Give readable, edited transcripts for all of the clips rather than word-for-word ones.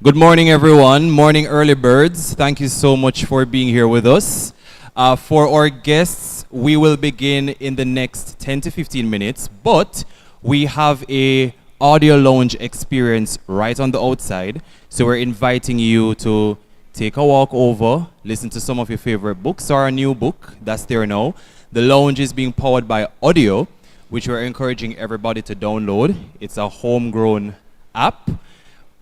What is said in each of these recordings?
Good morning, everyone. Morning, early birds. Thank you so much for being here with us. For our guests, we will begin in the next 10 to 15 minutes, but we have a audio lounge experience right on the outside. So we're inviting you to take a walk over, listen to some of your favorite books or a new book that's there now. The lounge is being powered by Audio, which we're encouraging everybody to download. It's a homegrown app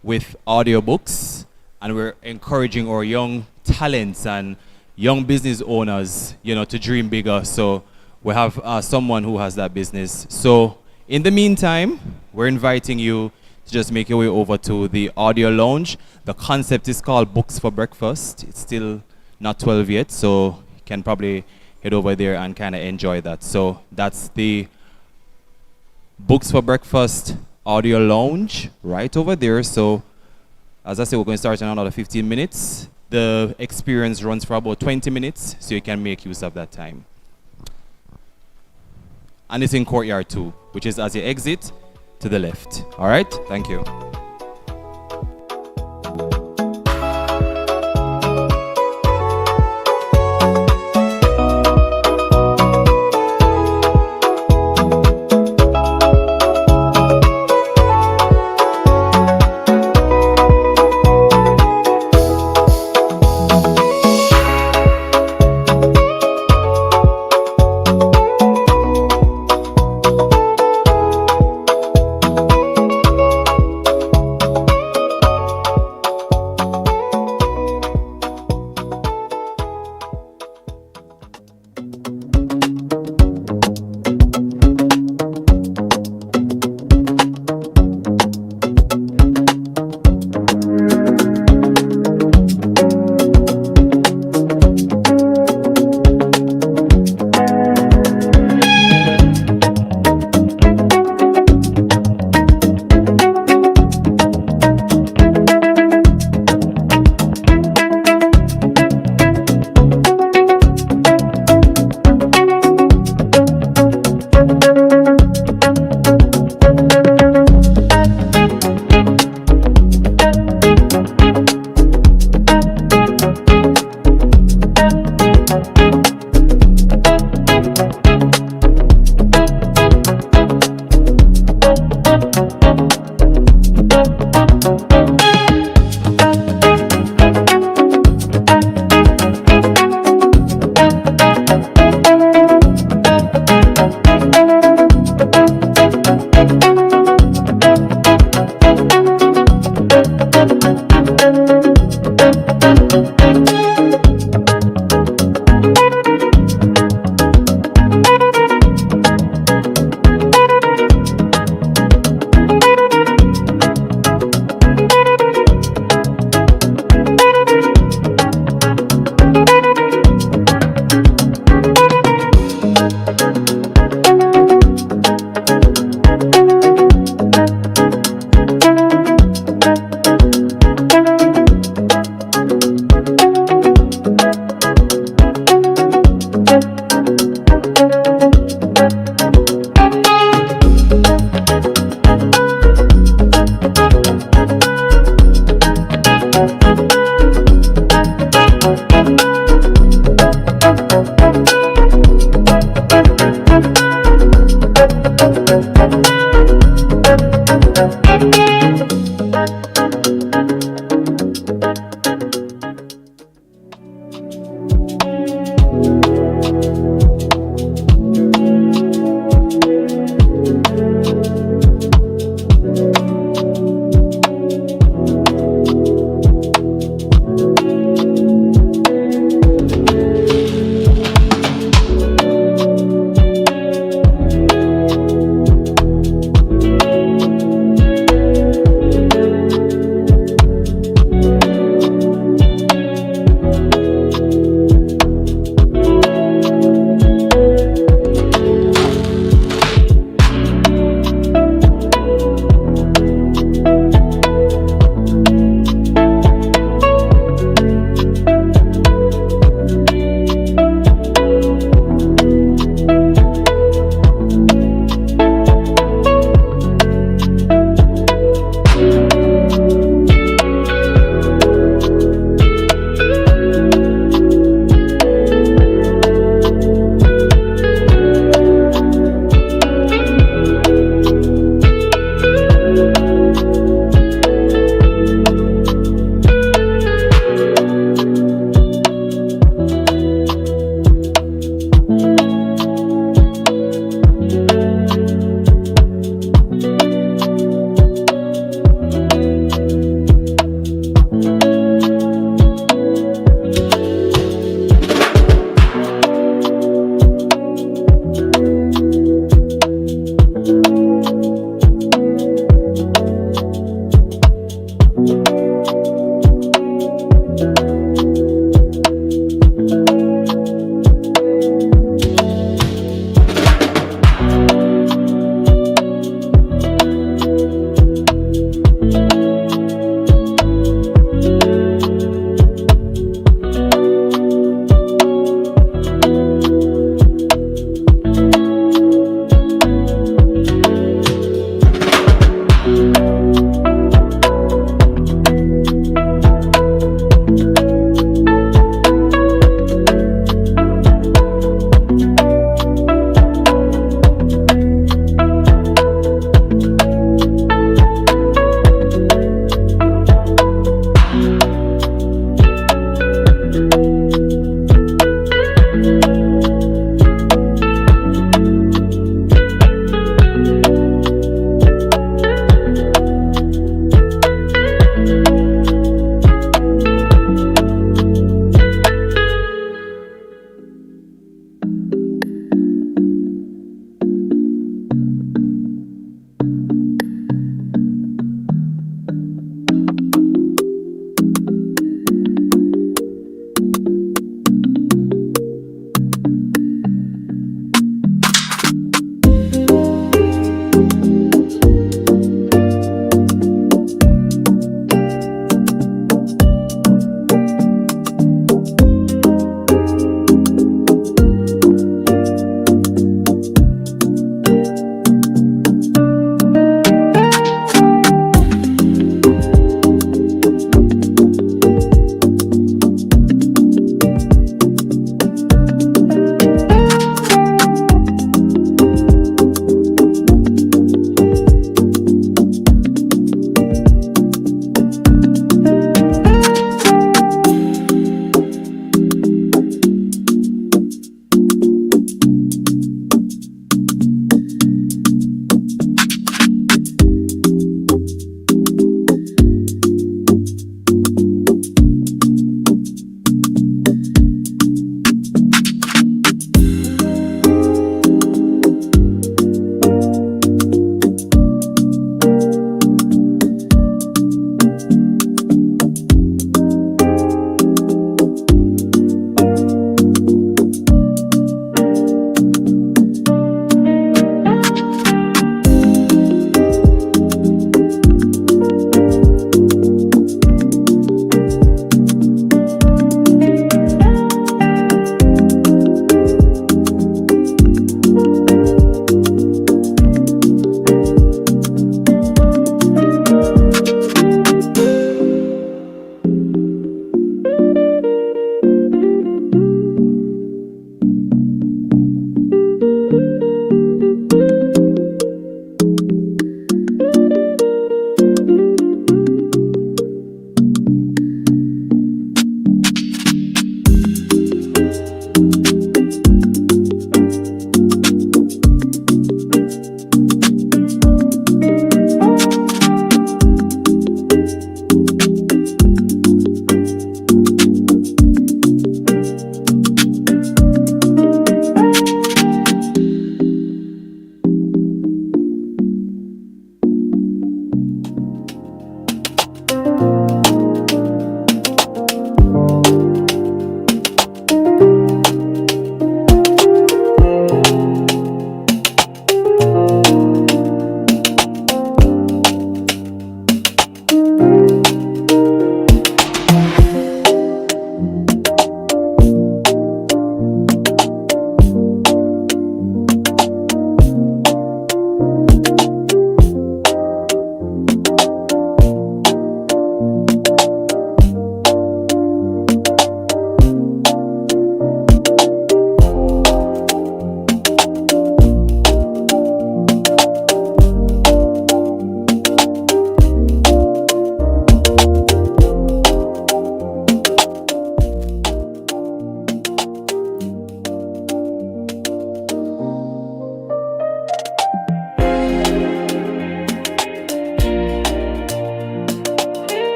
with audiobooks, and we're encouraging our young talents and young business owners, to dream bigger. So we have someone who has that business. So in the meantime, we're inviting you to just make your way over to the audio lounge. The concept is called Books for Breakfast. It's still not 12 yet, so you can probably head over there and kind of enjoy that. So that's the Books for Breakfast audio lounge right over there. So as I said, we're going to start in another 15 minutes. The experience runs for about 20 minutes, so you can make use of that time. And it's in Courtyard 2, which is as you exit to the left. All right, thank you.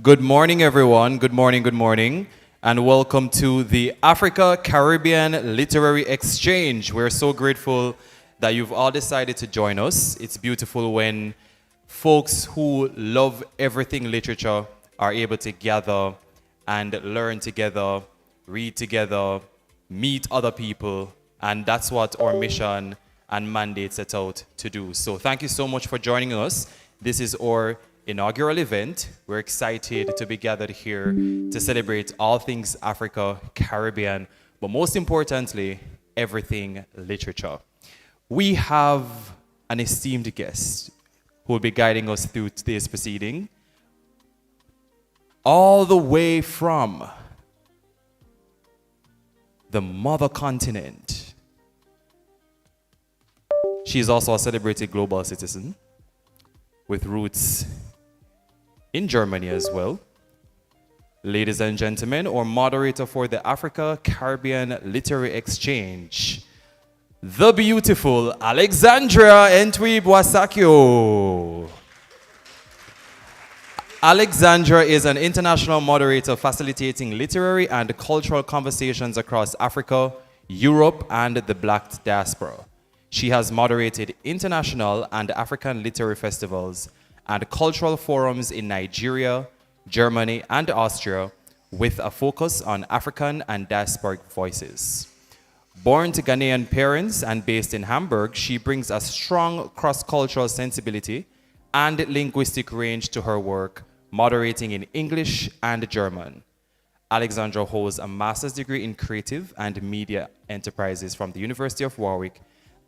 Good morning, everyone. Good morning, and welcome to the Africa Caribbean Literary Exchange. We're so grateful that you've all decided to join us. It's beautiful when folks who love everything literature are able to gather and learn together, read together, meet other people, and that's what our mission and mandate set out to do. So thank you so much for joining us. This is our inaugural event. We're excited to be gathered here to celebrate all things Africa, Caribbean, but most importantly, everything literature. We have an esteemed guest who will be guiding us through today's proceeding, all the way from the mother continent. She is also a celebrated global citizen with roots in Germany as well. Ladies and gentlemen, our moderator for the Africa Caribbean Literary Exchange, the beautiful Alexandra Entwi-Boisakio. Alexandra is an international moderator facilitating literary and cultural conversations across Africa, Europe, and the Black diaspora. She has moderated international and African literary festivals and cultural forums in Nigeria, Germany, and Austria, with a focus on African and diasporic voices. Born to Ghanaian parents and based in Hamburg, she brings a strong cross-cultural sensibility and linguistic range to her work, moderating in English and German. Alexandra holds a master's degree in creative and media enterprises from the University of Warwick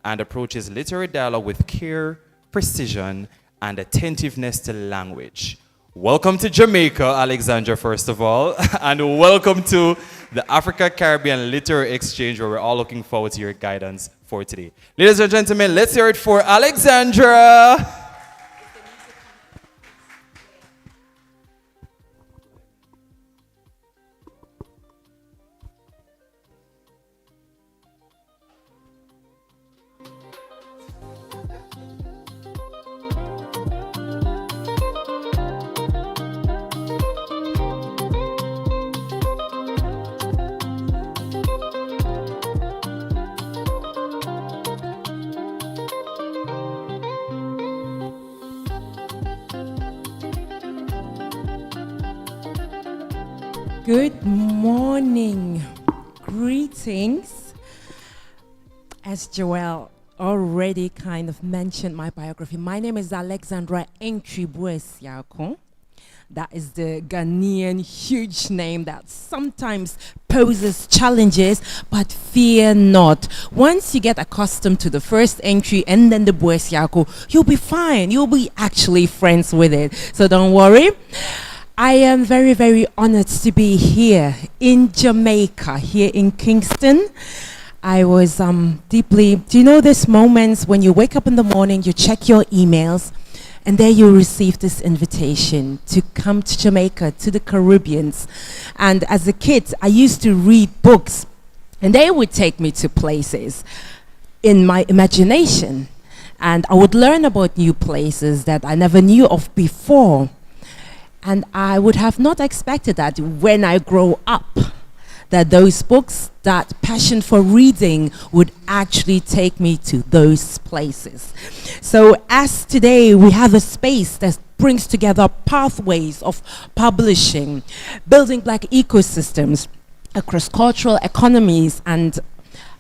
and approaches literary dialogue with care, precision, and attentiveness to language. Welcome to Jamaica, Alexandra, first of all, and welcome to the Africa Caribbean Literary Exchange, where we're all looking forward to your guidance for today. Ladies and gentlemen, let's hear it for Alexandra. Good morning, greetings. As Joelle already kind of mentioned my biography, my name is Alexandra Entwi-Boisakio. That is the Ghanaian huge name that sometimes poses challenges, but fear not. Once you get accustomed to the first entry and then the Boisakio, you'll be fine. You'll be actually friends with it. So don't worry. I am very, very honored to be here in Jamaica, here in Kingston. I was deeply, do you know these moments when you wake up in the morning, you check your emails, and there you receive this invitation to come to Jamaica, to the Caribbeans. And as a kid, I used to read books, and they would take me to places in my imagination. And I would learn about new places that I never knew of before. And I would have not expected that when I grow up, that those books, that passion for reading would actually take me to those places. So as today we have a space that brings together pathways of publishing, building Black ecosystems across cultural economies, and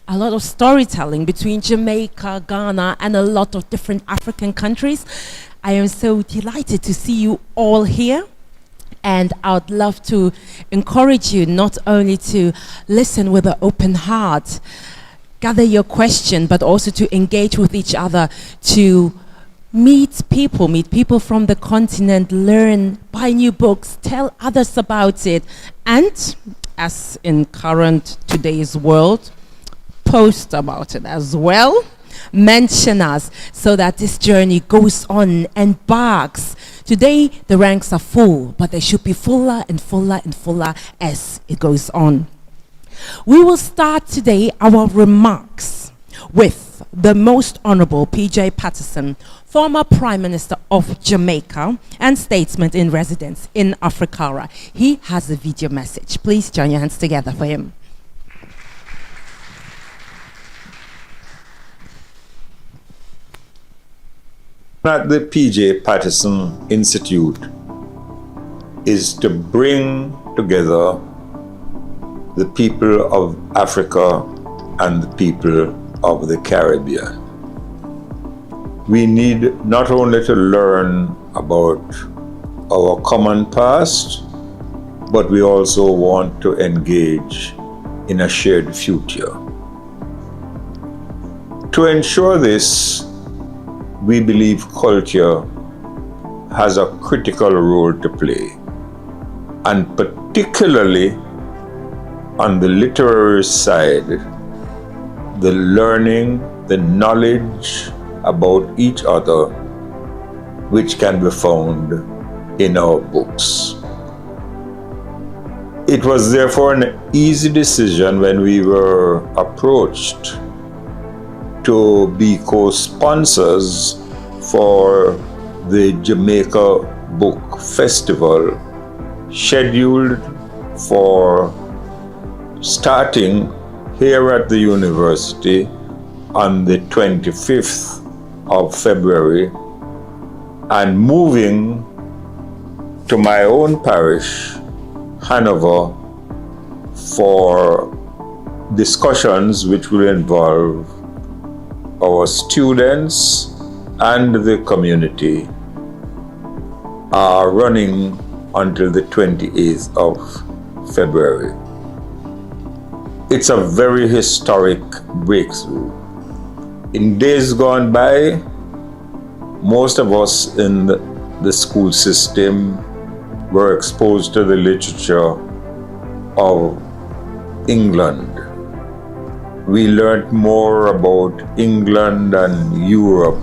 a lot of storytelling between Jamaica, Ghana, and a lot of different African countries. I am so delighted to see you all here. And I would love to encourage you not only to listen with an open heart, gather your question, but also to engage with each other, to meet people from the continent, learn, buy new books, tell others about it, and as in current today's world, post about it as well. Mention us so that this journey goes on and embarks. Today the ranks are full, but they should be fuller and fuller and fuller as it goes on. We will start today our remarks with the Most Honorable P.J. Patterson, former Prime Minister of Jamaica and statesman in residence in Africa. He has a video message. Please join your hands together for him. At the P.J. Patterson Institute is to bring together the people of Africa and the people of the Caribbean. We need not only to learn about our common past, but we also want to engage in a shared future. To ensure this, we believe culture has a critical role to play, and particularly on the literary side, the learning, the knowledge about each other, which can be found in our books. It was therefore an easy decision when we were approached to be co-sponsors for the Jamaica Book Festival, scheduled for starting here at the university on the 25th of February and moving to my own parish, Hanover, for discussions which will involve our students and the community are running until the 28th of February. It's a very historic breakthrough. In days gone by, most of us in the school system were exposed to the literature of England. We learned more about England and Europe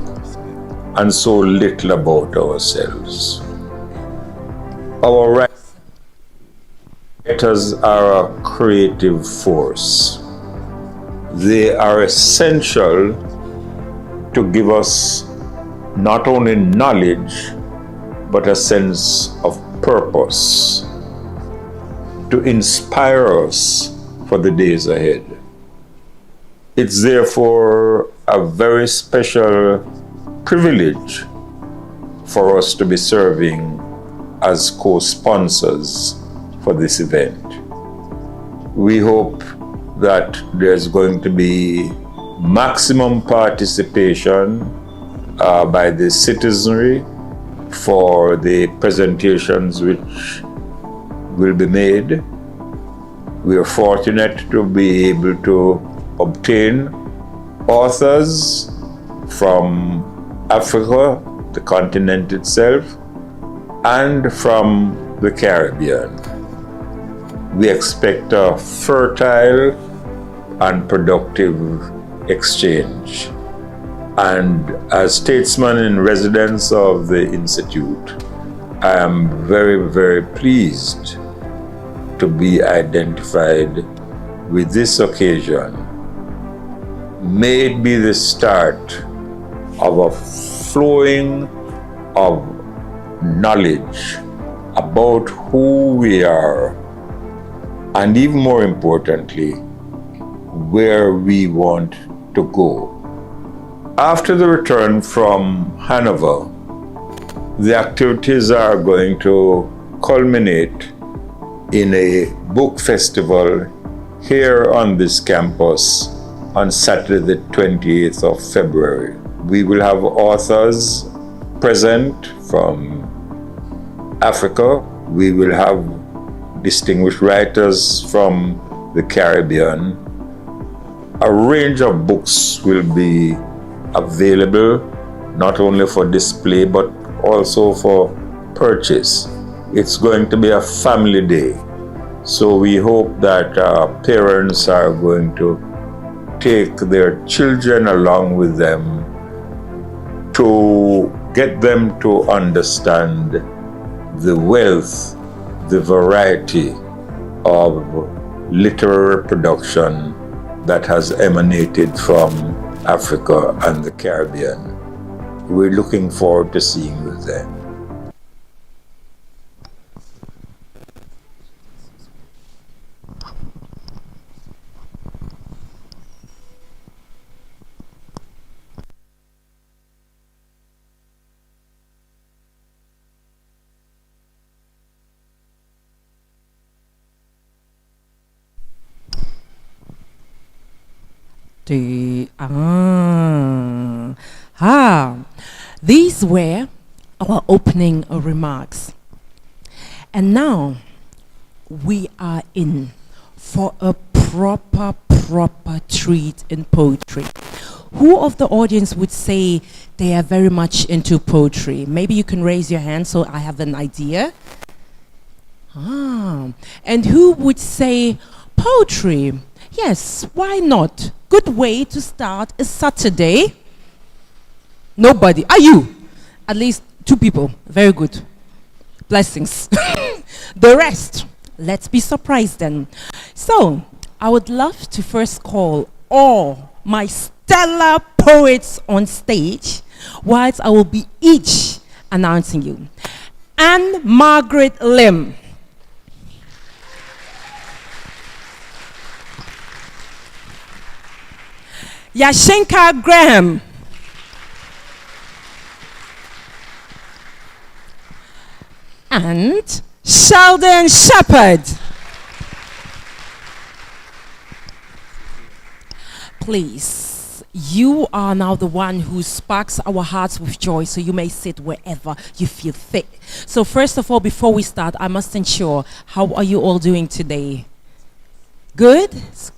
and so little about ourselves. Our writers are a creative force. They are essential to give us not only knowledge, but a sense of purpose, to inspire us for the days ahead. It's therefore a very special privilege for us to be serving as co-sponsors for this event. We hope that there's going to be maximum participation by the citizenry for the presentations which will be made. We are fortunate to be able to obtain authors from Africa, the continent itself, and from the Caribbean. We expect a fertile and productive exchange. And as statesman in residence of the Institute, I am very, very pleased to be identified with this occasion. May it be the start of a flowing of knowledge about who we are, and even more importantly, where we want to go. After the return from Hanover, the activities are going to culminate in a book festival here on this campus on Saturday the 28th of February. We will have authors present from Africa. We will have distinguished writers from the Caribbean. A range of books will be available, not only for display, but also for purchase. It's going to be a family day. So we hope that parents are going to take their children along with them to get them to understand the wealth, the variety of literary production that has emanated from Africa and the Caribbean. We're looking forward to seeing you then. These were our opening remarks. And now we are in for a proper treat in poetry. Who of the audience would say they are very much into poetry? Maybe you can raise your hand so I have an idea. And who would say poetry? Yes, why not? Good way to start a Saturday. Nobody. Are you? At least 2 people. Very good. Blessings. The rest, let's be surprised then. So, I would love to first call all my stellar poets on stage, whilst I will be each announcing you. Anne Margaret Lim. Yashinka Graham. And Sheldon Shepherd. Please, you are now the one who sparks our hearts with joy, so you may sit wherever you feel fit. So first of all, before we start, I must ensure, how are you all doing today? Good?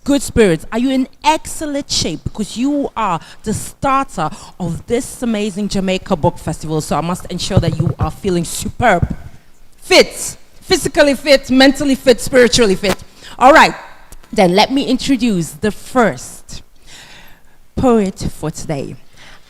Good spirits. Are you in excellent shape? Because you are the starter of this amazing Jamaica Book Festival, so I must ensure that you are feeling superb. Fit, physically fit, mentally fit, spiritually fit. All right, then let me introduce the first poet for today.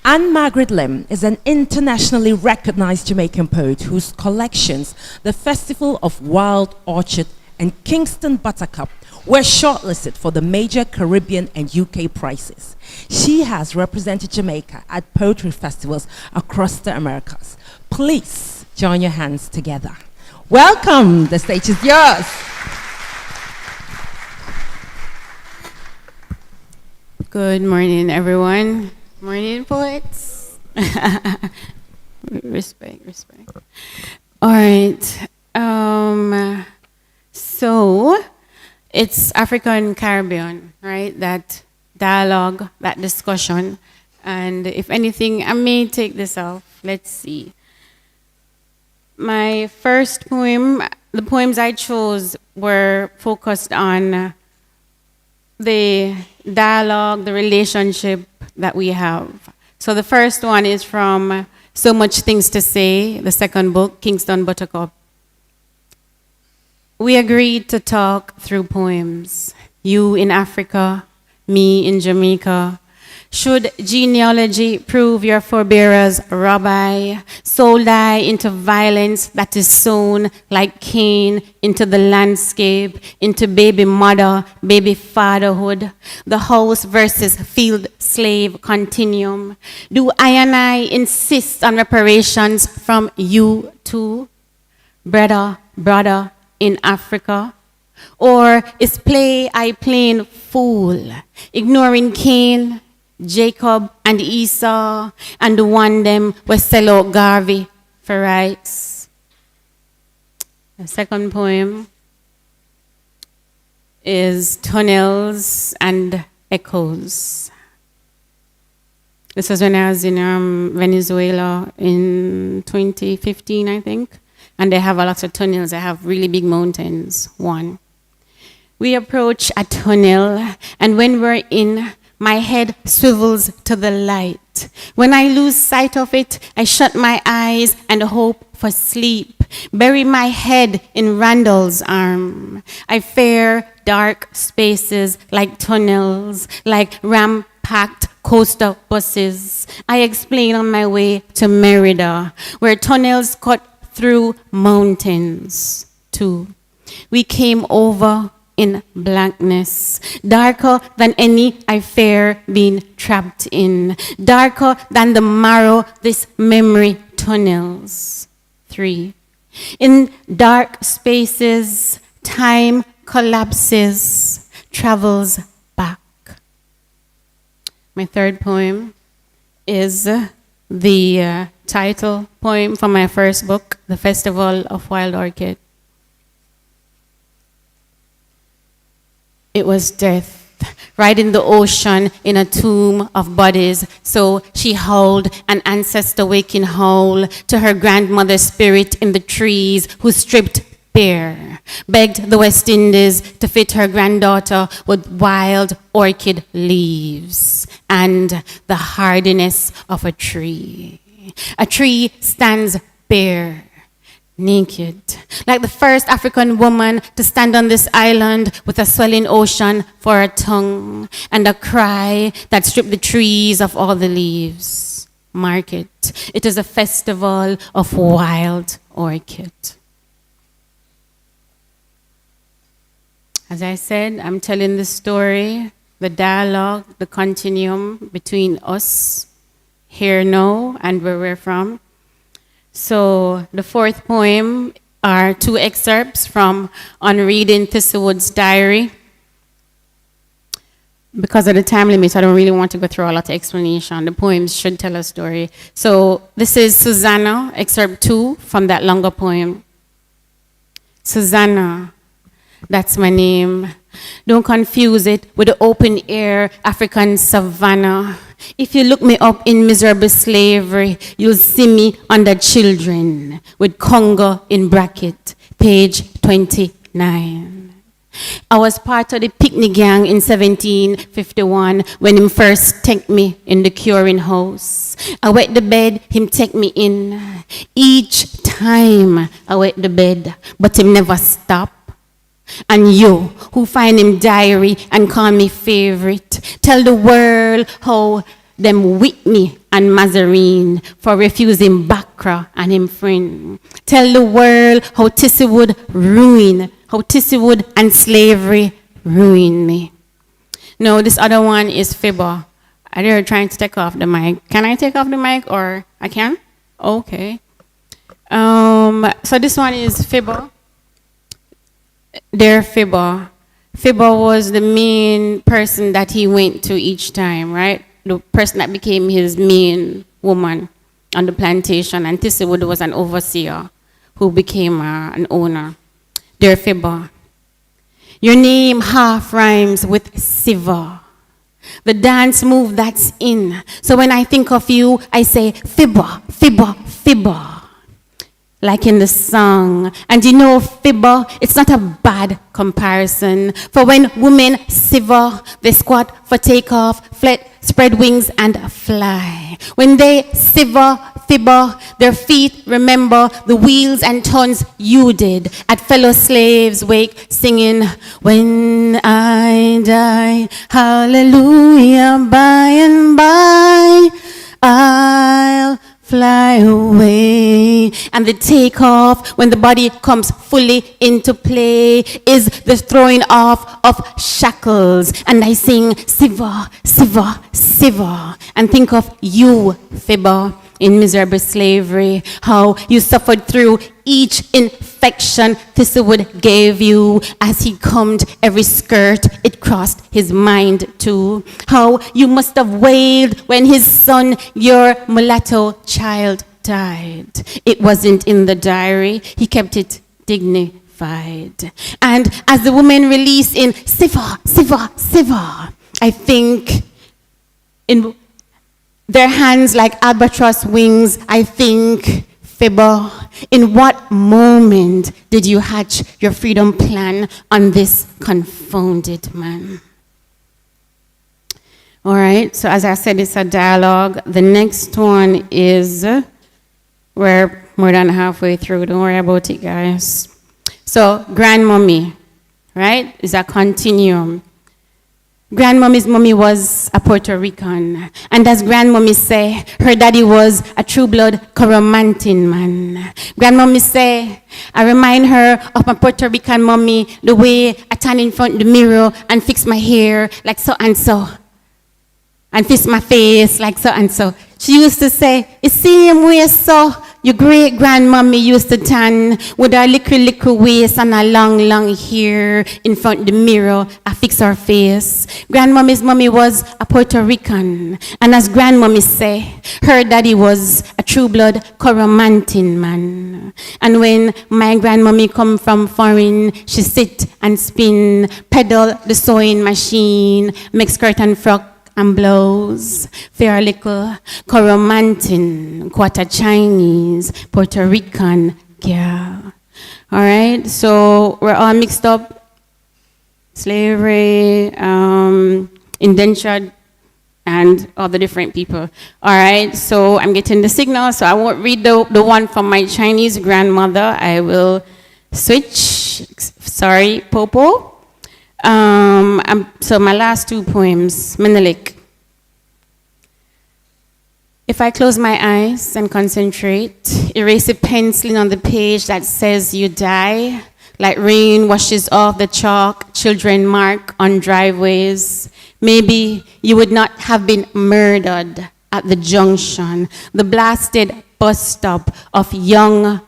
Anne Margaret Lim is an internationally recognized Jamaican poet whose collections, The Festival of Wild Orchid and Kingston Buttercup, were shortlisted for the major Caribbean and UK prizes. She has represented Jamaica at poetry festivals across the Americas. Please join your hands together. Welcome, the stage is yours. Good morning, everyone. Morning, poets. Respect. All right. So it's African Caribbean, right? That dialogue, that discussion. And if anything, I may take this off. Let's see. My first poem, the poems I chose were focused on the dialogue, the relationship that we have. So the first one is from So Much Things to Say, the second book, Kingston Buttercup. We agreed to talk through poems. You in Africa, me in Jamaica. Should genealogy prove your forebearers rabbi, sold I into violence that is sown like Cain into the landscape, into baby mother, baby fatherhood, the house versus field slave continuum? Do I and I insist on reparations from you too, brother in Africa? Or is play I plain fool, ignoring Cain, Jacob and Esau, and the one them we sell out Garvey for rights? The second poem is Tunnels and Echoes. This was when I was in Venezuela in 2015, I think. And they have a lot of tunnels. They have really big mountains, one. We approach a tunnel, and when we're in, my head swivels to the light. When I lose sight of it, I shut my eyes and hope for sleep. Bury my head in Randall's arm. I fare dark spaces like tunnels, like ram-packed coaster buses. I explain on my way to Merida, where tunnels cut through mountains too. We came over in blackness, darker than any I fear been trapped in, darker than the marrow this memory tunnels. 3. In dark spaces, time collapses, travels back. My third poem is the title poem from my first book, The Festival of Wild Orchid. It was death, right in the ocean, in a tomb of bodies. So she howled an ancestor waking howl to her grandmother's spirit in the trees who stripped bare, begged the West Indies to fit her granddaughter with wild orchid leaves and the hardiness of a tree. A tree stands bare, naked, like the first African woman to stand on this island with a swelling ocean for a tongue and a cry that stripped the trees of all the leaves. Mark it. It is a festival of wild orchid. As I said, I'm telling the story, the dialogue, the continuum between us here now and where we're from. So the fourth poem are 2 excerpts from On Reading Thistlewood's Diary. Because of the time limit, I don't really want to go through a lot of explanation. The poems should tell a story. So this is Susanna, excerpt 2 from that longer poem. Susanna, that's my name. Don't confuse it with the open air African savannah. If you look me up in miserable slavery, you'll see me under children with Congo in bracket, page 29. I was part of the picnic gang in 1751 when him first take me in the curing house. I wet the bed, him take me in. Each time I wet the bed, but him never stop. And you, who find him diary and call me favorite, tell the world how them Whitney and Mazarine for refusing Bakra and him friend. Tell the world how Thistlewood and slavery ruined me. No, this other one is Fibber. They're trying to take off the mic. Can I take off the mic or I can? Okay. So this one is Fibber. Dear Fibber. Fibber was the main person that he went to each time, right? The person that became his main woman on the plantation, and Thistlewood was an overseer who became an owner. Dear Fibber, your name half rhymes with Siva, the dance move that's in. So when I think of you, I say Fibber, Fibber, Fibber. Like in the song. And you know, Fibber, it's not a bad comparison. For when women shiver, they squat for takeoff, spread wings and fly. When they shiver, Fibber, their feet remember the wheels and tons you did at fellow slaves' wake, singing, when I die, hallelujah, by and by, I'll fly away. And the takeoff, when the body comes fully into play, is the throwing off of shackles. And I sing, Siva, Siva, Siva, and think of you, Fibber, in miserable slavery, how you suffered through each infection Thistlewood gave you. As he combed every skirt, it crossed his mind too. How you must have wailed when his son, your mulatto child, died. It wasn't in the diary. He kept it dignified. And as the woman released in Siva, Siva, Siva, I think in their hands like albatross wings, I think, Fibber, in what moment did you hatch your freedom plan on this confounded man? All right, so as I said, it's a dialogue. The next one is, we're more than halfway through, don't worry about it, guys. So, grandmommy, right, is a continuum. Grandmommy's mommy was a Puerto Rican, and as grandmommy say, her daddy was a true blood Coromantin man. Grandmommy say, I remind her of my Puerto Rican mommy, the way I stand in front of the mirror and fix my hair like so and so, and fix my face like so and so. She used to say, "It's same way so your great grandmommy used to tan with her little waist and a long hair in front of the mirror. I fix her face." Grandmommy's mommy was a Puerto Rican, and as grandmommy say, her daddy was a true blood Coromantin man. And when my grandmommy come from foreign, she sit and spin, pedal the sewing machine, make skirt and frock and blows, fair little Coromantin, quarter Chinese, Puerto Rican girl. All right, so we're all mixed up. Slavery, indentured, and all the different people. All right, so I'm getting the signal, so I won't read the one from my Chinese grandmother. I will switch. Sorry, Popo. So my last two poems, Menelik. If I close my eyes and concentrate, erase a penciling on the page that says you die, like rain washes off the chalk children mark on driveways, maybe you would not have been murdered at the junction, the blasted bus stop of young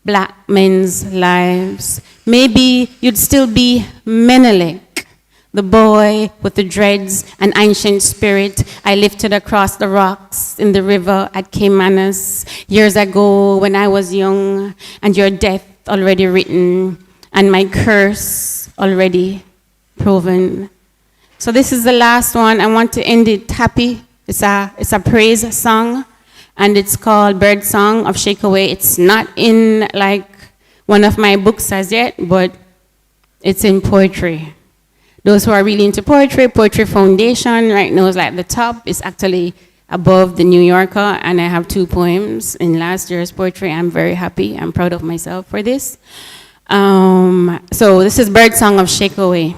black men's lives. Maybe you'd still be Menelik, the boy with the dreads and ancient spirit I lifted across the rocks in the river at Caymanas years ago when I was young, and your death already written and my curse already proven. So this is the last one. I want to end it happy. It's a praise song, and it's called Bird Song of Shakeaway. It's not in like one of my books as yet, but it's in poetry. Those who are really into poetry, Poetry Foundation right now is like the top. It's actually above the New Yorker, and I have 2 poems in last year's poetry. I'm very happy. I'm proud of myself for this. So this is Bird Song of Shakeaway.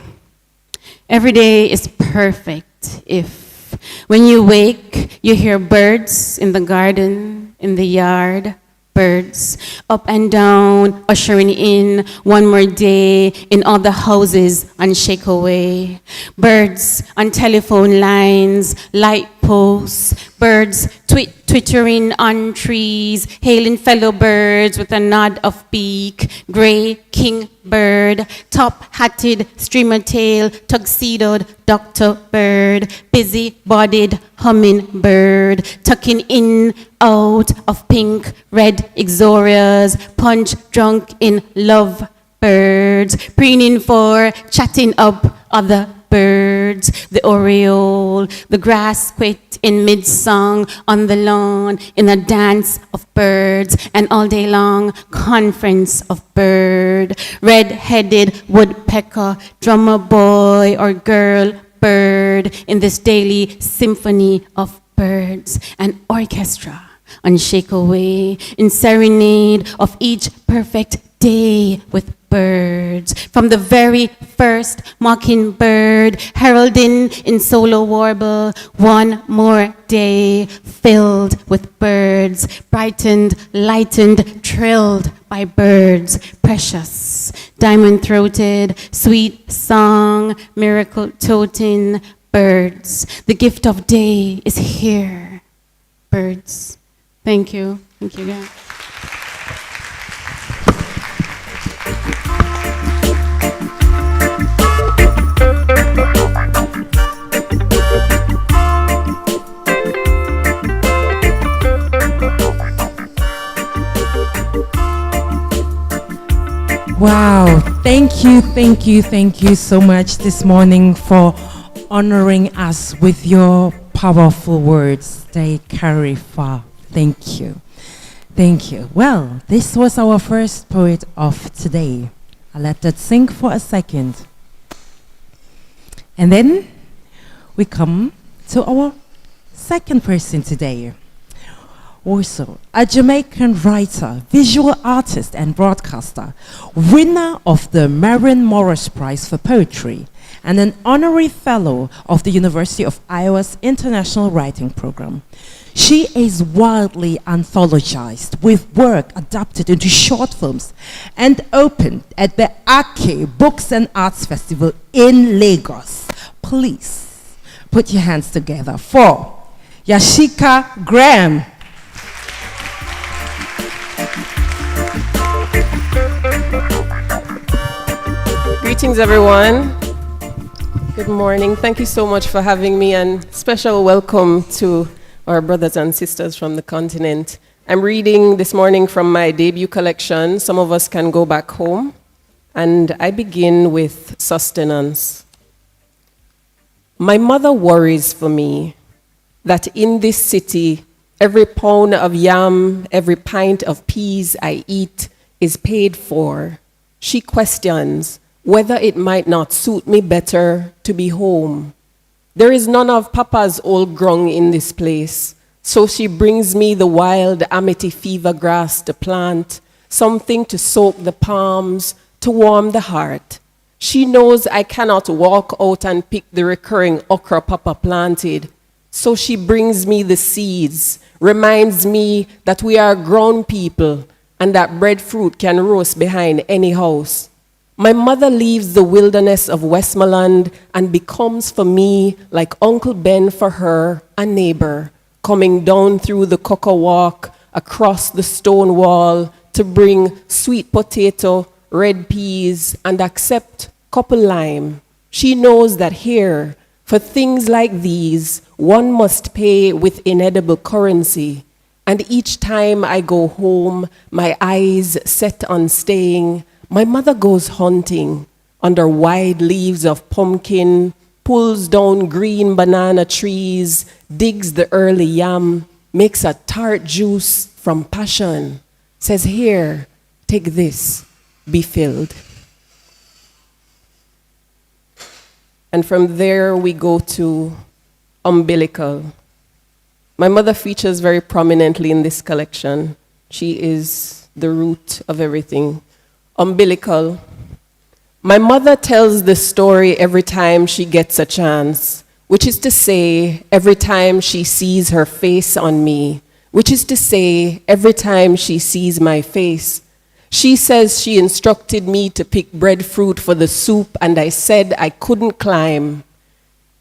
Every day is perfect if when you wake, you hear birds in the garden, in the yard, birds up and down, ushering in one more day in all the houses on Shakeaway. Birds on telephone lines, light posts, birds twittering on trees, hailing fellow birds with a nod of beak, gray kingbird, top-hatted, streamer-tail, tuxedoed doctor bird, busy-bodied hummingbird, tucking in out of pink, red ixorias, punch-drunk in love birds, preening for chatting up other birds, the oriole, the grass quit in mid-song on the lawn in a dance of birds, and all day long conference of bird, red-headed woodpecker, drummer boy or girl bird in this daily symphony of birds, an orchestra on Shakeaway in serenade of each perfect day with birds, from the very first mockingbird heralding in solo warble one more day filled with birds, brightened, lightened, trilled by birds, precious, diamond-throated, sweet song, miracle-toting birds. The gift of day is here, birds. Thank you. Thank you, guys. Wow, thank you so much this morning for honoring us with your powerful words. They carry far. Thank you. Thank you. Well, this was our first poet of today. I'll let that sink for a second. And then we come to our second person today. Also, a Jamaican writer, visual artist, and broadcaster, winner of the Marion Morris Prize for Poetry, and an honorary fellow of the University of Iowa's International Writing Program. She is widely anthologized with work adapted into short films and opened at the Africa Books and Arts Festival in Lagos. Please put your hands together for Yashika Graham. Greetings, everyone. Good morning. Thank you so much for having me, and special welcome to our brothers and sisters from the continent. I'm reading this morning from my debut collection, Some of Us Can Go Back Home, and I begin with sustenance. My mother worries for me that in this city, every pound of yam, every pint of peas I eat is paid for. She questions whether it might not suit me better to be home. There is none of Papa's old grung in this place, so she brings me the wild amity fever grass to plant, something to soak the palms, to warm the heart. She knows I cannot walk out and pick the recurring okra Papa planted, so she brings me the seeds, reminds me that we are grown people and that breadfruit can roast behind any house. My mother leaves the wilderness of Westmoreland and becomes for me like Uncle Ben for her, a neighbor, coming down through the cocoa walk, across the stone wall to bring sweet potato, red peas, and accept couple lime. She knows that here, for things like these, one must pay with inedible currency. And each time I go home, my eyes set on staying, my mother goes hunting under wide leaves of pumpkin, pulls down green banana trees, digs the early yam, makes a tart juice from passion, says, "Here, take this, be filled." And from there we go to umbilical. My mother features very prominently in this collection. She is the root of everything. Umbilical. My mother tells this story every time she gets a chance, which is to say, every time she sees her face on me, which is to say, every time she sees my face. She says she instructed me to pick breadfruit for the soup, and I said I couldn't climb.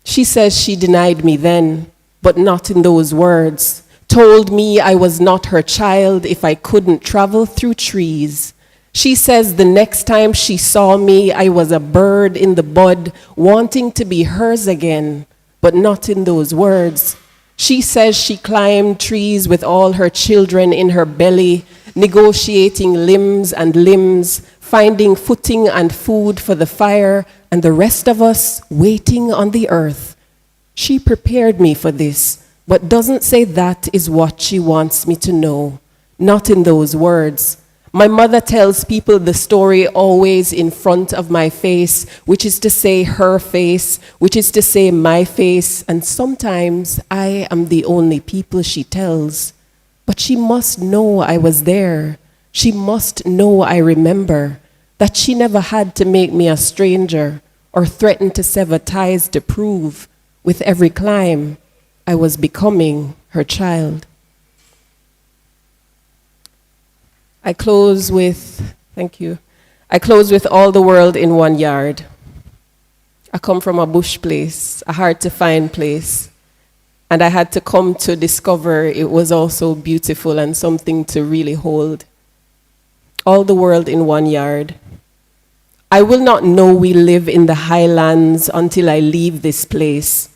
She says she denied me then, but not in those words. Told me I was not her child if I couldn't travel through trees. She says the next time she saw me, I was a bird in the bud, wanting to be hers again, but not in those words. She says she climbed trees with all her children in her belly, negotiating limbs and limbs, finding footing and food for the fire, and the rest of us waiting on the earth. She prepared me for this, but doesn't say that is what she wants me to know, not in those words. My mother tells people the story always in front of my face, which is to say her face, which is to say my face, and sometimes I am the only people she tells. But she must know I was there. She must know I remember, that she never had to make me a stranger or threaten to sever ties to prove, with every climb, I was becoming her child. I close with, thank you. I close with all the world in one yard. I come from a bush place, a hard to find place. And I had to come to discover it was also beautiful and something to really hold. All the world in one yard. I will not know we live in the highlands until I leave this place.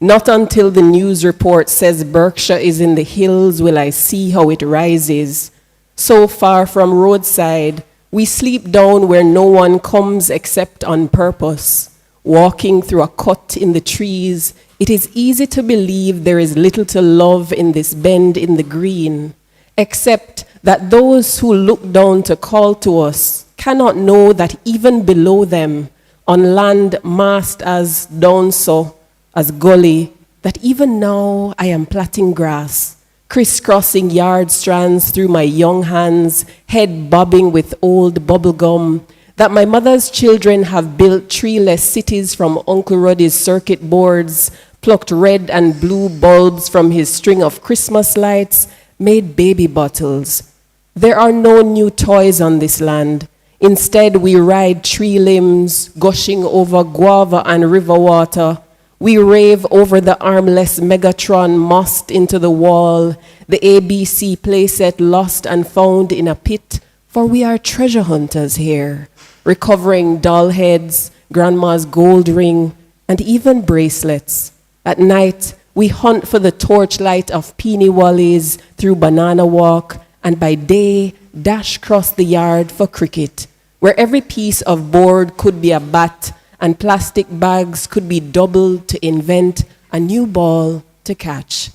Not until the news report says Berkshire is in the hills will I see how it rises. So far from roadside, we sleep down where no one comes except on purpose. Walking through a cut in the trees, it is easy to believe there is little to love in this bend in the green, except that those who look down to call to us cannot know that even below them, on land masked as down so, as gully, that even now I am plaiting grass, crisscrossing yard strands through my young hands, head bobbing with old bubble gum. that my mother's children have built treeless cities from Uncle Ruddy's circuit boards, plucked red and blue bulbs from his string of Christmas lights, made baby bottles. There are no new toys on this land. Instead, we ride tree limbs, gushing over guava and river water. We rave over the armless Megatron mossed into the wall, the ABC playset lost and found in a pit, for we are treasure hunters here, recovering doll heads, grandma's gold ring, and even bracelets. At night, we hunt for the torchlight of Peeny Wallies through Banana Walk, and by day, dash across the yard for cricket, where every piece of board could be a bat, and plastic bags could be doubled to invent a new ball to catch.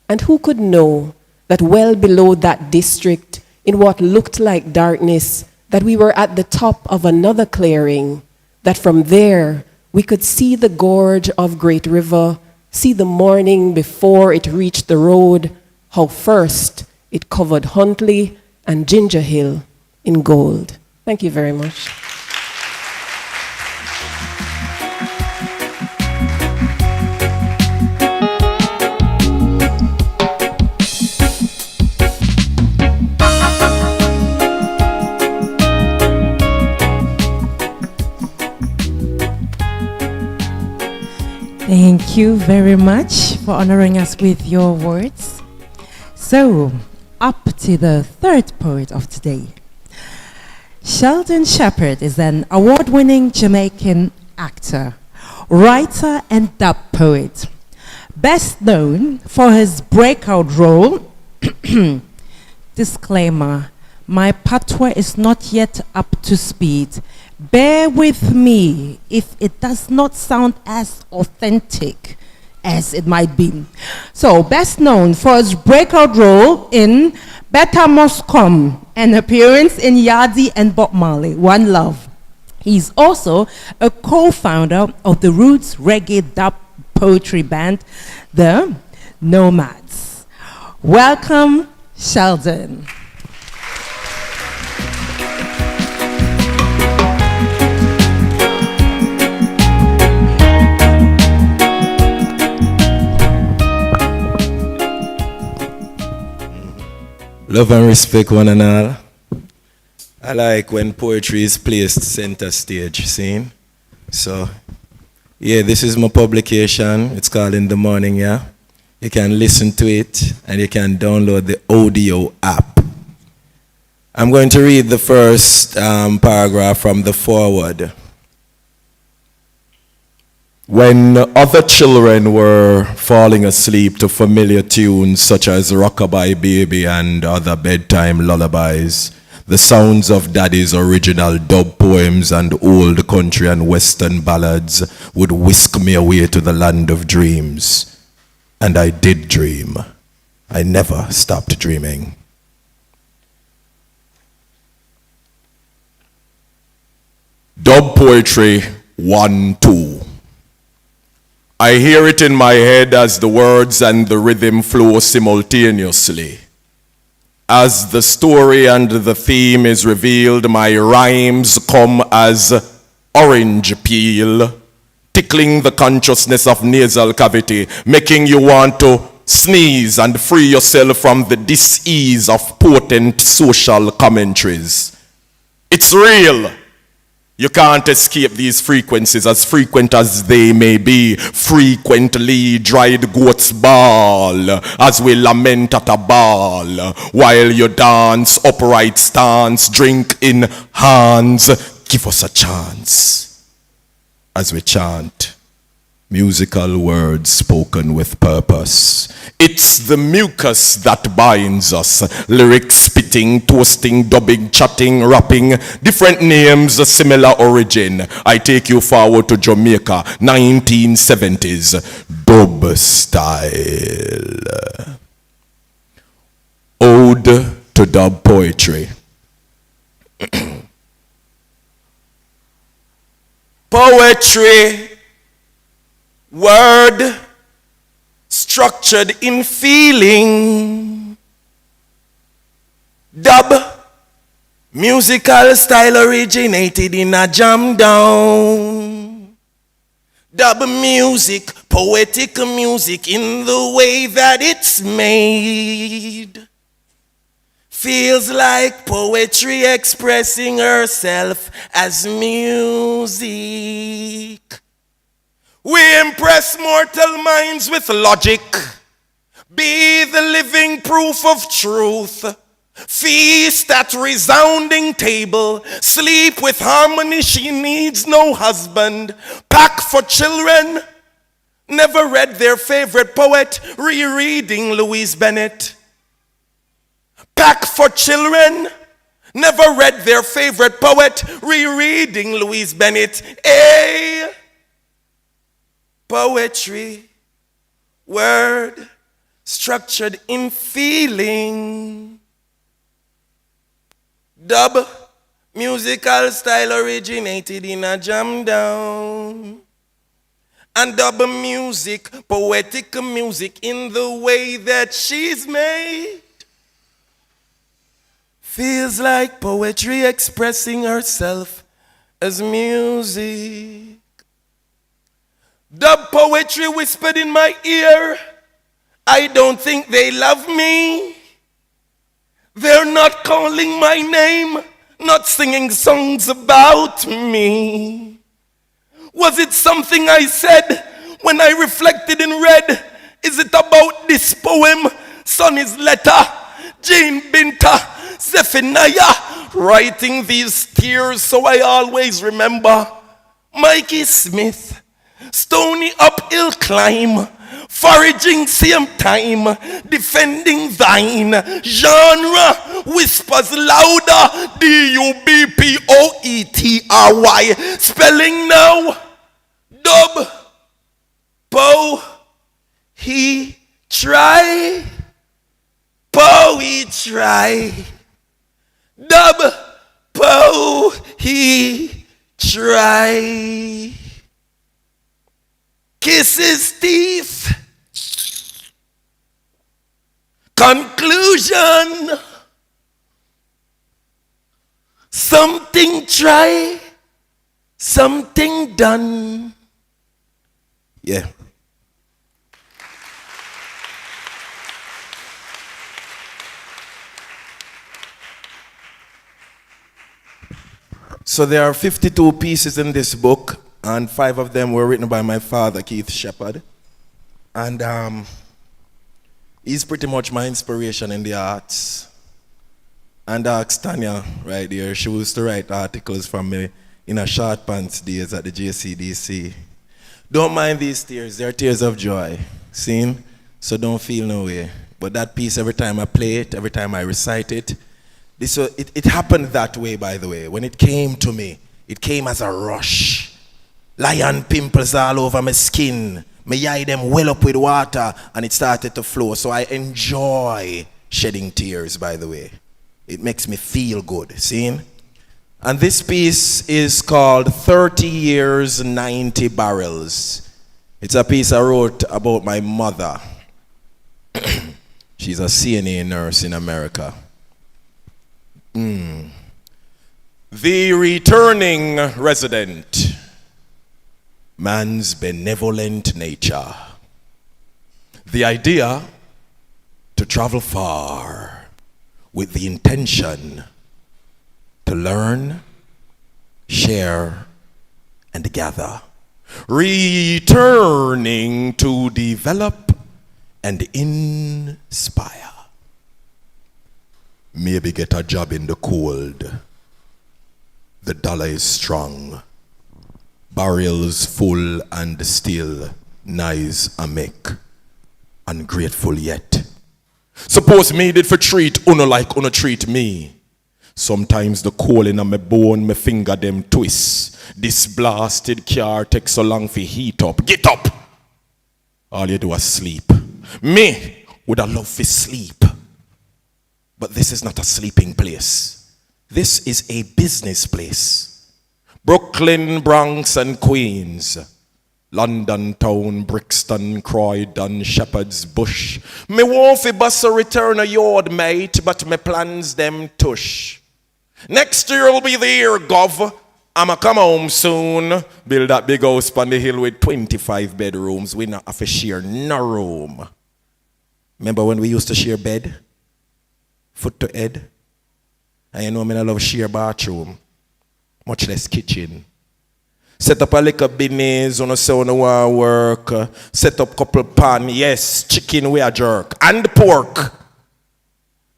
And who could know that well below that district, in what looked like darkness, that we were at the top of another clearing, that from there we could see the gorge of Great River, see the morning before it reached the road, how first it covered Huntley and Ginger Hill in gold. Thank you very much. Thank you very much for honoring us with your words. So, up to the third poet of today. Sheldon Shepherd is an award-winning Jamaican actor, writer, and dub poet. Best known for his breakout role, disclaimer, my patois is not yet up to speed. Bear with me if it does not sound as authentic as it might be. So, best known for his breakout role in Better Must Come, an appearance in Yardie and Bob Marley, One Love. He's also a co-founder of the roots reggae dub poetry band, the Nomads. Welcome, Sheldon. Love and respect one and all. I like when poetry is placed center stage, see? So, yeah, this is my publication. It's called In the Morning, yeah? You can listen to it and you can download the audio app. I'm going to read the first paragraph from the foreword. When other children were falling asleep to familiar tunes such as Rockabye Baby and other bedtime lullabies, the sounds of Daddy's original dub poems and old country and western ballads would whisk me away to the land of dreams. And I did dream. I never stopped dreaming. Dub poetry 1-2. I hear it in my head as the words and the rhythm flow simultaneously. As the story and the theme is revealed, my rhymes come as orange peel, tickling the consciousness of nasal cavity, making you want to sneeze and free yourself from the dis-ease of potent social commentaries. It's real. You can't escape these frequencies, as frequent as they may be. Frequently dried goats bawl as we lament at a ball, while you dance upright stance, drink in hands. Give us a chance as we chant musical words spoken with purpose. It's the mucus that binds us. Lyrics spitting, toasting, dubbing, chatting, rapping, different names, a similar origin. I take you forward to Jamaica, 1970s, dub style. Ode to dub poetry. Poetry, word structured in feeling. Dub Musical style originated in a jam down. Dub music, poetic music in the way that it's made. Feels like poetry expressing herself as music. We impress mortal minds with logic. Be the living proof of truth. Feast at resounding table. Sleep with harmony, she needs no husband. Pack for children. Never read their favorite poet, rereading Louise Bennett. Pack for children. Never read their favorite poet, rereading Louise Bennett. A poetry, word, structured in feeling. Dub musical style originated in a jam down. And dub music, poetic music in the way that she's made. Feels like poetry expressing herself as music. Dub poetry whispered in my ear. I don't think they love me. They're not calling my name, not singing songs about me. Was it something I said when I reflected and read? Is it about this poem, Sonny's letter, Jane Binta, Zephaniah, writing these tears so I always remember? Mikey Smith, stony uphill climb, foraging same time, defending thine. Genre whispers louder, D-U-B-P-O-E-T-R-Y. Spelling now, dub, po, he, try, po, he, try. Dub, po, he, try. Kisses teeth. Conclusion. Something try, something done. Yeah. So there are 52 pieces in this book, and 5 of them were written by my father, Keith Shepard. And he's pretty much my inspiration in the arts. And Tanya right there, she used to write articles from me in her short pants days at the JCDC. Don't mind these tears, they're tears of joy, seen? So don't feel no way. But that piece, every time I play it, every time I recite it, it happened that way, by the way. When it came to me, it came as a rush. Lion pimples all over my skin. My eye them well up with water, and it started to flow. So I enjoy shedding tears, by the way. It makes me feel good, see? And this piece is called 30 Years, 90 Barrels. It's a piece I wrote about my mother. She's a CNA nurse in America. The returning resident. Man's benevolent nature. The idea to travel far with the intention to learn, share, and gather. Returning to develop and inspire. Maybe get a job in the cold. The dollar is strong. Barrels full and still nice a make. Ungrateful yet. Suppose me did for treat uno like uno treat me. Sometimes the coal in a me bone, me finger them twist. This blasted car takes so long for heat up. Get up! All you do is sleep. Me would have loved to sleep. But this is not a sleeping place. This is a business place. Brooklyn, Bronx, and Queens. London town, Brixton, Croydon, Shepherd's Bush. Me want fi bus a return a yard, mate, but me plans them tush. Next year will be the year, Gov. I'ma come home soon. Build that big house on the hill with 25 bedrooms. We not have to share no room. Remember when we used to share bed? Foot to head? And you know me, I love share bathroom. Much less kitchen. Set up a little business, on a say on want work. Set up couple pan, yes, chicken we a jerk. And pork.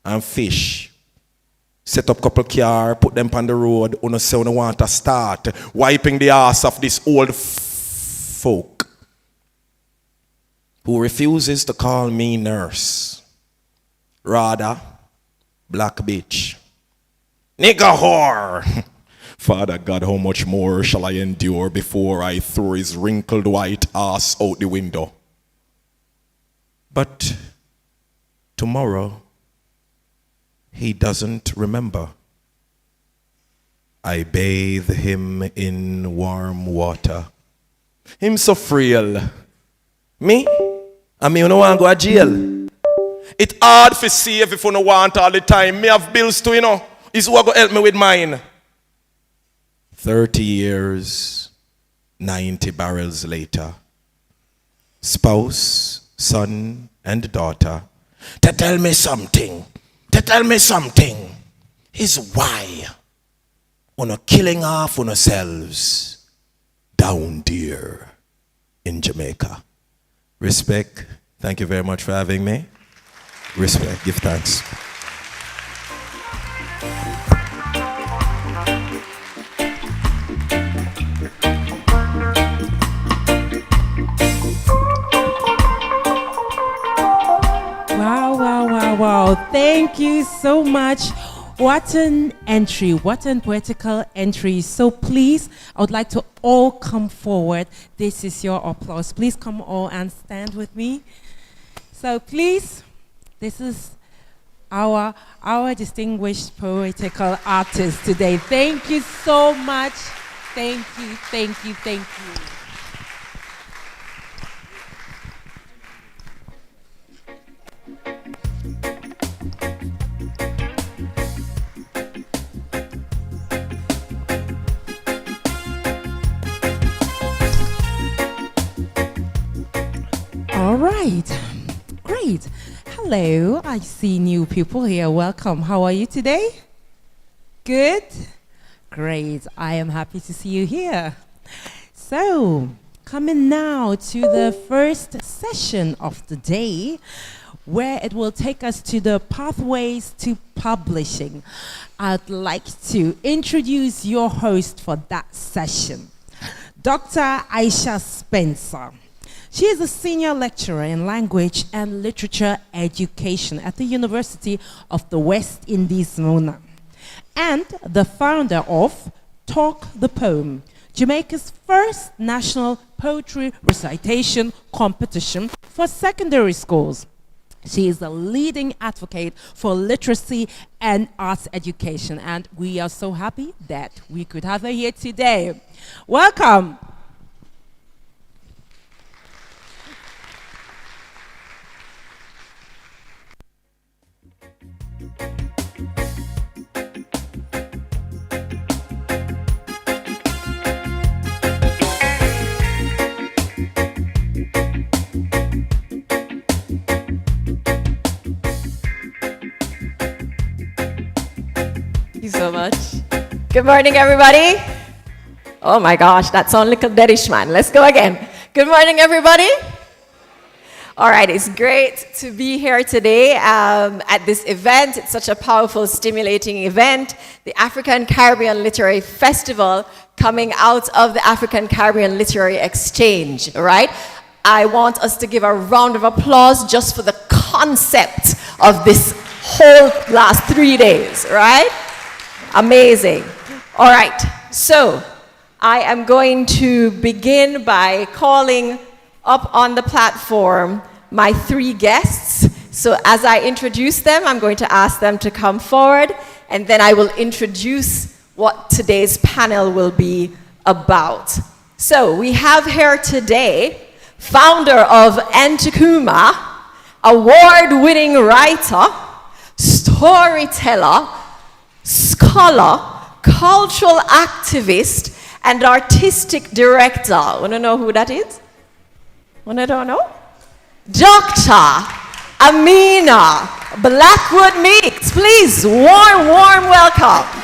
And fish. Set up couple car, put them on the road, on a say on want to start. Wiping the ass of this old folk. Who refuses to call me nurse. Rather, black bitch. Nigga whore. Father God, how much more shall I endure before I throw his wrinkled white ass out the window? But tomorrow, he doesn't remember. I bathe him in warm water. Him so frail. Me? I mean, you don't want to go to jail. It's hard to save if you don't want all the time. Me have bills too, you know. Is who going to help me with mine? 30 years, 90 barrels later. Spouse, son, and daughter. To tell me something. Is why we're killing off on ourselves down there in Jamaica. Respect. Thank you very much for having me. Respect. Give thanks. Wow, thank you so much. What an entry, what an poetical entry. So please, I would like to all come forward. This is your applause. Please come all and stand with me. So please, this is our distinguished poetical artist today. Thank you so much. Thank you. All right, great. Hello, I see new people here. Welcome. How are you today? Good? Great. I am happy to see you here. So, coming now to the first session of the day, where it will take us to the pathways to publishing. I'd like to introduce your host for that session, Dr. Aisha Spencer. She is a senior lecturer in language and literature education at the University of the West Indies, Mona, and the founder of Talk the Poem, Jamaica's first national poetry recitation competition for secondary schools. She is a leading advocate for literacy and arts education, and we are so happy that we could have her here today. Welcome. Thank you so much. Good morning, everybody. Oh my gosh, that sounds like a deadish man. Let's go again. Good morning, everybody. All right, it's great to be here today at this event. It's such a powerful, stimulating event. The African Caribbean Literary Festival coming out of the African Caribbean Literary Exchange, all right? I want us to give a round of applause just for the concept of this whole last 3 days, right? Amazing. All right, so I am going to begin by calling up on the platform my 3 guests. So as I introduce them, I'm going to ask them to come forward, and then I will introduce what today's panel will be about. So we have here today founder of Antikuma, award-winning writer, storyteller, scholar, cultural activist, and artistic director. Want to know who that is? Want to know? Dr. Amina Blackwood Meeks. Please, warm welcome.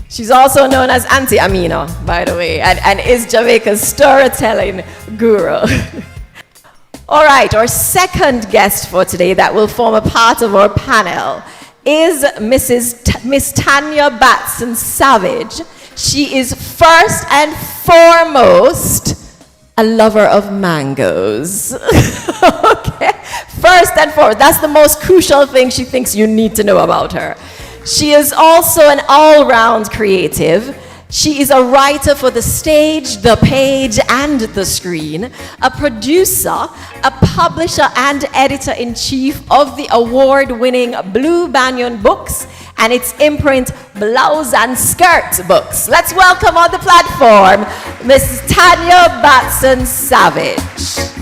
She's also known as Auntie Amina, by the way, and is Jamaica's storytelling guru. All right, our second guest for today that will form a part of our panel is Miss Tanya Batson Savage. She is first and foremost a lover of mangoes. Okay, first and foremost, that's the most crucial thing she thinks you need to know about her. She is also an all-round creative. She is a writer for the stage, the page, and the screen, a producer, a publisher, and editor-in-chief of the award-winning Blue Banyan Books and its imprint Blouse and Skirt Books. Let's welcome on the platform Ms. Tanya Batson Savage.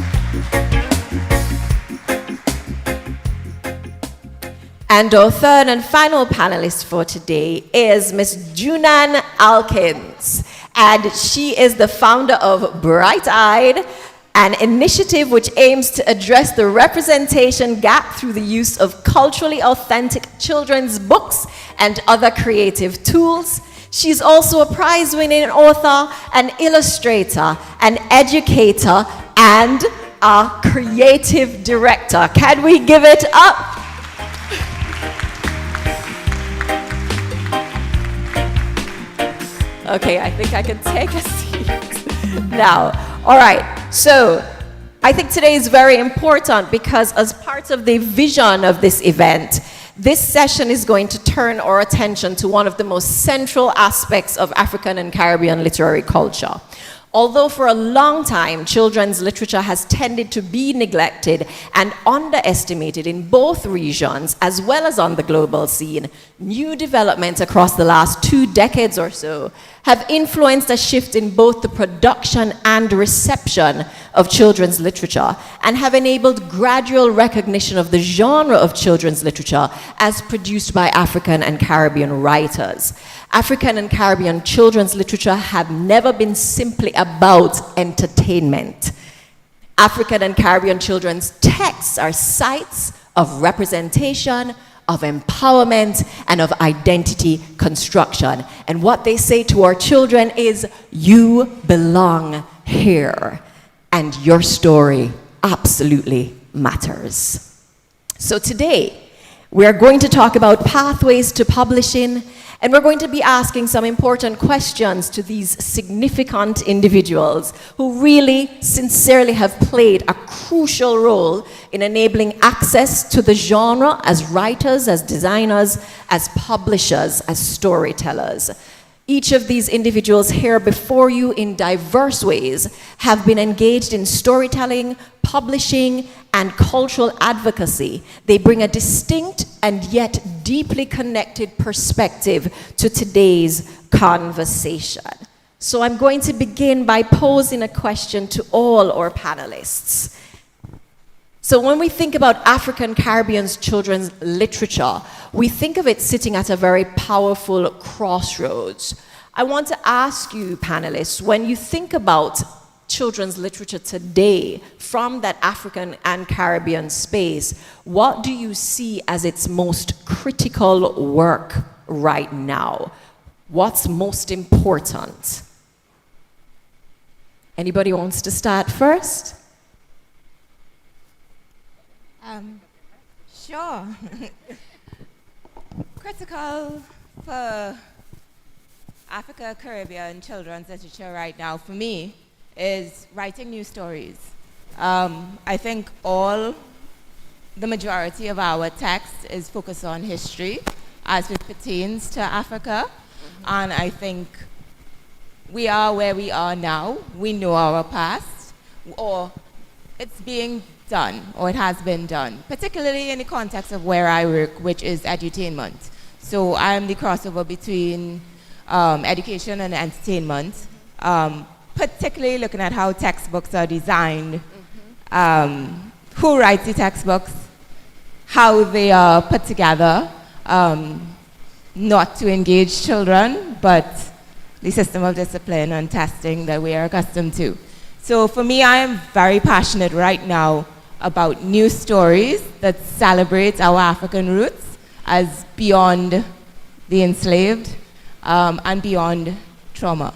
And our third and final panelist for today is Ms. Junan Alkins. And she is the founder of Bright Eyed, an initiative which aims to address the representation gap through the use of culturally authentic children's books and other creative tools. She's also a prize-winning author, an illustrator, an educator, and a creative director. Can we give it up? Okay, I think I can take a seat now. All right, so I think today is very important because as part of the vision of this event, this session is going to turn our attention to one of the most central aspects of African and Caribbean literary culture. Although for a long time, children's literature has tended to be neglected and underestimated in both regions as well as on the global scene, new developments across the last 2 decades or so have influenced a shift in both the production and reception of children's literature and have enabled gradual recognition of the genre of children's literature as produced by African and Caribbean writers. African and Caribbean children's literature have never been simply about entertainment. African and Caribbean children's texts are sites of representation, of empowerment, and of identity construction. And what they say to our children is, you belong here, and your story absolutely matters. So today, we're going to talk about pathways to publishing, and we're going to be asking some important questions to these significant individuals who really sincerely have played a crucial role in enabling access to the genre as writers, as designers, as publishers, as storytellers. Each of these individuals here before you in diverse ways have been engaged in storytelling, publishing, and cultural advocacy. They bring a distinct and yet deeply connected perspective to today's conversation. So I'm going to begin by posing a question to all our panelists. So when we think about African Caribbean children's literature, we think of it sitting at a very powerful crossroads. I want to ask you, panelists, when you think about children's literature today from that African and Caribbean space, what do you see as its most critical work right now? What's most important? Anybody wants to start first? Sure. Critical for Africa Caribbean children's literature right now for me is writing new stories. I think the majority of our text is focused on history as it pertains to Africa. And I think we are where we are now. We know our past, or it's being done, or it has been done, particularly in the context of where I work, which is edutainment. So I'm the crossover between education and entertainment, particularly looking at how textbooks are designed, who writes the textbooks, how they are put together, not to engage children, but the system of discipline and testing that we are accustomed to. So for me, I am very passionate right now about new stories that celebrate our African roots as beyond the enslaved and beyond trauma.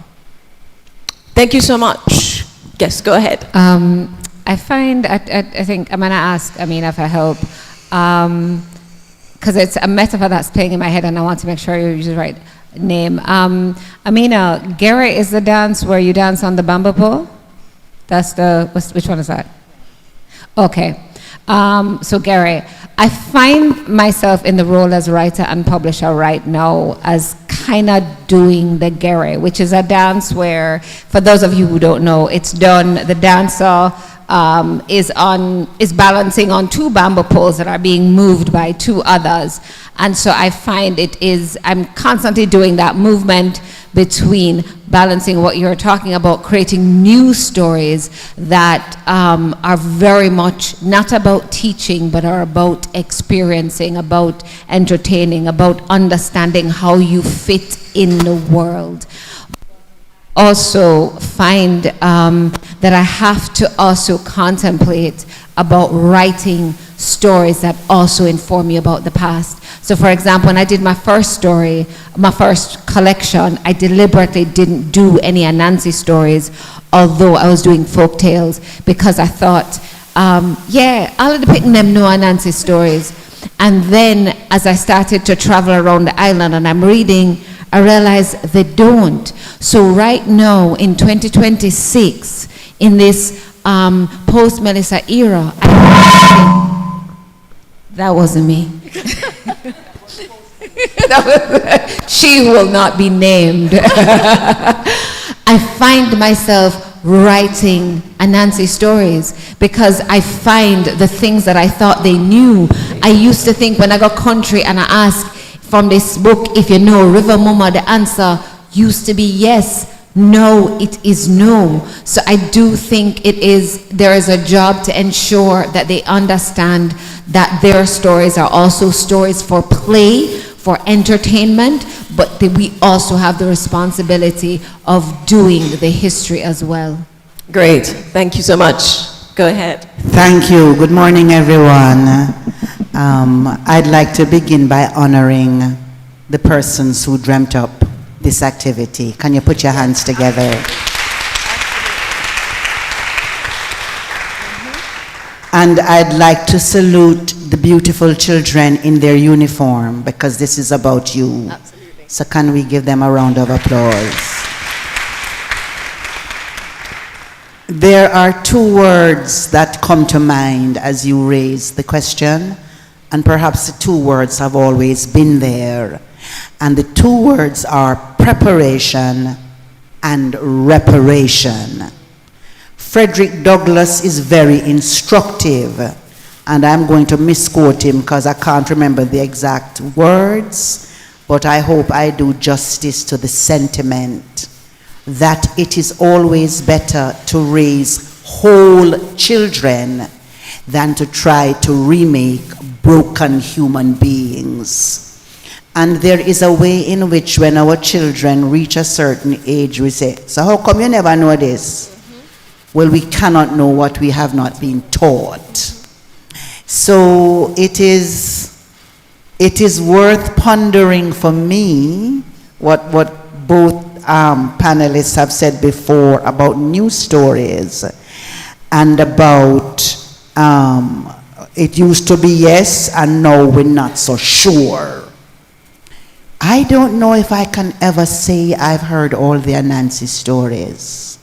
Thank you so much. Yes, go ahead. I think I'm going to ask Amina for help, because it's a metaphor that's playing in my head and I want to make sure you use the right name. Amina, Gere is the dance where you dance on the bamboo pole? Which one is that? Okay. So Gere, I find myself in the role as writer and publisher right now as kind of doing the Gere, which is a dance where, for those of you who don't know, it's done, the dancer is balancing on two bamboo poles that are being moved by two others. And so I find I'm constantly doing that movement between balancing what you're talking about, creating new stories that are very much not about teaching, but are about experiencing, about entertaining, about understanding how you fit in the world. Also find that I have to also contemplate about writing stories that also inform me about the past. So for example, when I did my first story, my first collection, I deliberately didn't do any Anansi stories, although I was doing folk tales, because I thought, all of the people them know Anansi stories. And then as I started to travel around the island and I'm reading, I realized they don't. So right now in 2026, in this post-Melissa era, that wasn't me. She will not be named. I find myself writing Anansi stories because I find the things that I thought they knew. I used to think when I got country and I asked from this book, if you know River Mama, the answer used to be yes. No, it is no. So I do think there is a job to ensure that they understand that their stories are also stories for play, for entertainment, but that we also have the responsibility of doing the history as well. Great. Thank you so much. Go ahead. Thank you. Good morning, everyone. I'd like to begin by honoring the persons who dreamt up this activity. Can you put your hands together? And I'd like to salute the beautiful children in their uniform, because this is about you. Absolutely. So can we give them a round of applause? There are two words that come to mind as you raise the question, and perhaps the two words have always been there. And the two words are preparation and reparation. Frederick Douglass is very instructive, and I'm going to misquote him because I can't remember the exact words, but I hope I do justice to the sentiment that it is always better to raise whole children than to try to remake broken human beings. And there is a way in which when our children reach a certain age, we say, so how come you never know this? Well, we cannot know what we have not been taught. So it is worth pondering for me what both panelists have said before about new stories and about it used to be yes and now we're not so sure. I don't know if I can ever say I've heard all the Anansi stories.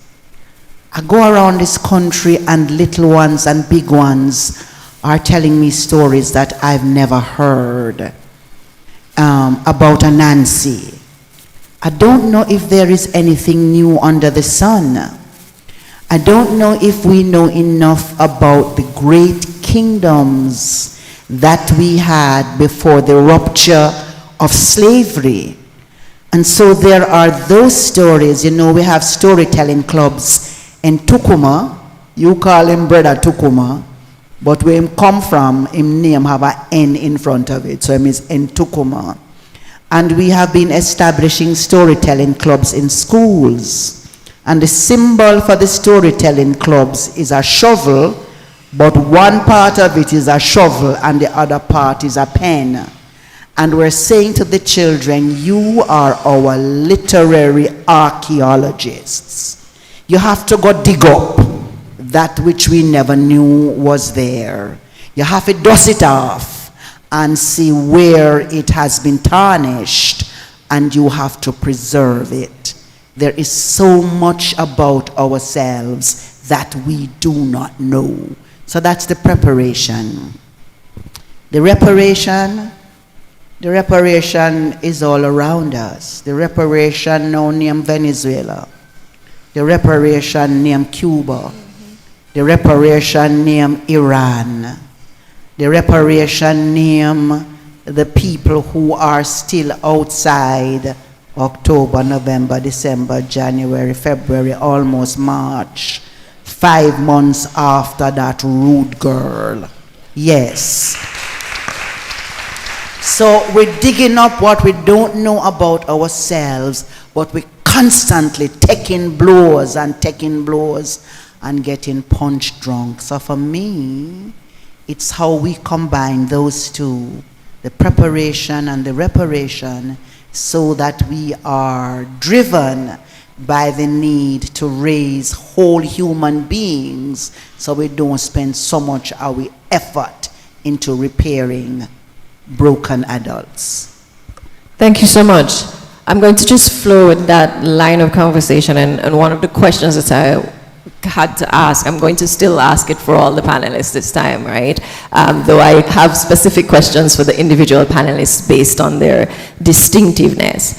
I go around this country and little ones and big ones are telling me stories that I've never heard about Anansi. I don't know if there is anything new under the sun. I don't know if we know enough about the great kingdoms that we had before the rupture of slavery. And so there are those stories. You know, we have storytelling clubs in Tukuma. You call him Brother Tukuma. But where him come from, him name have a N in front of it, so it means Ntukuma. And we have been establishing storytelling clubs in schools. And the symbol for the storytelling clubs is a shovel, but one part of it is a shovel and the other part is a pen. And we're saying to the children, you are our literary archaeologists. You have to go dig up that which we never knew was there. You have to dust it off and see where it has been tarnished, and you have to preserve it. There is so much about ourselves that we do not know. So that's the preparation. The reparation is all around us. The reparation now named Venezuela. The reparation named Cuba. The reparation named Iran. The reparation named the people who are still outside October, November, December, January, February, almost March. 5 months after that rude girl. Yes. So we're digging up what we don't know about ourselves, but we're constantly taking blows and getting punch drunk. So for me, it's how we combine those two, the preparation and the reparation, so that we are driven by the need to raise whole human beings, so we don't spend so much our effort into repairing broken adults. Thank you so much. I'm going to just flow with that line of conversation, and one of the questions that I had to ask, I'm going to still ask it for all the panelists this time, right? Though I have specific questions for the individual panelists based on their distinctiveness.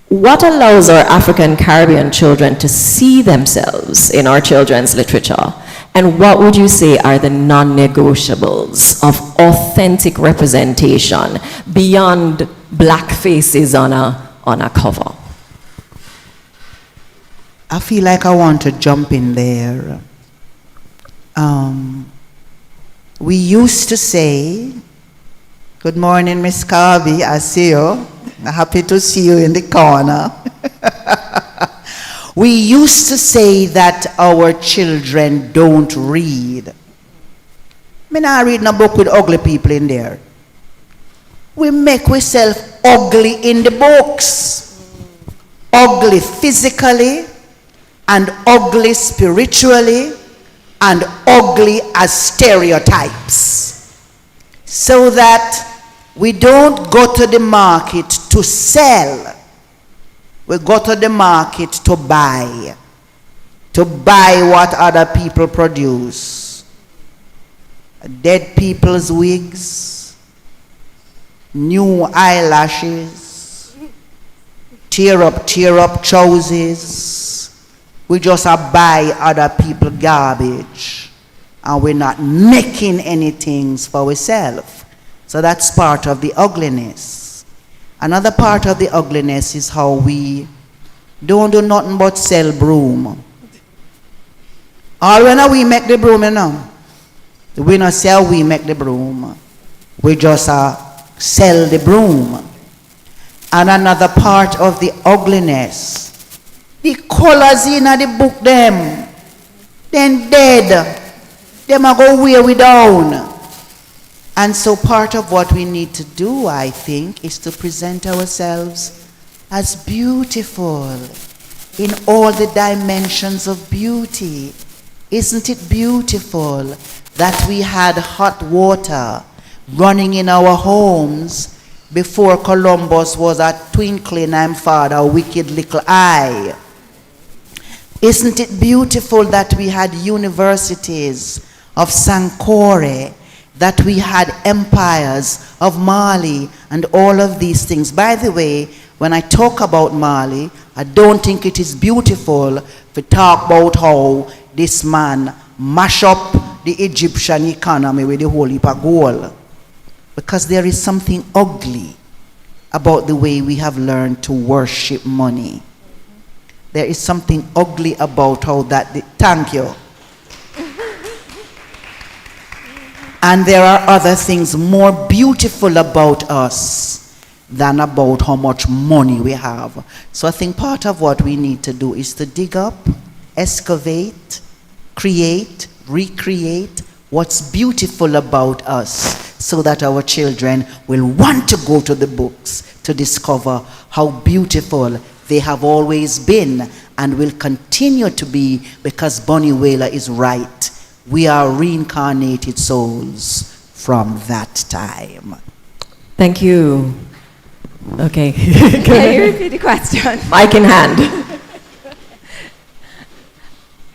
What allows our African Caribbean children to see themselves in our children's literature? And what would you say are the non-negotiables of authentic representation beyond black faces on a cover? I feel like I want to jump in there. We used to say, good morning, Miss Carby, I see you. Happy to see you in the corner. We used to say that our children don't read. Me not read no book with ugly people in there. We make ourselves ugly in the books. Ugly physically, and ugly spiritually, and ugly as stereotypes. So that we don't go to the market to sell. We go to the market to buy what other people produce. Dead people's wigs, new eyelashes, tear up trousers. We just buy other people's garbage, and we're not making anything for ourselves. So that's part of the ugliness. Another part of the ugliness is how we don't do nothing but sell broom. All when we make the broom, you know. We not sell, we make the broom. We just sell the broom. And another part of the ugliness, the colors in the book them, then dead. Them are go wear we down. And so part of what we need to do, I think, is to present ourselves as beautiful in all the dimensions of beauty. Isn't it beautiful that we had hot water running in our homes before Columbus was a twinkling and father, a wicked little eye? Isn't it beautiful that we had universities of Sankore, that we had empires of Mali and all of these things? By the way, when I talk about Mali, I don't think it is beautiful to talk about how this man mash up the Egyptian economy with the whole heap of gold. Because there is something ugly about the way we have learned to worship money. There is something ugly about how that, thank you. And there are other things more beautiful about us than about how much money we have. So I think part of what we need to do is to dig up, excavate, create, recreate what's beautiful about us, so that our children will want to go to the books to discover how beautiful they have always been and will continue to be, because Bunny Wailer is right. We are reincarnated souls from that time. Thank you. Okay. Can you repeat the question? Mic in hand.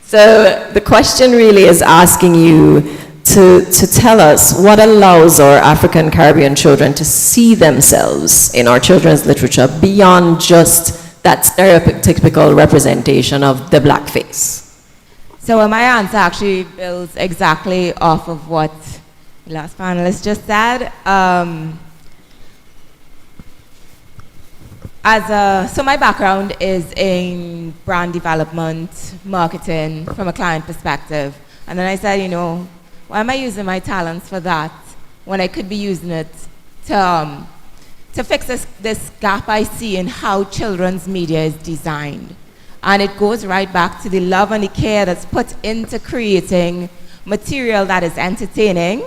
So the question really is asking you to tell us what allows our African Caribbean children to see themselves in our children's literature beyond just that stereotypical representation of the black face. So my answer actually builds exactly off of what the last panelist just said. So my background is in brand development, marketing, from a client perspective. And then I said, you know, why am I using my talents for that when I could be using it to fix this gap I see in how children's media is designed? And it goes right back to the love and the care that's put into creating material that is entertaining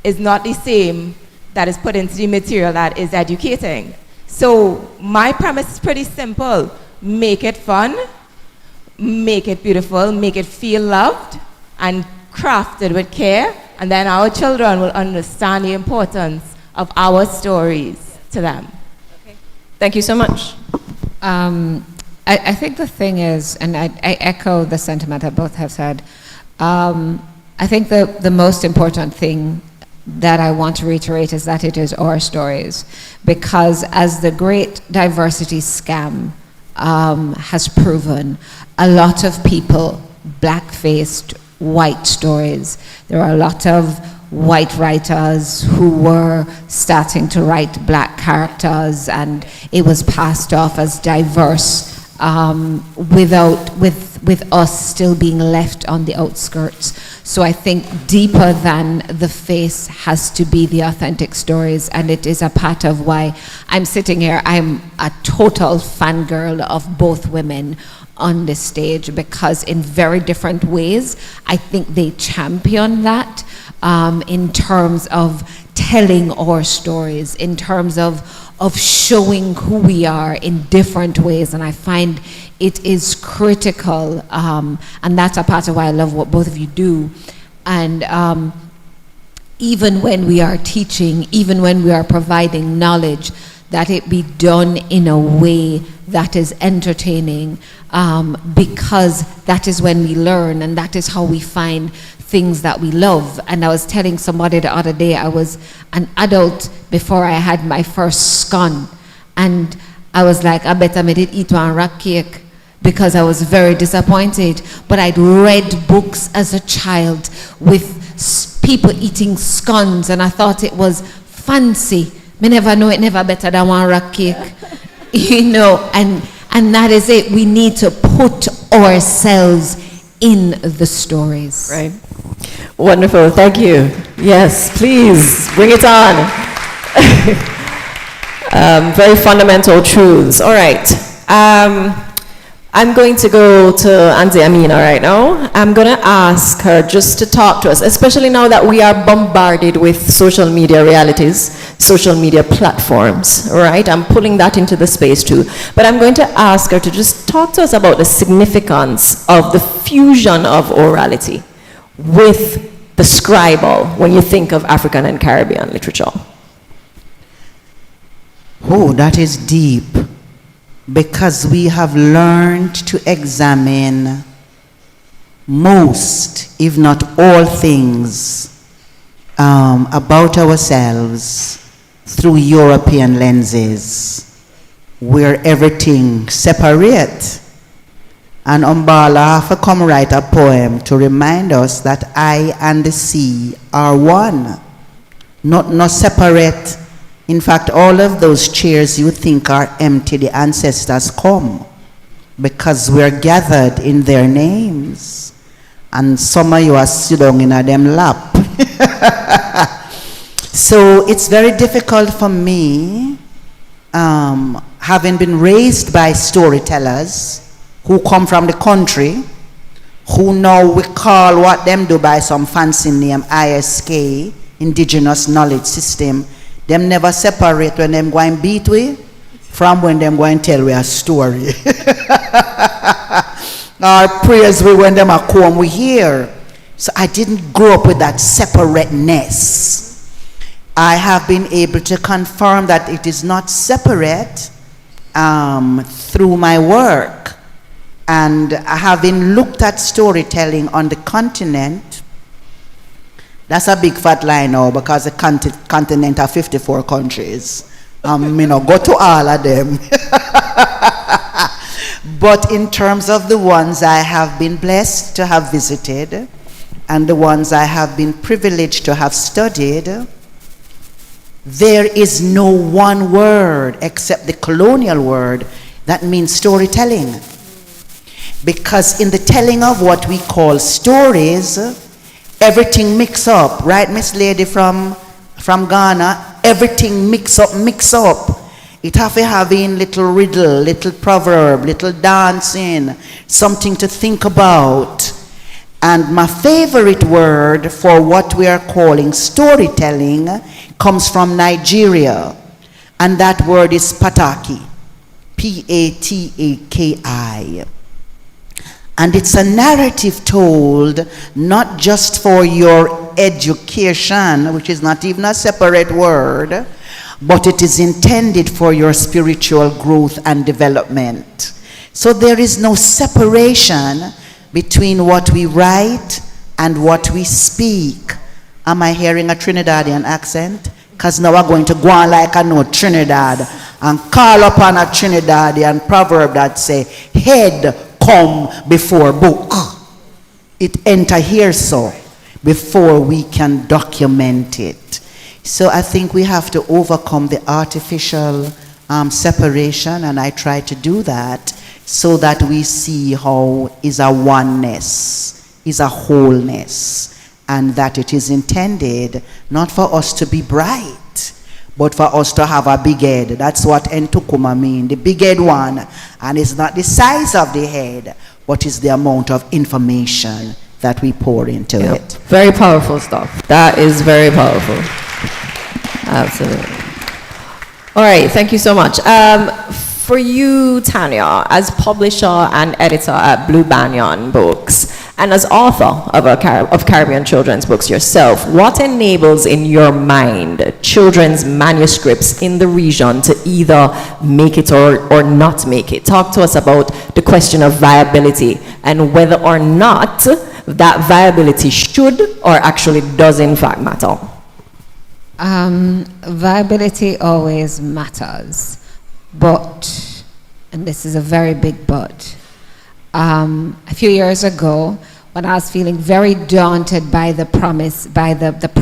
is not the same that is put into the material that is educating. So my premise is pretty simple. Make it fun, make it beautiful, make it feel loved, and crafted with care, and then our children will understand the importance of our stories to them. Okay. Thank you so much. I think the thing is, and I echo the sentiment that both have said, I think the most important thing that I want to reiterate is that it is our stories, because as the great diversity scam has proven, a lot of people black-faced white stories. There are a lot of white writers who were starting to write black characters, and it was passed off as diverse with us still being left on the outskirts. So I think deeper than the face has to be the authentic stories, and it is a part of why I'm sitting here. I'm a total fangirl of both women on the stage, because in very different ways, I think they champion that in terms of telling our stories, in terms of showing who we are in different ways. And I find it is critical, and that's a part of why I love what both of you do. And even when we are teaching, even when we are providing knowledge, that it be done in a way that is entertaining, because that is when we learn, and that is how we find things that we love. And I was telling somebody the other day, I was an adult before I had my first scone, and I was like, I bet I made it eat one rock cake, because I was very disappointed. But I'd read books as a child with people eating scones, and I thought it was fancy. Me never know it never better than one rock cake. You know, and that is it. We need to put ourselves in the stories. Right. Wonderful. Thank you. Yes, please bring it on. Very fundamental truths. All right. I'm going to go to Auntie Amina right now. I'm going to ask her just to talk to us, especially now that we are bombarded with social media realities, social media platforms, right? I'm pulling that into the space too. But I'm going to ask her to just talk to us about the significance of the fusion of orality with the scribal when you think of African and Caribbean literature. Oh, that is deep. Because we have learned to examine most, if not all things about ourselves through European lenses, where everything separate. And Umbala have to come write a poem to remind us that I and the sea are one, not separate. In fact, all of those chairs you think are empty, the ancestors come because we're gathered in their names. And some of you are sitting in a them lap. So it's very difficult for me, having been raised by storytellers who come from the country, who now we call what them do by some fancy name, ISK, Indigenous Knowledge System. Them never separate when them go and beat we from when them go and tell we a story. Our prayers we when them are come we hear. So I didn't grow up with that separateness. I have been able to confirm that it is not separate through my work. And having looked at storytelling on the continent, that's a big fat line now because the continent are 54 countries. Go to all of them. But in terms of the ones I have been blessed to have visited and the ones I have been privileged to have studied, there is no one word except the colonial word that means storytelling. Because in the telling of what we call stories, everything mix up, right, Miss Lady from Ghana? Everything mix up. It have to have in little riddle, little proverb, little dancing, something to think about. And my favorite word for what we are calling storytelling comes from Nigeria. And that word is pataki. P-A-T-A-K-I. And it's a narrative told not just for your education, which is not even a separate word, but it is intended for your spiritual growth and development. So there is no separation between what we write and what we speak. Am I hearing a Trinidadian accent? Because now we're going to go on like I know Trinidad and call upon a Trinidadian proverb that say, head come before book. It enter here so before we can document it. So I think we have to overcome the artificial separation, and I try to do that so that we see how is a oneness, is a wholeness, and that it is intended not for us to be bright, but for us to have a big head. That's what Entukuma mean, the big head one. And it's not the size of the head, but it's the amount of information that we pour into it. Very powerful stuff. That is very powerful. Absolutely. All right, thank you so much. For you, Tanya, as publisher and editor at Blue Banyan Books, and as author of Caribbean children's books yourself, what enables in your mind children's manuscripts in the region to either make it or not make it? Talk to us about the question of viability and whether or not that viability should or actually does in fact matter. Viability always matters, but, and this is a very big but, a few years ago, when I was feeling very daunted by the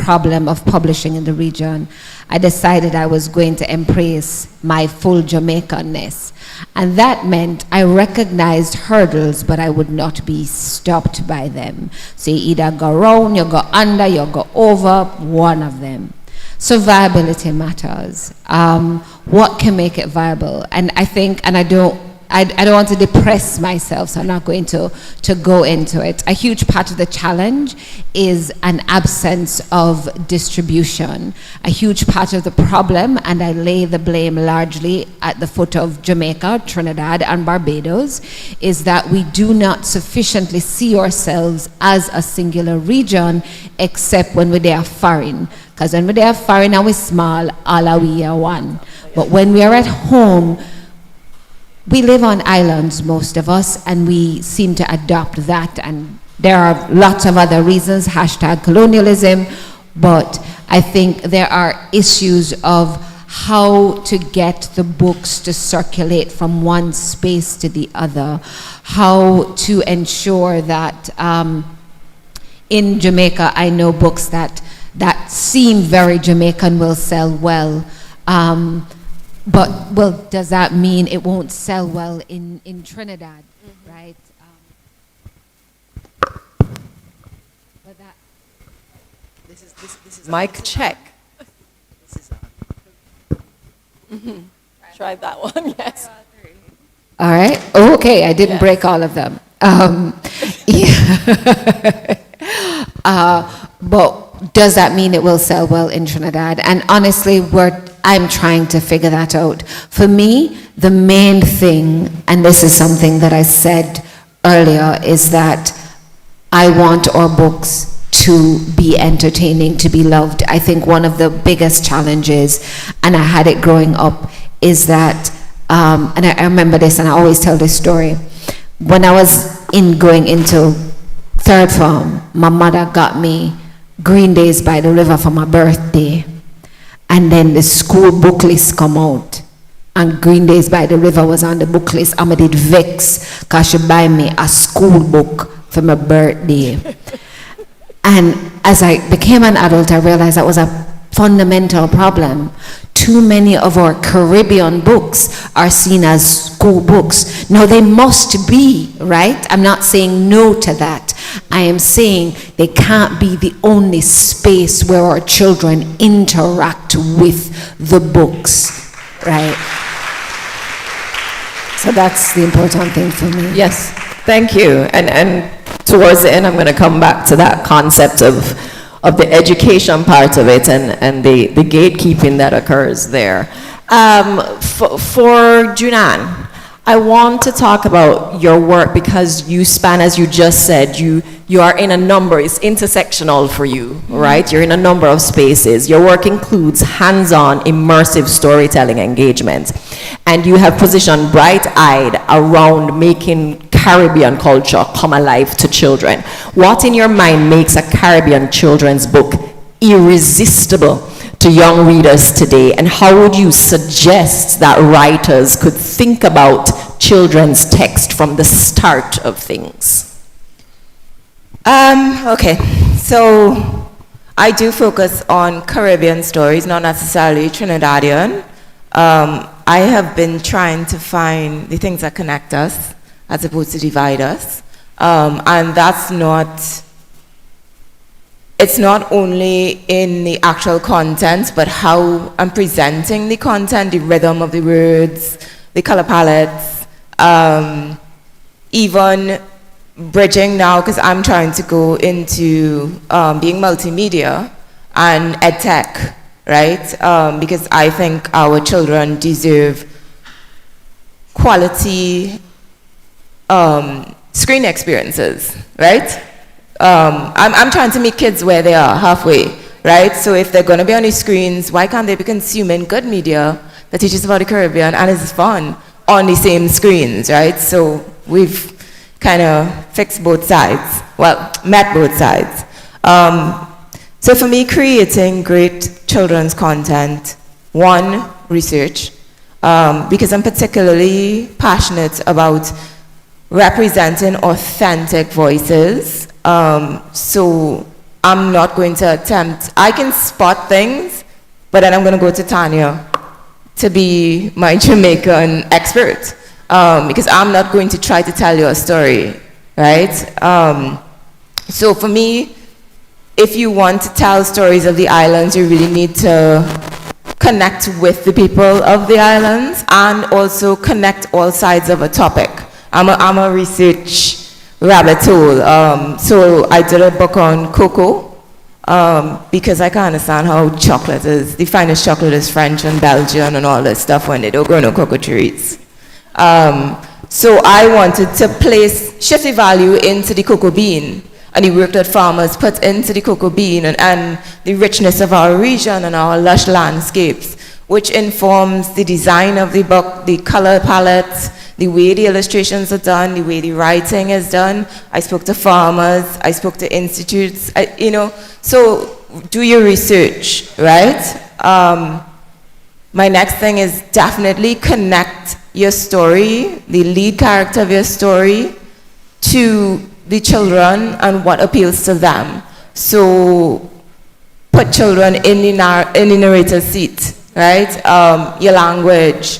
problem of publishing in the region, I decided I was going to embrace my full Jamaicanness. And that meant I recognized hurdles, but I would not be stopped by them. So you either go round, you go under, you go over, one of them. So viability matters. What can make it viable? And I think, and I don't want to depress myself, so I'm not going to go into it. A huge part of the challenge is an absence of distribution. A huge part of the problem, and I lay the blame largely at the foot of Jamaica, Trinidad, and Barbados, is that we do not sufficiently see ourselves as a singular region, except when we're there foreign. Because when we're there foreign and we're small, all are we are one. But when we are at home, we live on islands, most of us, and we seem to adopt that. And there are lots of other reasons, hashtag colonialism, but I think there are issues of how to get the books to circulate from one space to the other, how to ensure that in Jamaica, I know books that seem very Jamaican will sell well. But, well, does that mean it won't sell well in Trinidad, right? But Mic check. Try that one, yes. All right. Okay, I didn't break all of them. Yeah. But does that mean it will sell well in Trinidad? And honestly, I'm trying to figure that out. For me, the main thing, and this is something that I said earlier, is that I want our books to be entertaining, to be loved. I think one of the biggest challenges, and I had it growing up, is that, and I remember this, and I always tell this story. When I was going into third form, my mother got me Green Days by the River for my birthday. And then the school book list come out. And Green Days by the River was on the book list. I did vex because she buy me a school book for my birthday. And as I became an adult, I realized that was a fundamental problem. Too many of our Caribbean books are seen as school books. Now they must be, right? I'm not saying no to that. I am saying they can't be the only space where our children interact with the books, right? So that's the important thing for me. Yes, thank you. And towards the end, I'm going to come back to that concept of the education part of it and the gatekeeping that occurs there. For Junan, I want to talk about your work because you span, as you just said, you are in a number, it's intersectional for you, right? You're in a number of spaces. Your work includes hands-on, immersive storytelling engagement. And you have positioned bright-eyed around making Caribbean culture come alive to children. What in your mind makes a Caribbean children's book irresistible to young readers today, and how would you suggest that writers could think about children's text from the start of things? Okay, so I do focus on Caribbean stories, not necessarily Trinidadian. I have been trying to find the things that connect us as opposed to divide us. And that's not, it's not only in the actual content, but how I'm presenting the content, the rhythm of the words, the color palettes, even bridging now, because I'm trying to go into being multimedia and ed tech, right? Because I think our children deserve quality screen experiences, right? I'm trying to meet kids where they are, halfway, right? So if they're going to be on the screens, why can't they be consuming good media that teaches about the Caribbean and is fun on the same screens, right? So we've kind of fixed both sides, well, met both sides. So for me, creating great children's content, one, research, because I'm particularly passionate about representing authentic voices. So I'm not going to attempt, I can spot things, but then I'm going to go to Tanya to be my Jamaican expert, because I'm not going to try to tell you a story, right? So for me, if you want to tell stories of the islands, you really need to connect with the people of the islands and also connect all sides of a topic. I'm a research rabbit hole. So I did a book on cocoa because I can't understand how chocolate is, the finest chocolate is French and Belgian and all this stuff when they don't grow no cocoa trees. So I wanted to shift the value into the cocoa bean and the work that farmers put into the cocoa bean and the richness of our region and our lush landscapes, which informs the design of the book, the color palettes, the way the illustrations are done, the way the writing is done. I spoke to farmers, I spoke to institutes, so do your research, right? My next thing is definitely connect your story, the lead character of your story, to the children and what appeals to them. So put children in the narrator's seat, right? Your language.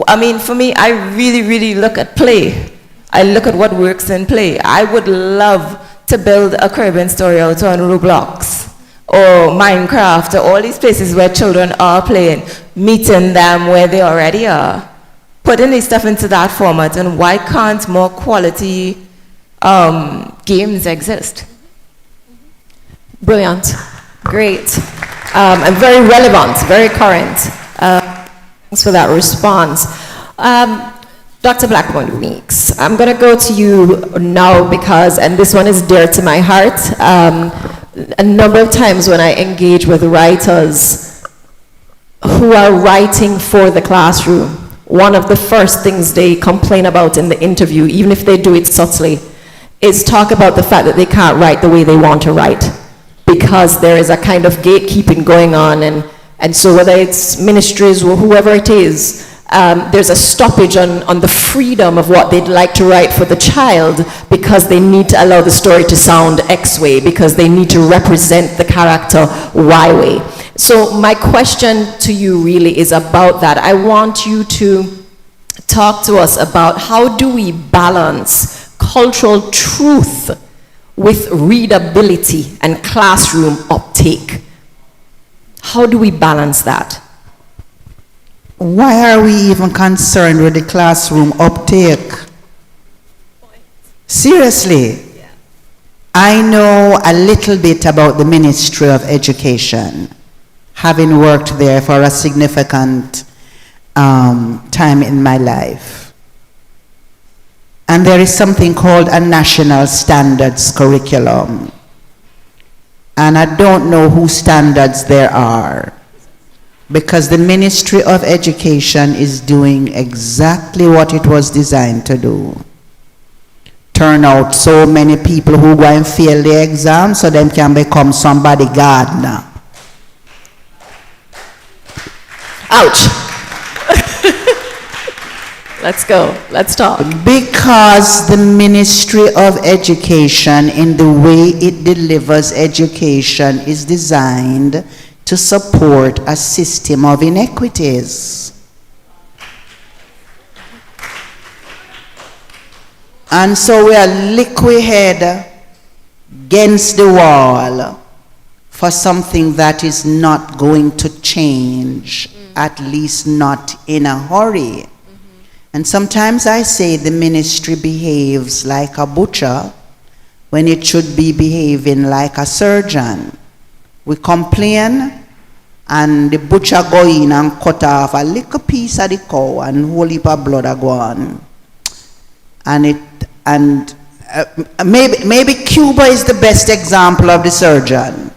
I mean, for me, I really, really look at play. I look at what works in play. I would love to build a Caribbean story out on Roblox, or Minecraft, or all these places where children are playing, meeting them where they already are, putting this stuff into that format, and why can't more quality games exist? Brilliant. Great. And very relevant, very current. Thanks for that response. Dr. Blackmon Meeks, I'm going to go to you now because, and this one is dear to my heart, a number of times when I engage with writers who are writing for the classroom, one of the first things they complain about in the interview, even if they do it subtly, is talk about the fact that they can't write the way they want to write because there is a kind of gatekeeping going on, and so whether it's ministries or whoever it is, there's a stoppage on the freedom of what they'd like to write for the child because they need to allow the story to sound X way, because they need to represent the character Y way. So my question to you really is about that. I want you to talk to us about how do we balance cultural truth with readability and classroom uptake? How do we balance that? Why are we even concerned with the classroom uptake? Seriously. I know a little bit about the Ministry of Education, having worked there for a significant time in my life. And there is something called a national standards curriculum. And I don't know whose standards there are, because the Ministry of Education is doing exactly what it was designed to do. Turn out so many people who go and fail the exam so them can become somebody gardener. Ouch. Let's go. Let's talk. Because the Ministry of Education, in the way it delivers education, is designed to support a system of inequities. And so we are liquid head against the wall for something that is not going to change, at least not in a hurry. And sometimes I say the ministry behaves like a butcher when it should be behaving like a surgeon. We complain, and the butcher go in and cut off a little piece of the cow and whole heap of blood are gone. And maybe Cuba is the best example of the surgeon.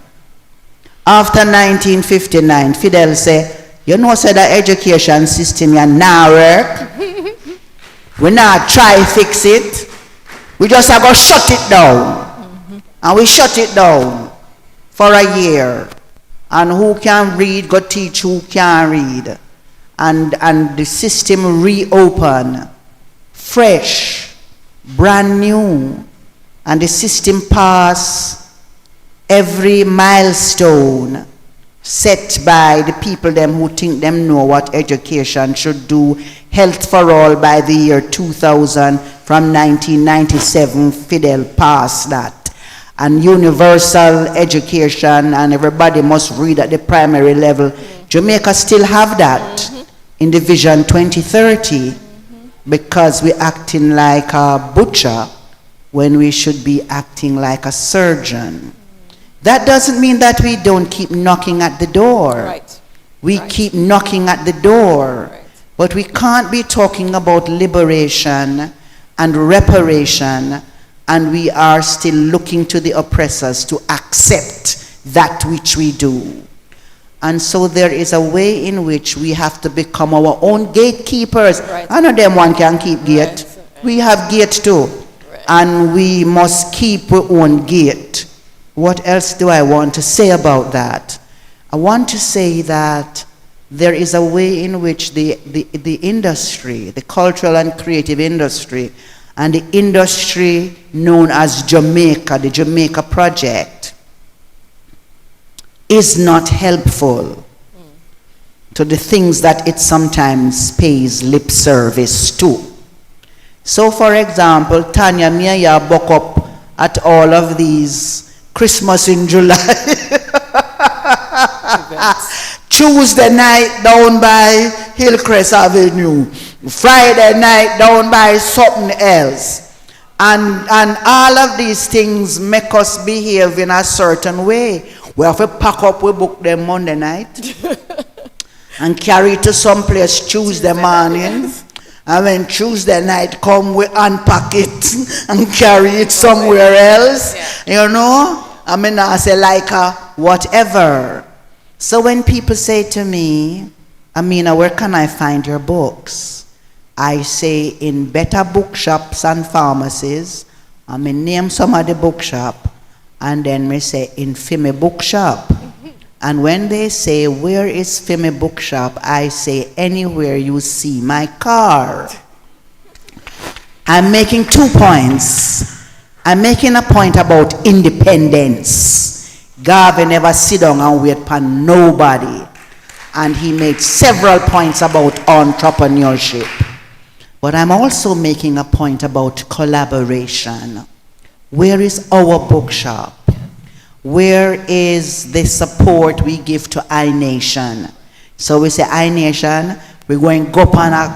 After 1959, Fidel said, you know, said the education system ya now work. We not try fix it. We just have to shut it down. And we shut it down for a year. And who can read, go teach who can read. And the system reopen, fresh, brand new. And the system pass every milestone set by the people them who think them know what education should do. Health for all by the year 2000. From 1997, Fidel passed that. And universal education, and everybody must read at the primary level. Jamaica still have that in the Vision 2030 because we're acting like a butcher when we should be acting like a surgeon. That doesn't mean that we don't keep knocking at the door. Right. We keep knocking at the door. Right. But we can't be talking about liberation and reparation, and we are still looking to the oppressors to accept that which we do. And so there is a way in which we have to become our own gatekeepers. Right. None of them one can keep gate. Right. We have gate too. Right. And we must keep our own gate. What else do I want to say about that? I want to say that there is a way in which the industry, the cultural and creative industry, and the industry known as Jamaica, the Jamaica Project, is not helpful to the things that it sometimes pays lip service to. So, for example, Tanya, me and you buck up at all of these Christmas in July. Tuesday night down by Hillcrest Avenue. Friday night down by something else. And all of these things make us behave in a certain way. We have to pack up, we book them Monday night and carry it to some place Tuesday morning. And when Tuesday night come, we unpack it and carry it somewhere else. You know? I mean, I say like whatever. So when people say to me, Amina, where can I find your books? I say in better bookshops and pharmacies. I mean, name some of the bookshop. And then we say in Fimi Bookshop. And when they say, where is Fimi Bookshop? I say, anywhere you see my car. I'm making 2 points. I'm making a point about independence. Garvey never sit down and wait for nobody. And he made several points about entrepreneurship. But I'm also making a point about collaboration. Where is our bookshop? Where is the support we give to iNation? So we say, iNation, we're going to go up on an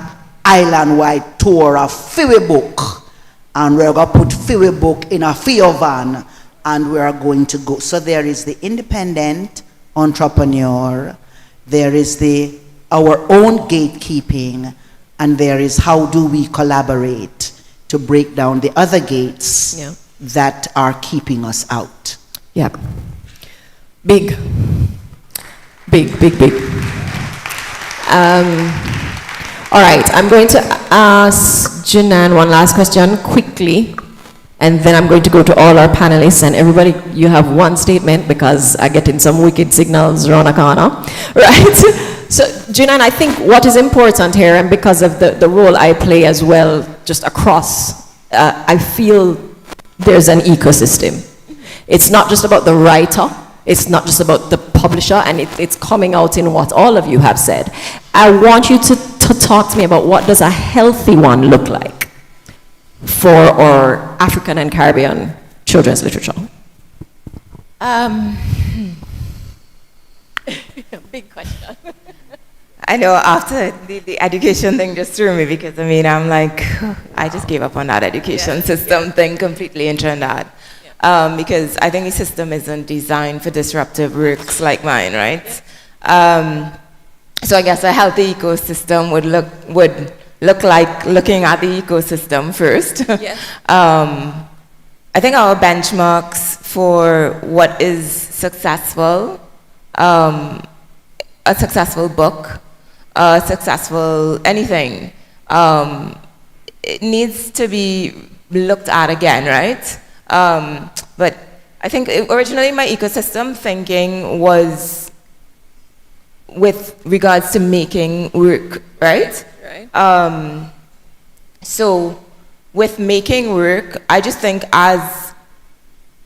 island-wide tour of Fiwi Book. And we're going to put Fiwi Book in a Fio van. And we're going to go. So there is the independent entrepreneur. There is our own gatekeeping. And there is how do we collaborate to break down the other gates that are keeping us out. Yeah. Big. All right, I'm going to ask Janan one last question quickly, and then I'm going to go to all our panelists, and everybody, you have one statement because I get in some wicked signals around the corner, right? So, Janan, I think what is important here, and because of the role I play as well, just across, I feel there's an ecosystem. It's not just about the writer, it's not just about the publisher, and it's coming out in what all of you have said. I want you to talk to me about what does a healthy one look like for our African and Caribbean children's literature. Big question. I know after the education thing just threw me because I mean, I'm like, I just gave up on that education system thing completely in Trinidad. Because I think the system isn't designed for disruptive works like mine, right? So I guess a healthy ecosystem would look like looking at the ecosystem first. Yes. I think our benchmarks for what is successful, a successful book, a successful anything, it needs to be looked at again, right? But I think originally my ecosystem thinking was with regards to making work, right? Right. So with making work, I just think as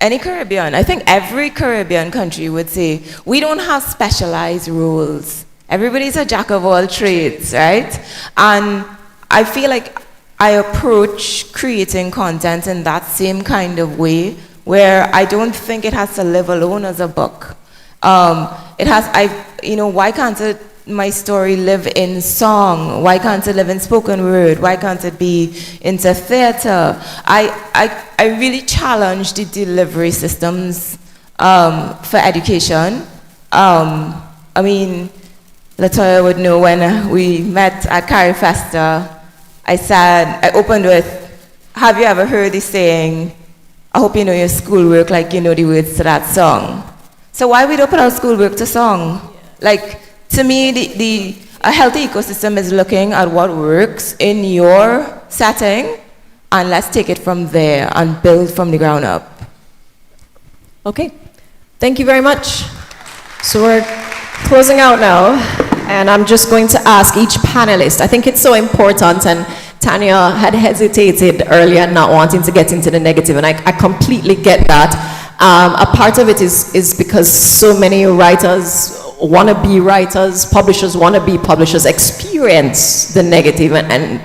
any Caribbean, I think every Caribbean country would say, we don't have specialized roles. Everybody's a jack of all trades, right? And I feel like I approach creating content in that same kind of way, where I don't think it has to live alone as a book. It has, why can't my story live in song? Why can't it live in spoken word? Why can't it be into theater? I really challenge the delivery systems for education. I mean, Latoya would know when we met at Carifesta, I opened with, have you ever heard the saying, I hope you know your schoolwork like you know the words to that song. So why we don't put our schoolwork to song? Like, to me, a healthy ecosystem is looking at what works in your setting, and let's take it from there and build from the ground up. Okay, thank you very much. So we're closing out now, and I'm just going to ask each panelist. I think it's so important, and Tanya had hesitated earlier not wanting to get into the negative, and I completely get that. A part of it is because so many writers want to be writers, publishers want to be publishers, experience the negative, and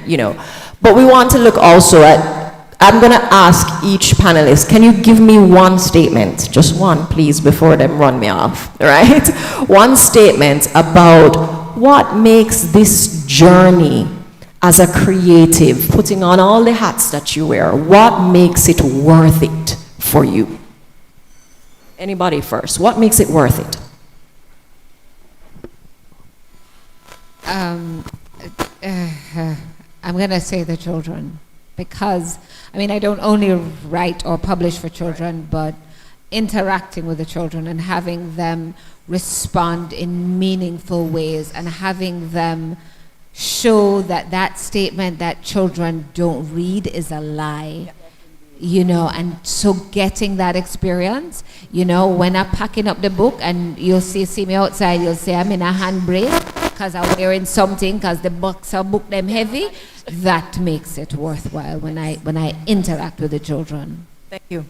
but we want to look also at I'm going to ask each panelist, can you give me one statement, just one, please, before them run me off, right? One statement about what makes this journey as a creative, putting on all the hats that you wear, what makes it worth it for you? Anybody first, what makes it worth it? I'm going to say the children, because, I mean, I don't only write or publish for children, but interacting with the children and having them respond in meaningful ways and having them show that that statement that children don't read is a lie. You know, and so getting that experience, you know, when I'm packing up the book and you'll see me outside, you'll say I'm in a hand brace because I'm wearing something because the books are book them heavy. That makes it worthwhile when I interact with the children. Thank you.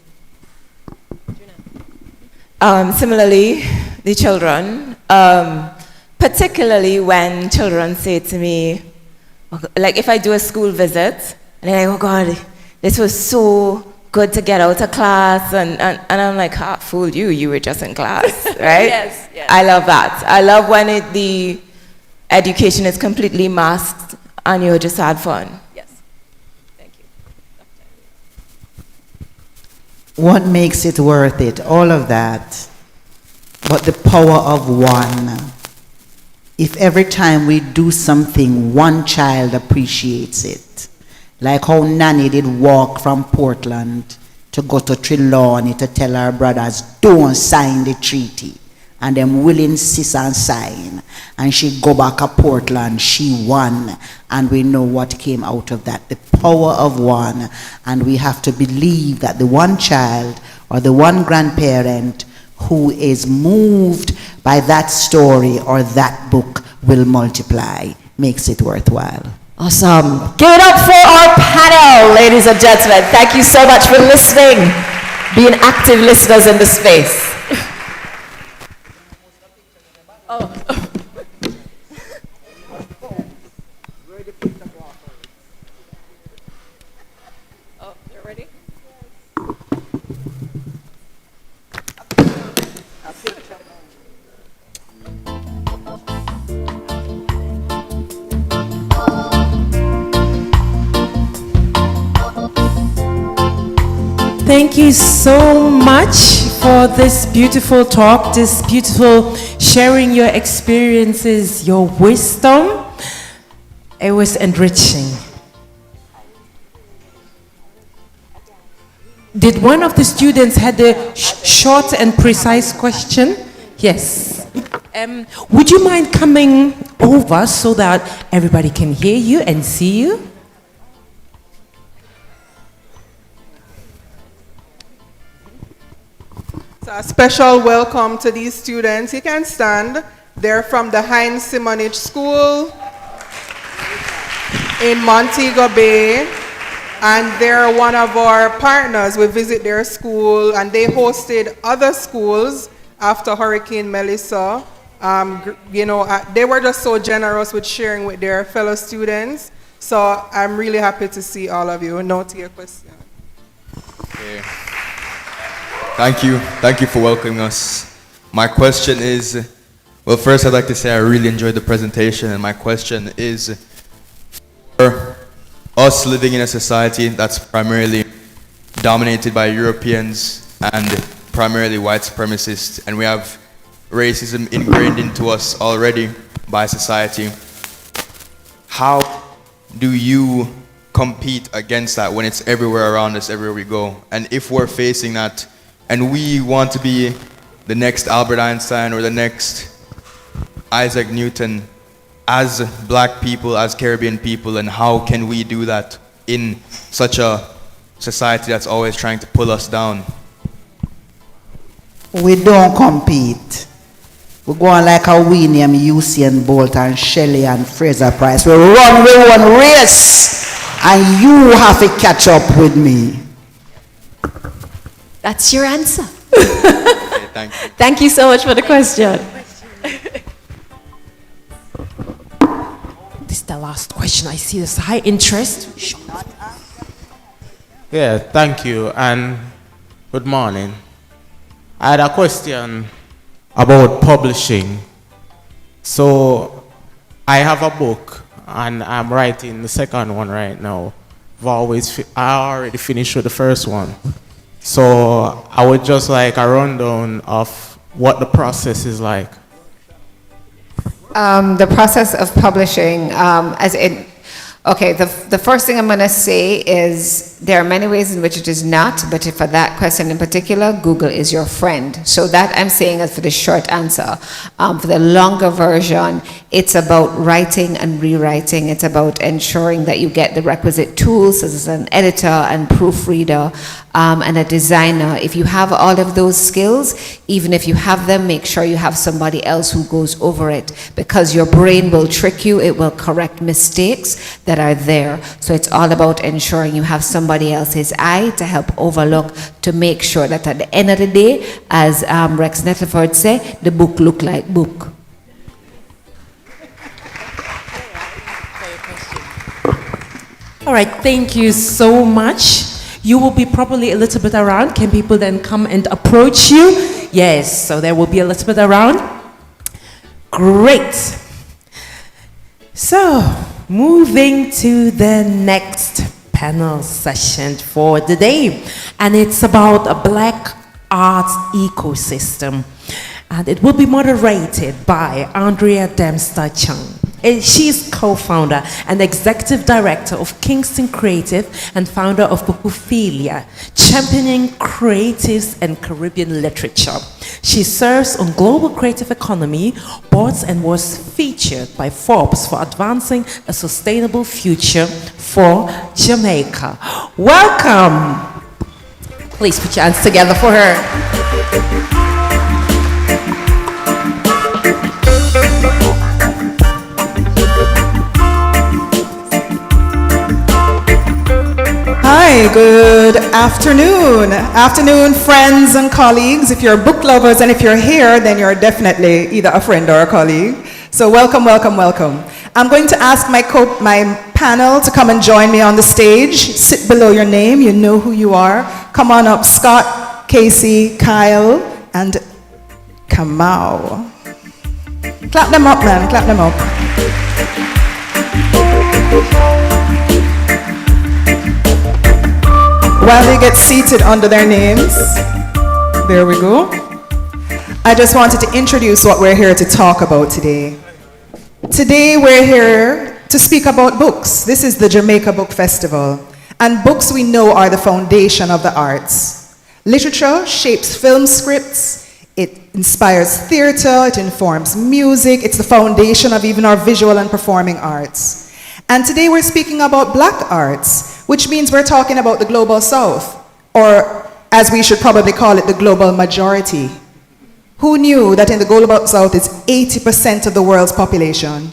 Similarly, the children, particularly when children say to me, like if I do a school visit, and they're like, oh God, this was so good to get out of class, and I'm like, ah, fooled you, you were just in class, right? Yes. I love that. I love when the education is completely masked and you just had fun. Yes. Thank you. What makes it worth it? All of that. But the power of one. If every time we do something, one child appreciates it. Like how Nanny did walk from Portland to go to Trelawney to tell her brothers, don't sign the treaty. And them will insist and sign. And she go back to Portland, she won. And we know what came out of that, the power of one. And we have to believe that the one child or the one grandparent who is moved by that story or that book will multiply, makes it worthwhile. Awesome. Give it up for our panel, ladies and gentlemen. Thank you so much for listening, being active listeners in the space. You're ready? Thank you so much for this beautiful talk, this beautiful sharing your experiences, your wisdom. It was enriching. Did one of the students had a short and precise question? Yes. Would you mind coming over so that everybody can hear you and see you? So a special welcome to these students. You can stand. They're from the Heinz Simonich School in Montego Bay, and they're one of our partners. We visit their school, and they hosted other schools after Hurricane Melissa. They were just so generous with sharing with their fellow students. So I'm really happy to see all of you. Now to your question. Okay. Thank you. Thank you for welcoming us. My question is, well, first I'd like to say I really enjoyed the presentation, and my question is, for us living in a society that's primarily dominated by Europeans and primarily white supremacists, and we have racism ingrained into us already by society, how do you compete against that when it's everywhere around us, everywhere we go? And if we're facing that, and we want to be the next Albert Einstein or the next Isaac Newton as black people, as Caribbean people, and how can we do that in such a society that's always trying to pull us down? We don't compete. We go on like a William, Usain Bolt and Shelley and Fraser Price. We run race, and you have to catch up with me. That's your answer. Okay, thank you. Thank you so much for the question. This is the last question. I see this high interest. Yeah, thank you, and good morning. I had a question about publishing. So, I have a book, and I'm writing the second one right now. I already finished with the first one. So, I would just like a rundown of what the process is like. The process of publishing, the first thing I'm going to say is there are many ways in which it is not, but for that question in particular, Google is your friend. So that I'm saying is for the short answer. For the longer version, it's about writing and rewriting. It's about ensuring that you get the requisite tools as an editor and proofreader and a designer. If you have all of those skills, even if you have them, make sure you have somebody else who goes over it, because your brain will trick you. It will correct mistakes that are there. So it's all about ensuring you have somebody else's eye to help overlook, to make sure that at the end of the day, as Rex Nettleford said, the book look like book. All right, thank you so much. You will be probably a little bit around. Can people then come and approach you? Yes, so there will be a little bit around. Great. So, moving to the next panel session for the day. And it's about a Black arts ecosystem. And it will be moderated by Andrea Dempster-Chung. She's co-founder and executive director of Kingston Creative and founder of Bukuphilia, championing creatives and Caribbean literature. She serves on Global Creative Economy boards and was featured by Forbes for advancing a sustainable future for Jamaica. Welcome. Please put your hands together for her. Hi, good afternoon. Afternoon, friends and colleagues. If you're book lovers and if you're here, then you're definitely either a friend or a colleague. So welcome, welcome, welcome. I'm going to ask my panel to come and join me on the stage. Sit below your name, you know who you are. Come on up, Scott, Casey, Kyle, and Kamau. Clap them up, man, clap them up. While they get seated under their names, there we go. I just wanted to introduce what we're here to talk about today. Today we're here to speak about books. This is the Jamaica Book Festival. And books, we know, are the foundation of the arts. Literature shapes film scripts, it inspires theater, it informs music, it's the foundation of even our visual and performing arts. And today we're speaking about Black arts, which means we're talking about the Global South, or as we should probably call it, the global majority. Who knew that in the Global South it's 80% of the world's population?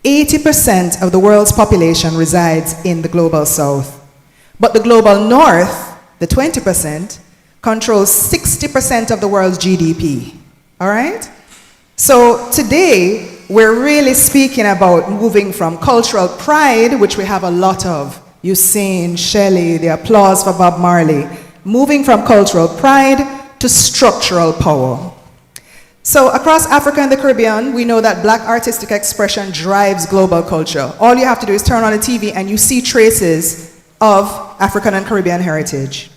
80% of the world's population resides in the Global South. But the Global North, the 20%, controls 60% of the world's GDP. All right? So today, we're really speaking about moving from cultural pride, which we have a lot of, Usain, Shelley, the applause for Bob Marley, moving from cultural pride to structural power. So across Africa and the Caribbean, we know that Black artistic expression drives global culture. All you have to do is turn on the TV and you see traces of African and Caribbean heritage.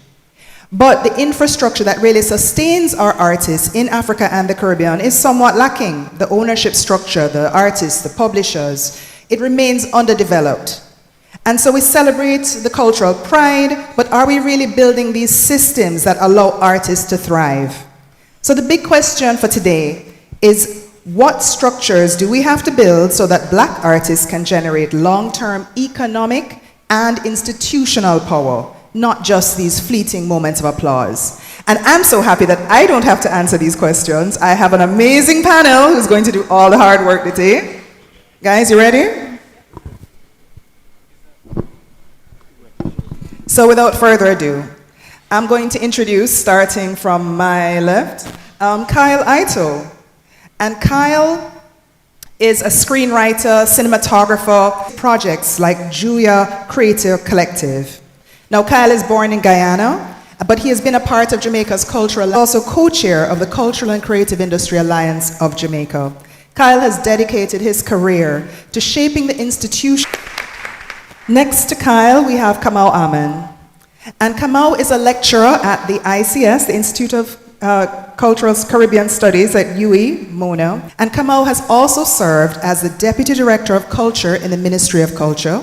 But the infrastructure that really sustains our artists in Africa and the Caribbean is somewhat lacking. The ownership structure, the artists, the publishers, it remains underdeveloped. And so we celebrate the cultural pride, but are we really building these systems that allow artists to thrive? So the big question for today is, what structures do we have to build so that Black artists can generate long-term economic and institutional power? Not just these fleeting moments of applause. And I'm so happy that I don't have to answer these questions. I have an amazing panel who's going to do all the hard work today. Guys, you ready? So without further ado, I'm going to introduce, starting from my left, Kyle Ito. And Kyle is a screenwriter, cinematographer, projects like Julia Creative Collective. Now, Kyle is born in Guyana, but he has been a part of Jamaica's cultural, also co-chair of the Cultural and Creative Industry Alliance of Jamaica. Kyle has dedicated his career to shaping the institution. Next to Kyle, we have Kamau Amen. And Kamau is a lecturer at the ICS, the Institute of Cultural Caribbean Studies at UE, Mona. And Kamau has also served as the Deputy Director of Culture in the Ministry of Culture.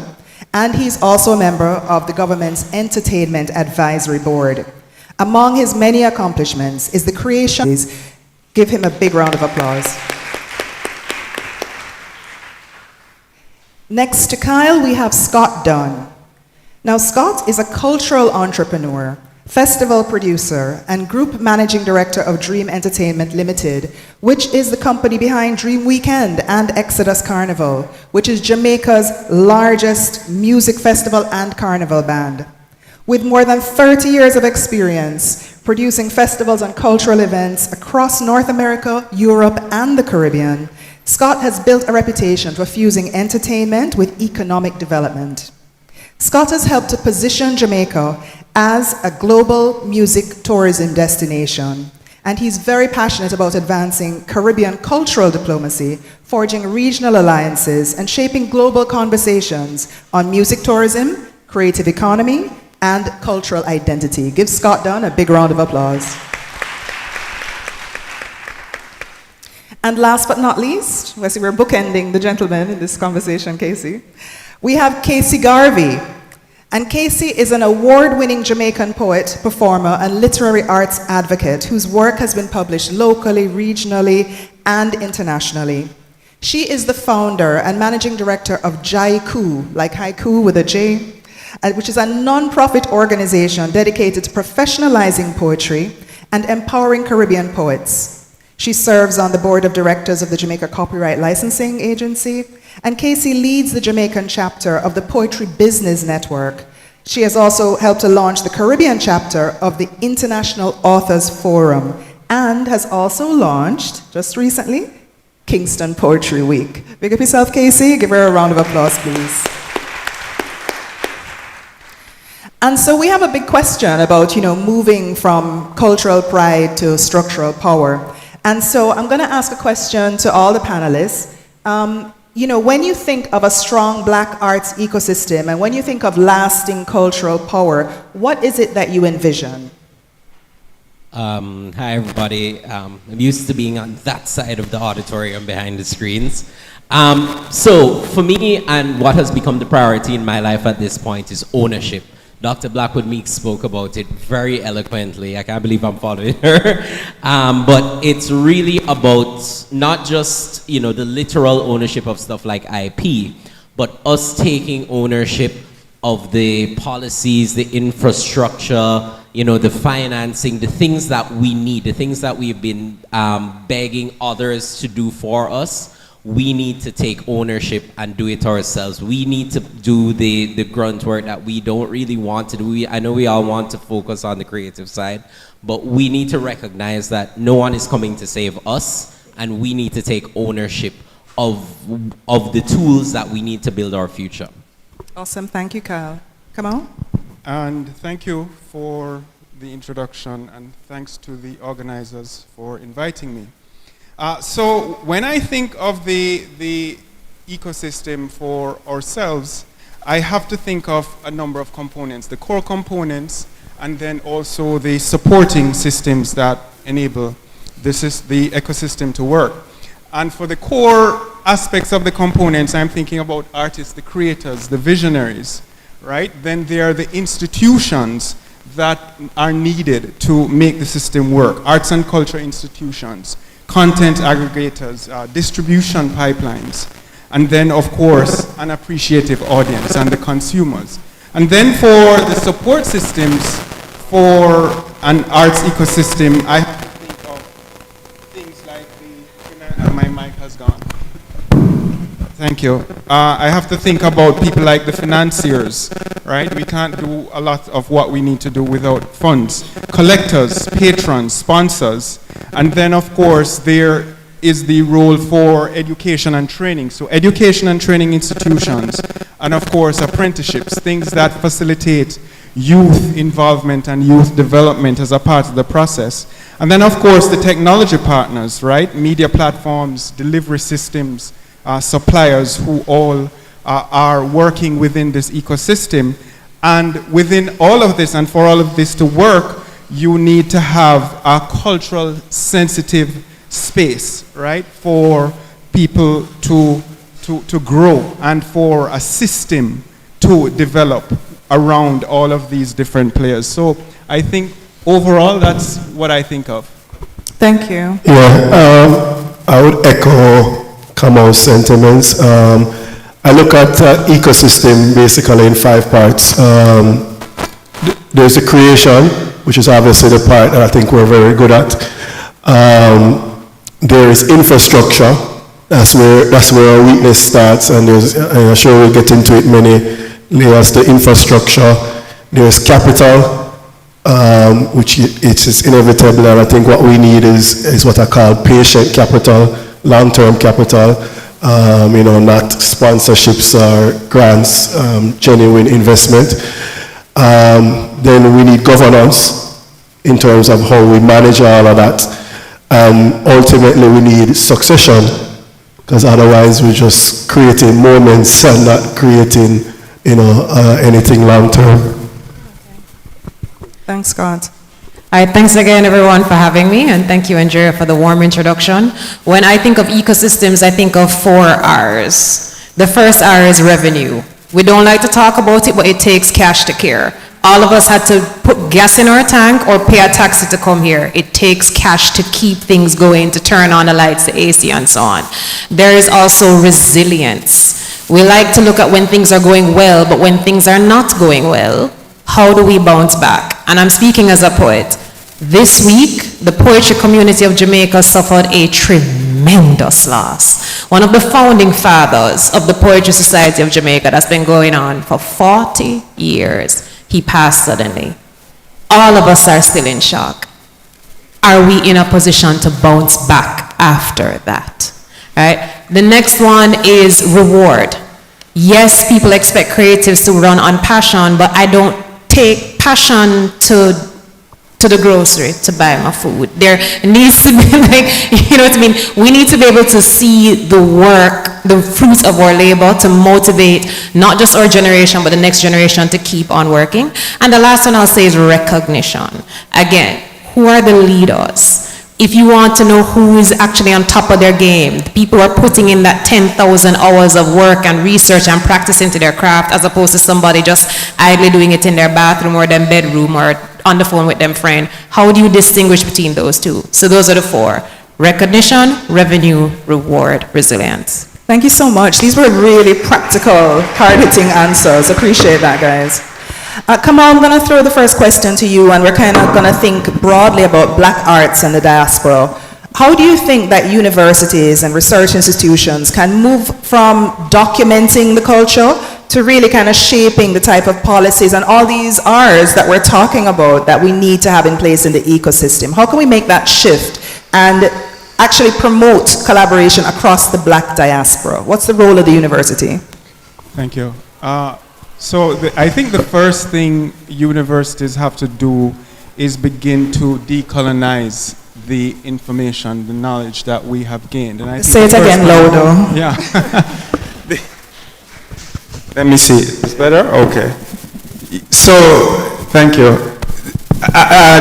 And he's also a member of the government's Entertainment Advisory Board. Among his many accomplishments is the creation. Give him a big round of applause. Next to Kyle, we have Scott Dunn. Now, Scott is a cultural entrepreneur, festival producer, and group managing director of Dream Entertainment Limited, which is the company behind Dream Weekend and Exodus Carnival, which is Jamaica's largest music festival and carnival band. With more than 30 years of experience producing festivals and cultural events across North America, Europe, and the Caribbean, Scott has built a reputation for fusing entertainment with economic development. Scott has helped to position Jamaica as a global music tourism destination, and he's very passionate about advancing Caribbean cultural diplomacy, forging regional alliances, and shaping global conversations on music tourism, creative economy, and cultural identity. Give Scott Dunn a big round of applause. And last but not least, we're bookending the gentleman in this conversation, Casey. We have Casey Garvey. And Casey is an award-winning Jamaican poet, performer, and literary arts advocate whose work has been published locally, regionally, and internationally. She is the founder and managing director of Jaiku, like haiku with a J, which is a non-profit organization dedicated to professionalizing poetry and empowering Caribbean poets. She serves on the board of directors of the Jamaica Copyright Licensing Agency, and Casey leads the Jamaican chapter of the Poetry Business Network. She has also helped to launch the Caribbean chapter of the International Authors Forum, and has also launched, just recently, Kingston Poetry Week. Big up yourself, Casey. Give her a round of applause, please. And so we have a big question about, moving from cultural pride to structural power. And so I'm going to ask a question to all the panelists. When you think of a strong black arts ecosystem and when you think of lasting cultural power, what is it that you envision? Hi, everybody. I'm used to being on that side of the auditorium behind the screens. So for me, and what has become the priority in my life at this point is ownership. Dr. Blackwood Meeks spoke about it very eloquently. I can't believe I'm following her. But it's really about not just, the literal ownership of stuff like IP, but us taking ownership of the policies, the infrastructure, the financing, the things that we need, the things that we've been begging others to do for us. We need to take ownership and do it ourselves. We need to do the grunt work that we don't really want to do. I know we all want to focus on the creative side, but we need to recognize that no one is coming to save us, and we need to take ownership of the tools that we need to build our future. Awesome, thank you, Kyle. Come on. And thank you for the introduction, and thanks to the organizers for inviting me. So when I think of the ecosystem for ourselves, I have to think of a number of components, the core components, and then also the supporting systems that enable the ecosystem to work. And for the core aspects of the components, I'm thinking about artists, the creators, the visionaries, right? Then there are the institutions that are needed to make the system work, arts and culture institutions, content aggregators, distribution pipelines, and then, of course, an appreciative audience and the consumers. And then for the support systems for an arts ecosystem, I have to think of things like my mic has gone. Thank you. I have to think about people like the financiers, right? We can't do a lot of what we need to do without funds. Collectors, patrons, sponsors, and then of course there is the role for education and training. So education and training institutions, and of course apprenticeships, things that facilitate youth involvement and youth development as a part of the process. And then, of course, the technology partners, right? Media platforms, delivery systems, suppliers who all are working within this ecosystem. And within all of this, and for all of this to work, you need to have a cultural sensitive space, right? For people to grow and for a system to develop around all of these different players. So I think overall that's what I think of. Thank you. Yeah, I would echo Kamal's sentiments. I look at ecosystem basically in 5 parts. There's the creation, which is obviously the part that I think we're very good at. There is infrastructure. That's where our weakness starts, and I'm sure we'll get into it many layers. The infrastructure. There's capital, which it is inevitable, and I think what we need is what I call patient capital, long-term capital. Not sponsorships or grants, genuine investment. Then we need governance in terms of how we manage all of that. Ultimately, we need succession, because otherwise we're just creating moments and not creating, anything long term. Thanks, Scott. All right, thanks again, everyone, for having me, and thank you, Andrea, for the warm introduction. When I think of ecosystems, I think of 4 R's. The first R is revenue. We don't like to talk about it, but it takes cash to care. All of us had to put gas in our tank or pay a taxi to come here. It takes cash to keep things going, to turn on the lights, the AC, and so on. There is also resilience. We like to look at when things are going well, but when things are not going well, how do we bounce back? And I'm speaking as a poet. This week, the poetry community of Jamaica suffered a tremendous loss. One of the founding fathers of the Poetry Society of Jamaica, that's been going on for 40 years, he passed suddenly. All of us are still in shock. Are we in a position to bounce back after that? Right? The next one is reward. Yes, people expect creatives to run on passion, but I don't take passion to the grocery to buy my food. There needs to be we need to be able to see the work, the fruits of our labor, to motivate not just our generation, but the next generation to keep on working. And the last one I'll say is recognition. Again, who are the leaders? If you want to know who is actually on top of their game, the people who are putting in that 10,000 hours of work and research and practice into their craft, as opposed to somebody just idly doing it in their bathroom or their bedroom or on the phone with them friend, how do you distinguish between those two? So those are the 4. Recognition, revenue, reward, resilience. Thank you so much. These were really practical, hard-hitting answers. Appreciate that, guys. Kamal, I'm going to throw the first question to you, and we're kind of going to think broadly about black arts and the diaspora. How do you think that universities and research institutions can move from documenting the culture to really kind of shaping the type of policies and all these R's that we're talking about that we need to have in place in the ecosystem? How can we make that shift and actually promote collaboration across the black diaspora? What's the role of the university? Thank you. I think the first thing universities have to do is begin to decolonize the information, the knowledge that we have gained. And I Say it again louder. Yeah. Let me see. Is better? Okay. So, thank you.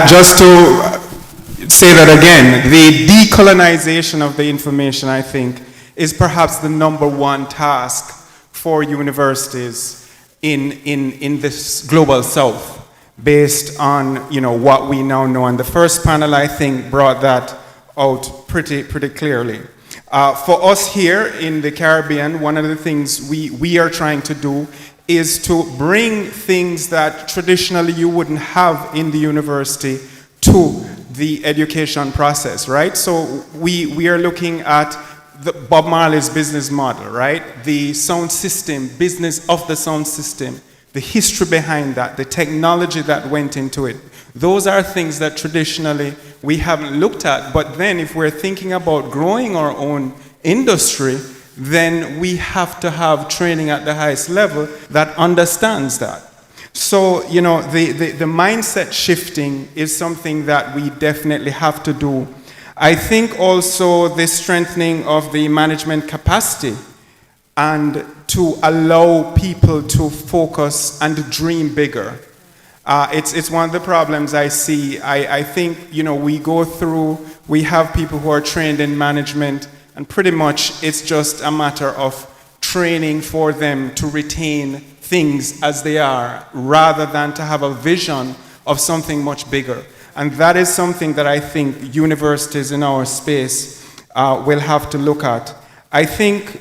Just to say that again, the decolonization of the information, I think, is perhaps the #1 task for universities in this global south, based on what we now know. And the first panel, I think, brought that out pretty clearly. For us here in the Caribbean, one of the things we are trying to do is to bring things that traditionally you wouldn't have in the university to the education process, right? So we are looking at Bob Marley's business model, right? The sound system, business of the sound system, the history behind that, the technology that went into it. Those are things that traditionally we haven't looked at. But then if we're thinking about growing our own industry, then we have to have training at the highest level that understands that. So, you know, the mindset shifting is something that we definitely have to do. I think also the strengthening of the management capacity and to allow people to focus and dream bigger. It's one of the problems I see. I think, you know, we have people who are trained in management, and pretty much it's just a matter of training for them to retain things as they are, rather than to have a vision of something much bigger. And that is something that I think universities in our space will have to look at. I think,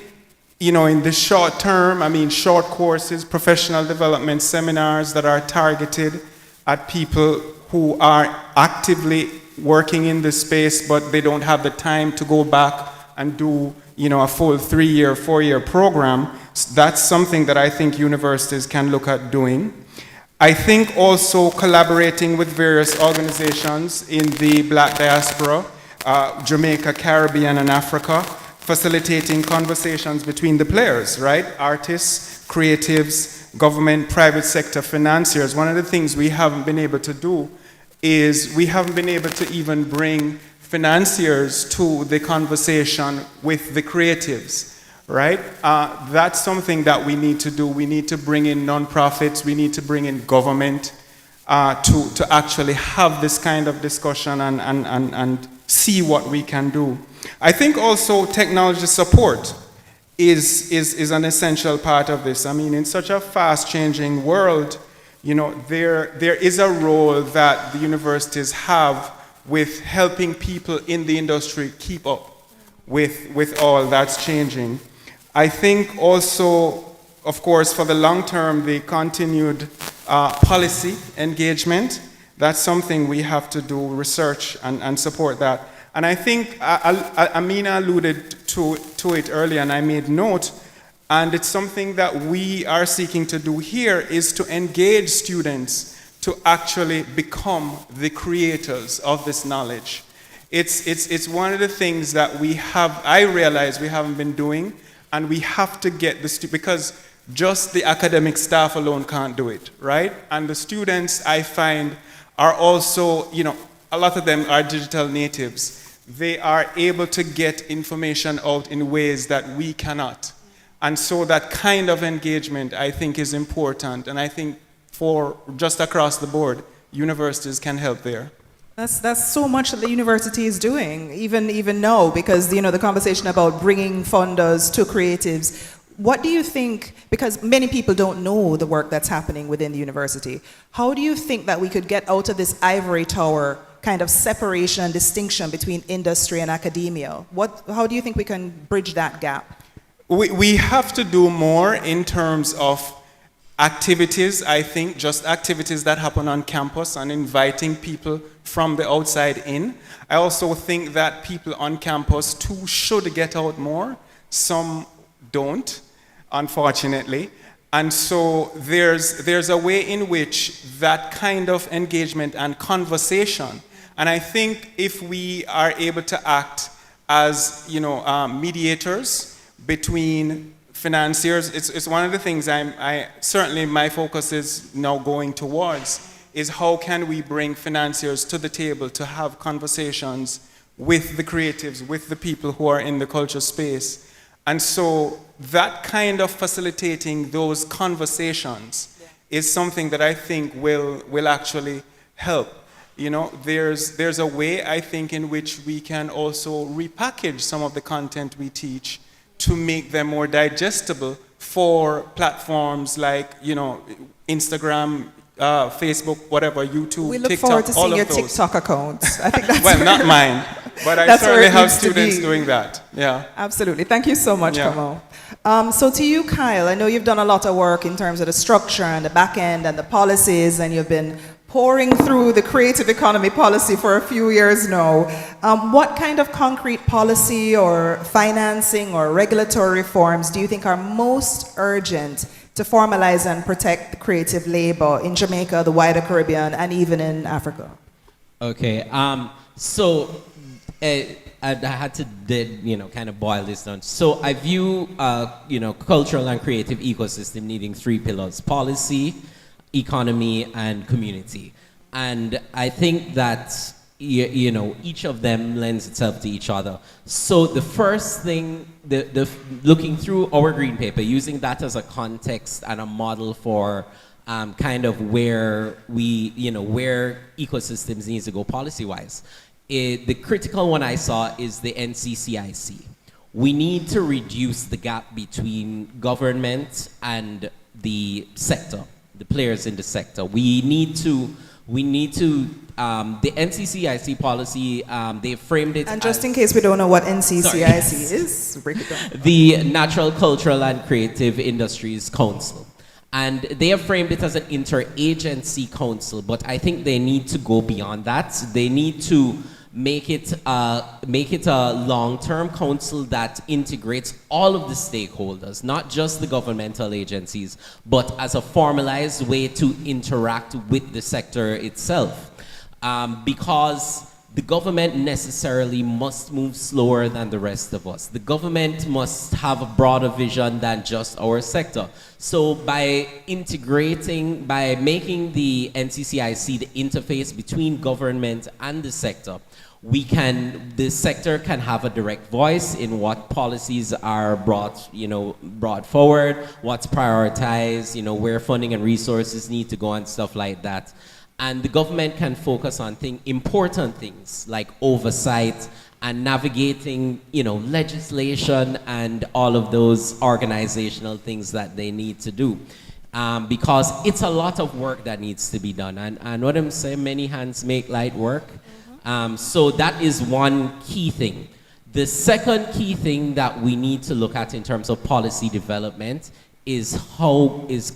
you know, in the short term, I mean, short courses, professional development seminars that are targeted at people who are actively working in the space, but they don't have the time to go back and do, you know, a full 3-year, 4-year program. That's something that I think universities can look at doing. I think also collaborating with various organizations in the Black diaspora, Jamaica, Caribbean, and Africa, facilitating conversations between the players, right? Artists, creatives, government, private sector, financiers. One of the things we haven't been able to do is we haven't been able to even bring financiers to the conversation with the creatives. Right? That's something that we need to do. We need to bring in nonprofits, we need to bring in government to actually have this kind of discussion and see what we can do. I think also technology support is an essential part of this. I mean, in such a fast-changing world, you know, there is a role that the universities have with helping people in the industry keep up with all that's changing. I think also, of course, for the long term, the continued policy engagement, that's something we have to do research and support that. And I think Amina alluded to it earlier, and I made note, and it's something that we are seeking to do here, is to engage students to actually become the creators of this knowledge. It's one of the things that I realize we haven't been doing. And we have to get because just the academic staff alone can't do it, right? And the students, I find, are also, you know, a lot of them are digital natives. They are able to get information out in ways that we cannot. And so that kind of engagement, I think, is important. And I think for just across the board, universities can help there. That's so much that the university is doing, even now, because, you know, the conversation about bringing funders to creatives. What do you think, because many people don't know the work that's happening within the university, how do you think that we could get out of this ivory tower kind of separation and distinction between industry and academia? How do you think we can bridge that gap? We have to do more in terms of activities, I think, just activities that happen on campus and inviting people from the outside in. I also think that people on campus too should get out more. Some don't, unfortunately. And so there's a way in which that kind of engagement and conversation, and I think if we are able to act as, you know, mediators between financiers, it's one of the things certainly my focus is now going towards, is how can we bring financiers to the table to have conversations with the creatives, with the people who are in the culture space. And so that kind of facilitating those conversations is something that I think will actually help. You know, there's a way, I think, in which we can also repackage some of the content we teach to make them more digestible for platforms like, you know, Instagram, Facebook, whatever, YouTube, we look TikTok, forward to all seeing of your those. TikTok accounts. I think that's well, not mine, but I certainly have students doing that. Yeah. Absolutely. Thank you so much, Yeah. Kamo. So to you, Kyle, I know you've done a lot of work in terms of the structure and the back end and the policies, and you've been pouring through the creative economy policy for a few years now. What kind of concrete policy or financing or regulatory reforms do you think are most urgent to formalize and protect the creative labor in Jamaica, the wider Caribbean, and even in Africa? Okay, so I had to, kind of boil this down. So I view, cultural and creative ecosystem needing 3 pillars: policy, economy, and community. And I think that you know, each of them lends itself to each other. So the first thing, looking through our green paper, using that as a context and a model for kind of where where ecosystems needs to go policy-wise. The critical one I saw is the NCCIC. We need to reduce the gap between government and the sector, the players in the sector. We need to the NCCIC policy, they framed it And just as, in case we don't know what NCCIC Sorry, yes. is, break it down. the Natural, Cultural, and Creative Industries Council. And they have framed it as an interagency council, but I think they need to go beyond that. They need to make it a long-term council that integrates all of the stakeholders, not just the governmental agencies, but as a formalized way to interact with the sector itself. Because the government necessarily must move slower than the rest of us. The government must have a broader vision than just our sector. So by integrating, by making the NCCIC the interface between government and the sector, the sector can have a direct voice in what policies are brought forward, what's prioritized, where funding and resources need to go and stuff like that. And the government can focus on important things like oversight and navigating, legislation and all of those organizational things that they need to do. Because it's a lot of work that needs to be done. And what I'm saying, many hands make light work. So that is one key thing. The second key thing that we need to look at in terms of policy development is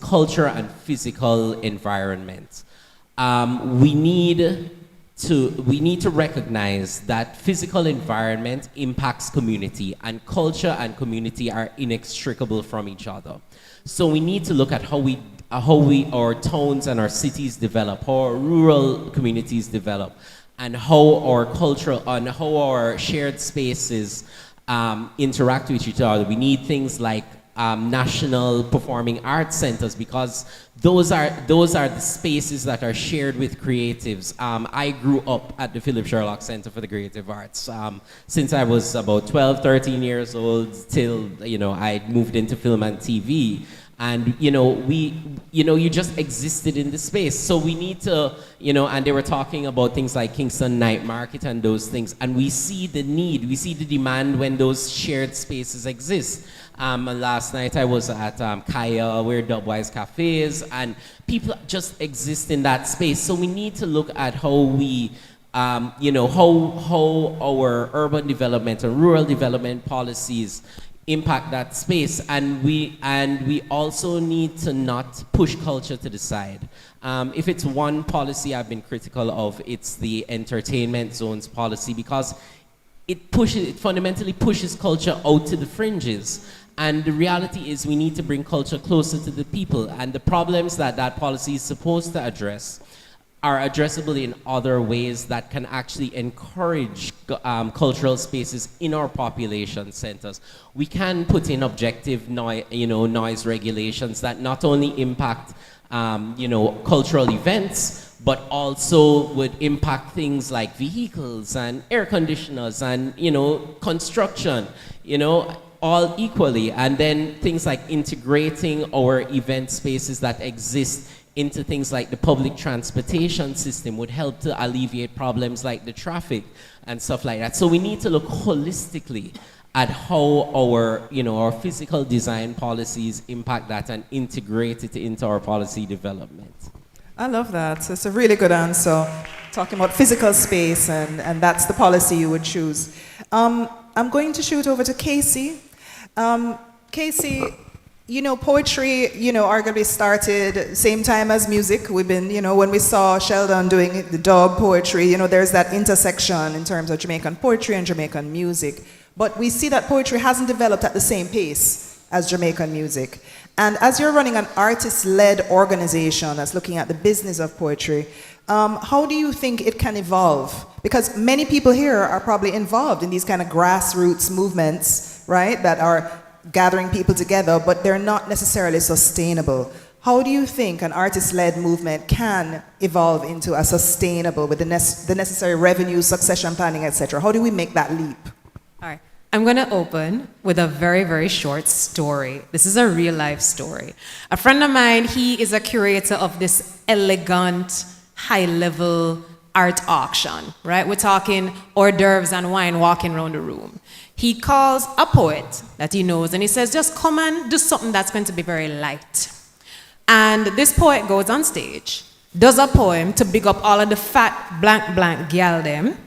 culture and physical environment. We need to recognize that physical environment impacts community, and culture and community are inextricable from each other. So we need to look at how our towns and our cities develop, how our rural communities develop, and how our shared spaces interact with each other. We need things like national performing arts centers, because those are the spaces that are shared with creatives. I grew up at the Philip Sherlock Center for the Creative Arts since I was about 12, 13 years old till I moved into film and TV. And you just existed in the space. So we need to, and they were talking about things like Kingston Night Market and those things. And we see the need, we see the demand when those shared spaces exist. Last night I was at Kaya, where Dubwise Cafe is, and people just exist in that space. So we need to look at how we, how our urban development and rural development policies impact that space, and we also need to not push culture to the side. If it's one policy I've been critical of, it's the entertainment zones policy, because it fundamentally pushes culture out to the fringes. And the reality is we need to bring culture closer to the people, and the problems that policy is supposed to address are addressable in other ways that can actually encourage cultural spaces in our population centers. We can put in objective noise regulations that not only impact cultural events, but also would impact things like vehicles and air conditioners and construction, all equally. And then things like integrating our event spaces that exist into things like the public transportation system would help to alleviate problems like the traffic and stuff like that. So we need to look holistically at how our physical design policies impact that and integrate it into our policy development. I love that. So it's a really good answer, talking about physical space, and that's the policy you would choose. I'm going to shoot over to Casey. Casey, poetry, arguably started same time as music. We've been, when we saw Sheldon doing the dub poetry, there's that intersection in terms of Jamaican poetry and Jamaican music. But we see that poetry hasn't developed at the same pace as Jamaican music. And as you're running an artist-led organization that's looking at the business of poetry, how do you think it can evolve? Because many people here are probably involved in these kind of grassroots movements, right, that are gathering people together, but they're not necessarily sustainable. how do you think an artist-led movement can evolve into a sustainable with the necessary revenue, succession planning, etc.? How do we make that leap? All right. I'm going to open with a very, very short story. This is a real life story. A friend of mine, he is a curator of this elegant, high-level art auction, right? We're talking hors d'oeuvres and wine walking around the room. He calls a poet that he knows and he says, just come and do something that's going to be very light. And this poet goes on stage, does a poem to big up all of the fat blank gal them,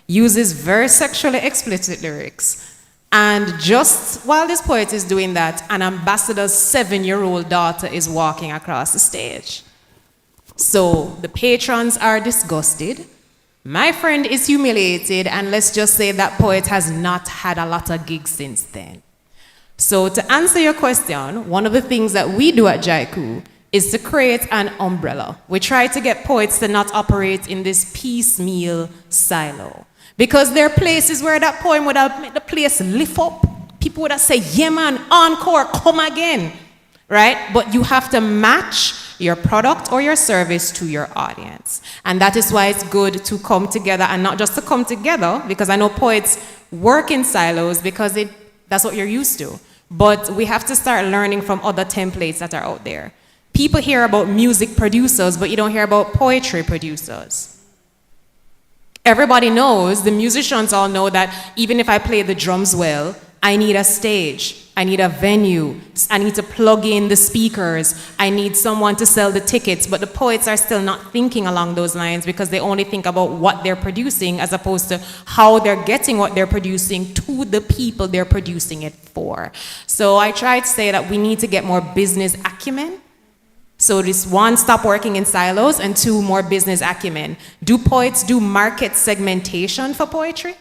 uses very sexually explicit lyrics. And just while this poet is doing that, an ambassador's 7-year-old daughter is walking across the stage. So the patrons are disgusted. My friend is humiliated, and let's just say that poet has not had a lot of gigs since then. So to answer your question, one of the things that we do at JICU is to create an umbrella. We try to get poets to not operate in this piecemeal silo. Because there are places where that poem would have made the place lift up. People would have said, yeah man, encore, come again, right? But you have to match your product or your service to your audience. And that is why it's good to come together, and not just to come together, because I know poets work in silos because that's what you're used to. But we have to start learning from other templates that are out there. People hear about music producers, but you don't hear about poetry producers. Everybody knows, the musicians all know that even if I play the drums well, I need a stage, I need a venue, I need to plug in the speakers, I need someone to sell the tickets, but the poets are still not thinking along those lines because they only think about what they're producing as opposed to how they're getting what they're producing to the people they're producing it for. So I try to say that we need to get more business acumen. So this one, stop working in silos, and two, more business acumen. Do poets do market segmentation for poetry?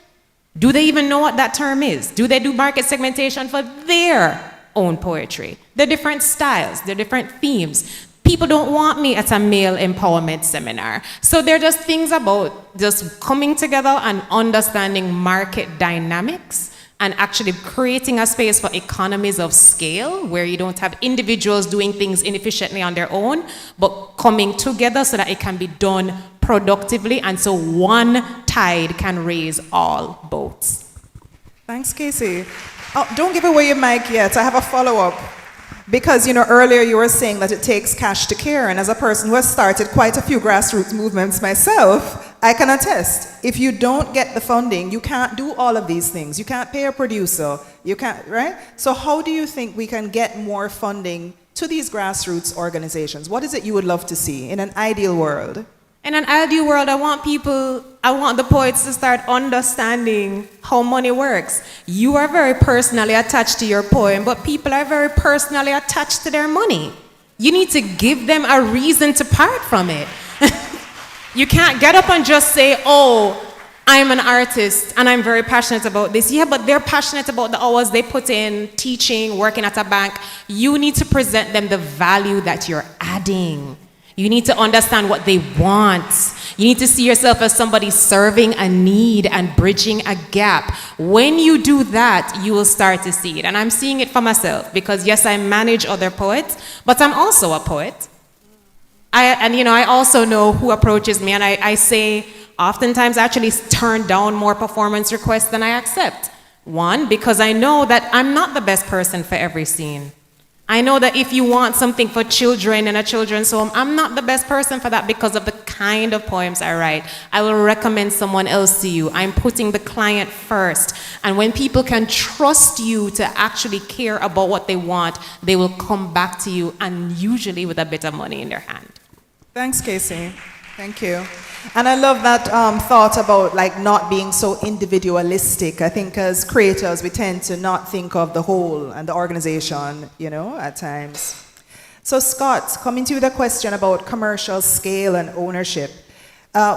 Do they even know what that term is? Do they do market segmentation for their own poetry? They're different styles, they're different themes. People don't want me at a male empowerment seminar. So they're just things about just coming together and understanding market dynamics and actually creating a space for economies of scale where you don't have individuals doing things inefficiently on their own, but coming together so that it can be done productively, and so one tide can raise all boats. Thanks, Casey. Oh, don't give away your mic yet. I have a follow-up. Because, earlier you were saying that it takes cash to care, and as a person who has started quite a few grassroots movements myself, I can attest, if you don't get the funding, you can't do all of these things. You can't pay a producer, you can't, right? So how do you think we can get more funding to these grassroots organizations? What is it you would love to see in an ideal world? In an ideal world, I want the poets to start understanding how money works. You are very personally attached to your poem, but people are very personally attached to their money. You need to give them a reason to part from it. You can't get up and just say, oh, I'm an artist and I'm very passionate about this. Yeah, but they're passionate about the hours they put in teaching, working at a bank. You need to present them the value that you're adding. You need to understand what they want. You need to see yourself as somebody serving a need and bridging a gap. When you do that, you will start to see it. And I'm seeing it for myself because, yes, I manage other poets, but I'm also a poet. I also know who approaches me, and I say, oftentimes I actually turn down more performance requests than I accept. One, because I know that I'm not the best person for every scene. I know that if you want something for children in a children's home, I'm not the best person for that because of the kind of poems I write. I will recommend someone else to you. I'm putting the client first. And when people can trust you to actually care about what they want, they will come back to you, and usually with a bit of money in their hand. Thanks, Casey. Thank you. And I love that thought about not being so individualistic. I think as creators, we tend to not think of the whole and the organization, at times. So Scott, coming to you with a question about commercial scale and ownership.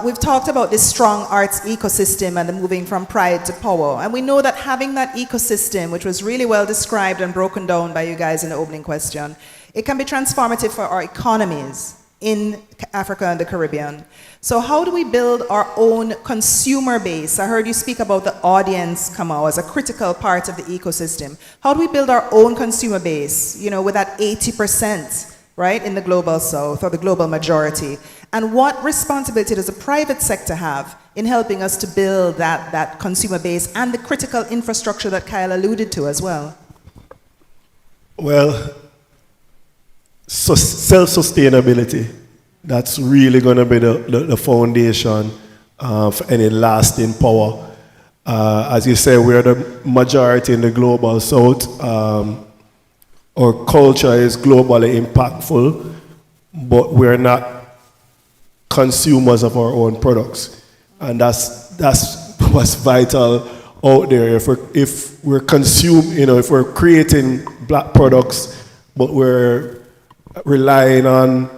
We've talked about this strong arts ecosystem and the moving from pride to power. And we know that having that ecosystem, which was really well described and broken down by you guys in the opening question, it can be transformative for our economies in Africa and the Caribbean. So how do we build our own consumer base? I heard you speak about the audience come out as a critical part of the ecosystem. How do we build our own consumer base, with that 80%, right, in the global south or the global majority? And what responsibility does the private sector have in helping us to build that consumer base and the critical infrastructure that Kyle alluded to as well? Well, so self-sustainability, that's really going to be the foundation for any lasting power. As you say, we're the majority in the global south. Our culture is globally impactful, but we're not consumers of our own products. And that's what's vital out there. If we're if we're creating black products, but we're relying on,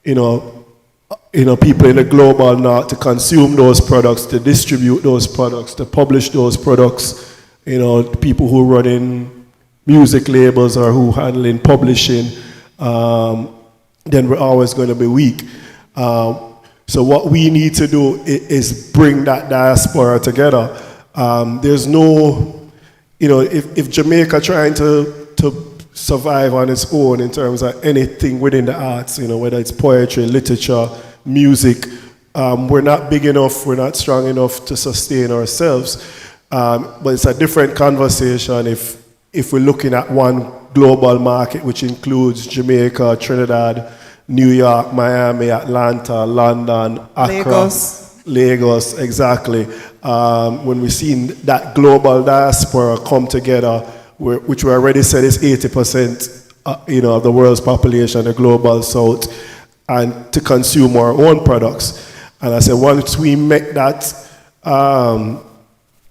people in the global north to consume those products, to distribute those products, to publish those products, people who run in music labels or who handling publishing, then we're always going to be weak. So what we need to do is bring that diaspora together. There's no, if Jamaica trying to survive on its own in terms of anything within the arts, whether it's poetry, literature, music, we're not big enough, we're not strong enough to sustain ourselves. But it's a different conversation if we're looking at one global market, which includes Jamaica, Trinidad, New York, Miami, Atlanta, London, Accra, Lagos, exactly. When we've seen that global diaspora come together, which we already said is 80%, of the world's population, the global south, and to consume our own products. And I said, once we make that,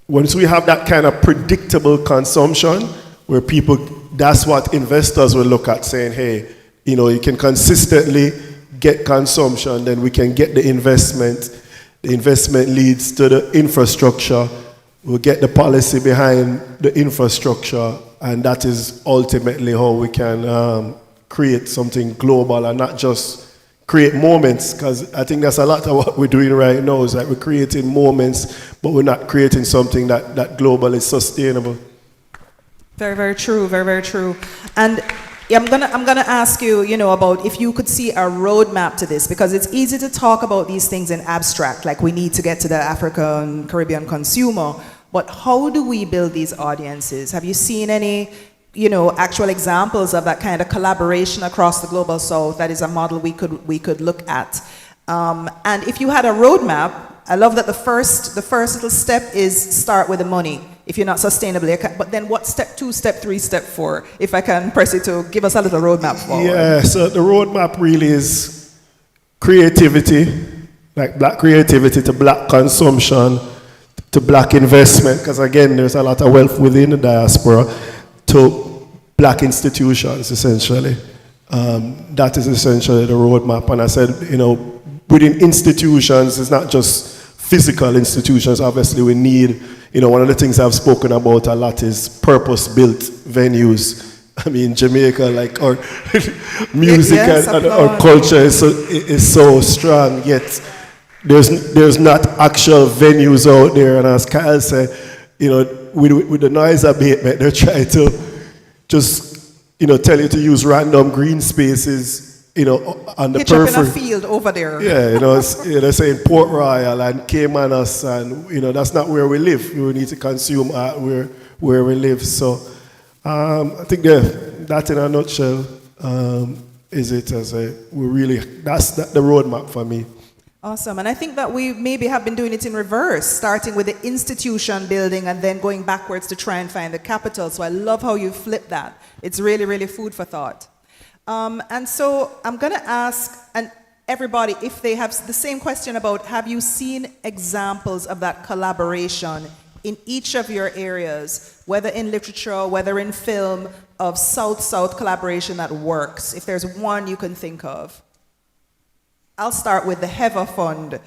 once we have that kind of predictable consumption, where people, that's what investors will look at, saying, hey, you can consistently get consumption, then we can get the investment. The investment leads to the infrastructure. We'll get the policy behind the infrastructure, and that is ultimately how we can create something global and not just create moments, because I think that's a lot of what we're doing right now, is that we're creating moments, but we're not creating something that global is sustainable. Very, very true, very, very true. And I'm gonna ask you, about if you could see a roadmap to this, because it's easy to talk about these things in abstract, like we need to get to the African Caribbean consumer, but how do we build these audiences? Have you seen any, actual examples of that kind of collaboration across the global south that is a model we could look at? And if you had a roadmap, I love that the first little step is start with the money. If you're not sustainably, but then what step 2, step 3, step 4? If I can press it to give us a little roadmap forward. Yeah, so the roadmap really is creativity, like black creativity to black consumption, to black investment, because again, there's a lot of wealth within the diaspora, to black institutions, essentially. That is essentially the roadmap. And I said, within institutions, it's not just physical institutions. Obviously, we need, one of the things I've spoken about a lot is purpose-built venues. I mean, Jamaica, like our music and our culture is so strong, yet there's not actual venues out there. And as Kyle said, with the noise abatement, they're trying to just, tell you to use random green spaces, on the Hitch periphery. up in a field over there. Yeah, they're saying Port Royal and Caymanas, and that's not where we live. We need to consume art where we live. So I think that in a nutshell is it. That's the roadmap for me. Awesome. And I think that we maybe have been doing it in reverse, starting with the institution building and then going backwards to try and find the capital. So I love how you flip that. It's really, really food for thought. And so I'm going to ask everybody if they have the same question about, have you seen examples of that collaboration in each of your areas, whether in literature, whether in film, of South-South collaboration that works? If there's one you can think of. I'll start with the HEVA Fund.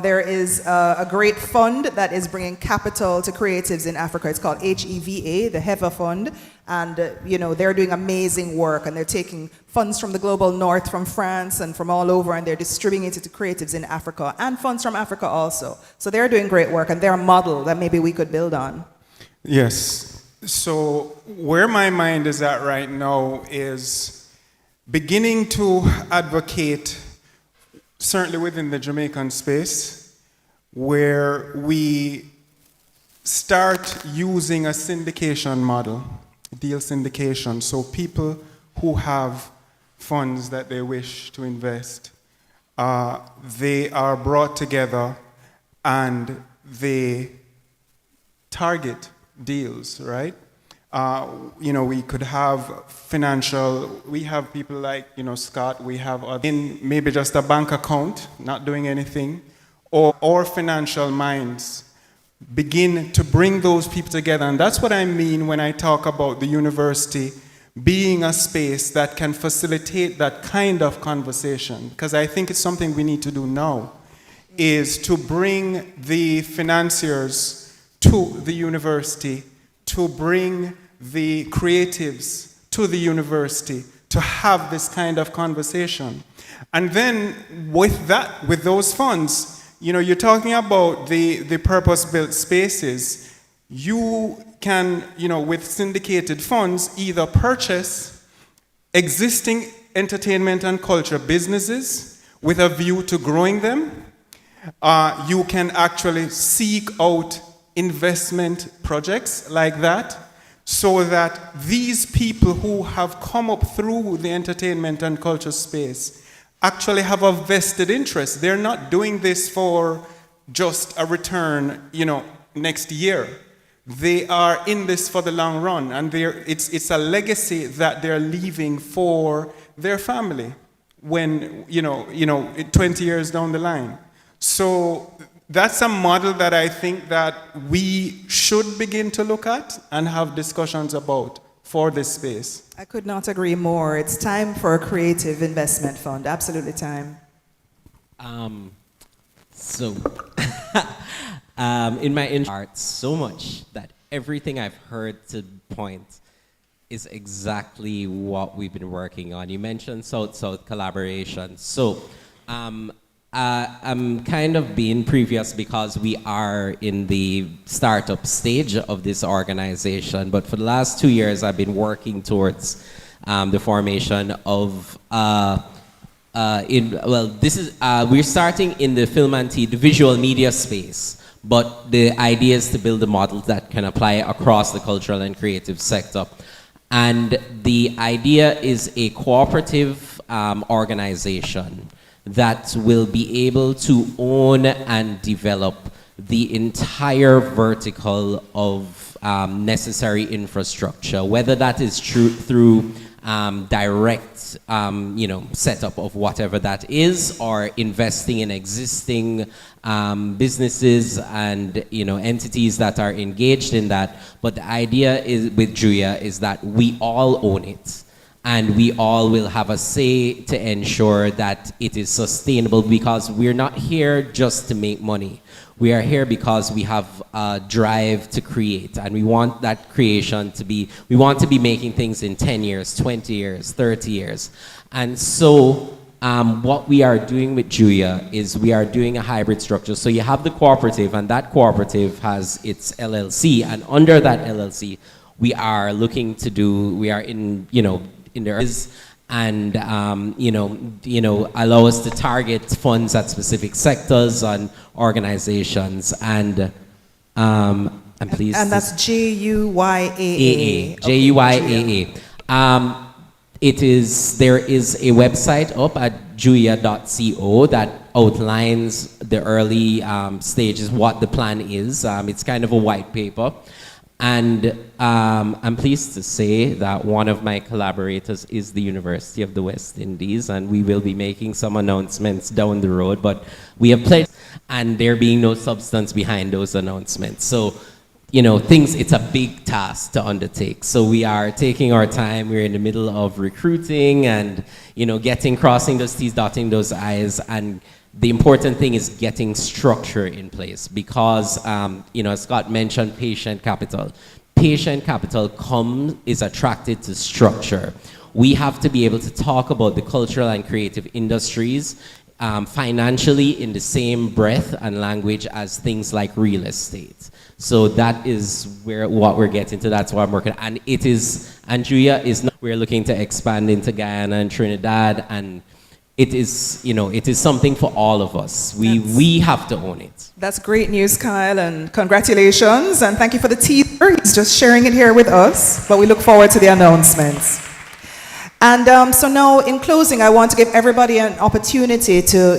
There is a great fund that is bringing capital to creatives in Africa. It's called HEVA, the HEVA Fund. And, they're doing amazing work. And they're taking funds from the global north, from France and from all over, and they're distributing it to creatives in Africa. And funds from Africa also. So they're doing great work, and they're a model that maybe we could build on. Yes. So where my mind is at right now is beginning to advocate, certainly within the Jamaican space, where we start using a syndication model, deal syndication, so people who have funds that they wish to invest, they are brought together and they target deals, right? We could have financial, we have people like, Scott, we have in maybe just a bank account, not doing anything, or financial minds begin to bring those people together. And that's what I mean when I talk about the university being a space that can facilitate that kind of conversation, because I think it's something we need to do now, is to bring the financiers to the university, to bring the creatives to the university, to have this kind of conversation. And then with that, with those funds, you're talking about the purpose-built spaces. You can, with syndicated funds, either purchase existing entertainment and culture businesses with a view to growing them. You can actually seek out investment projects like that, so that these people who have come up through the entertainment and culture space actually have a vested interest. They're not doing this for just a return, next year. They are in this for the long run, and it's a legacy that they're leaving for their family when, 20 years down the line. So that's a model that I think that we should begin to look at and have discussions about for this space. I could not agree more. It's time for a creative investment fund. Absolutely time. In my art so much that everything I've heard to point is exactly what we've been working on. You mentioned South-South collaboration. So I'm kind of being previous because we are in the startup stage of this organization, but for the last 2 years I've been working towards the formation of we're starting in the film and the visual media space, but the idea is to build a model that can apply across the cultural and creative sector. And the idea is a cooperative organization that will be able to own and develop the entire vertical of necessary infrastructure, whether that is through direct setup of whatever that is, or investing in existing businesses and entities that are engaged in that. But the idea is with Julia is that we all own it. And we all will have a say to ensure that it is sustainable, because we're not here just to make money. We are here because we have a drive to create, and we want that creation to be, we want to be making things in 10 years, 20 years, 30 years. And so what we are doing with Julia is we are doing a hybrid structure. So you have the cooperative, and that cooperative has its LLC, and under that LLC, we are looking to do, we are in there is, and allow us to target funds at specific sectors and organizations, and please. And that's JUYAA. JUYAA. There is a website up at julia.co that outlines the early stages, what the plan is. It's kind of a white paper. And I'm pleased to say that one of my collaborators is the University of the West Indies, and we will be making some announcements down the road, but we have pledged, and there being no substance behind those announcements. So, it's a big task to undertake. So we are taking our time. We're in the middle of recruiting and, crossing those T's, dotting those I's, and the important thing is getting structure in place, because, as Scott mentioned, patient capital. Patient capital is attracted to structure. We have to be able to talk about the cultural and creative industries financially in the same breath and language as things like real estate. So that is what we're getting to. That's what I'm working on. And it is, Andrea is not, we're looking to expand into Guyana and Trinidad, and it is, it is something for all of us. We have to own it. That's great news, Kyle, and congratulations, and thank you for the teaser. He's just sharing it here with us, but we look forward to the announcements. And so now, in closing, I want to give everybody an opportunity to,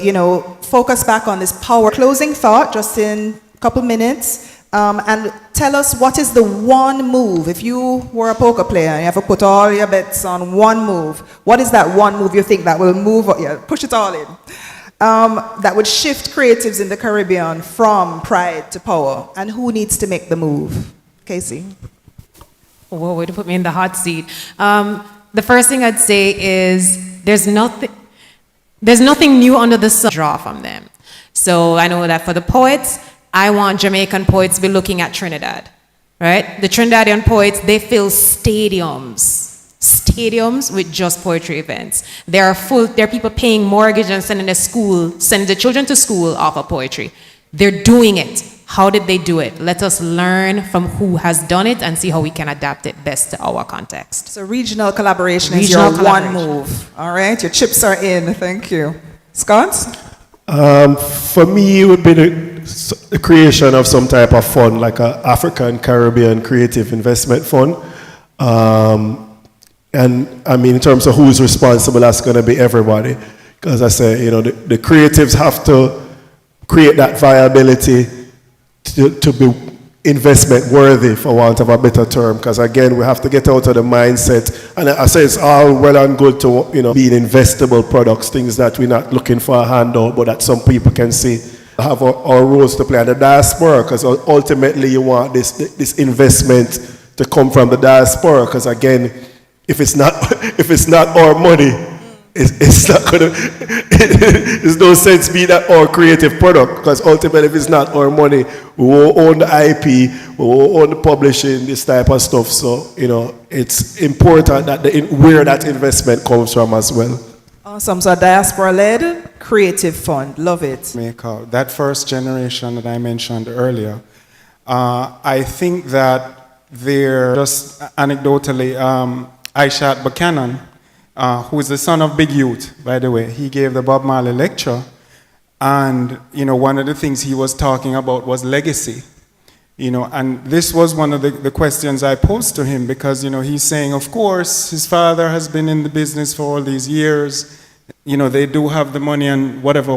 focus back on this power. Closing thought, just in a couple minutes, and tell us what is the one move. If you were a poker player and you have to put all your bets on one move, what is that one move you think that will move, push it all in, that would shift creatives in the Caribbean from pride to power? And who needs to make the move? Casey? Whoa, way to put me in the hot seat. The first thing I'd say is there's nothing new under the sun to draw from them. So I know that for the poets, I want Jamaican poets to be looking at Trinidad, right? The Trinidadian poets, they fill stadiums with just poetry events. There are people paying mortgage and sending the children to school off of poetry. They're doing it. How did they do it? Let us learn from who has done it and see how we can adapt it best to our context. So regional collaboration is your one move. All right, your chips are in. Thank you. Scott? For me, it would be the creation of some type of fund, like an African Caribbean Creative Investment Fund. And I mean, in terms of who's responsible, that's going to be everybody. Because I say, the creatives have to create that viability to be investment worthy, for want of a better term. Because again, we have to get out of the mindset. And I say it's all well and good to being investable products, things that we're not looking for a handout, but that some people can see have our roles to play. And the diaspora, because ultimately you want this investment to come from the diaspora. Because again, if it's not our money, it's not gonna. There's no sense being that our creative product, because ultimately, if it's not our money, we won't own the IP, we won't own the publishing, this type of stuff. So it's important that where that investment comes from as well. Awesome. So diaspora-led creative fund, love it. Jamaica, that first generation that I mentioned earlier, I think that they're just anecdotally, Aishat Buchanan, who is the son of Big Youth, by the way. He gave the Bob Marley lecture, and one of the things he was talking about was legacy. And this was one of the questions I posed to him, because he's saying, of course, his father has been in the business for all these years. They do have the money and whatever.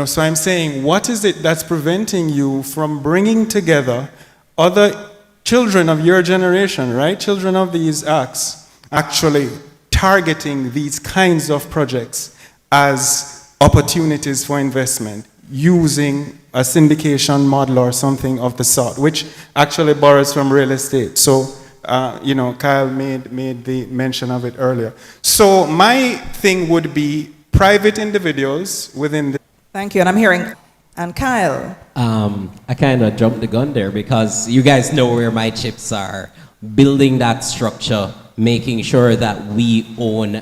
So I'm saying, what is it that's preventing you from bringing together other children of your generation, right? Children of these acts, actually targeting these kinds of projects as opportunities for investment, using a syndication model or something of the sort, which actually borrows from real estate. So, Kyle made the mention of it earlier. So my thing would be private individuals within the... Thank you, and I'm hearing... And Kyle? I kind of jumped the gun there, because you guys know where my chips are. Building that structure, making sure that we own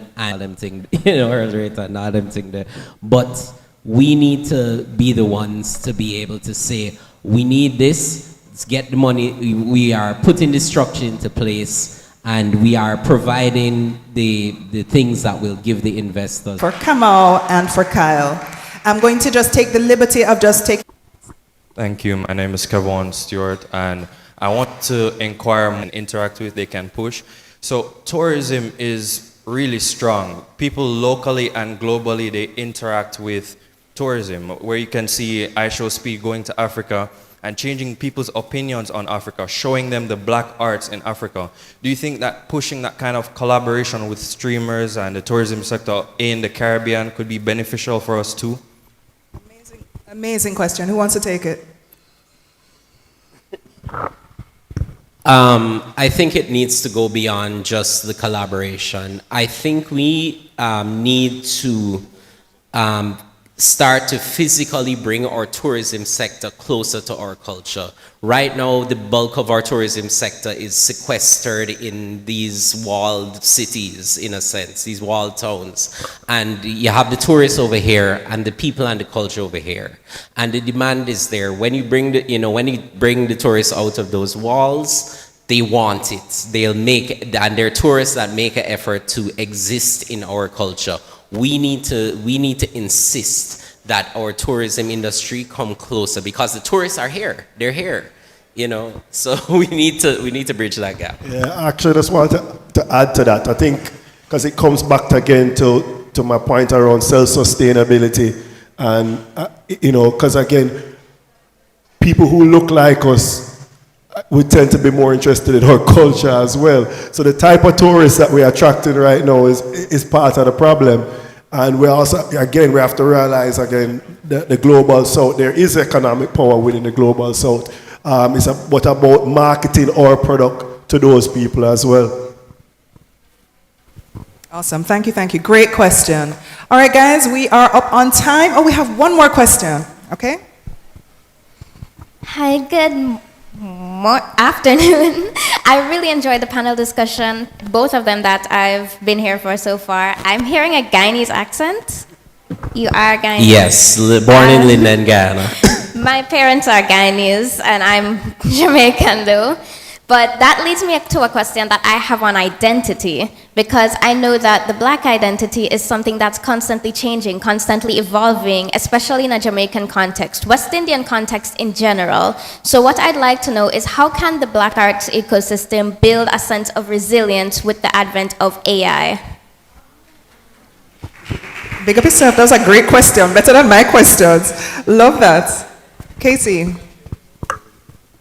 but we need to be the ones to be able to say, we need this, let's get the money, we are putting the structure into place, and we are providing the things that will give the investors. For Kamal and for Kyle, I'm going to just take the liberty of just taking... Thank you. My name is Kevon Stewart, and I want to inquire and interact with, they can push. So tourism is really strong. People locally and globally, they interact with tourism, where you can see iShow Speed going to Africa and changing people's opinions on Africa, showing them the black arts in Africa. Do you think that pushing that kind of collaboration with streamers and the tourism sector in the Caribbean could be beneficial for us too? Amazing question. Who wants to take it? I think it needs to go beyond just the collaboration. I think we need to start to physically bring our tourism sector closer to our culture. Right now, the bulk of our tourism sector is sequestered in these walled cities, in a sense, these walled towns. And you have the tourists over here and the people and the culture over here. And the demand is there. When you bring the tourists out of those walls, they want it. They'll make, and they're tourists that make an effort to exist in our culture. We need to insist that our tourism industry come closer, because the tourists are here. They're here, So we need to bridge that gap. Yeah, actually, I just want to add to that. I think because it comes back again to my point around self-sustainability, and because again, people who look like us, we tend to be more interested in our culture as well. So the type of tourists that we're attracting right now is part of the problem. And we also, again, we have to realize, again, the global south, there is economic power within the global south. It's about marketing our product to those people as well. Awesome. Thank you. Great question. All right, guys, we are up on time. Oh, we have one more question. Okay. Hi, good afternoon. I really enjoyed the panel discussion, both of them that I've been here for so far. I'm hearing a Guyanese accent. You are Guyanese? Yes, born in Linden, Guyana. My parents are Guyanese, and I'm Jamaican though. But that leads me to a question that I have on identity, because I know that the Black identity is something that's constantly changing, constantly evolving, especially in a Jamaican context, West Indian context in general. So what I'd like to know is, how can the Black arts ecosystem build a sense of resilience with the advent of AI? Big up yourself. That was a great question. Better than my questions. Love that. Casey.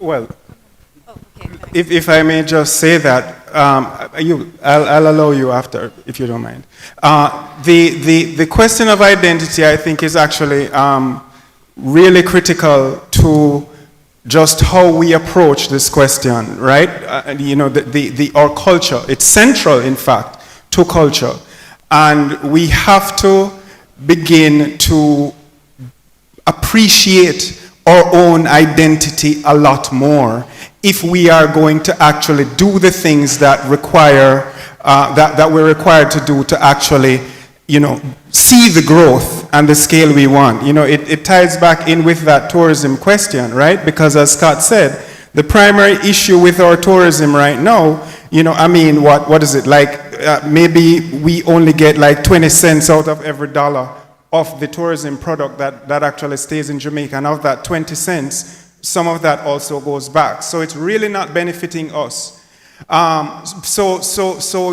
Well, if I may just say that, I'll allow you after, if you don't mind. The question of identity, I think, is actually really critical to just how we approach this question, right? Our culture, it's central, in fact, to culture. And we have to begin to appreciate our own identity a lot more if we are going to actually do the things that that we're required to do to actually, see the growth and the scale we want. It ties back in with that tourism question, right? Because as Scott said, the primary issue with our tourism right now, what is it? Maybe we only get like 20 cents out of every dollar of the tourism product that actually stays in Jamaica. And of that 20 cents, some of that also goes back. So it's really not benefiting us. So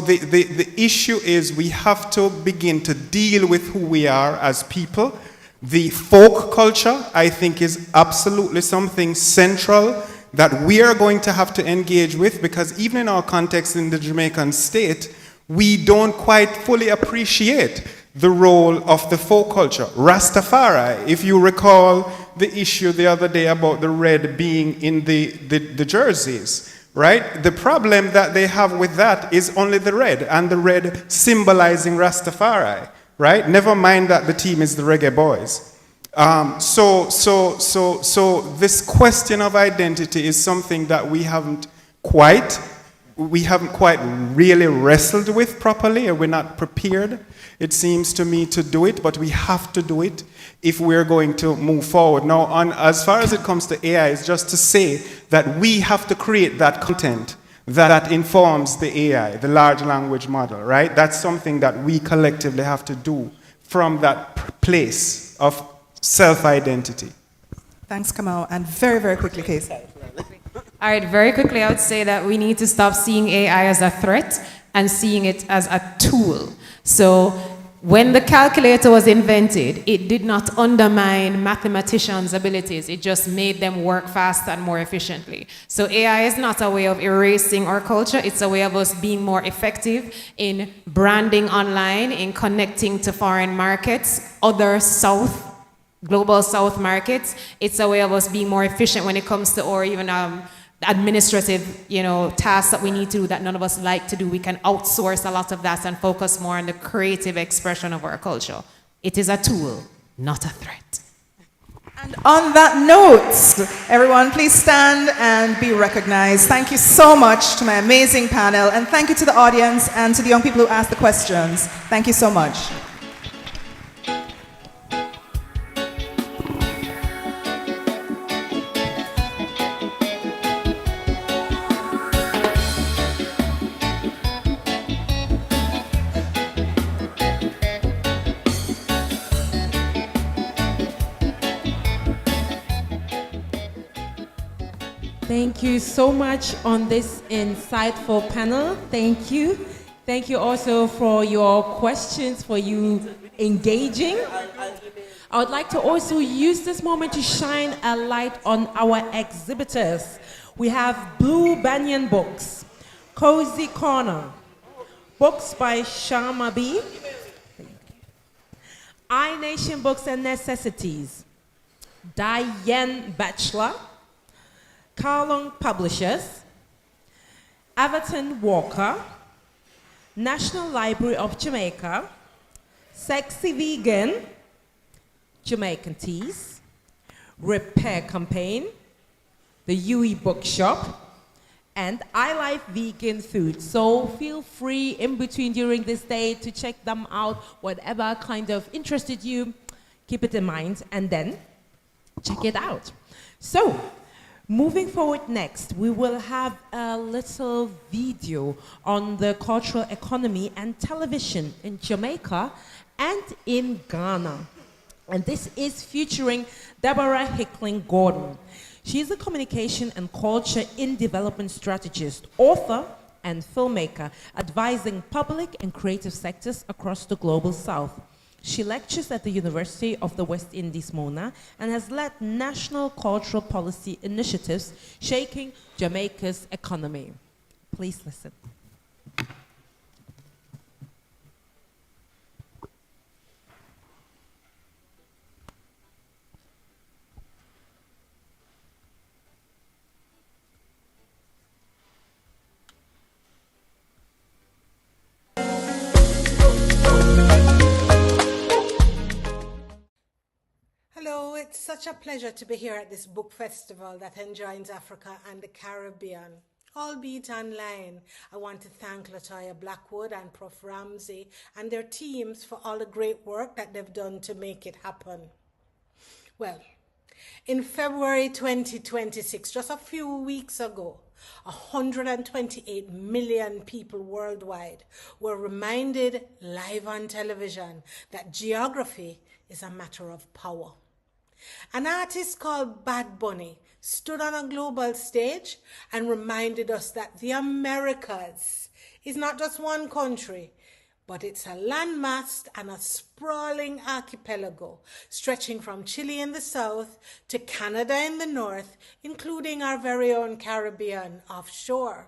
the issue is, we have to begin to deal with who we are as people. The folk culture, I think, is absolutely something central that we are going to have to engage with, because even in our context in the Jamaican state, we don't quite fully appreciate the role of the folk culture. Rastafari, if you recall the issue the other day about the red being in the jerseys, right? The problem that they have with that is only the red, and the red symbolizing Rastafari, right? Never mind that the team is the Reggae Boys. So this question of identity is something that we haven't quite really wrestled with properly, or we're not prepared, it seems to me, to do it, but we have to do it if we're going to move forward. Now, as far as it comes to AI, it's just to say that we have to create that content that informs the AI, the large language model, right? That's something that we collectively have to do from that place of self-identity. Thanks, Kamal. And very, very quickly, Casey. All right, very quickly, I would say that we need to stop seeing AI as a threat and seeing it as a tool. So when the calculator was invented, it did not undermine mathematicians' abilities. It just made them work faster and more efficiently. So AI is not a way of erasing our culture. It's a way of us being more effective in branding online, in connecting to foreign markets, other global south markets. It's a way of us being more efficient when it comes to, or even administrative, tasks that we need to do that none of us like to do. We can outsource a lot of that and focus more on the creative expression of our culture. It is a tool. not a threat. And on that note, everyone please stand and be recognized. Thank you so much to my amazing panel, and thank you to the audience and to the young people who asked the questions. Thank you so much. Thank you so much on this insightful panel. Thank you. Thank you also for your questions, for you engaging. I would like to also use this moment to shine a light on our exhibitors. We have Blue Banyan Books, Cozy Corner, books by Sharma B, iNation Books and Necessities, Diane Bachelor, Carlong Publishers, Everton Walker, National Library of Jamaica, Sexy Vegan, Jamaican Teas, Repair Campaign, the Yui Bookshop, and I Like Vegan Food. So feel free in between during this day to check them out, whatever kind of interested you, keep it in mind, and then check it out. So, moving forward next, we will have a little video on the cultural economy and television in Jamaica and in Ghana. And this is featuring Deborah Hickling Gordon. She is a communication and culture in development strategist, author, and filmmaker, advising public and creative sectors across the global south. She lectures at the University of the West Indies, Mona, and has led national cultural policy initiatives shaping Jamaica's economy. Please listen. Hello, it's such a pleasure to be here at this book festival that enjoins Africa and the Caribbean, albeit online. I want to thank Latoya Blackwood and Prof. Ramsey and their teams for all the great work that they've done to make it happen. Well, in February 2026, just a few weeks ago, 128 million people worldwide were reminded live on television that geography is a matter of power. An artist called Bad Bunny stood on a global stage and reminded us that the Americas is not just one country, but it's a landmass and a sprawling archipelago stretching from Chile in the south to Canada in the north, including our very own Caribbean offshore.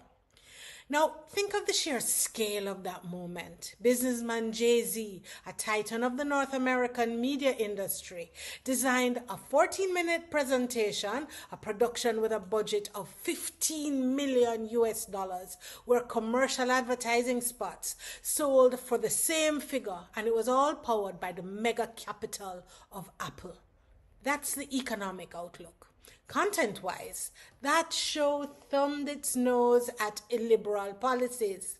Now, think of the sheer scale of that moment. Businessman Jay-Z, a titan of the North American media industry, designed a 14-minute presentation, a production with a budget of $15 million US, where commercial advertising spots sold for the same figure, and it was all powered by the mega capital of Apple. That's the economic outlook. Content-wise, that show thumbed its nose at illiberal policies.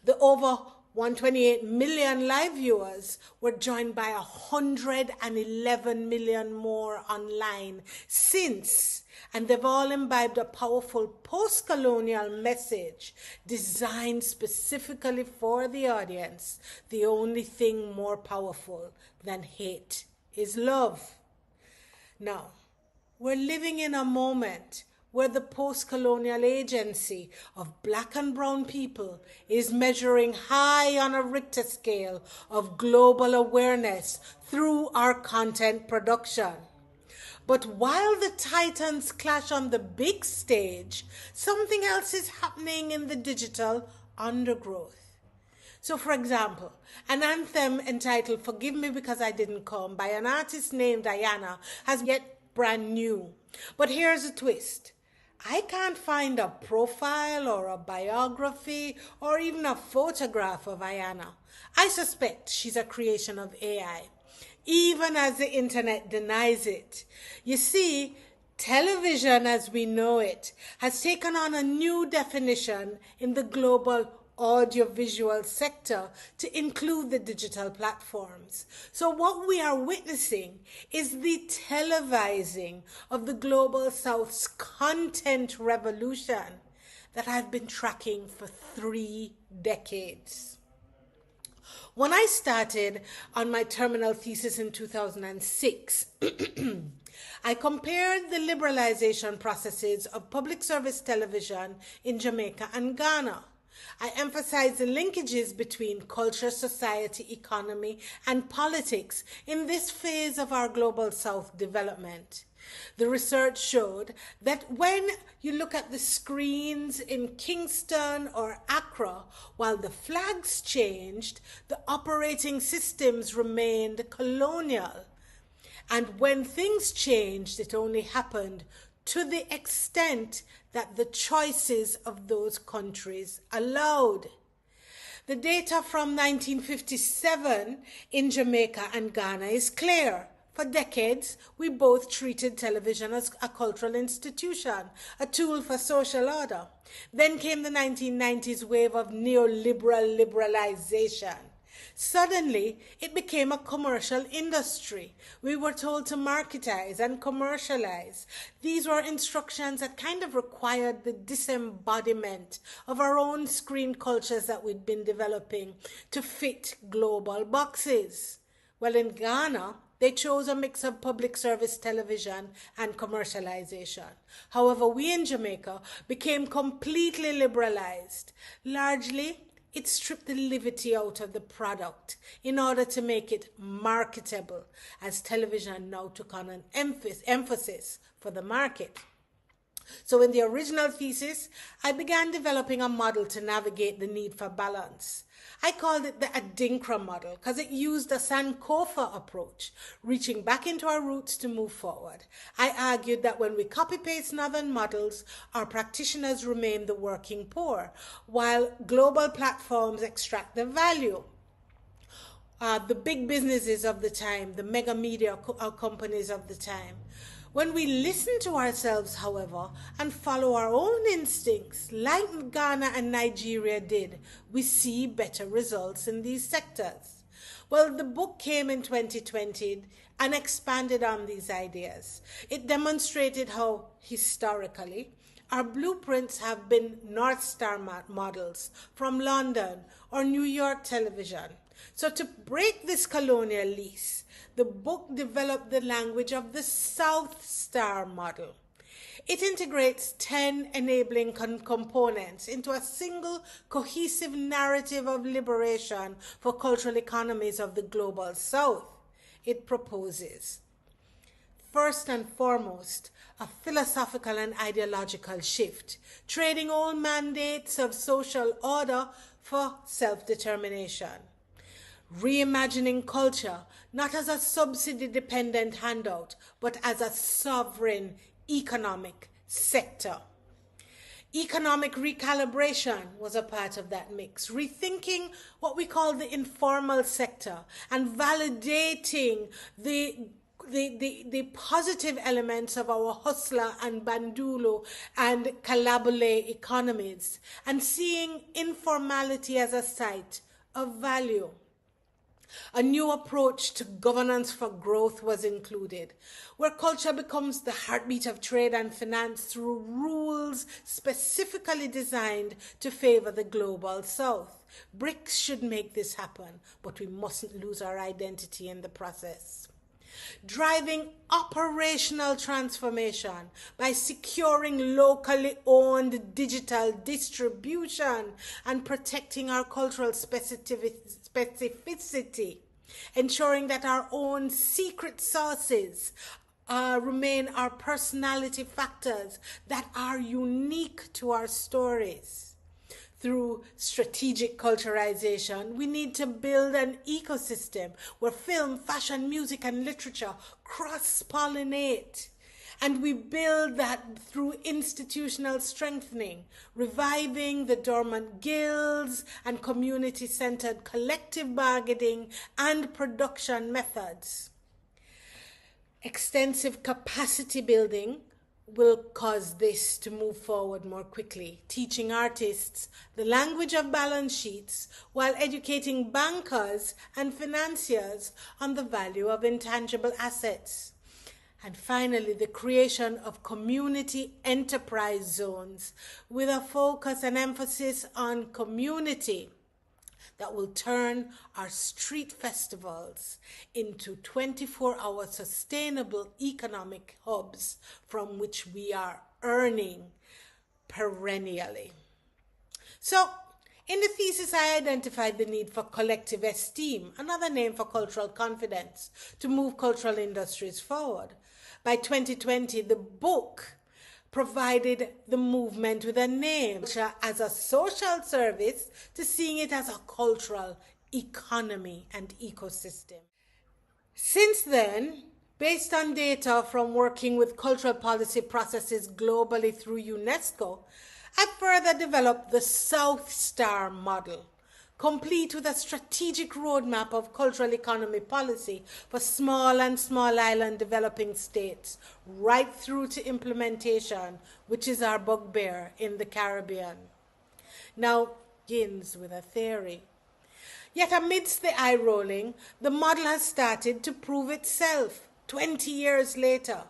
The over 128 million live viewers were joined by 111 million more online since, and they've all imbibed a powerful post-colonial message designed specifically for the audience. The only thing more powerful than hate is love. Now, we're living in a moment where the post-colonial agency of black and brown people is measuring high on a Richter scale of global awareness through our content production. But while the titans clash on the big stage, something else is happening in the digital undergrowth. So, for example, an anthem entitled "Forgive Me Because I Didn't Come" by an artist named Diana has yet brand new. But here's a twist. I can't find a profile or a biography or even a photograph of Ayana. I suspect she's a creation of AI. even as the internet denies it. You see, television as we know it has taken on a new definition in the global audiovisual sector to include the digital platforms. So what we are witnessing is the televising of the Global South's content revolution that I've been tracking for 3 decades. When I started on my terminal thesis in 2006, I compared the liberalization processes of public service television in Jamaica and Ghana. I emphasized the linkages between culture, society, economy, and politics in this phase of our Global South development. The research showed that when you look at the screens in Kingston or Accra, while the flags changed, the operating systems remained colonial. And when things changed, it only happened to the extent that the choices of those countries allowed. The data from 1957 in Jamaica and Ghana is clear. For decades, we both treated television as a cultural institution, a tool for social order. Then came the 1990s wave of neoliberal liberalization. Suddenly, it became a commercial industry. We were told to marketize and commercialize. These were instructions that kind of required the disembodiment of our own screen cultures that we'd been developing to fit global boxes. Well, in Ghana, they chose a mix of public service television and commercialization. However, we in Jamaica became completely liberalized. Largely, it stripped the liberty out of the product in order to make it marketable, as television now took on an emphasis for the market. So in the original thesis, I began developing a model to navigate the need for balance. I called it the Adinkra model because it used a Sankofa approach, reaching back into our roots to move forward. I argued that when we copy-paste northern models, our practitioners remain the working poor, while global platforms extract the value. The big businesses of the time, the mega media companies of the time. When we listen to ourselves, however, and follow our own instincts, like Ghana and Nigeria did, we see better results in these sectors. Well, the book came in 2020 and expanded on these ideas. It demonstrated how, historically, our blueprints have been North Star models from London or New York television. So to break this colonial lease, the book developed the language of the South Star model. It integrates 10 enabling components into a single cohesive narrative of liberation for cultural economies of the Global South. It proposes, first and foremost, a philosophical and ideological shift, trading all mandates of social order for self-determination. Reimagining culture, not as a subsidy-dependent handout, but as a sovereign economic sector. Economic recalibration was a part of that mix, rethinking what we call the informal sector and validating the positive elements of our hustler and bandulo and kalabule economies, and seeing informality as a site of value. A new approach to governance for growth was included, where culture becomes the heartbeat of trade and finance through rules specifically designed to favor the Global South. BRICS should make this happen, but we mustn't lose our identity in the process. Driving operational transformation by securing locally owned digital distribution and protecting our cultural specificity, ensuring that our own secret sources remain our personality factors that are unique to our stories. Through strategic culturalization, we need to build an ecosystem where film, fashion, music, and literature cross-pollinate And we build that through institutional strengthening, reviving the dormant guilds and community-centered collective bargaining and production methods. Extensive capacity building will cause this to move forward more quickly, teaching artists the language of balance sheets while educating bankers and financiers on the value of intangible assets. And finally, the creation of community enterprise zones with a focus and emphasis on community that will turn our street festivals into 24-hour sustainable economic hubs from which we are earning perennially. So, in the thesis, I identified the need for collective esteem, another name for cultural confidence, to move cultural industries forward. By 2020, the book provided the movement with a name as a social service to seeing it as a cultural economy and ecosystem. Since then, based on data from working with cultural policy processes globally through UNESCO, I further developed the South Star model, complete with a strategic roadmap of cultural economy policy for small and small island developing states, right through to implementation, which is our bugbear in the Caribbean. Now, begins with a theory. Yet amidst the eye-rolling, the model has started to prove itself 20 years later.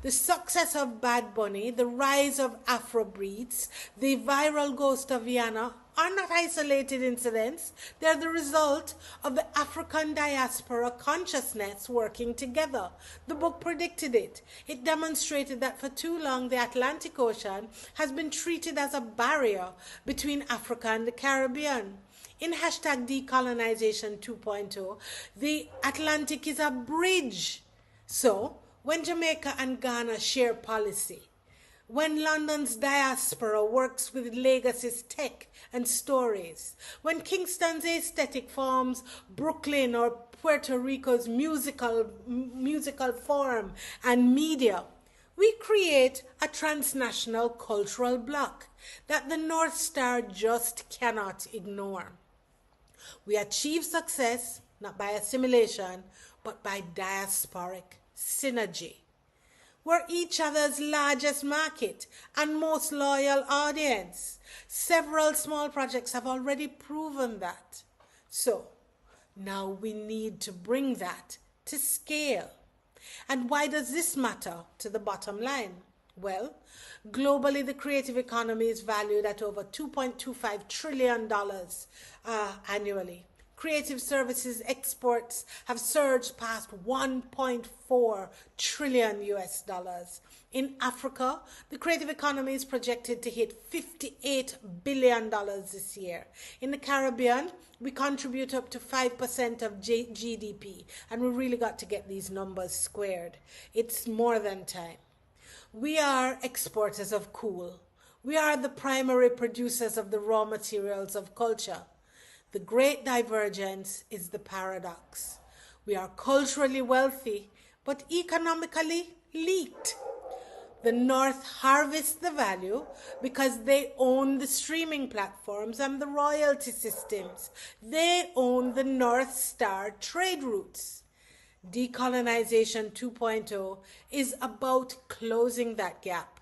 The success of Bad Bunny, the rise of Afrobeats, the viral ghost of Vienna are not isolated incidents. They're the result of the African diaspora consciousness working together. The book predicted it. It demonstrated that for too long the Atlantic Ocean has been treated as a barrier between Africa and the Caribbean. In hashtag decolonization 2.0, the Atlantic is a bridge. So, when Jamaica and Ghana share policy, when London's diaspora works with Lagos's tech and stories, when Kingston's aesthetic forms Brooklyn or Puerto Rico's musical form and media, we create a transnational cultural bloc that the North Star just cannot ignore. We achieve success not by assimilation, but by diasporic synergy. We're each other's largest market and most loyal audience. Several small projects have already proven that. So, now we need to bring that to scale. And why does this matter to the bottom line? Well, globally, the creative economy is valued at over $2.25 trillion annually. Creative services exports have surged past 1.4 trillion US dollars. In Africa, the creative economy is projected to hit $58 billion this year. In the Caribbean, we contribute up to 5% of GDP, and we really got to get these numbers squared. It's more than time. We are exporters of cool. We are the primary producers of the raw materials of culture. The great divergence is the paradox. We are culturally wealthy, but economically leaked. The North harvests the value because they own the streaming platforms and the royalty systems. They own the North Star trade routes. Decolonization 2.0 is about closing that gap.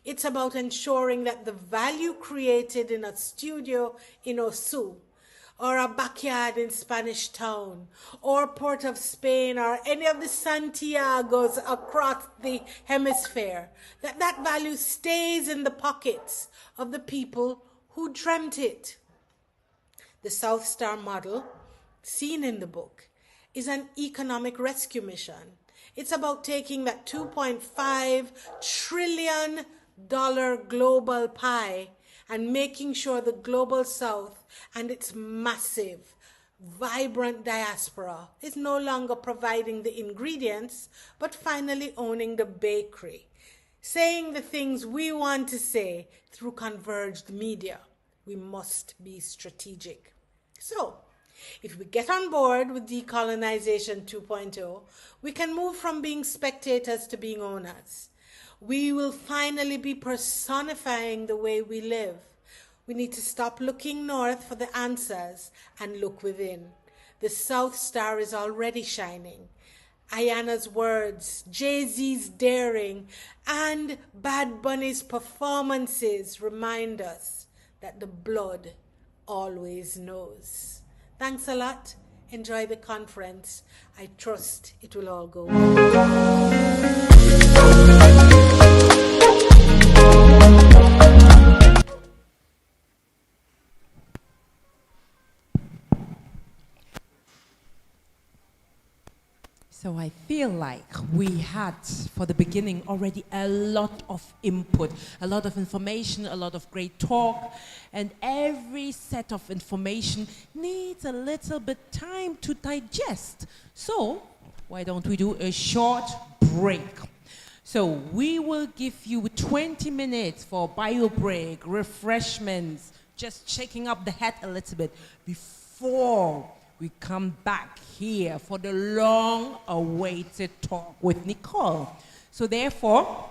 It's about ensuring that the value created in a studio in Osu, or a backyard in Spanish Town, or Port of Spain, or any of the Santiagos across the hemisphere, that value stays in the pockets of the people who dreamt it. The South Star model, seen in the book, is an economic rescue mission. It's about taking that $2.5 trillion global pie and making sure the global South and its massive, vibrant diaspora is no longer providing the ingredients, but finally owning the bakery, saying the things we want to say through converged media. We must be strategic. So, if we get on board with decolonization 2.0, we can move from being spectators to being owners. we will finally be personifying the way we live. We need to stop looking north for the answers and look within. The South Star is already shining. Ayana's words, Jay-Z's daring, and Bad Bunny's performances remind us that the blood always knows. Thanks a lot. Enjoy the conference. I trust it will all go well. So I feel like we had, for the beginning, already a lot of input, a lot of information, a lot of great talk, and every set of information needs a little bit time to digest. So why don't we do a short break? So we will give you 20 minutes for bio break, refreshments, just shaking up the head a little bit before we come back here for the long-awaited talk with Nicole. So therefore,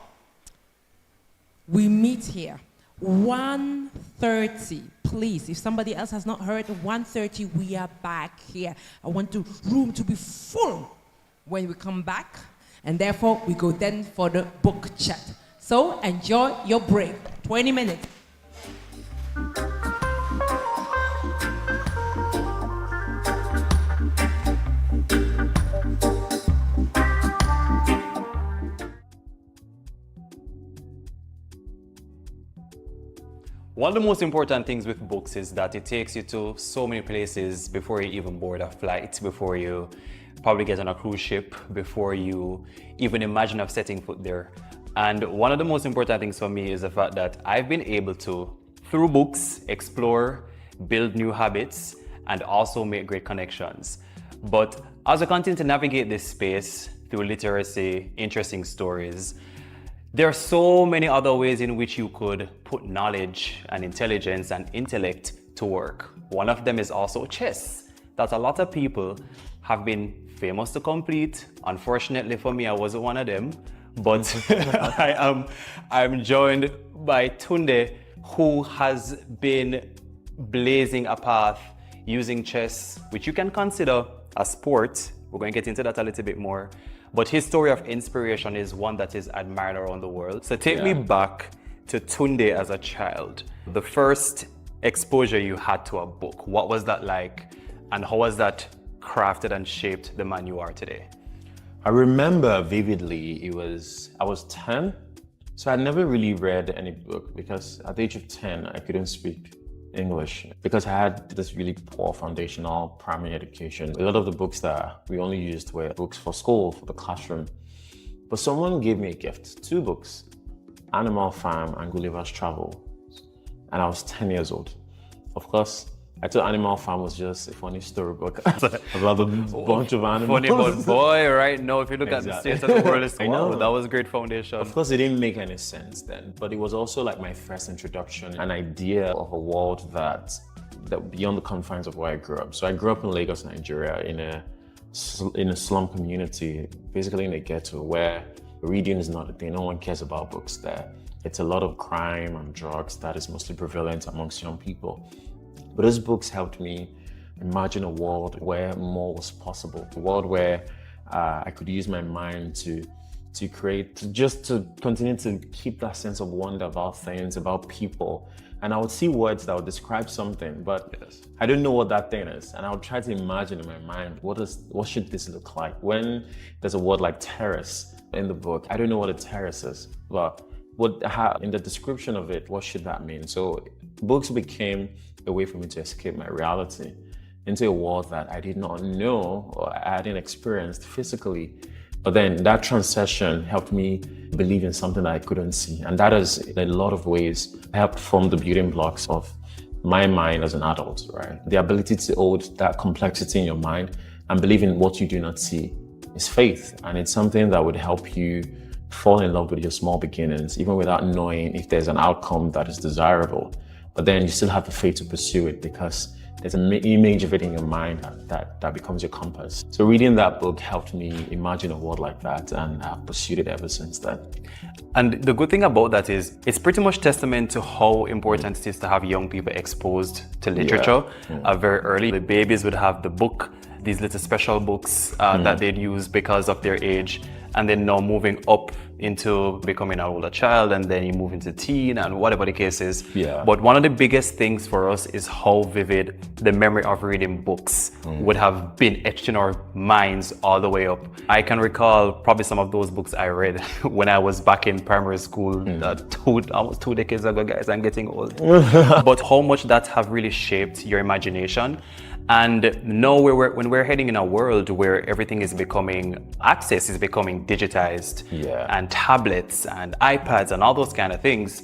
we meet here 1:30. Please, if somebody else has not heard, 1:30 we are back here. I want the room to be full when we come back, and therefore we go then for the book chat. So enjoy your break, 20 minutes. One of the most important things with books is that it takes you to so many places before you even board a flight, before you probably get on a cruise ship, before you even imagine of setting foot there. And one of the most important things for me is the fact that I've been able to, through books, explore, build new habits, and also make great connections. But as I continue to navigate this space through literacy, interesting stories, there are so many other ways in which you could put knowledge and intelligence and intellect to work. One of them is also chess, that a lot of people have been famous to complete. Unfortunately for me, I wasn't one of them, but I'm joined by Tunde, who has been blazing a path using chess, which you can consider a sport. We're going to get into that a little bit more. But his story of inspiration is one that is admired around the world. So take me back to Tunde as a child. The first exposure you had to a book, what was that like? And how was that crafted and shaped the man you are today? I remember vividly, I was 10. So I never really read any book because at the age of 10, I couldn't speak English because I had this really poor foundational primary education. A lot of the books that we only used were books for school, for the classroom. But someone gave me a gift, 2 books, Animal Farm and Gulliver's Travel. And I was 10 years old. Of course, I thought Animal Farm was just a funny storybook about a bunch of animals. Funny, but boy, right now, if you look at the state of the world, it's, wow, that was a great foundation. Of course, it didn't make any sense then, but it was also like my first introduction, an idea of a world that beyond the confines of where I grew up. So I grew up in Lagos, Nigeria, in a slum community, basically in a ghetto where reading is not a thing. No one cares about books there. It's a lot of crime and drugs that is mostly prevalent amongst young people. But those books helped me imagine a world where more was possible, a world where I could use my mind to continue to keep that sense of wonder about things, about people. And I would see words that would describe something, but I don't know what that thing is. And I would try to imagine in my mind, what should this look like? When there's a word like terrace in the book, I don't know what a terrace is, but in the description of it, what should that mean? So books became a way for me to escape my reality into a world that I did not know or I hadn't experienced physically. But then that transition helped me believe in something that I couldn't see. And that has, in a lot of ways, helped form the building blocks of my mind as an adult, right? The ability to hold that complexity in your mind and believe in what you do not see is faith. And it's something that would help you fall in love with your small beginnings, even without knowing if there's an outcome that is desirable. But then you still have the faith to pursue it because There's an image of it in your mind that becomes your compass. So reading that book helped me imagine a world like that, and I've pursued it ever since then. And the good thing about that is it's pretty much testament to how important it is to have young people exposed to literature very early. The babies would have the book, these little special books that they'd use because of their age, and then now moving up into becoming an older child, and then you move into teen and whatever the case is. But one of the biggest things for us is how vivid the memory of reading books would have been etched in our minds all the way up. I can recall probably some of those books I read when I was back in primary school, almost 2 decades ago, guys, I'm getting old. But how much that have really shaped your imagination. And now when we're heading in a world where everything is becoming, access is becoming digitized, and tablets and iPads and all those kind of things,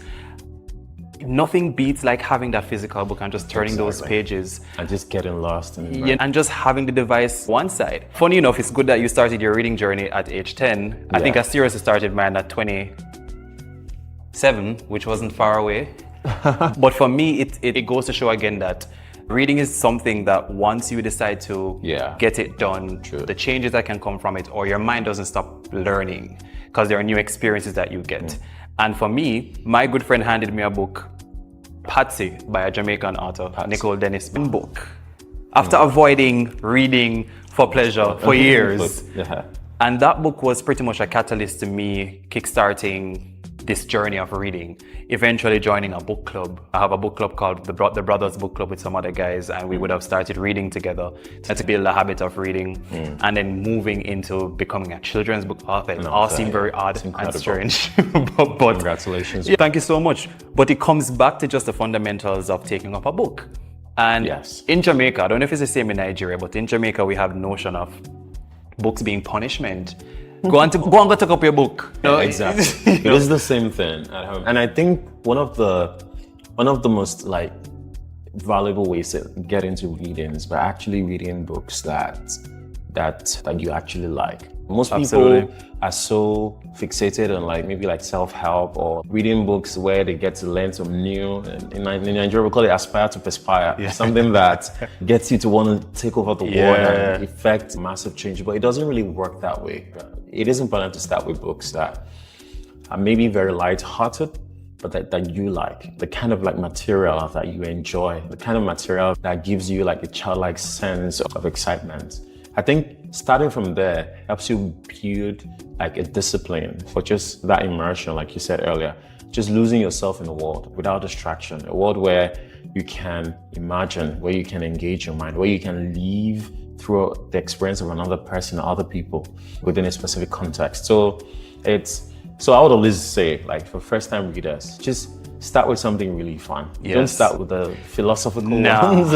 nothing beats like having that physical book and just turning those pages. And just getting lost in it. And just having the device one side. Funny enough, it's good that you started your reading journey at age 10. I think I seriously started mine at 27, which wasn't far away. But for me, it goes to show again that reading is something that once you decide to get it done, the changes that can come from it, or your mind doesn't stop learning because there are new experiences that you get. And for me, my good friend handed me a book, Patsy, by a Jamaican author, Nicole Dennis book. After avoiding reading for pleasure for years. And that book was pretty much a catalyst to me kickstarting this journey of reading, eventually joining a book club. I have a book club called the Brothers Book Club with some other guys, and we would have started reading together to build a habit of reading, and then moving into becoming a children's book author. It all seemed very odd and strange. but congratulations. Thank you so much. But it comes back to just the fundamentals of taking up a book. And in Jamaica, I don't know if it's the same in Nigeria, but in Jamaica we have the notion of books being punishment. Go and go take up your book. Exactly. It is the same thing at home. And I think one of the most like valuable ways to get into reading is by actually reading books that you actually like. Most people are so fixated on maybe self-help or reading books where they get to learn some new. In Nigeria, we call it aspire to perspire. Something that gets you to want to take over the world and effect massive change. But it doesn't really work that way. It is important to start with books that are maybe very light-hearted, but that you like. The kind of material that you enjoy. The kind of material that gives you a childlike sense of excitement. I think starting from there helps you build a discipline for just that immersion, like you said earlier. Just losing yourself in the world without distraction. A world where you can imagine, where you can engage your mind, where you can live through the experience of another person or other people within a specific context. So I would always say, for first-time readers, just start with something really fun. Don't start with the philosophical ones.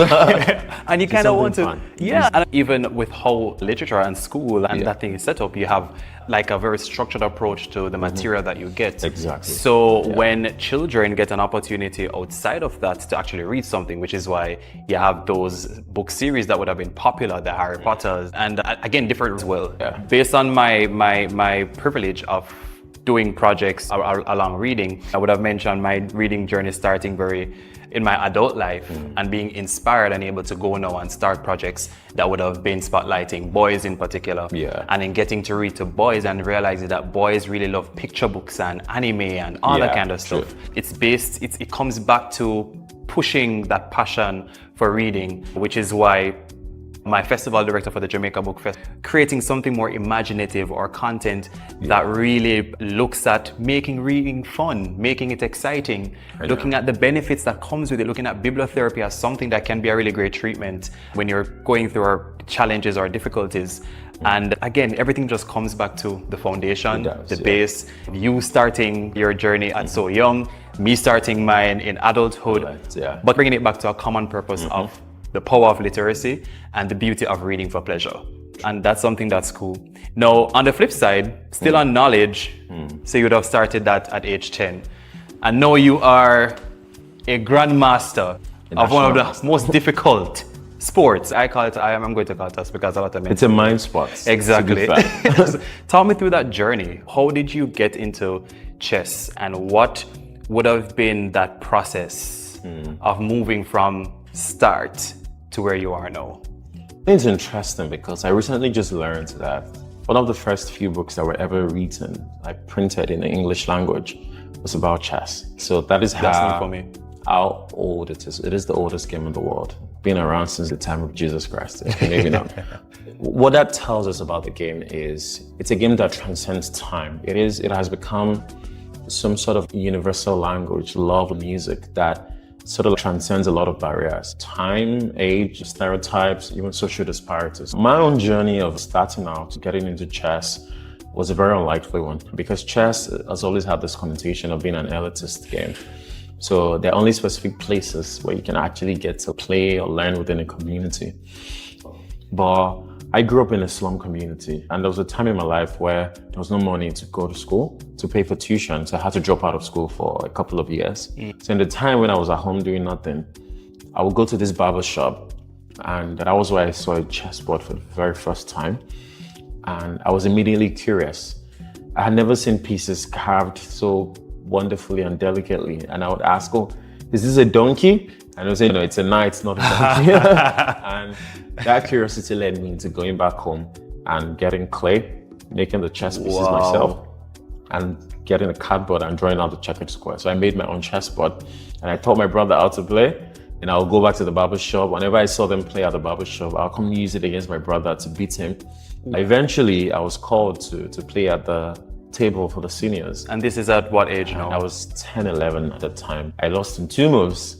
And you kind of want to, fun. And even with how literature and school and that thing is set up, you have a very structured approach to the material that you get. Exactly. So when children get an opportunity outside of that to actually read something, which is why you have those book series that would have been popular, the Harry Potters, and again, different as well. Based on my privilege of doing projects along reading, I would have mentioned my reading journey starting in my adult life and being inspired and able to go now and start projects that would have been spotlighting boys in particular. And then getting to read to boys and realizing that boys really love picture books and anime and all that kind of stuff. It comes back to pushing that passion for reading, which is why my festival director for the Jamaica Book Festival, creating something more imaginative or content that really looks at making reading fun, making it exciting, looking at the benefits that comes with it, looking at bibliotherapy as something that can be a really great treatment when you're going through challenges or difficulties. And again, everything just comes back to the foundation, the base. You starting your journey at so young, me starting mine in adulthood, but bringing it back to a common purpose of the power of literacy and the beauty of reading for pleasure. And that's something that's cool. Now, on the flip side, still on knowledge, so you would have started that at age 10. And now you are a grandmaster of one of the most difficult sports. I'm going to call it us because a lot of men. It's a mind sport. Exactly. Talk me through that journey. How did you get into chess, and what would have been that process of moving from start to where you are now? It's interesting because I recently just learned that one of the first few books that were ever written, like printed in the English language, was about chess. So that is how old it is. It is the oldest game in the world. Been around since the time of Jesus Christ. Maybe not. What that tells us about the game is it's a game that transcends time. It has become some sort of universal language, love of music that sort of transcends a lot of barriers. Time, age, stereotypes, even social disparities. My own journey of starting out, getting into chess, was a very unlikely one because chess has always had this connotation of being an elitist game. So there are only specific places where you can actually get to play or learn within a community. But I grew up in a slum community, and there was a time in my life where there was no money to go to school, to pay for tuition, so I had to drop out of school for a couple of years. So in the time when I was at home doing nothing, I would go to this barber shop, and that was where I saw a chessboard for the very first time. And I was immediately curious. I had never seen pieces carved so wonderfully and delicately. And I would ask, oh, is this a donkey? And they would say, no, it's a knight, it's not a donkey. And that curiosity led me into going back home and getting clay, making the chess pieces myself, and getting a cardboard and drawing out the checkered square. So I made my own chessboard, and I taught my brother how to play. And I'll go back to the barber shop. Whenever I saw them play at the barber shop, I'll come use it against my brother to beat him. Eventually, I was called to play at the table for the seniors. And this is at what age now? I was 10, 11 at the time. I lost in 2 moves.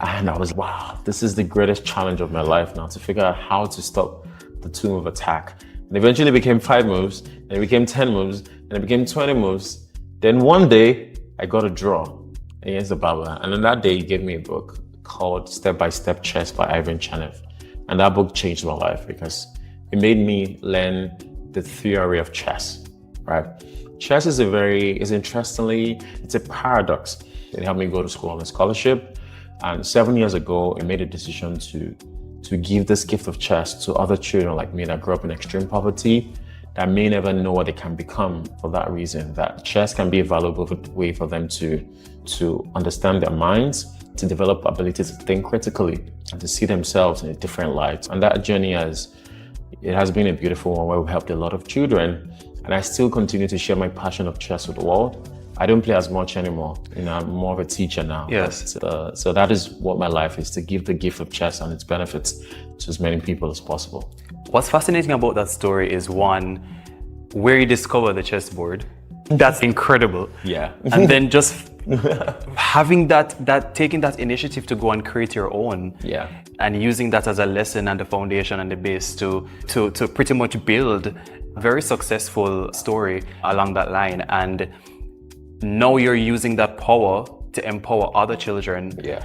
And I was, wow, this is the greatest challenge of my life now, to figure out how to stop the 2-move attack. And eventually it became 5 moves, and it became 10 moves, and it became 20 moves. Then one day, I got a draw against the barber. And on that day, he gave me a book called Step by Step Chess by Ivan Chenev. And that book changed my life because it made me learn the theory of chess, right? Chess is it's a paradox. It helped me go to school on a scholarship. And 7 years ago, I made a decision to give this gift of chess to other children like me that grew up in extreme poverty, that may never know what they can become for that reason, that chess can be a valuable way for them to understand their minds, to develop ability to think critically, and to see themselves in a different light. And that journey has been a beautiful one where we've helped a lot of children. And I still continue to share my passion of chess with the world. I don't play as much anymore. I'm more of a teacher now. Yes. But, so that is what my life is, to give the gift of chess and its benefits to as many people as possible. What's fascinating about that story is, one, where you discover the chessboard. That's incredible. Yeah. And then just having taking that initiative to go and create your own. Yeah. And using that as a lesson and the foundation and the base to pretty much build a very successful story along that line. And now you're using that power to empower other children. Yeah.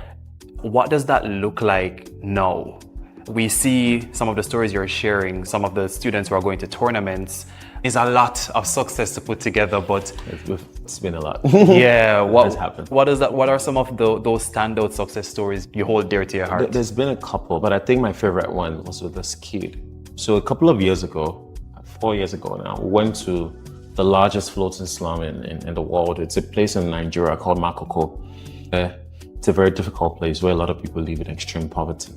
What does that look like now? We see some of the stories you're sharing, some of the students who are going to tournaments. It's a lot of success to put together, but it's been a lot. Yeah, what has happened? What are some of those standout success stories you hold dear to your heart? There's been a couple, but I think my favorite one was with this kid. So a couple of years ago, 4 years ago now, we went to the largest floating slum in the world. It's a place in Nigeria called Makoko. It's a very difficult place where a lot of people live in extreme poverty.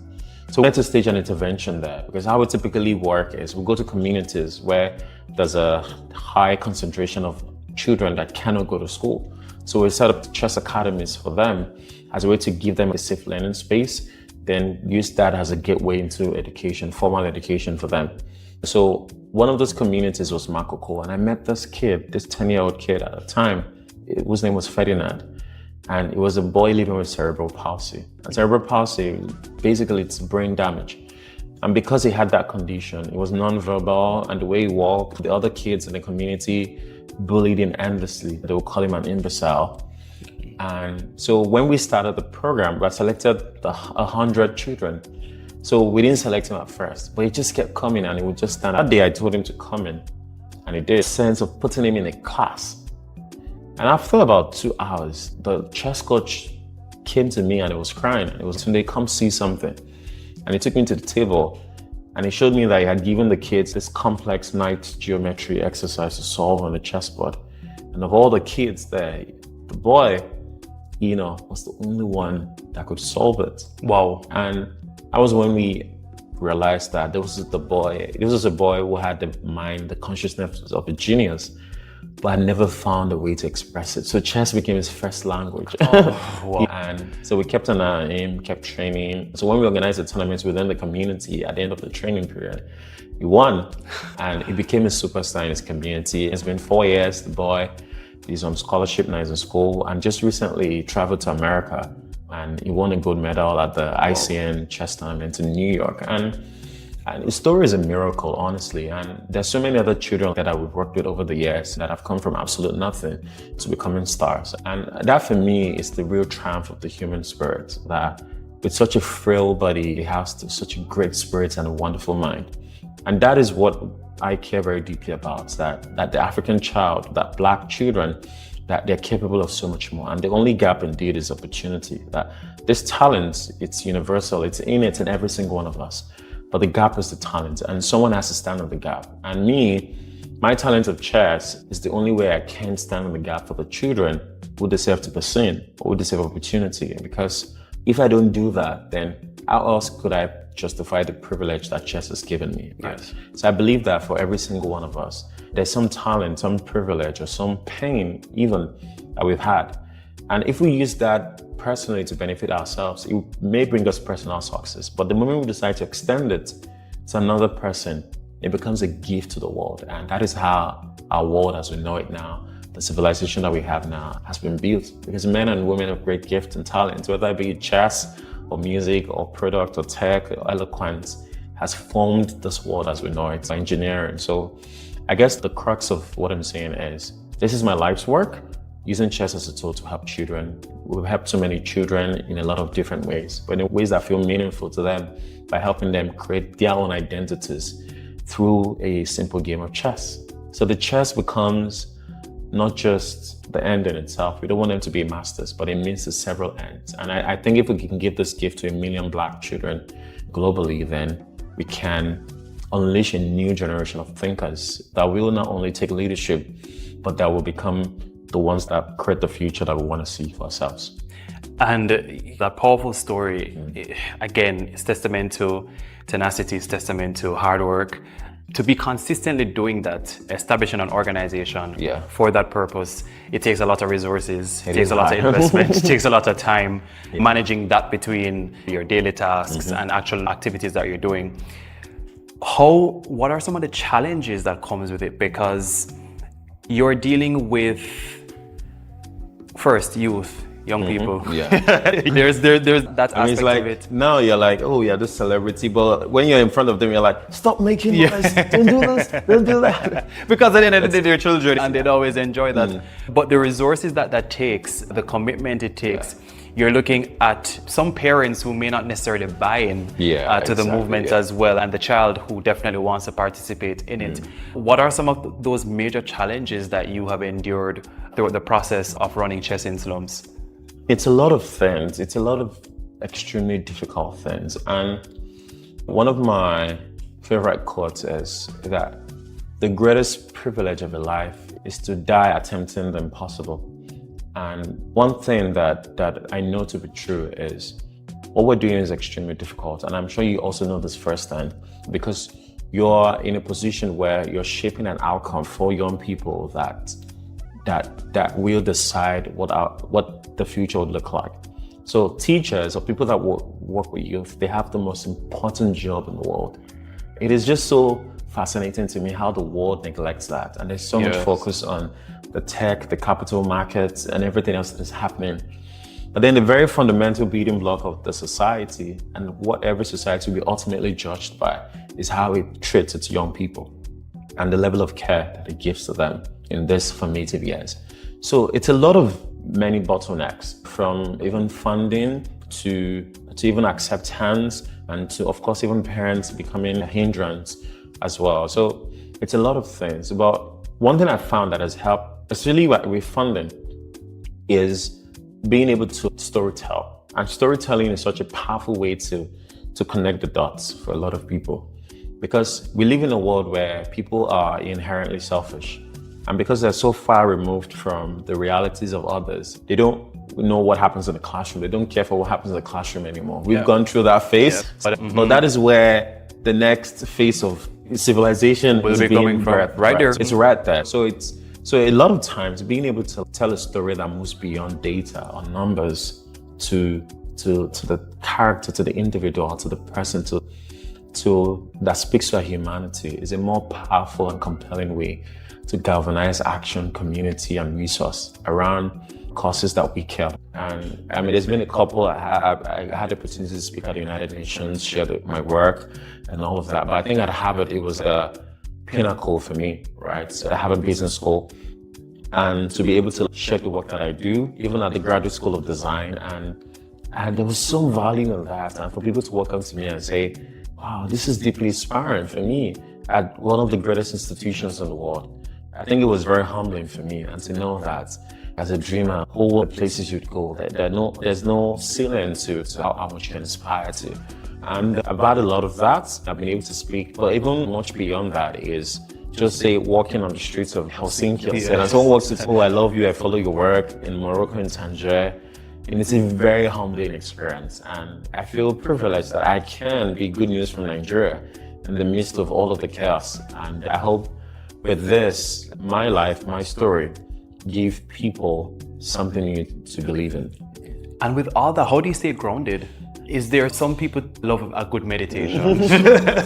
So we had to stage an intervention there, because how it typically works is we go to communities where there's a high concentration of children that cannot go to school. So we set up chess academies for them as a way to give them a safe learning space, then use that as a gateway into education, formal education for them. So one of those communities was Makoko, and I met this kid, this 10-year-old kid at the time, whose name was Ferdinand. And it was a boy living with cerebral palsy. And cerebral palsy, basically it's brain damage. And because he had that condition, he was nonverbal, and the way he walked, the other kids in the community bullied him endlessly. They would call him an imbecile. And so when we started the program, we selected 100 children. So we didn't select him at first, but he just kept coming and he would just stand. That day I told him to come in, and he did. A sense of putting him in a class. And after about 2 hours, the chess coach came to me and he was crying. It was, "Tunde, come see something." And he took me to the table and he showed me that he had given the kids this complex night geometry exercise to solve on the chessboard. And of all the kids there, the boy, was the only one that could solve it. Wow. And That was when we realized that this was a boy who had the mind, the consciousness of a genius, but I never found a way to express it. So chess became his first language. Oh, wow. And so we kept an eye on him, kept training. So when we organized the tournaments within the community at the end of the training period, he won and he became a superstar in his community. It's been 4 years, the boy, he's on scholarship now, he's in school, and just recently traveled to America and he won a gold medal at the ICN chess tournament in New York. And his story is a miracle, honestly. And there's so many other children that we've worked with over the years that have come from absolute nothing to becoming stars. And that for me is the real triumph of the human spirit, that with such a frail body, he has such a great spirit and a wonderful mind. And that is what I care very deeply about, that the African child, that Black children, that they're capable of so much more. And the only gap indeed is opportunity, that this talent, it's universal, it's innate in every single one of us. But the gap is the talent, and someone has to stand on the gap. And me, my talent of chess is the only way I can stand on the gap for the children who deserve to be seen, or who deserve opportunity. Because if I don't do that, then how else could I justify the privilege that chess has given me? Right? Yes. So I believe that for every single one of us, there's some talent, some privilege, or some pain even that we've had. And if we use that personally to benefit ourselves, it may bring us personal success. But the moment we decide to extend it to another person, it becomes a gift to the world. And that is how our world as we know it now, the civilization that we have now, has been built. Because men and women have great gifts and talent, whether it be chess or music or product or tech or eloquence, has formed this world as we know it, by engineering. So I guess the crux of what I'm saying is, this is my life's work, using chess as a tool to help children. We've helped so many children in a lot of different ways, but in ways that feel meaningful to them, by helping them create their own identities through a simple game of chess. So the chess becomes not just the end in itself. We don't want them to be masters, but it means the several ends. And I think if we can give this gift to 1 million Black children globally, then we can unleash a new generation of thinkers that will not only take leadership, but that will become the ones that create the future that we want to see for ourselves. And that powerful story, again, is testament to tenacity, is testament to hard work. To be consistently doing that, establishing an organization for that purpose, it takes a lot of resources, it takes a lot of investment, it takes a lot of time, managing that between your daily tasks and actual activities that you're doing. What are some of the challenges that comes with it? Because you're dealing with, first, youth, young people. Yeah. there's that aspect like, of it. Now you're like, oh yeah, this celebrity, but when you're in front of them, you're like, stop making noise, don't do this, don't do that. Because at the end of the day, they're children and they'd always enjoy that. But the resources that takes, the commitment it takes, you're looking at some parents who may not necessarily buy in to the movement as well, and the child who definitely wants to participate in it. What are some of those major challenges that you have endured throughout the process of running Chess in Slums? It's a lot of things. It's a lot of extremely difficult things. And one of my favorite quotes is that the greatest privilege of a life is to die attempting the impossible. And one thing that I know to be true is what we're doing is extremely difficult. And I'm sure you also know this firsthand, because you're in a position where you're shaping an outcome for young people that will decide what the future would look like. So teachers or people that work with youth, they have the most important job in the world. It is just so fascinating to me how the world neglects that. And there's so much focus on the tech, the capital markets, and everything else that is happening. But then the very fundamental building block of the society, and what every society will be ultimately judged by, is how it treats its young people and the level of care that it gives to them in these formative years. So it's a lot of many bottlenecks, from even funding to even acceptance, and to, of course, even parents becoming a hindrance as well. So it's a lot of things. But one thing I found that has helped, especially with funding, is being able to storytell. And storytelling is such a powerful way to connect the dots for a lot of people. Because we live in a world where people are inherently selfish. And because they're so far removed from the realities of others, they don't know what happens in the classroom. They don't care for what happens in the classroom anymore. We've gone through that phase, but that is where the next phase of civilization will is be coming from. Right there. It's right there. So a lot of times being able to tell a story that moves beyond data or numbers to the character, to the individual, to the person, to that speaks to our humanity is a more powerful and compelling way to galvanize action, community, and resource around causes that we care. And I mean, there's been a couple. I had the opportunity to speak at the United Nations, share my work, and all of that. But I think at Harvard, it was a pinnacle for me, right? So at Harvard Business School, and to be able to share the work that I do, even at the Graduate School of Design, and there was some value in that. And for people to walk up to me and say, wow, this is deeply inspiring for me at one of the greatest institutions in the world. I think it was very humbling for me, and to know that as a dreamer, all the places you'd go, there's no ceiling to how much you can aspire to. And I've had a lot of that. I've been able to speak, but even much beyond that is just say walking on the streets of Helsinki. Yes. And someone walks to say, oh, I love you, I follow your work in Morocco and Tangier. And it's a very humbling experience. And I feel privileged that I can be good news from Nigeria in the midst of all of the chaos. And I hope with this, my life, my story, give people something new to believe in. And with all that, how do you stay grounded? Is there some people love a good meditation?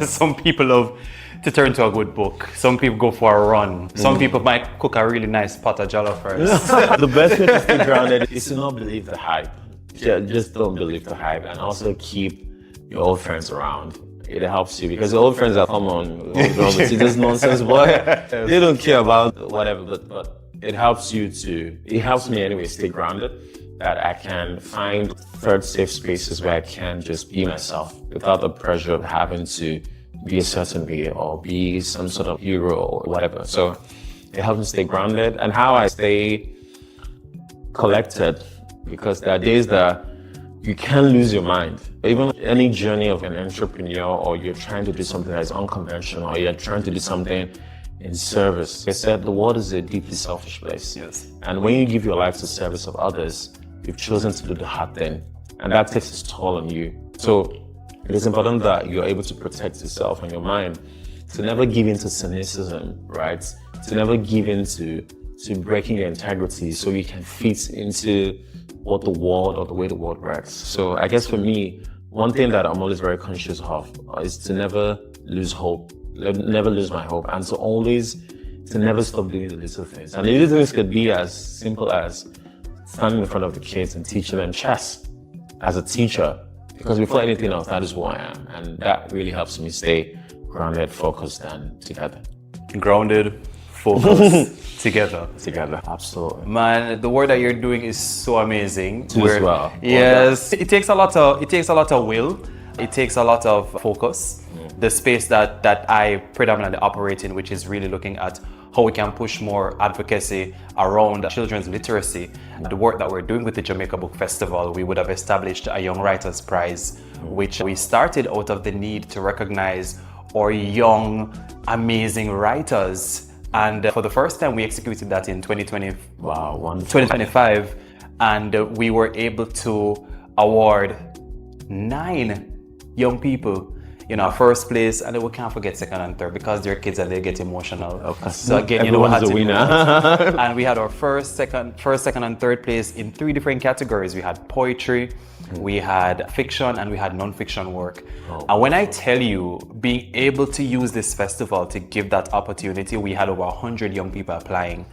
Some people love to turn to a good book. Some people go for a run. Some people might cook a really nice pot of jollof first. The best way to stay grounded is to not believe the hype. Just don't believe the hype, and also keep your old friends around. It helps you, because the old friends are, come on, what's wrong with you? This nonsense, boy. They don't care about whatever, but it helps me anyway, stay grounded, that I can find third safe spaces where I can just be myself without the pressure of having to be a certain way or be some sort of hero or whatever. So it helps me stay grounded, and how I stay collected, because there are days that you can lose your mind. Even any journey of an entrepreneur, or you're trying to do something that is unconventional, or you're trying to do something in service. I said the world is a deeply selfish place. Yes. And when you give your life to service of others, you've chosen to do the hard thing. And that takes its toll on you. So it is important that you're able to protect yourself and your mind, to never give in to cynicism, right? To never give in to breaking your integrity so you can fit into what the world or the way the world works. So I guess for me, one thing that I'm always very conscious of is to never lose hope, never lose my hope, and to never stop doing the little things. And the little things could be as simple as standing in front of the kids and teaching them chess as a teacher, because before anything else, that is who I am. And that really helps me stay grounded, focused, and together. Grounded, focused, together. Together, absolutely. Man, the work that you're doing is so amazing. As well. Yes, it takes a lot of will. It takes a lot of focus. The space that I predominantly operate in, which is really looking at how we can push more advocacy around children's literacy. The work that we're doing with the Jamaica Book Festival, we would have established a Young Writers Prize, which we started out of the need to recognize our young, amazing writers. And for the first time, we executed that in 2020. Wow, wonderful. 2025. And we were able to award 9 young people first place, and then we can't forget second and third, because they're kids and they get emotional. Okay. So again, everyone's a winner. And we had our first, second, and third place in 3 different categories. We had poetry, we had fiction, and we had non-fiction work. And when I tell you, being able to use this festival to give that opportunity, we had over 100 young people applying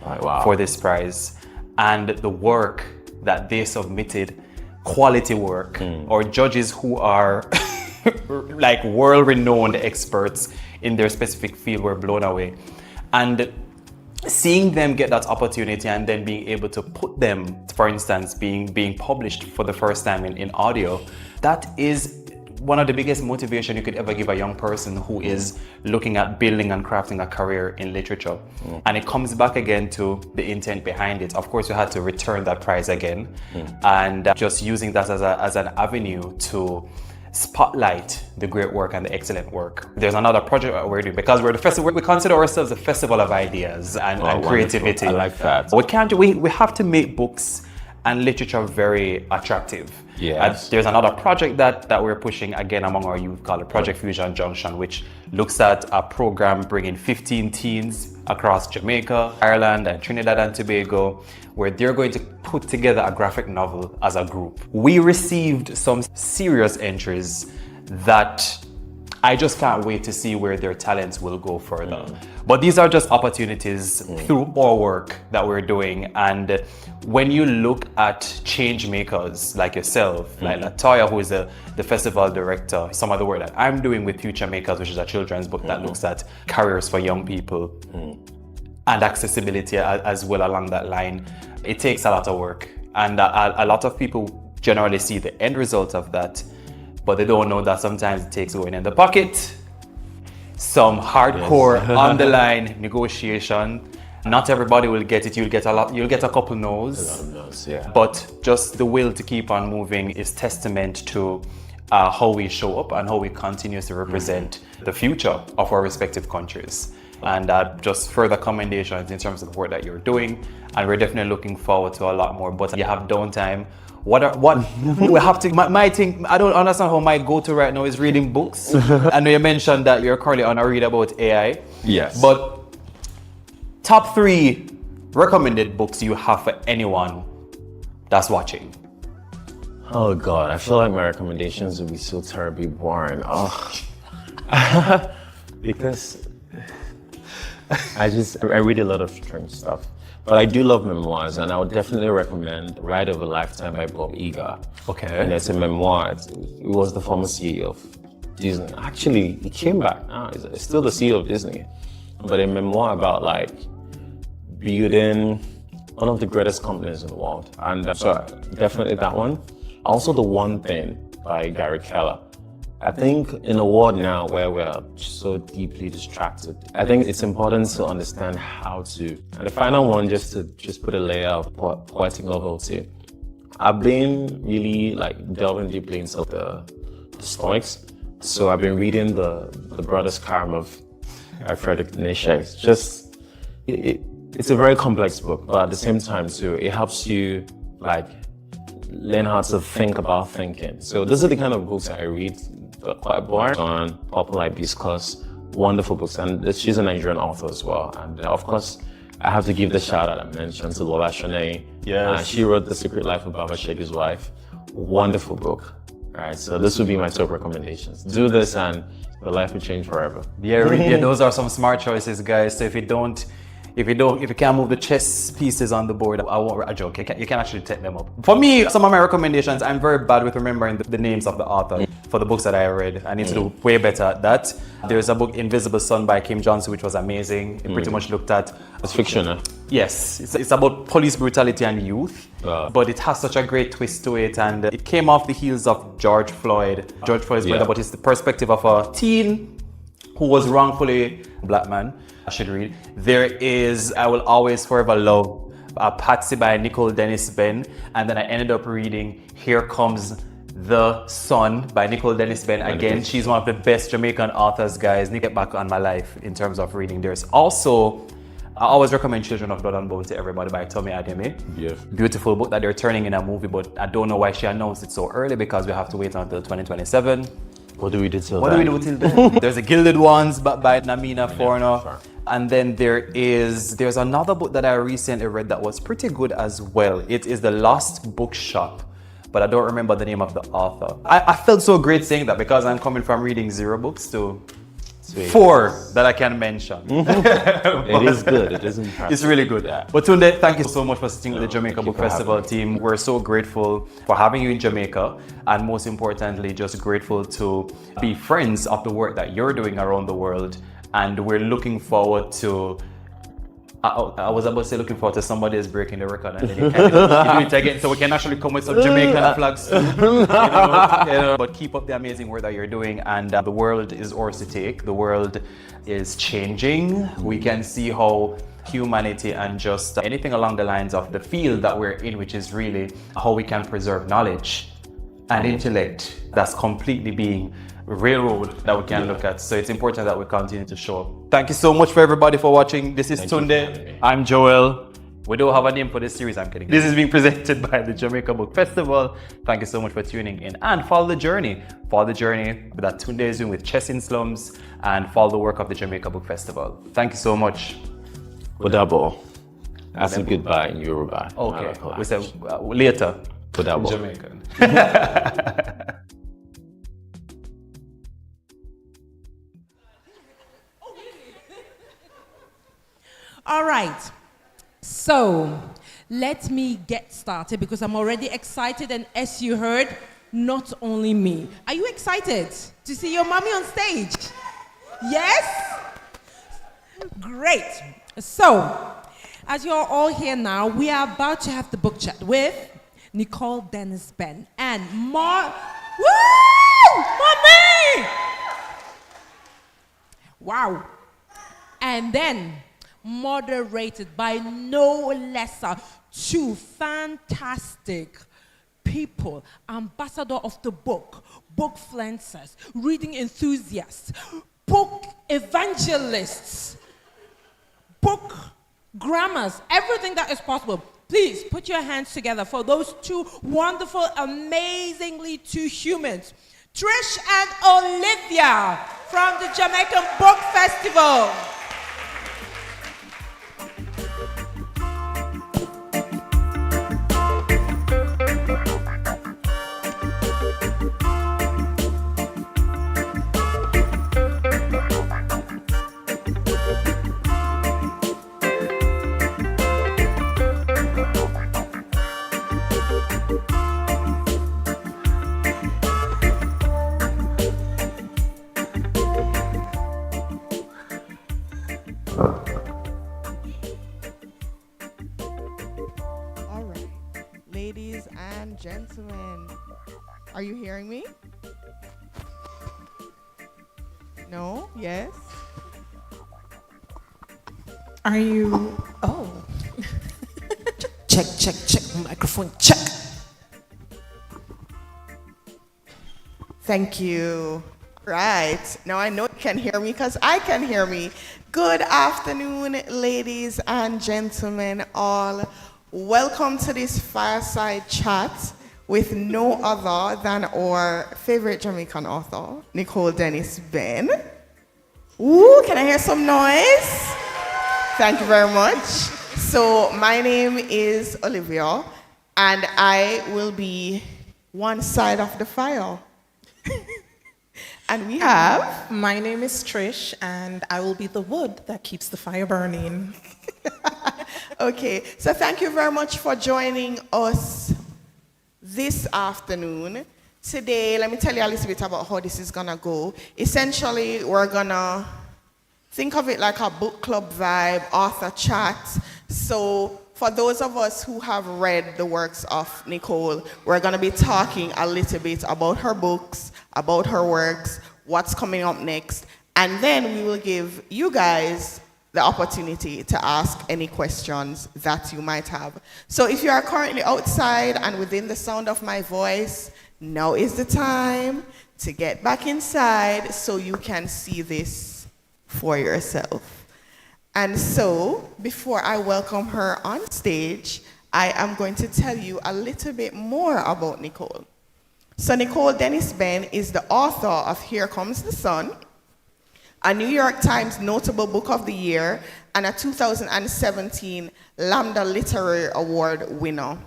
for this prize. And the work that they submitted, quality work, or judges who are like world-renowned experts in their specific field, were blown away. And seeing them get that opportunity and then being able to put them, for instance, being published for the first time in audio, that is one of the biggest motivation you could ever give a young person who is looking at building and crafting a career in literature. And it comes back again to the intent behind it. Of course, we had to return that prize again, and just using that as an avenue to spotlight the great work and the excellent work. There's another project that we're doing, because we're the festival. We consider ourselves a festival of ideas and creativity. I like that. We have to make books and literature very attractive. Yes. There's another project that we're pushing again among our youth called Project Fusion Junction, which looks at a program bringing 15 teens across Jamaica, Ireland, and Trinidad and Tobago, where they're going to put together a graphic novel as a group. We received some serious entries that I just can't wait to see where their talents will go further. But these are just opportunities through our work that we're doing. And when you look at change makers like yourself, like Latoya, who is the festival director, some of the work that I'm doing with Future Makers, which is a children's book that looks at careers for young people and accessibility as well along that line, it takes a lot of work. And a lot of people generally see the end result of that, but they don't know that sometimes it takes going in the pocket, some hardcore on the line negotiation. Not everybody will get it. You'll get a couple no's. But just the will to keep on moving is testament to how we show up and how we continue to represent the future of our respective countries. And just further commendations in terms of the work that you're doing. And we're definitely looking forward to a lot more. But you have downtime. What we have to, my thing, I don't understand how my go-to right now is reading books. I know you mentioned that you're currently on a read about AI. Yes. But top 3 recommended books you have for anyone that's watching. Oh God, I feel like my recommendations would be so terribly boring. Because I read a lot of strange stuff. But I do love memoirs, and I would definitely recommend Ride of a Lifetime by Bob Iger. Okay. And it's a memoir. It was the former CEO of Disney. Actually, he came back now. He's still the CEO of Disney. But a memoir about like building one of the greatest companies in the world. And so definitely that one. Also The One Thing by Gary Keller. I think in a world now where we're so deeply distracted, I think it's important to understand how to. And the final one, just to put a layer of poetic novelty. I've been really like delving deeply into the Stoics. So I've been reading the Brothers Karamazov by Friedrich Nietzsche. It's just, it's a very complex book, but at the same time too, it helps you like learn how to think about thinking. So these are the kind of books I read. Quite boring. On Popular Hibiscus, wonderful books, and she's a Nigerian author as well. And of course, I have to give the shout out I mentioned to Lola Shanae. Yes. She wrote The Secret Life of Baba Shaggy's Wife. Wonderful book. All right, so this would be my top recommendations. Do this and your life will change forever. Yeah, those are some smart choices, guys. So if you can't move the chess pieces on the board, I won't joke. You can actually take them up. For me, some of my recommendations, I'm very bad with remembering the names of the author for the books that I read. I need to do way better at that. There's a book, Invisible Sun by Kim Johnson, which was amazing. It pretty much looked at... It's fiction, huh? Yes, it's about police brutality and youth, but it has such a great twist to it, and it came off the heels of George Floyd's brother, but it's the perspective of a teen who was wrongfully black man. I should read. There is I Will Always Forever Love, Patsy by Nicole Dennis Benn, and then I ended up reading Here Comes the Sun by Nicole Dennis Benn. Again, she's one of the best Jamaican authors, guys. Need to get back on my life in terms of reading. There's also, I always recommend Children of Blood and Bone to everybody by Tommy Ademe. Yeah. Beautiful book that they're turning in a movie, but I don't know why she announced it so early because we have to wait until 2027. What do we do till then? There's a Gilded Ones by Namina Forno. And then there's another book that I recently read that was pretty good as well. It is The Lost Bookshop, but I don't remember the name of the author. I felt so great saying that because I'm coming from reading 0 books to 4 that I can mention. It is good. It is impressive. It's really good. But Tunde, thank you so much for sitting with the Jamaica Book Festival team. We're so grateful for having you in Jamaica, and most importantly, just grateful to be friends of the work that you're doing around the world. And we're looking forward to, I was about to say looking forward to somebody is breaking the record and then you do it again, so we can actually come with some Jamaican flags. But keep up the amazing work that you're doing, and the world is ours to take. The world is changing. We can see how humanity and just anything along the lines of the field that we're in, which is really how we can preserve knowledge and intellect that's completely being railroad that we can look at. So it's important that we continue to show up. Thank you so much for everybody for watching. This is Tunde. I'm Joel. We don't have a name for this series, I'm kidding. This is being presented by the Jamaica Book Festival. Thank you so much for tuning in and follow the journey. Follow the journey that Tunde is doing with Chess in Slums and follow the work of the Jamaica Book Festival. Thank you so much. Bodabo. That's a goodbye in Yoruba. Okay, we say later. Bodabo. Jamaican. All right. So let me get started because I'm already excited, and as you heard, not only me. Are you excited to see your mommy on stage? Yes? Great. So, as you're all here now, we are about to have the book chat with Nicole Dennis Ben and Mommy! Wow. And then moderated by no lesser two fantastic people, ambassador of the book, book fluencers, reading enthusiasts, book evangelists, book grammars, everything that is possible. Please put your hands together for those two wonderful, amazingly two humans, Trish and Olivia from the Jamaican Book Festival. Gentlemen, are you hearing me? No? Yes? Are you? Oh. Check, microphone, check. Thank you. Right. Now I know you can hear me because I can hear me. Good afternoon, ladies and gentlemen, all. Welcome to this fireside chat with no other than our favorite Jamaican author, Nicole Dennis Ben. Ooh, can I hear some noise? Thank you very much. So my name is Olivia, and I will be one side of the fire. And we have... My name is Trish, and I will be the wood that keeps the fire burning. Okay, so thank you very much for joining us this afternoon. Today, let me tell you a little bit about how this is gonna go. Essentially, we're gonna think of it like a book club vibe, author chat. So for those of us who have read the works of Nicole, we're gonna be talking a little bit about her books, about her works, what's coming up next, and then we will give you guys the opportunity to ask any questions that you might have. So if you are currently outside and within the sound of my voice, now is the time to get back inside so you can see this for yourself. And so, before I welcome her on stage, I am going to tell you a little bit more about Nicole. So Nicole Dennis Ben is the author of Here Comes the Sun, a New York Times Notable Book of the Year, and a 2017 Lambda Literary Award winner.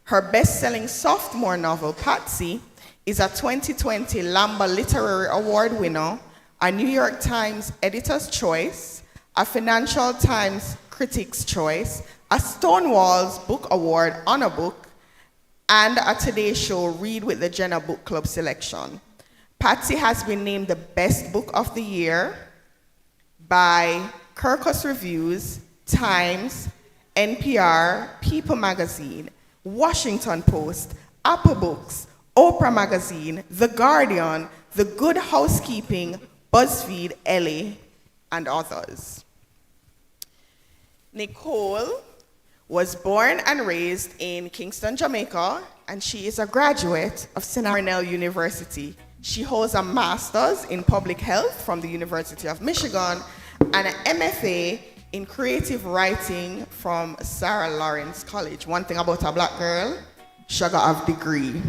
Her best-selling sophomore novel, Patsy, is a 2020 Lambda Literary Award winner, a New York Times Editor's Choice, a Financial Times Critics' Choice, a Stonewall's Book Award Honor Book, and a Today Show Read with the Jenna Book Club selection. Patsy has been named the best book of the year by Kirkus Reviews, Times, NPR, People Magazine, Washington Post, Apple Books, Oprah Magazine, The Guardian, The Good Housekeeping, BuzzFeed, LA, and others. Nicole was born and raised in Kingston, Jamaica, and she is a graduate of Cornell University. She holds a master's in public health from the University of Michigan and an MFA in creative writing from Sarah Lawrence College. One thing about a black girl, she got a degree.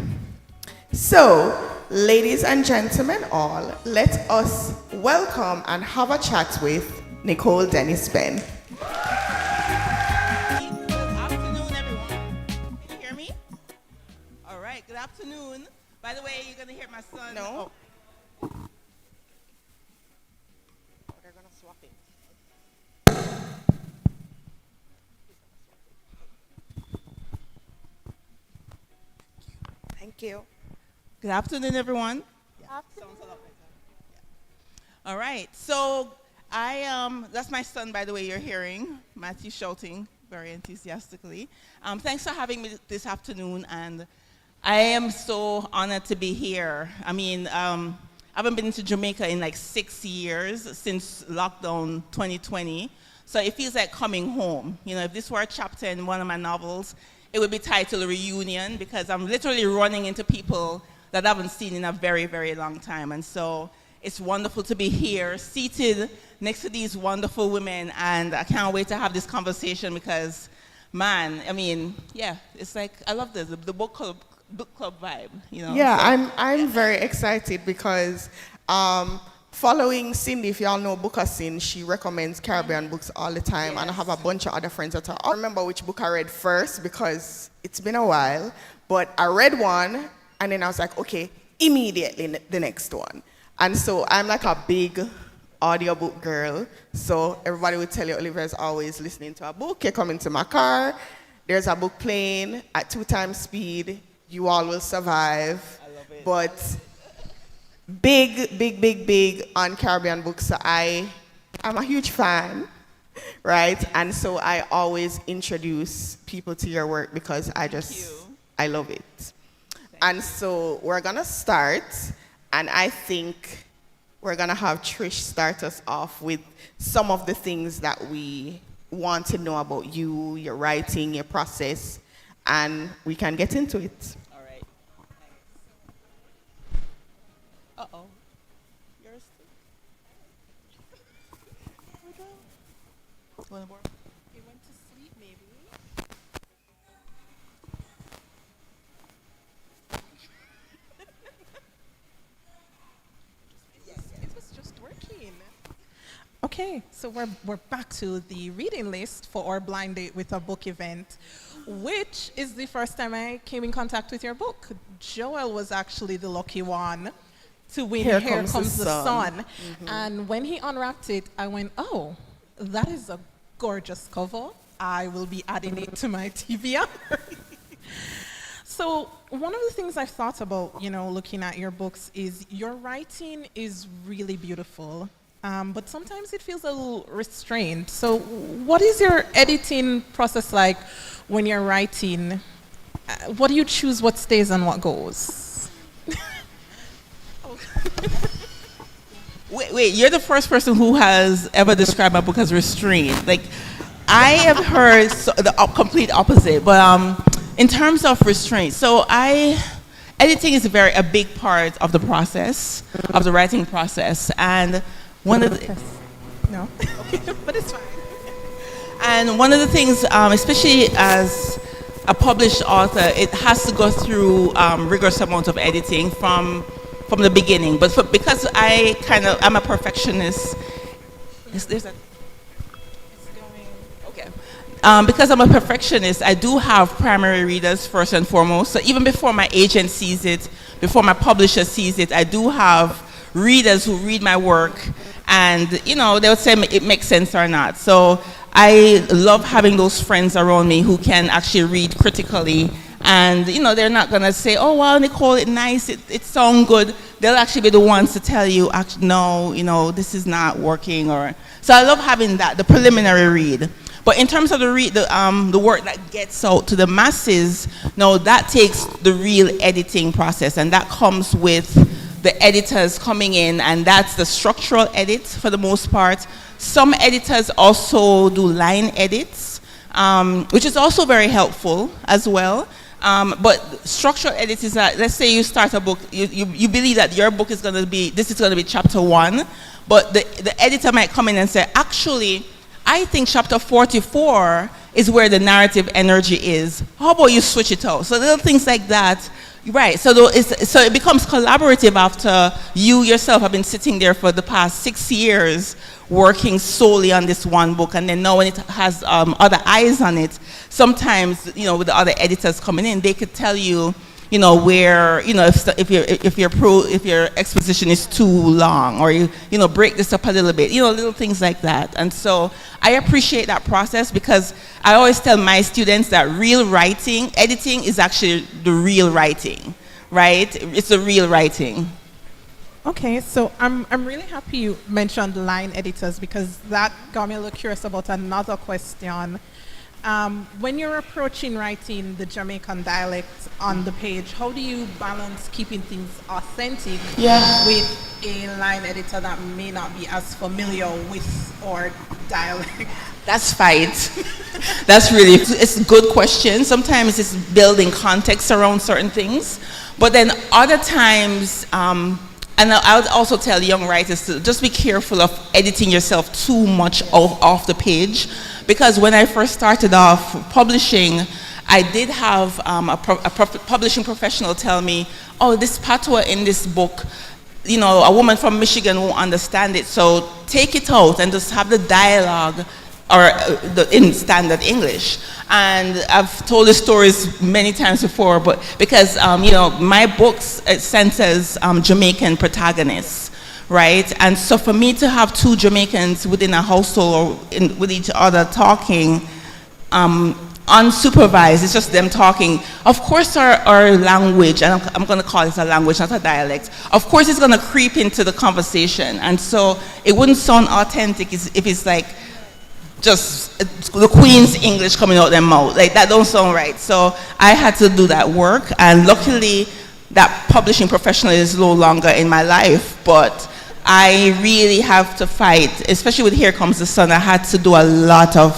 So, ladies and gentlemen all, let us welcome and have a chat with Nicole Dennis Ben. Good afternoon, everyone. Can you hear me? All right, good afternoon. By the way, you're going to hear my son. No. Oh, they're going to swap it. Thank you. Good afternoon, everyone. All right, so that's my son, by the way, you're hearing, Matthew shouting very enthusiastically. Thanks for having me this afternoon, and I am so honored to be here. I mean, I haven't been to Jamaica in like 6 years since lockdown 2020, so it feels like coming home. You know, if this were a chapter in one of my novels, it would be titled Reunion, because I'm literally running into people that I haven't seen in a very, very long time. And so it's wonderful to be here, seated next to these wonderful women, and I can't wait to have this conversation because, man, I mean, yeah, it's like, I love this, the book club vibe, you know? Yeah, so, I'm very excited because following Cindy, if y'all know Bookasin, she recommends Caribbean books all the time, and I have a bunch of other friends that I don't remember which book I read first because it's been a while, but I read one, and then I was like, okay, immediately the next one. And so I'm like a big audiobook girl. So everybody would tell you Olivia's always listening to a book. You come into my car, there's a book playing at 2 times speed. You all will survive. I love it. But big on Caribbean books. So I'm a huge fan, right? And so I always introduce people to your work because I love it. And so we're gonna start, and I think we're gonna have Trish start us off with some of the things that we want to know about you, your writing, your process, and we can get into it. all right. Uh-oh. Yours too? Here we go. You want to borrow? He went to sleep, maybe. It was just working. Okay, so we're back to the reading list for our blind date with a book event, which is the first time I came in contact with your book. Joel was actually the lucky one to win Here Comes the Sun. Mm-hmm. And when he unwrapped it, I went, oh, that is a gorgeous cover. I will be adding it to my TBR. So one of the things I've thought about, you know, looking at your books is your writing is really beautiful, but sometimes it feels a little restrained. So what is your editing process like when you're writing? What do you choose, what stays and what goes? Wait, you're the first person who has ever described my book as restrained. Like, I have heard the complete opposite, but in terms of restraint, so editing is a big part of the process, of the writing process, and one of the... No, but it's fine. And one of the things, especially as a published author, it has to go through rigorous amount of editing from the beginning. But because I'm a perfectionist, because I'm a perfectionist, I do have primary readers first and foremost. So even before my agent sees it, before my publisher sees it, I do have readers who read my work, and you know, they'll say it makes sense or not. So I love having those friends around me who can actually read critically, and you know, they're not gonna say, "Oh wow, Nicole, it's nice, it sounds good." They'll actually be the ones to tell you, "Actually, no, you know, this is not working." Or so I love having that, the preliminary read. But in terms of the work that gets out to the masses, no, that takes the real editing process, and that comes with the editors coming in, and that's the structural edit for the most part. Some editors also do line edits, which is also very helpful as well. But structural edit is that, let's say you start a book, you believe that your book is going to be, this is going to be chapter 1, but the editor might come in and say, actually, I think chapter 44 is where the narrative energy is. How about you switch it out? So little things like that, right? So it becomes collaborative after you yourself have been sitting there for the past 6 years working solely on this one book, and then now when it has other eyes on it, sometimes, you know, with the other editors coming in, they could tell you, you know, where, you know, if your exposition is too long, or you know, break this up a little bit, you know, little things like that. And so I appreciate that process, because I always tell my students that real writing, editing is actually the real writing, right? It's the real writing. Okay, so I'm really happy you mentioned line editors, because that got me a little curious about another question. When you're approaching writing the Jamaican dialect on the page, how do you balance keeping things authentic with a line editor that may not be as familiar with our dialect? That's fight. That's really, it's a good question. Sometimes it's building context around certain things, but then other times, and I would also tell young writers to just be careful of editing yourself too much off the page, because when I first started off publishing, I did have a publishing professional tell me, oh, this patois in this book, you know, a woman from Michigan won't understand it, so take it out and just have the dialogue or in standard English. And I've told the stories many times before, but because you know, my books, it centers Jamaican protagonists, right? And so for me to have two Jamaicans within a household or with each other talking unsupervised, it's just them talking. Of course our language, and I'm going to call it a language, not a dialect, of course it's going to creep into the conversation. And so it wouldn't sound authentic if it's like just the Queen's English coming out their mouth. Like, that don't sound right. So I had to do that work, and luckily that publishing professional is no longer in my life, but I really have to fight, especially with Here Comes the Sun. I had to do a lot of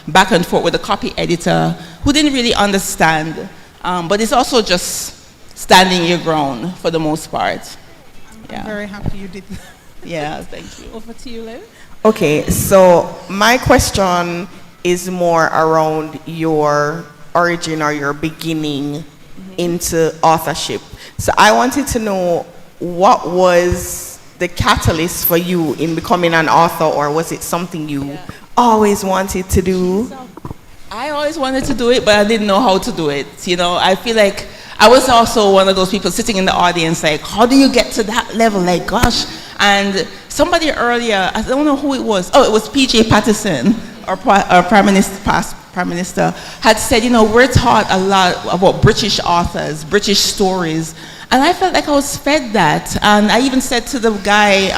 back and forth with the copy editor who didn't really understand, but it's also just standing your ground for the most part. I'm very happy you did that. Yeah, thank you. Over to you, Liv. Okay, so my question is more around your origin or your beginning into authorship. So I wanted to know, what was the catalyst for you in becoming an author, or was it something you always wanted to do? I always wanted to do it, but I didn't know how to do it. You know, I feel like I was also one of those people sitting in the audience like, how do you get to that level? Like, gosh. And somebody earlier, I don't know who it was. Oh, it was P.J. Patterson, our Prime Minister, past Prime Minister, had said, you know, we're taught a lot about British authors, British stories. And I felt like I was fed that. And I even said to the guy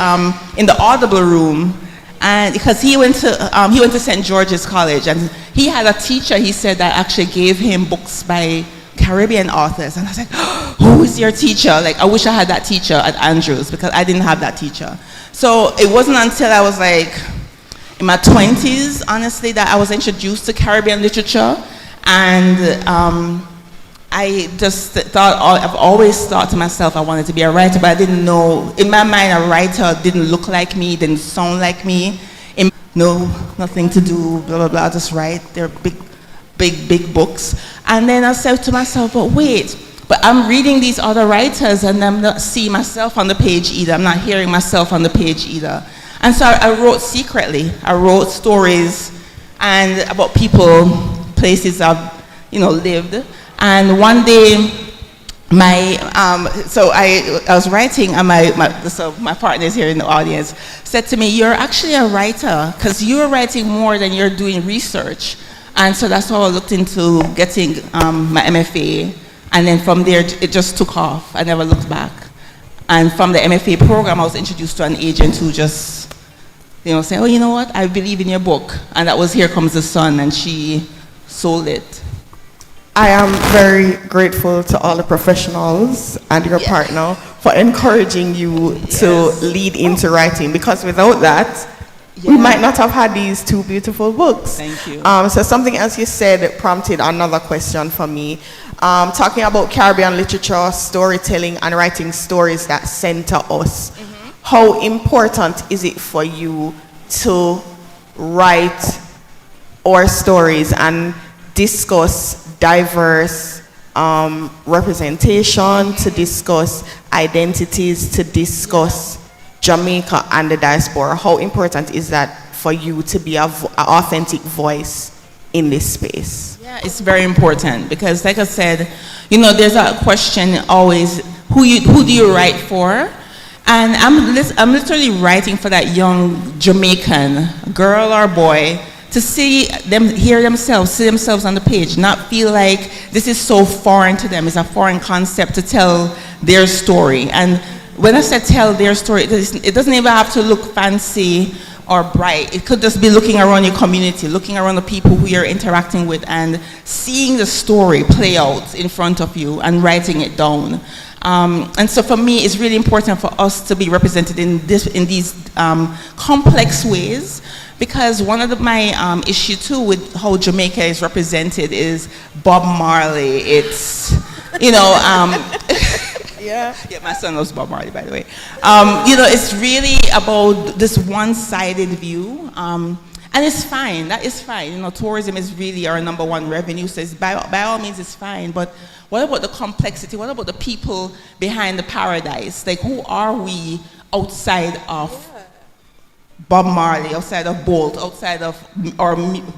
in the Audible room, and because he went to St. George's College, and he had a teacher, he said, that actually gave him books by Caribbean authors. And I was like, who is your teacher? Like, I wish I had that teacher at Andrews, because I didn't have that teacher. So it wasn't until I was like in my 20s, honestly, that I was introduced to Caribbean literature. And I just thought, I've always thought to myself I wanted to be a writer, but I didn't know, in my mind, a writer didn't look like me, didn't sound like me. No, nothing to do, blah, blah, blah, just write. They're big books. And then I said to myself, but wait, but I'm reading these other writers and I'm not seeing myself on the page either. I'm not hearing myself on the page either. And so I wrote secretly. I wrote stories and about people, places I've, you know, lived. And one day, so I was writing, and my partner is here in the audience, said to me, you're actually a writer, because you're writing more than you're doing research. And so that's how I looked into getting my MFA. And then from there, it just took off. I never looked back. And from the MFA program, I was introduced to an agent who just, you know, said, oh, you know what, I believe in your book. And that was Here Comes the Sun, and she sold it. I am very grateful to all the professionals and your partner for encouraging you to lead into writing, because without that, we might not have had these two beautiful books. Thank you. So something else you said prompted another question for me. Talking about Caribbean literature, storytelling, and writing stories that center us. How important is it for you to write our stories and discuss diverse representation, to discuss identities, to discuss Jamaica and the diaspora. How important is that for you to be an authentic voice in this space? Yeah, it's very important because, like I said, you know, there's a question always: who do you write for? And I'm literally writing for that young Jamaican girl or boy to see them, hear themselves, see themselves on the page, not feel like this is so foreign to them. It's a foreign concept to tell their story. And when I say tell their story, it doesn't even have to look fancy or bright. It could just be looking around your community, looking around the people who you're interacting with, and seeing the story play out in front of you and writing it down. And so for me, it's really important for us to be represented in these complex ways, because one of my issue too with how Jamaica is represented is Bob Marley. It's, you know, yeah, my son loves Bob Marley, by the way. You know, it's really about this one-sided view. And it's fine, that is fine. You know, tourism is really our #1 revenue, so it's by all means it's fine. But what about the complexity? What about the people behind the paradise? Like, who are we outside of Bob Marley, outside of Bolt, outside of our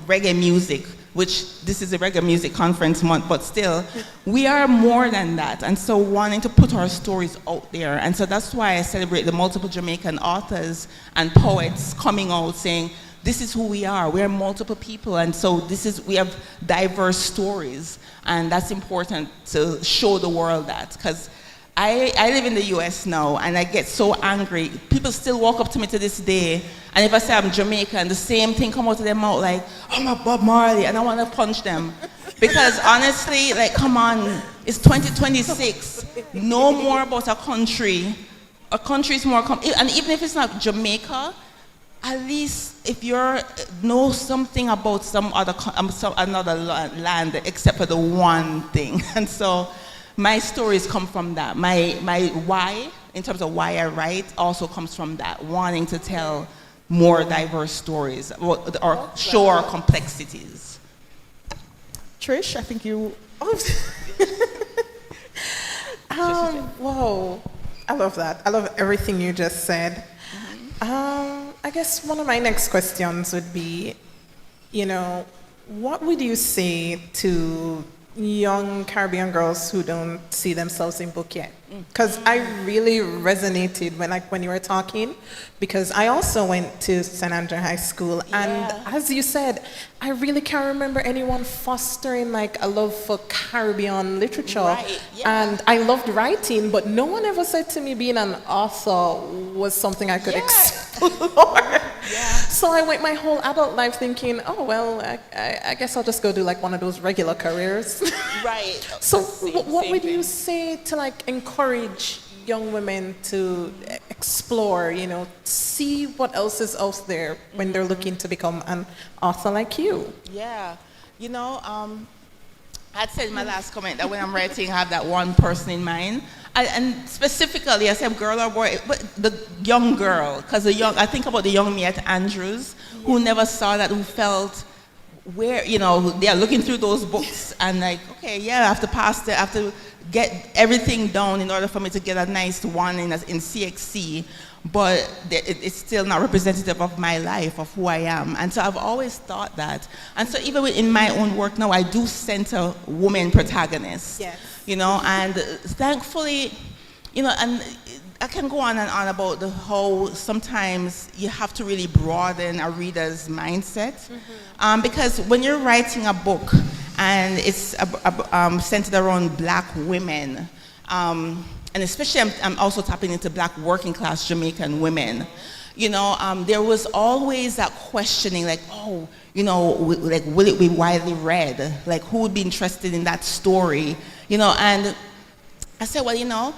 reggae music, which this is a reggae music conference month, but still, we are more than that. And so wanting to put our stories out there. And so that's why I celebrate the multiple Jamaican authors and poets coming out saying, this is who we are. We are multiple people, and so we have diverse stories, and that's important to show the world that. Because I live in the US now, and I get so angry. People still walk up to me to this day, and if I say I'm Jamaican, the same thing come out of their mouth like, oh, my Bob Marley, and I want to punch them. Because honestly, like, come on, it's 2026. Know more about a country. A country is more, and even if it's not Jamaica, at least if you know something about another land, except for the one thing. And so my stories come from that. My why, in terms of why I write, also comes from that, wanting to tell more diverse stories or show our complexities. Trish, I think you... Whoa, I love that. I love everything you just said. I guess one of my next questions would be, you know, what would you say to young Caribbean girls who don't see themselves in book yet? Because I really resonated when you were talking, because I also went to St. Andrew High School, and as you said, I really can't remember anyone fostering like a love for Caribbean literature. Right, yeah. And I loved writing, but no one ever said to me being an author was something I could explore. So I went my whole adult life thinking, oh, well, I guess I'll just go do like one of those regular careers. Right. So what would you say to like encourage young women to explore, you know, see what else is out there when they're looking to become an author like you? Yeah. You know, I'd said in my last comment that when I'm writing, I have that one person in mind. And specifically, I said girl or boy, but the young girl, because I think about the young me at Andrews, who never saw that, who felt where, you know, they are looking through those books and like, okay, yeah, I have to get everything down in order for me to get a nice one in CXC, but it's still not representative of my life, of who I am. And so I've always thought that. And so even in my own work now, I do center women protagonists. Yes. You know, and thankfully, you know, and I can go on and on about the whole, sometimes you have to really broaden a reader's mindset. Because when you're writing a book and it's centered around Black women, and especially I'm also tapping into Black working class Jamaican women, you know, there was always that questioning like, oh, you know, like, will it be widely read? Like, who would be interested in that story? You know, and I said, well, you know,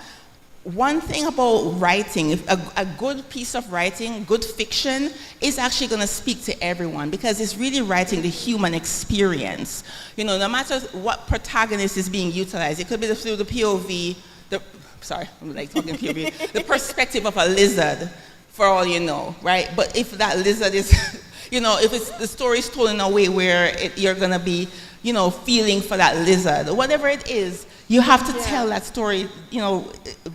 one thing about writing, a good piece of writing, good fiction, is actually going to speak to everyone, because it's really writing the human experience. You know, no matter what protagonist is being utilized, it could be through the POV, I'm like talking POV, the perspective of a lizard, for all you know, right? But if that lizard is, You know, if it's the story's told in a way where you're gonna be, you know, feeling for that lizard or whatever it is, you have to tell that story. You know,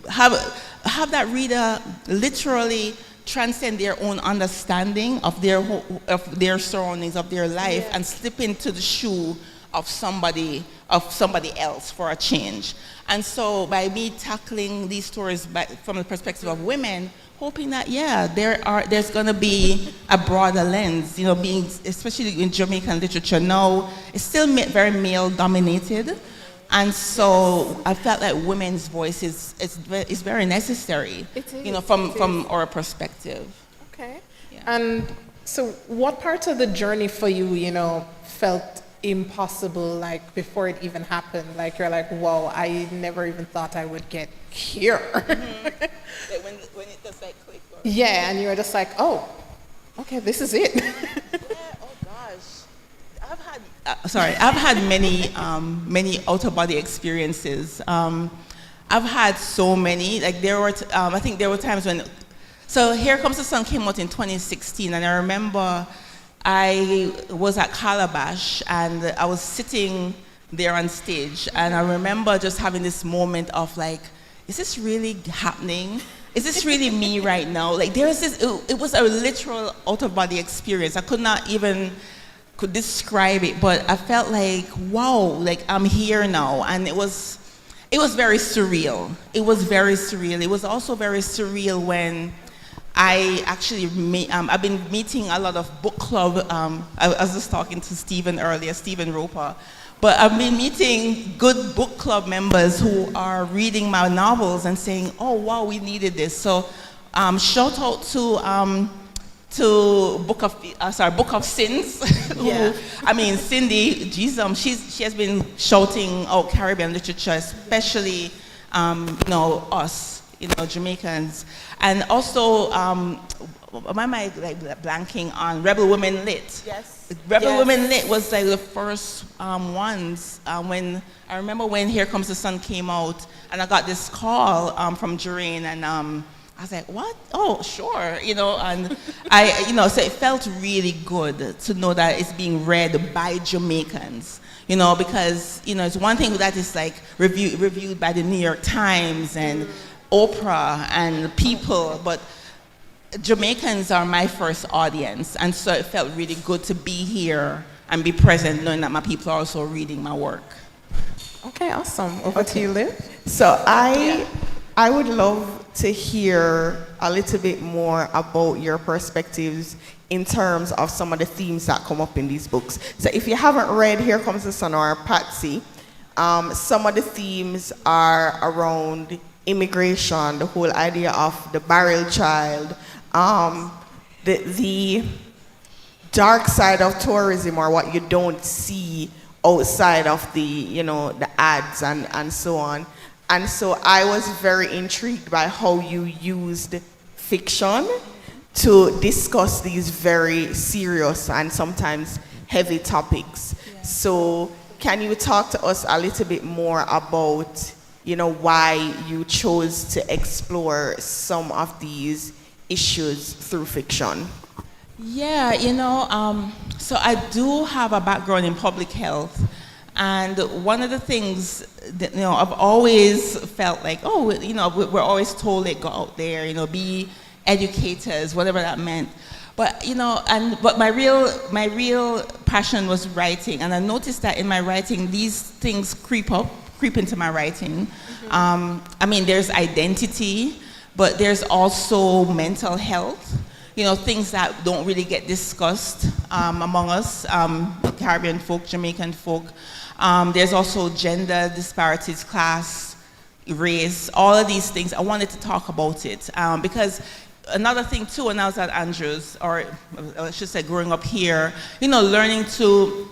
have that reader literally transcend their own understanding of their surroundings, of their life, and slip into the shoe of somebody else for a change. And so by me tackling these stories from the perspective of women, hoping that there's going to be a broader lens, you know, being especially in Jamaican literature now, it's still very male dominated, and so I felt like women's voice is very necessary. You know, from our perspective. Okay. And so, what part of the journey for you, you know, felt impossible, like before it even happened? Like you're like, whoa, I never even thought I would get here. Like when it does like click. Yeah, and you're just like, oh, okay, this is it. Oh gosh, I've had many out-of-body experiences. I've had so many. Like there were, I think there were times when. So Here Comes the Sun came out in 2016, and I remember I was at Calabash and I was sitting there on stage, and I remember just having this moment of like, is this really happening? Is this really me right now? Like there was this, it was a literal out-of-body experience. I could not even describe it, but I felt like, wow, like I'm here now. And it was very surreal. It was very surreal. It was also very surreal when I actually, I've been meeting a lot of book club, I was just talking to Stephen earlier, Stephen Roper, but I've been meeting good book club members who are reading my novels and saying, oh wow, we needed this. So shout out to Book of Sins. Yeah. I mean, Cindy, she has been shouting out Caribbean literature, especially, you know, us, you know, Jamaicans. And also, am I like blanking on Rebel Women Lit? Yes. Rebel Women Lit was like the first ones when, I remember when Here Comes the Sun came out, and I got this call from Doreen, and I was like, what? Oh, sure, you know, and so it felt really good to know that it's being read by Jamaicans, you know, because, you know, it's one thing that is like reviewed by the New York Times and Oprah and People, but Jamaicans are my first audience, and so it felt really good to be here and be present, knowing that my people are also reading my work. Okay, awesome. Over to you, Liv. So I would love to hear a little bit more about your perspectives in terms of some of the themes that come up in these books. So if you haven't read Here Comes the Sun or Patsy, some of the themes are around immigration, the whole idea of the barrel child, the dark side of tourism, or what you don't see outside of the, you know, the ads and so on. And so I was very intrigued by how you used fiction to discuss these very serious and sometimes heavy topics. Yeah. So can you talk to us a little bit more about, you know, why you chose to explore some of these issues through fiction? Yeah, you know, so I do have a background in public health, and one of the things that, you know, I've always felt like, oh, you know, we're always told, like, go out there, you know, be educators, whatever that meant. But, you know, but my real passion was writing, and I noticed that in my writing, these things creep into my writing. I mean, there's identity, but there's also mental health, you know, things that don't really get discussed among us, Caribbean folk, Jamaican folk. There's also gender disparities, class, race, all of these things. I wanted to talk about it because another thing too, when I was at Andrews, or I should say growing up here, you know, learning to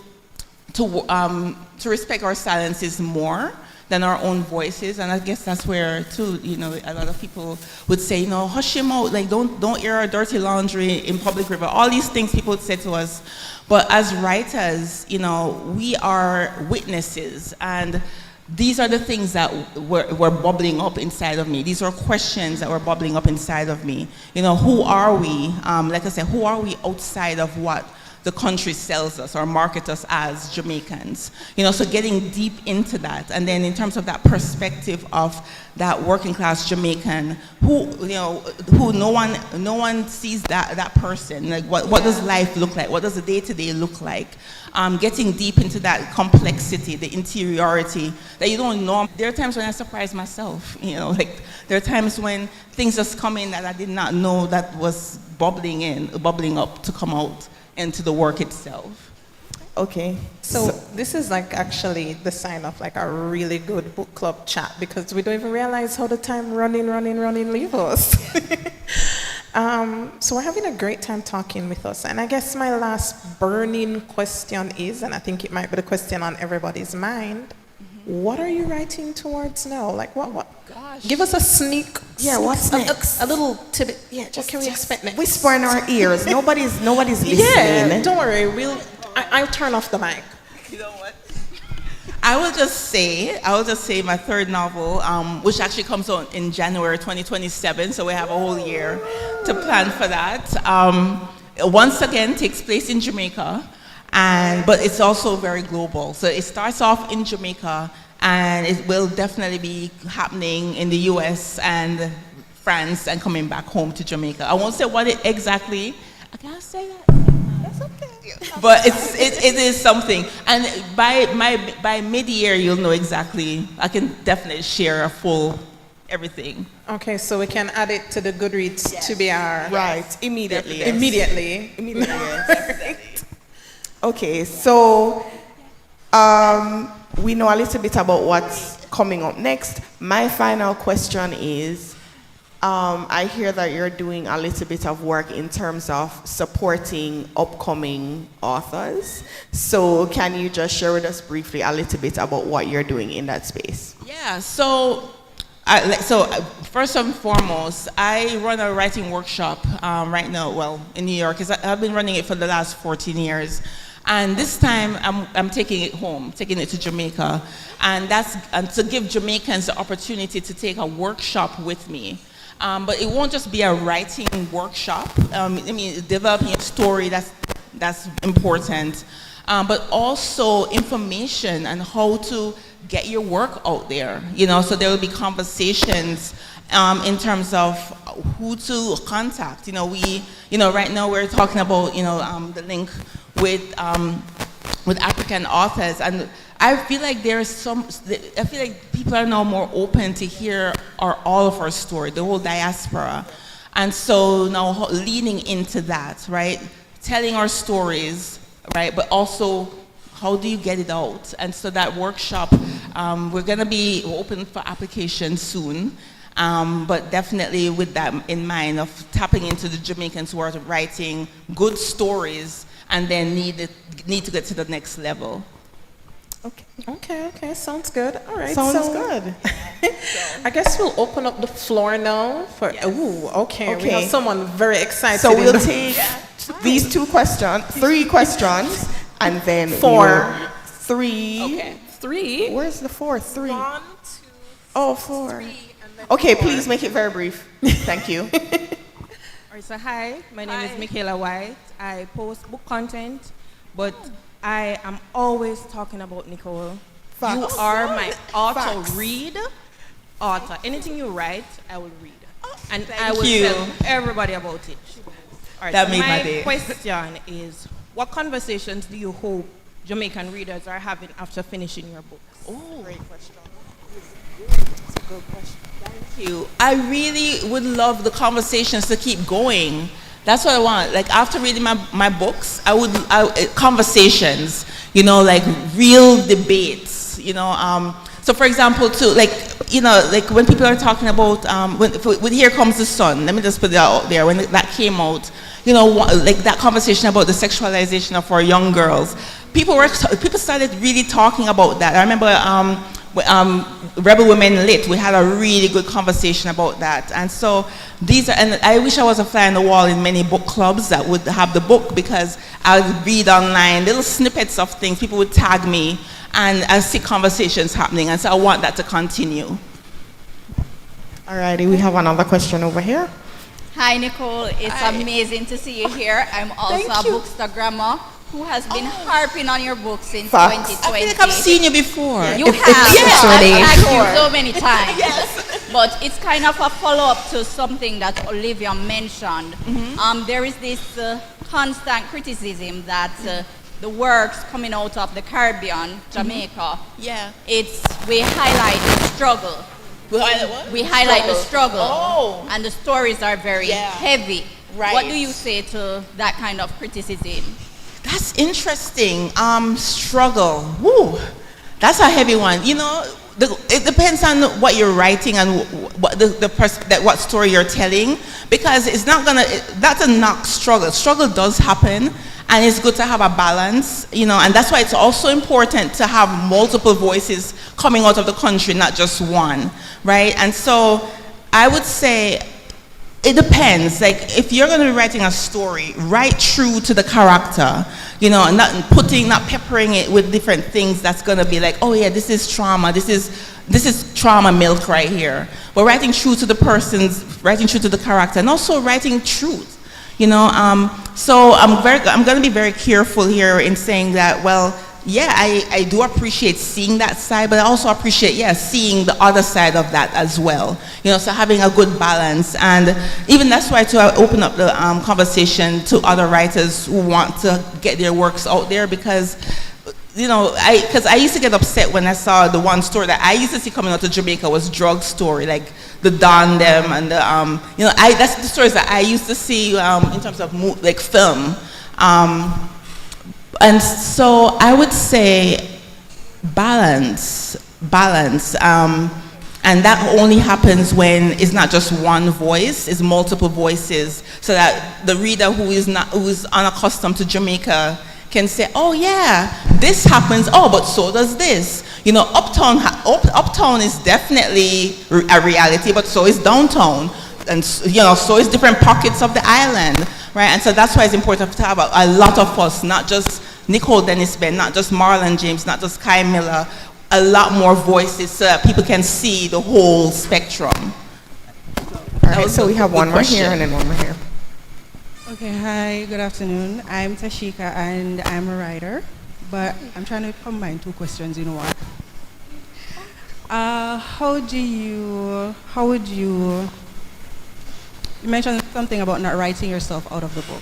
respect our silences more than our own voices. And I guess that's where too, you know, a lot of people would say, you know, hush him out, like don't air our dirty laundry in public river. All these things people would say to us. But as writers, you know, we are witnesses, and these are the things that were bubbling up inside of me. These are questions that were bubbling up inside of me. You know, who are we? Like I said, who are we outside of what the country sells us or market us as Jamaicans. So getting deep into that, and then in terms of that perspective of that working class Jamaican who no one sees that person. Like what does life look like? What does the day-to-day look like? Getting deep into that complexity, the interiority that you don't know. There are times when I surprise myself, like there are times when things just come in that I did not know that was bubbling up to come out into the work itself. Okay. So this is like actually the sign of like a really good book club chat, because we don't even realize how the time running leaves us. So we're having a great time talking with us. And I guess my last burning question is, and I think it might be the question on everybody's mind, what are you writing towards now? Like what? Gosh. Give us a sneak. Yeah, what's next? A little tidbit. Yeah, what can we just expect next? Whisper in our ears. Nobody's listening. Yeah, don't worry. I'll turn off the mic. You know what? I will just say my third novel, which actually comes out in January 2027, so we have a whole year to plan for that. Once again, takes place in Jamaica, but it's also very global. So it starts off in Jamaica, and it will definitely be happening in the US and France and coming back home to Jamaica. I won't say what exactly. I can't say that. That's okay. But it is something, and by mid-year you'll know exactly. I can definitely share a full everything. Okay, so we can add it to the Goodreads TBR. Right, immediately. Yes. Immediately. Yes. Okay, so we know a little bit about what's coming up next. My final question is, I hear that you're doing a little bit of work in terms of supporting upcoming authors. So can you just share with us briefly a little bit about what you're doing in that space? Yeah, so first and foremost, I run a writing workshop right now, in New York, because I've been running it for the last 14 years. And this time, I'm taking it home, taking it to Jamaica. And that's to give Jamaicans the opportunity to take a workshop with me. But it won't just be a writing workshop. Developing a story, that's important. But also information on how to get your work out there. So there will be conversations in terms of who to contact. Right now we're talking about, the link with African authors, and I feel like people are now more open to hear all of our story, the whole diaspora. And so now leaning into that, right? Telling our stories, right? But also, how do you get it out? And so that workshop, we're gonna be open for application soon. But definitely with that in mind of tapping into the Jamaicans who are writing good stories and then need to get to the next level. Okay, sounds good. All right, sounds good. I guess we'll open up the floor now for. Yes. Okay. We have someone very excited. So we'll take these three questions, and then three. Okay, three. Where's the fourth? Three. 1, 2, Oh, 4. Okay, please make it very brief. Thank you. All right, so hi, my name is Michaela White. I post book content, but I am always talking about Nicole. Facts. You are my auto Facts. read author. Anything you write, I will read. And I will you. tell everybody about it. All right, That so made my day. question is, what conversations do you hope Jamaican readers are having after finishing your books? Oh, great question. That's a good question. Thank you. I really would love the conversations to keep going. That's what I want. Like after reading my books, conversations, like real debates, So for example, like when people are talking about, when Here Comes the Sun, let me just put that out there, when that came out, like that conversation about the sexualization of our young girls, people started really talking about that. I remember Rebel Women Lit, we had a really good conversation about that. And so and I wish I was a fly on the wall in many book clubs that would have the book, because I would read online little snippets of things, people would tag me, and I see conversations happening, and so I want that to continue. All righty, we have another question over here. Hi, Nicole. It's amazing to see you here. I'm also a bookstagrammer who has been harping on your book since Facts. 2020. I feel like I've seen you before. You have. Yes, I've really. asked you so many times. Yes. But it's kind of a follow-up to something that Olivia mentioned. There is this constant criticism that the works coming out of the Caribbean, Jamaica, we highlight the struggle. We highlight the struggle. And the stories are very heavy. Right. What do you say to that kind of criticism? That's interesting. Struggle. Woo. That's a heavy one. You know, it depends on what you're writing and what story you're telling, because it's not gonna. That's a knock struggle. Struggle does happen, and it's good to have a balance. You know, and that's why it's also important to have multiple voices coming out of the country, not just one, right? And so, I would say, it depends. Like, if you're going to be writing a story, write true to the character, you know, and not peppering it with different things that's going to be like, oh yeah, this is trauma, this is trauma milk right here. But writing true to the writing true to the character, and also writing truth, you know. So I'm going to be very careful here in saying that, well, yeah, I do appreciate seeing that side, but I also appreciate, seeing the other side of that as well. You know, so having a good balance. And even that's why I open up the conversation to other writers who want to get their works out there, because, you know, because I used to get upset when I saw the one story that I used to see coming out of Jamaica was drug story, like the Don them and the, you know, that's the stories that I used to see in terms of like film. And so I would say balance, and that only happens when it's not just one voice, it's multiple voices, so that the reader who is unaccustomed to Jamaica can say, oh yeah, this happens, oh, but so does this. You know, uptown is definitely a reality, but so is downtown, and you know, so is different pockets of the island, right? And so that's why it's important to have a lot of us, not just Nicole Dennis Ben, not just Marlon James, not just Kai Miller, a lot more voices so that people can see the whole spectrum. All right, so we have one more here and then one more here. Okay, hi, good afternoon. I'm Tashika and I'm a writer, but I'm trying to combine two questions in one. How would you mentioned something about not writing yourself out of the book.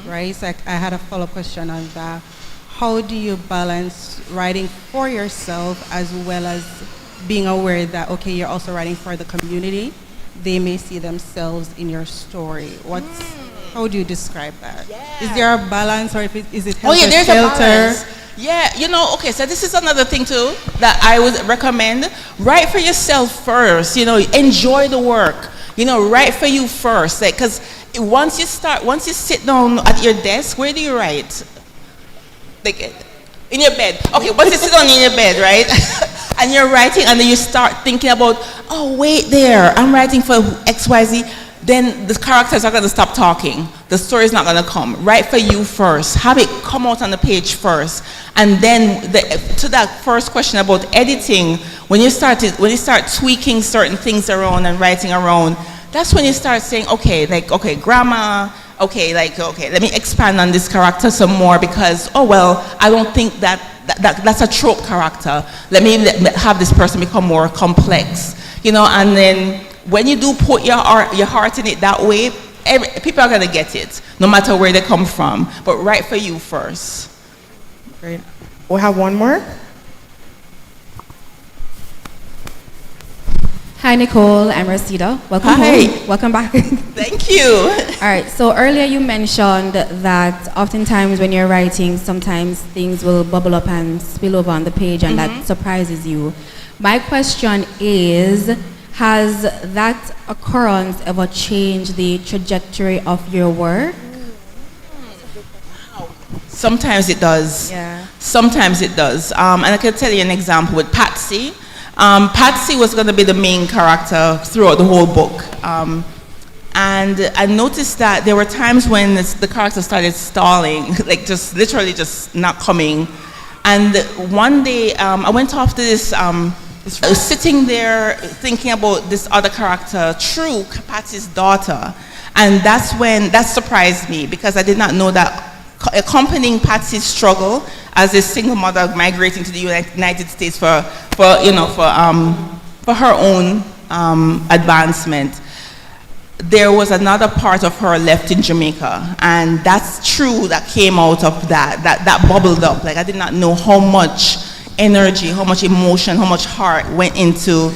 Right? So I had a follow-up question on that. How do you balance writing for yourself as well as being aware that, okay, you're also writing for the community? They may see themselves in your story. How do you describe that? Yeah. Is there a balance, or is it helter there's skelter? a balance. Yeah, you know, okay, so this is another thing too that I would recommend. Write for yourself first, you know, enjoy the work. You know, write for you first, like, because once you sit down at your desk, where do you write? Like, in your bed. Okay, once you sit down in your bed, right? And you're writing, and then you start thinking about, oh, wait there, I'm writing for XYZ. Then the characters are going to stop talking. The story is not going to come. Write for you first. Have it come out on the page first. And then to that first question about editing, when you start tweaking certain things around and writing around, that's when you start saying, okay, grammar, let me expand on this character some more, because, oh, well, I don't think that's a trope character. Let me have this person become more complex. You know, and then when you do put your heart in it that way, people are going to get it, no matter where they come from. But write for you first. Great. We'll have one more. Hi, Nicole. I'm Rosita. Welcome home. Welcome back. Thank you. All right. So earlier you mentioned that oftentimes when you're writing, sometimes things will bubble up and spill over on the page, and that surprises you. My question is, has that occurrence ever changed the trajectory of your work? Sometimes it does. Yeah. Sometimes it does. And I can tell you an example with Patsy. Patsy was going to be the main character throughout the whole book. And I noticed that there were times when the character started stalling, like just literally just not coming. And one day I went off to this, I was sitting there thinking about this other character, True, Patsy's daughter. And that surprised me, because I did not know that accompanying Patsy's struggle as a single mother migrating to the United States for her own advancement, there was another part of her left in Jamaica, and that's true. That came out of that bubbled up. Like, I did not know how much energy, how much emotion, how much heart went into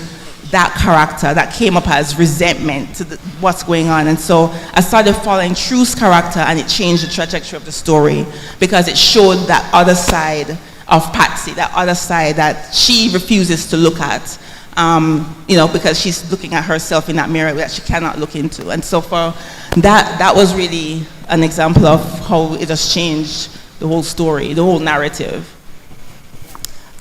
that character that came up as resentment to what's going on. And so I started following True's character, and it changed the trajectory of the story because it showed that other side of Patsy, that other side that she refuses to look at. Because she's looking at herself in that mirror that she cannot look into. And so for that was really an example of how it has changed the whole story, the whole narrative.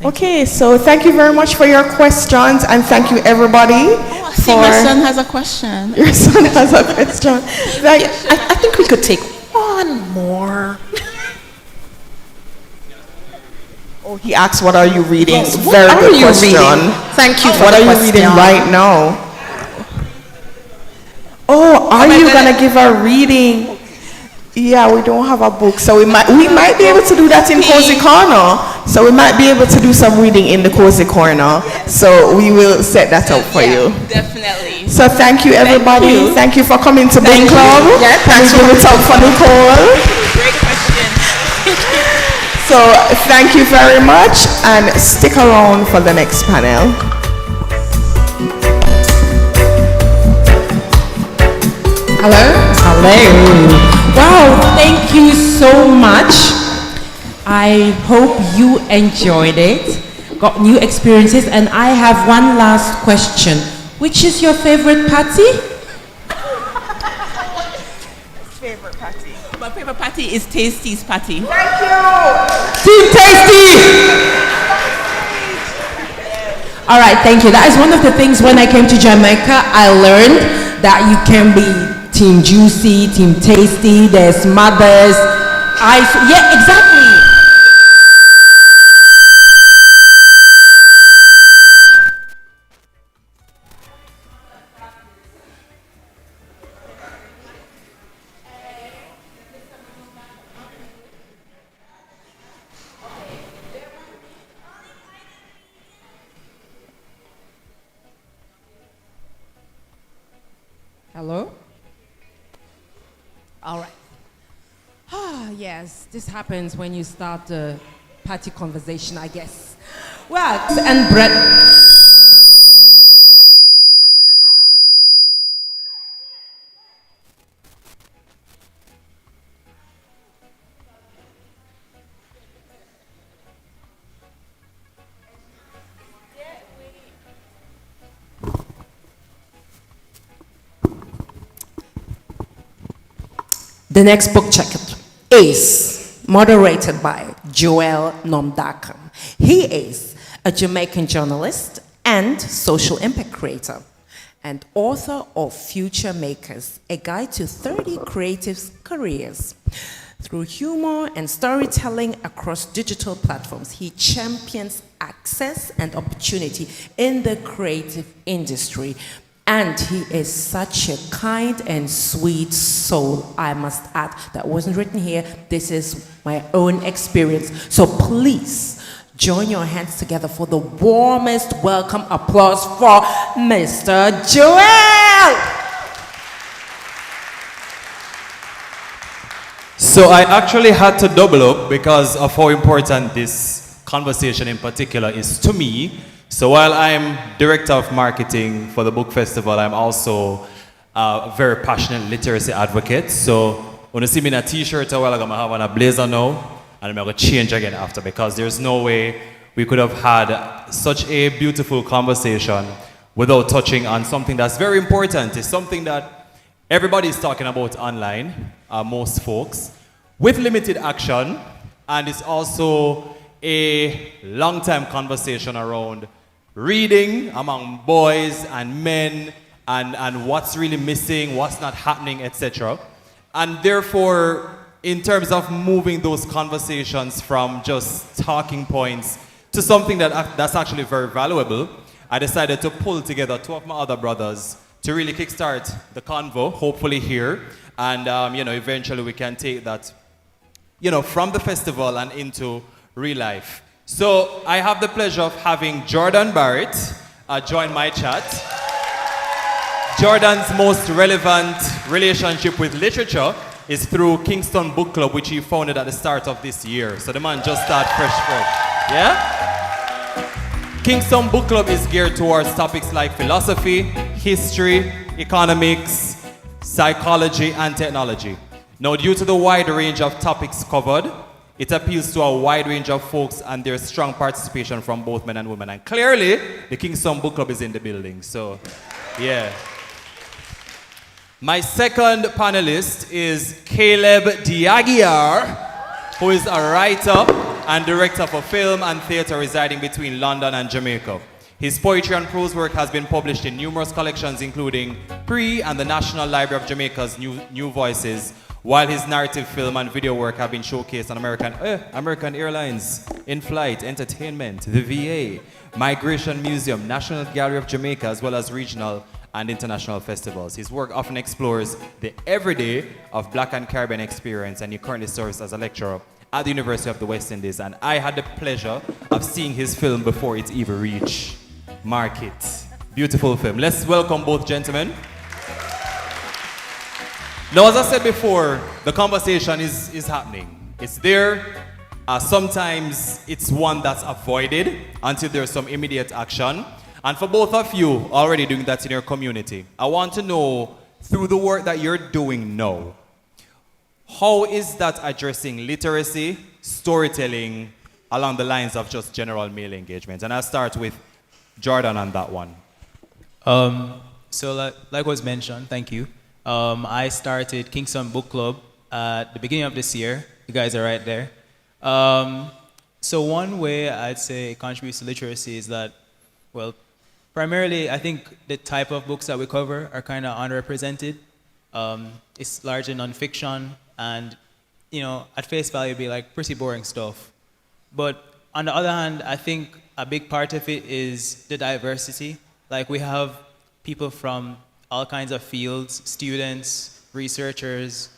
Okay, so thank you very much for your questions, and thank you everybody. I see my son has a question. Your son has a question. I think we could take one more. Oh, he asked, what are you reading? Yes, what Very are good you question. reading? Thank you for What the are you question. reading right now? Oh, are you gonna give a reading? Yeah, we don't have a book, so we might be able to do that in Cozy Corner. So we might be able to do some reading in the Cozy Corner. So we will set that up for you. Definitely. So thank you, everybody. Thank you for coming to Book Club. Yeah, Can we thanks give for it up for Nicole? Great question. So thank you very much, and stick around for the next panel. Hello? Hello. Wow, thank you so much. I hope you enjoyed it, got new experiences, and I have one last question. Which is your favorite party? Favorite party. My favorite party is Tasty's party. Thank you. Team Tasty! All right, thank you. That is one of the things when I came to Jamaica, I learned that you can be Team Juicy, Team Tasty, there's mothers. Yeah, exactly. Hello? All right. Yes, this happens when you start a party conversation, I guess. Well, and bread. The next book check is moderated by Joel Nomdakam. He is a Jamaican journalist and social impact creator and author of Future Makers, a guide to 30 creative careers. Through humor and storytelling across digital platforms, he champions access and opportunity in the creative industry. And he is such a kind and sweet soul, I must add. That wasn't written here. This is my own experience. So please join your hands together for the warmest welcome applause for Mr. Joel. So I actually had to double up because of how important this conversation in particular is to me. So while I'm director of marketing for the book festival, I'm also a very passionate literacy advocate. So when you see me in a t-shirt a while ago, I'm going to have on a blazer now, and I'm going to change again after, because there's no way we could have had such a beautiful conversation without touching on something that's very important. It's something that everybody's talking about online, most folks, with limited action, and it's also a long-time conversation around reading among boys and men, and what's really missing, what's not happening, etc. And therefore, in terms of moving those conversations from just talking points to something that's actually very valuable, I decided to pull together two of my other brothers to really kickstart the convo, hopefully here, and eventually we can take that from the festival and into real life. So I have the pleasure of having Jordan Barrett join my chat. Jordan's most relevant relationship with literature is through Kingston Book Club, which he founded at the start of this year. So the man just started fresh. Yeah? Kingston Book Club is geared towards topics like philosophy, history, economics, psychology, and technology. Now, due to the wide range of topics covered, it appeals to a wide range of folks, and there's strong participation from both men and women. And clearly, the Kingston Book Club is in the building. So, yeah. My second panelist is Caleb Diaguiar, who is a writer and director for film and theater residing between London and Jamaica. His poetry and prose work has been published in numerous collections, including PRE and the National Library of Jamaica's New Voices, while his narrative film and video work have been showcased on American Airlines, In Flight, Entertainment, the VA, Migration Museum, National Gallery of Jamaica, as well as regional and international festivals. His work often explores the everyday of Black and Caribbean experience, and he currently serves as a lecturer at the University of the West Indies. And I had the pleasure of seeing his film before it even reached market. Beautiful film. Let's welcome both gentlemen. Now, as I said before, the conversation is happening. It's there. Sometimes it's one that's avoided until there's some immediate action. And for both of you already doing that in your community, I want to know, through the work that you're doing now, how is that addressing literacy, storytelling, along the lines of just general male engagement? And I'll start with Jordan on that one. So like was mentioned, thank you. I started Kingston Book Club at the beginning of this year. You guys are right there. So one way I'd say it contributes to literacy is that, well, primarily I think the type of books that we cover are kind of underrepresented. It's largely nonfiction, and at face value it'd be like pretty boring stuff. But on the other hand, I think a big part of it is the diversity. Like, we have people from all kinds of fields, students, researchers,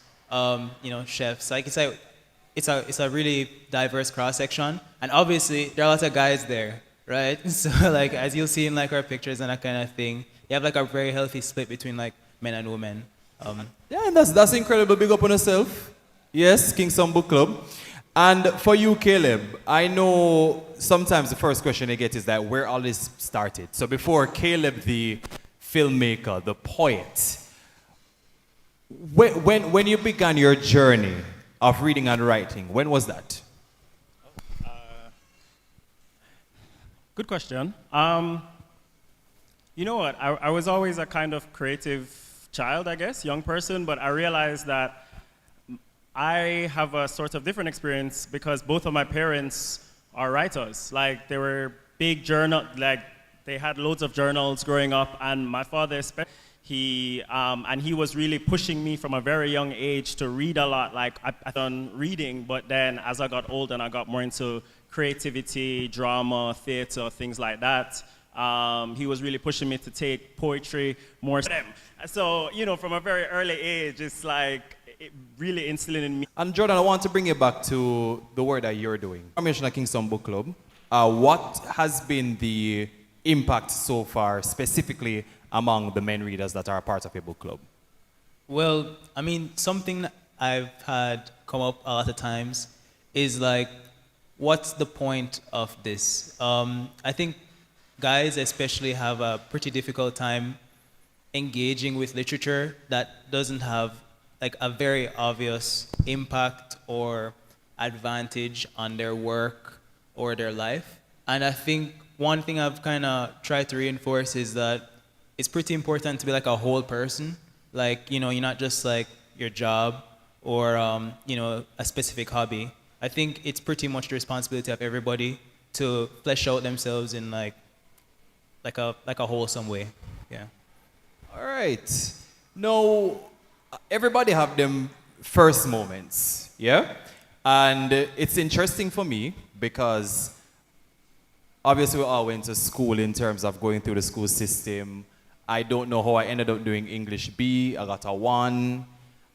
chefs. Like, it's a really diverse cross section, and obviously there are lots of guys there, right? So like, as you'll see in like our pictures and that kind of thing, you have like a very healthy split between like men and women. Yeah, and that's incredible. Big up on yourself. Yes, Kingston Book Club. And for you, Caleb, I know sometimes the first question I get is that where all this started. So before Caleb, the filmmaker, the poet, when you began your journey of reading and writing, when was that? Good question. You know what? I was always a kind of creative child, I guess, young person, but I realized that I have a sort of different experience because both of my parents are writers. Like, they were big they had loads of journals growing up, and my father especially, he was really pushing me from a very young age to read a lot. Like, I've done reading, but then as I got older and I got more into creativity, drama, theater, things like that, he was really pushing me to take poetry more. So, from a very early age, it's like, it really instilling in me. And Jordan, I want to bring you back to the work that you're doing. I mentioned at Kingston Book Club. What has been the impact so far, specifically among the men readers that are a part of your book club? Well, I mean, something I've had come up a lot of times is like, what's the point of this? I think guys especially have a pretty difficult time engaging with literature that doesn't have like a very obvious impact or advantage on their work or their life. And I think one thing I've kind of tried to reinforce is that it's pretty important to be like a whole person. Like, you're not just like your job or, a specific hobby. I think it's pretty much the responsibility of everybody to flesh out themselves in like a wholesome way. Yeah. All right. Now, everybody have them first moments, yeah? And it's interesting for me because obviously we all went to school in terms of going through the school system. I don't know how I ended up doing English B. I got a 1,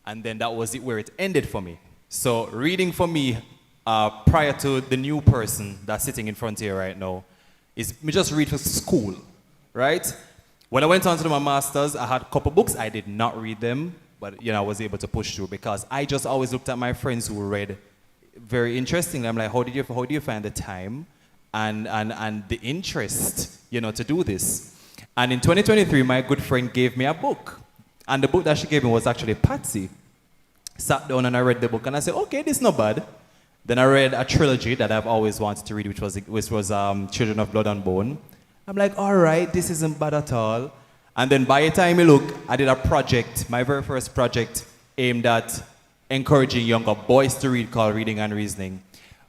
and then that was it where it ended for me. So reading for me, prior to the new person that's sitting in front here right now, is me just read for school, right? When I went on to do my master's, I had a couple books. I did not read them, but I was able to push through because I just always looked at my friends who read very interesting. I'm like, how do you find the time and the interest, to do this? And in 2023, my good friend gave me a book. And the book that she gave me was actually Patsy. Sat down and I read the book and I said, okay, this is not bad. Then I read a trilogy that I've always wanted to read, which was Children of Blood and Bone. I'm like, all right, this isn't bad at all. And then by the time you look, I did a project, my very first project, aimed at encouraging younger boys to read, called Reading and Reasoning.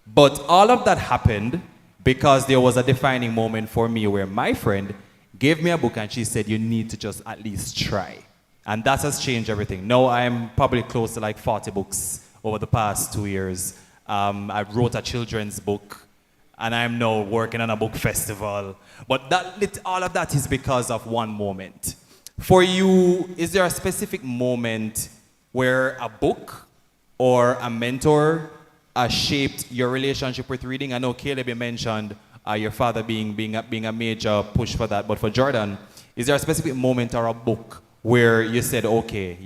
But all of that happened because there was a defining moment for me where my friend gave me a book and she said, you need to just at least try. And that has changed everything. Now I'm probably close to like 40 books over the past 2 years. I wrote a children's book, and I'm now working on a book festival. But all of that is because of one moment. For you, is there a specific moment where a book or a mentor shaped your relationship with reading? I know Caleb, you mentioned your father being a major push for that. But for Jordan, is there a specific moment or a book where you said, okay,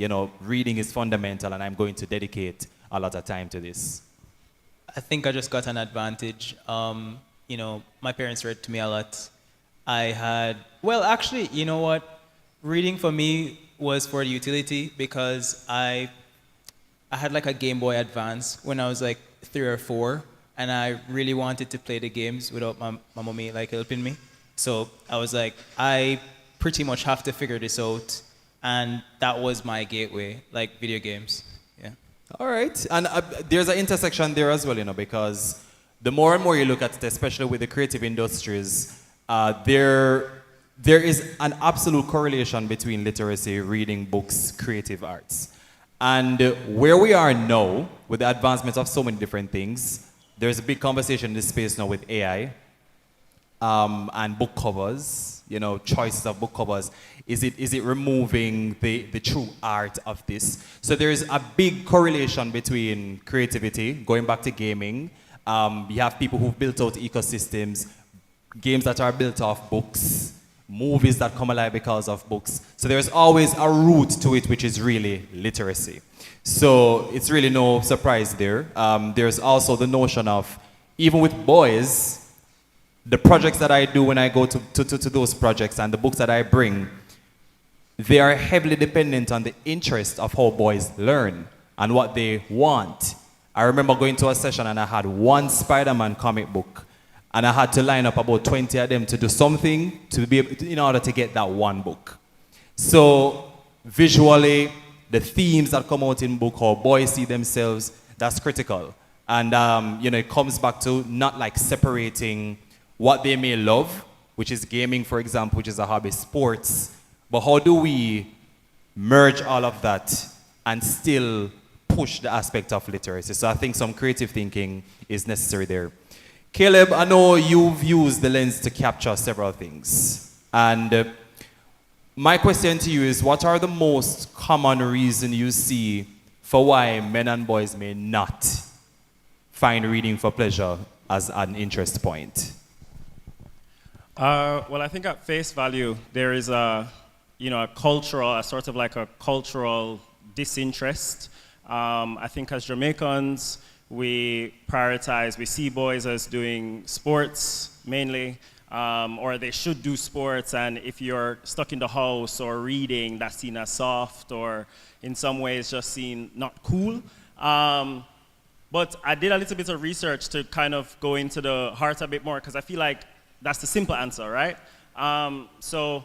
reading is fundamental and I'm going to dedicate a lot of time to this? I think I just got an advantage. My parents read to me a lot. Actually, you know what? Reading for me was for utility because I had like a Game Boy Advance when I was like 3 or 4, and I really wanted to play the games without my mommy like helping me. So I was like, I pretty much have to figure this out, and that was my gateway, like video games. Yeah. All right, and there's an intersection there as well, because the more and more you look at it, especially with the creative industries, there is an absolute correlation between literacy, reading, books, creative arts. And where we are now, with the advancement of so many different things, there's a big conversation in this space now with AI and book covers, choices of book covers. Is it removing the true art of this? So there is a big correlation between creativity, going back to gaming. You have people who've built out ecosystems, games that are built off books, movies that come alive because of books. So there's always a root to it, which is really literacy. So it's really no surprise there. There's also the notion of, even with boys, the projects that I do when I go to those projects and the books that I bring, they are heavily dependent on the interest of how boys learn and what they want. I remember going to a session and I had one Spider-Man comic book, and I had to line up about 20 of them to do something in order to get that one book. So visually, the themes that come out in book, how boys see themselves, that's critical. And it comes back to not like separating what they may love, which is gaming, for example, which is a hobby, sports, but how do we merge all of that and still push the aspect of literacy? So I think some creative thinking is necessary there. Caleb, I know you've used the lens to capture several things. And my question to you is, what are the most common reasons you see for why men and boys may not find reading for pleasure as an interest point? Well, I think at face value, there is a sort of like a cultural disinterest. I think as Jamaicans, we see boys as doing sports mainly, or they should do sports, and if you're stuck in the house or reading, that's seen as soft or in some ways just seen not cool. But I did a little bit of research to kind of go into the heart a bit more, because I feel like that's the simple answer, right? So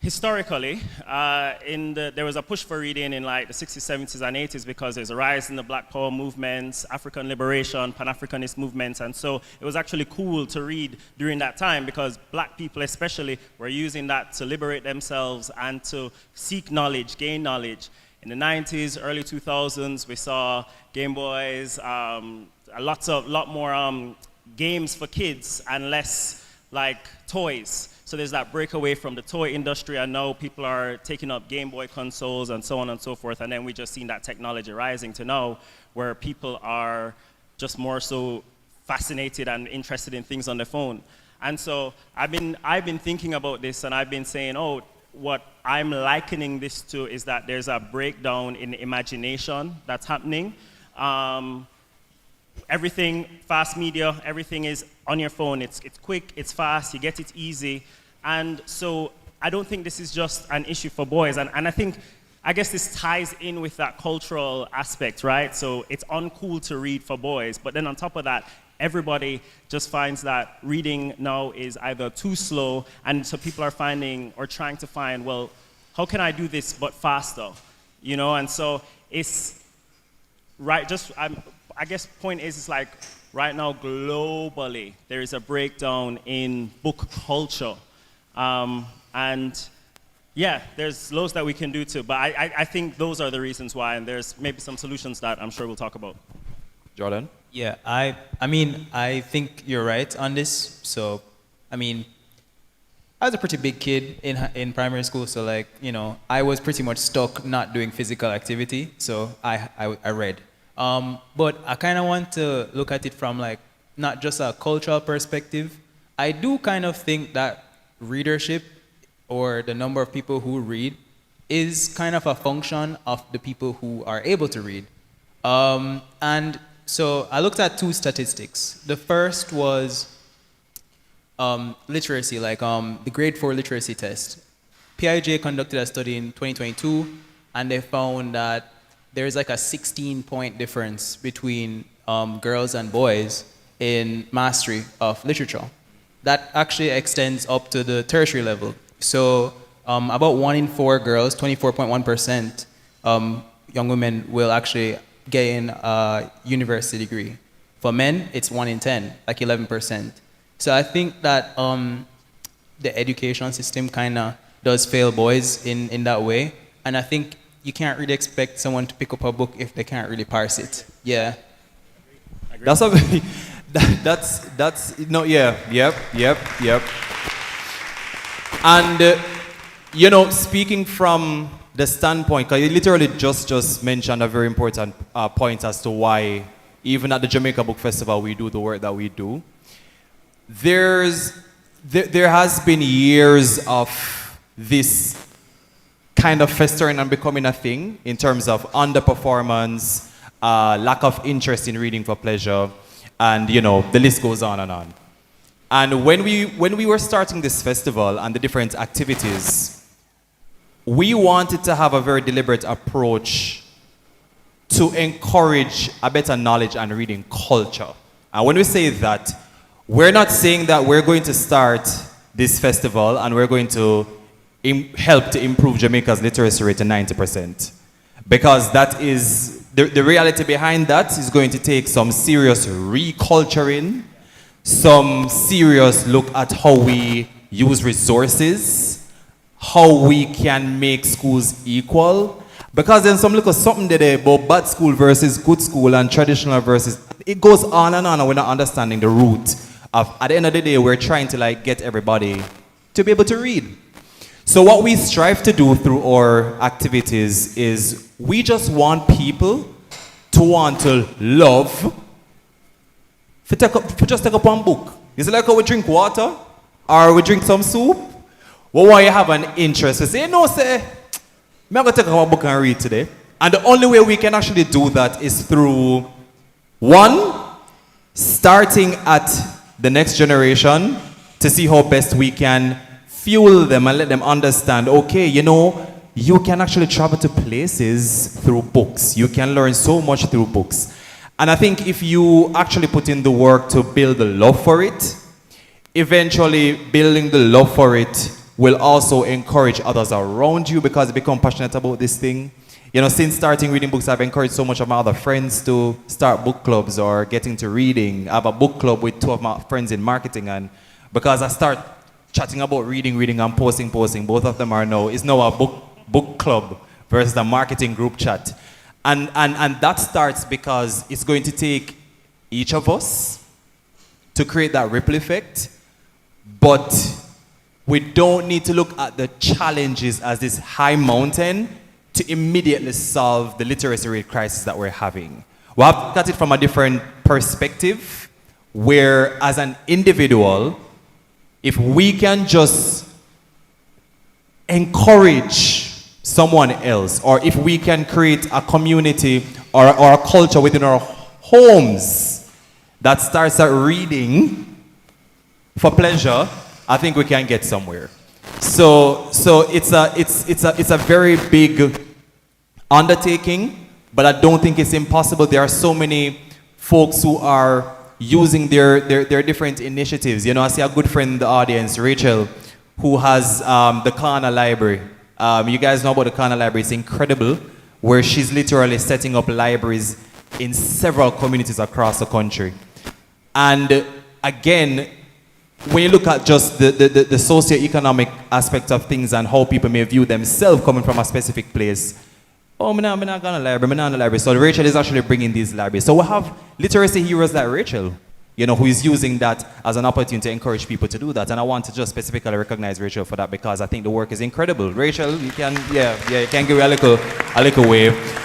historically, there was a push for reading in like the 60s, 70s, and 80s because there's a rise in the Black Power movements, African liberation, Pan-Africanist movements, and so it was actually cool to read during that time because Black people especially were using that to liberate themselves and to seek knowledge, gain knowledge. In the 90s, early 2000s, we saw Game Boys, a lot more games for kids and less like toys. So there's that breakaway from the toy industry, and now people are taking up Game Boy consoles and so on and so forth. And then we just seen that technology rising to now where people are just more so fascinated and interested in things on the phone. And so I've been thinking about this, and I've been saying, oh, what I'm likening this to is that there's a breakdown in imagination that's happening. Everything, fast media, everything is on your phone. It's quick, it's fast, you get it easy. And so I don't think this is just an issue for boys. And I guess this ties in with that cultural aspect, right? So it's uncool to read for boys. But then on top of that, everybody just finds that reading now is either too slow, and so people are finding or trying to find, well, how can I do this but faster? You know, and so it's right, I guess point is, it's like right now globally there is a breakdown in book culture. And yeah, there's loads that we can do too, but I think those are the reasons why, and there's maybe some solutions that I'm sure we'll talk about. Jordan? Yeah, I mean, I think you're right on this. So, I mean, I was a pretty big kid in primary school, so like, you know, I was pretty much stuck not doing physical activity, so I read. But I kind of want to look at it from like, not just a cultural perspective. I do kind of think that readership, or the number of people who read, is kind of a function of the people who are able to read. And so I looked at two statistics. The first was literacy, like the grade 4 literacy test. PIJ conducted a study in 2022, and they found that there's like a 16-point difference between girls and boys in mastery of literature. That actually extends up to the tertiary level. So about 1 in 4 girls, 24.1%, young women will actually gain a university degree. For men, it's 1 in 10, like 11%. So I think that the education system kind of does fail boys in that way. And I think you can't really expect someone to pick up a book if they can't really parse it. Yeah. That's a that's no, yeah, yep. And you know, speaking from the standpoint, because you literally just mentioned a very important point as to why even at the Jamaica Book Festival we do the work that we do. There has been years of this kind of festering and becoming a thing in terms of underperformance, lack of interest in reading for pleasure, and you know, the list goes on and on. And when we were starting this festival and the different activities, we wanted to have a very deliberate approach to encourage a better knowledge and reading culture. And when we say that, we're not saying that we're going to start this festival and we're going to help to improve Jamaica's literacy rate to 90%. Because that is, the reality behind that is going to take some serious reculturing, some serious look at how we use resources, how we can make schools equal. Because then some look at something there about bad school versus good school and traditional versus, it goes on and we're not understanding the root of, at the end of the day, we're trying to like get everybody to be able to read. So what we strive to do through our activities is we just want people to want to love, to just take up one book. Is it like how we drink water or we drink some soup? Well, why you have an interest to say, no, say, I'm going to take up a book and read today. And the only way we can actually do that is through, one, starting at the next generation to see how best we can fuel them and let them understand, okay, you know, you can actually travel to places through books. You can learn so much through books. And I think if you actually put in the work to build the love for it, eventually building the love for it will also encourage others around you because they become passionate about this thing. You know, since starting reading books, I've encouraged so much of my other friends to start book clubs or get into reading. I have a book club with 2 of my friends in marketing, and because I start chatting about reading and posting, both of them are now, it's now a book club versus a marketing group chat. And that starts because it's going to take each of us to create that ripple effect. But we don't need to look at the challenges as this high mountain to immediately solve the literacy rate crisis that we're having. We have to look at it from a different perspective, where as an individual, if we can just encourage someone else, or if we can create a community or a culture within our homes that starts at reading for pleasure, I think we can get somewhere. So it's a very big undertaking, but I don't think it's impossible. There are so many folks who are using their different initiatives. You know, I see a good friend in the audience, Rachel, who has the Kana Library. You guys know about the Kana Library. It's incredible, where she's literally setting up libraries in several communities across the country. And again, when you look at just the socio-economic aspect of things and how people may view themselves coming from a specific place, oh, I'm not going to library, I'm not in the library. So Rachel is actually bringing these libraries. So we have literacy heroes like Rachel, you know, who is using that as an opportunity to encourage people to do that. And I want to just specifically recognize Rachel for that, because I think the work is incredible. Rachel, you can, you can give me a little wave.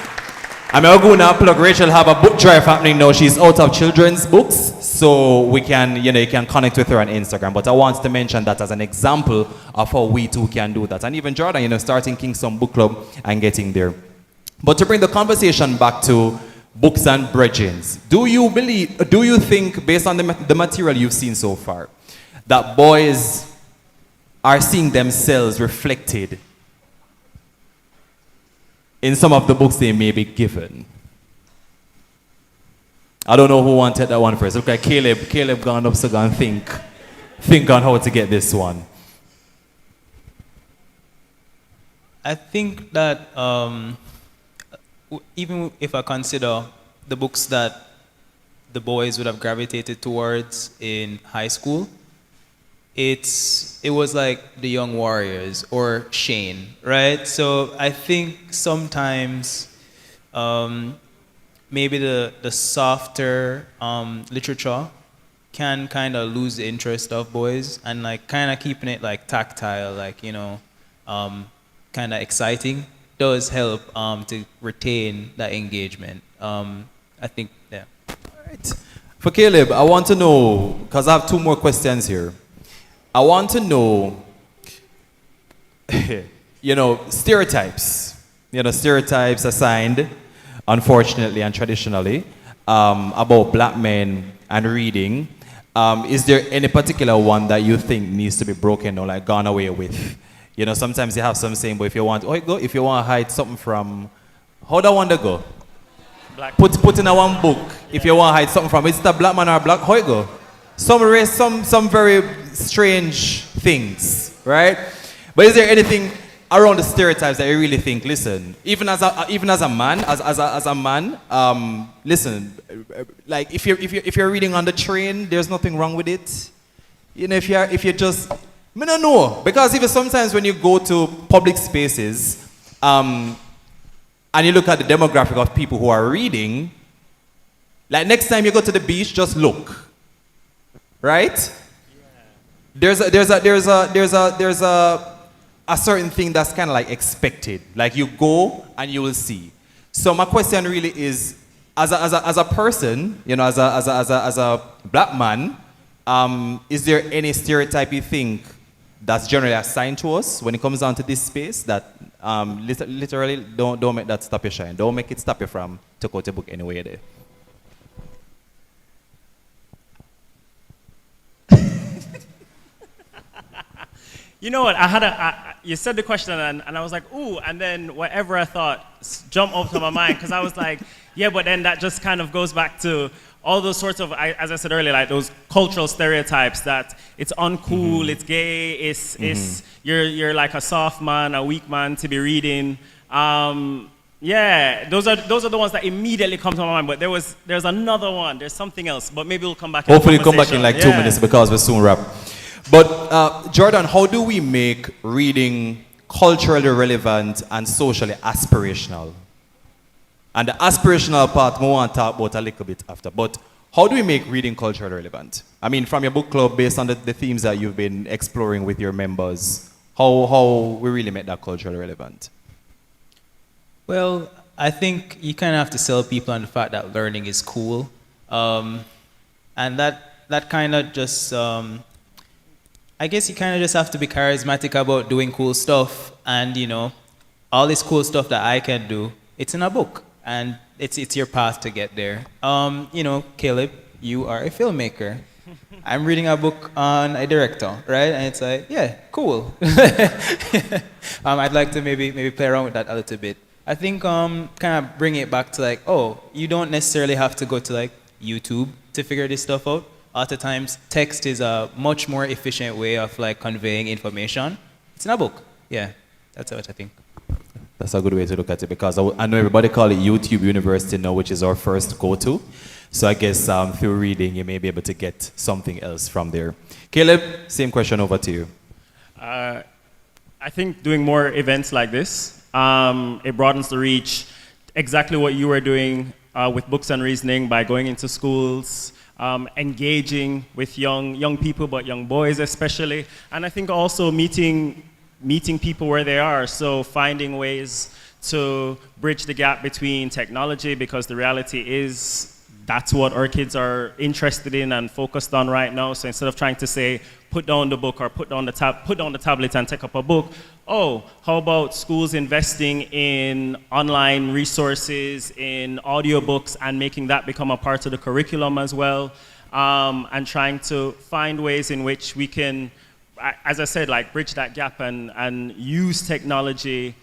I'm going to plug Rachel have a book drive happening now. She's out of children's books, so we can, you can connect with her on Instagram. But I want to mention that as an example of how we too can do that. And even Jordan, starting Kingston Book Club and getting there. But to bring the conversation back to books and brethrens, do you think, based on the material you've seen so far, that boys are seeing themselves reflected in some of the books they may be given? I don't know who wanted that one first. Okay, Caleb gone up, so go and think on how to get this one. I think that even if I consider the books that the boys would have gravitated towards in high school, it was like The Young Warriors or Shane, right? So I think sometimes maybe the softer literature can kind of lose the interest of boys, and like kind of keeping it like tactile, like, kind of exciting does help to retain that engagement. I think, yeah. All right. For Caleb, I want to know, because I have two more questions here. I want to know, stereotypes. Stereotypes assigned, unfortunately and traditionally, about black men and reading. Is there any particular one that you think needs to be broken or like gone away with? Sometimes you have some saying, but if you want to hide something from, how that one to go? Put in a one book. If you want to hide something from, is it a black man or a black? How it go? Some very strange things, right? But is there anything around the stereotypes that you really think? Listen, even as a man, listen. Like if you're reading on the train, there's nothing wrong with it. If you just, I don't know, because even sometimes when you go to public spaces, and you look at the demographic of people who are reading, like next time you go to the beach, just look. Right? There's a certain thing that's kind of like expected. Like you go and you will see. So my question really is, as a person, as a black man, is there any stereotype you think that's generally assigned to us when it comes down to this space that literally don't make that stop your shine? Don't make it stop you from to go to book anyway there. You know what? You said the question and I was like, ooh, and then whatever I thought jumped up to my mind, because I was like, yeah, but then that just kind of goes back to all those sorts of, as I said earlier, like those cultural stereotypes that it's uncool, it's gay, it's you're like a soft man, a weak man to be reading. Yeah, those are the ones that immediately come to my mind. But there's another one. There's something else. But maybe we'll come back. Hopefully, come back in like 2 minutes because we'll soon wrap. But Jordan, how do we make reading culturally relevant and socially aspirational? And the aspirational part, we want to talk about a little bit after. But how do we make reading culturally relevant? I mean, from your book club, based on the themes that you've been exploring with your members, how we really make that culturally relevant? Well, I think you kind of have to sell people on the fact that learning is cool. And that kind of just, I guess you kind of just have to be charismatic about doing cool stuff. And, you know, all this cool stuff that I can do, it's in a book. And it's your path to get there. You know, Caleb, you are a filmmaker. I'm reading a book on a director, right? And it's like, yeah, cool. I'd like to maybe play around with that a little bit. I think kind of bring it back to like, oh, you don't necessarily have to go to like YouTube to figure this stuff out. At times, text is a much more efficient way of like conveying information. It's in a book. Yeah, that's what I think. That's a good way to look at it, because I know everybody call it YouTube University now, which is our first go-to. So I guess through reading, you may be able to get something else from there. Caleb, same question over to you. I think doing more events like this, it broadens the reach. Exactly what you were doing with Books and Reasoning by going into schools, engaging with young people, but young boys especially. And I think also meeting people where they are, so finding ways to bridge the gap between technology, because the reality is that's what our kids are interested in and focused on right now. So instead of trying to say, put down the book or put down the tablet and take up a book, oh, how about schools investing in online resources, in audiobooks, and making that become a part of the curriculum as well, and trying to find ways in which we can, as I said, like bridge that gap and use technology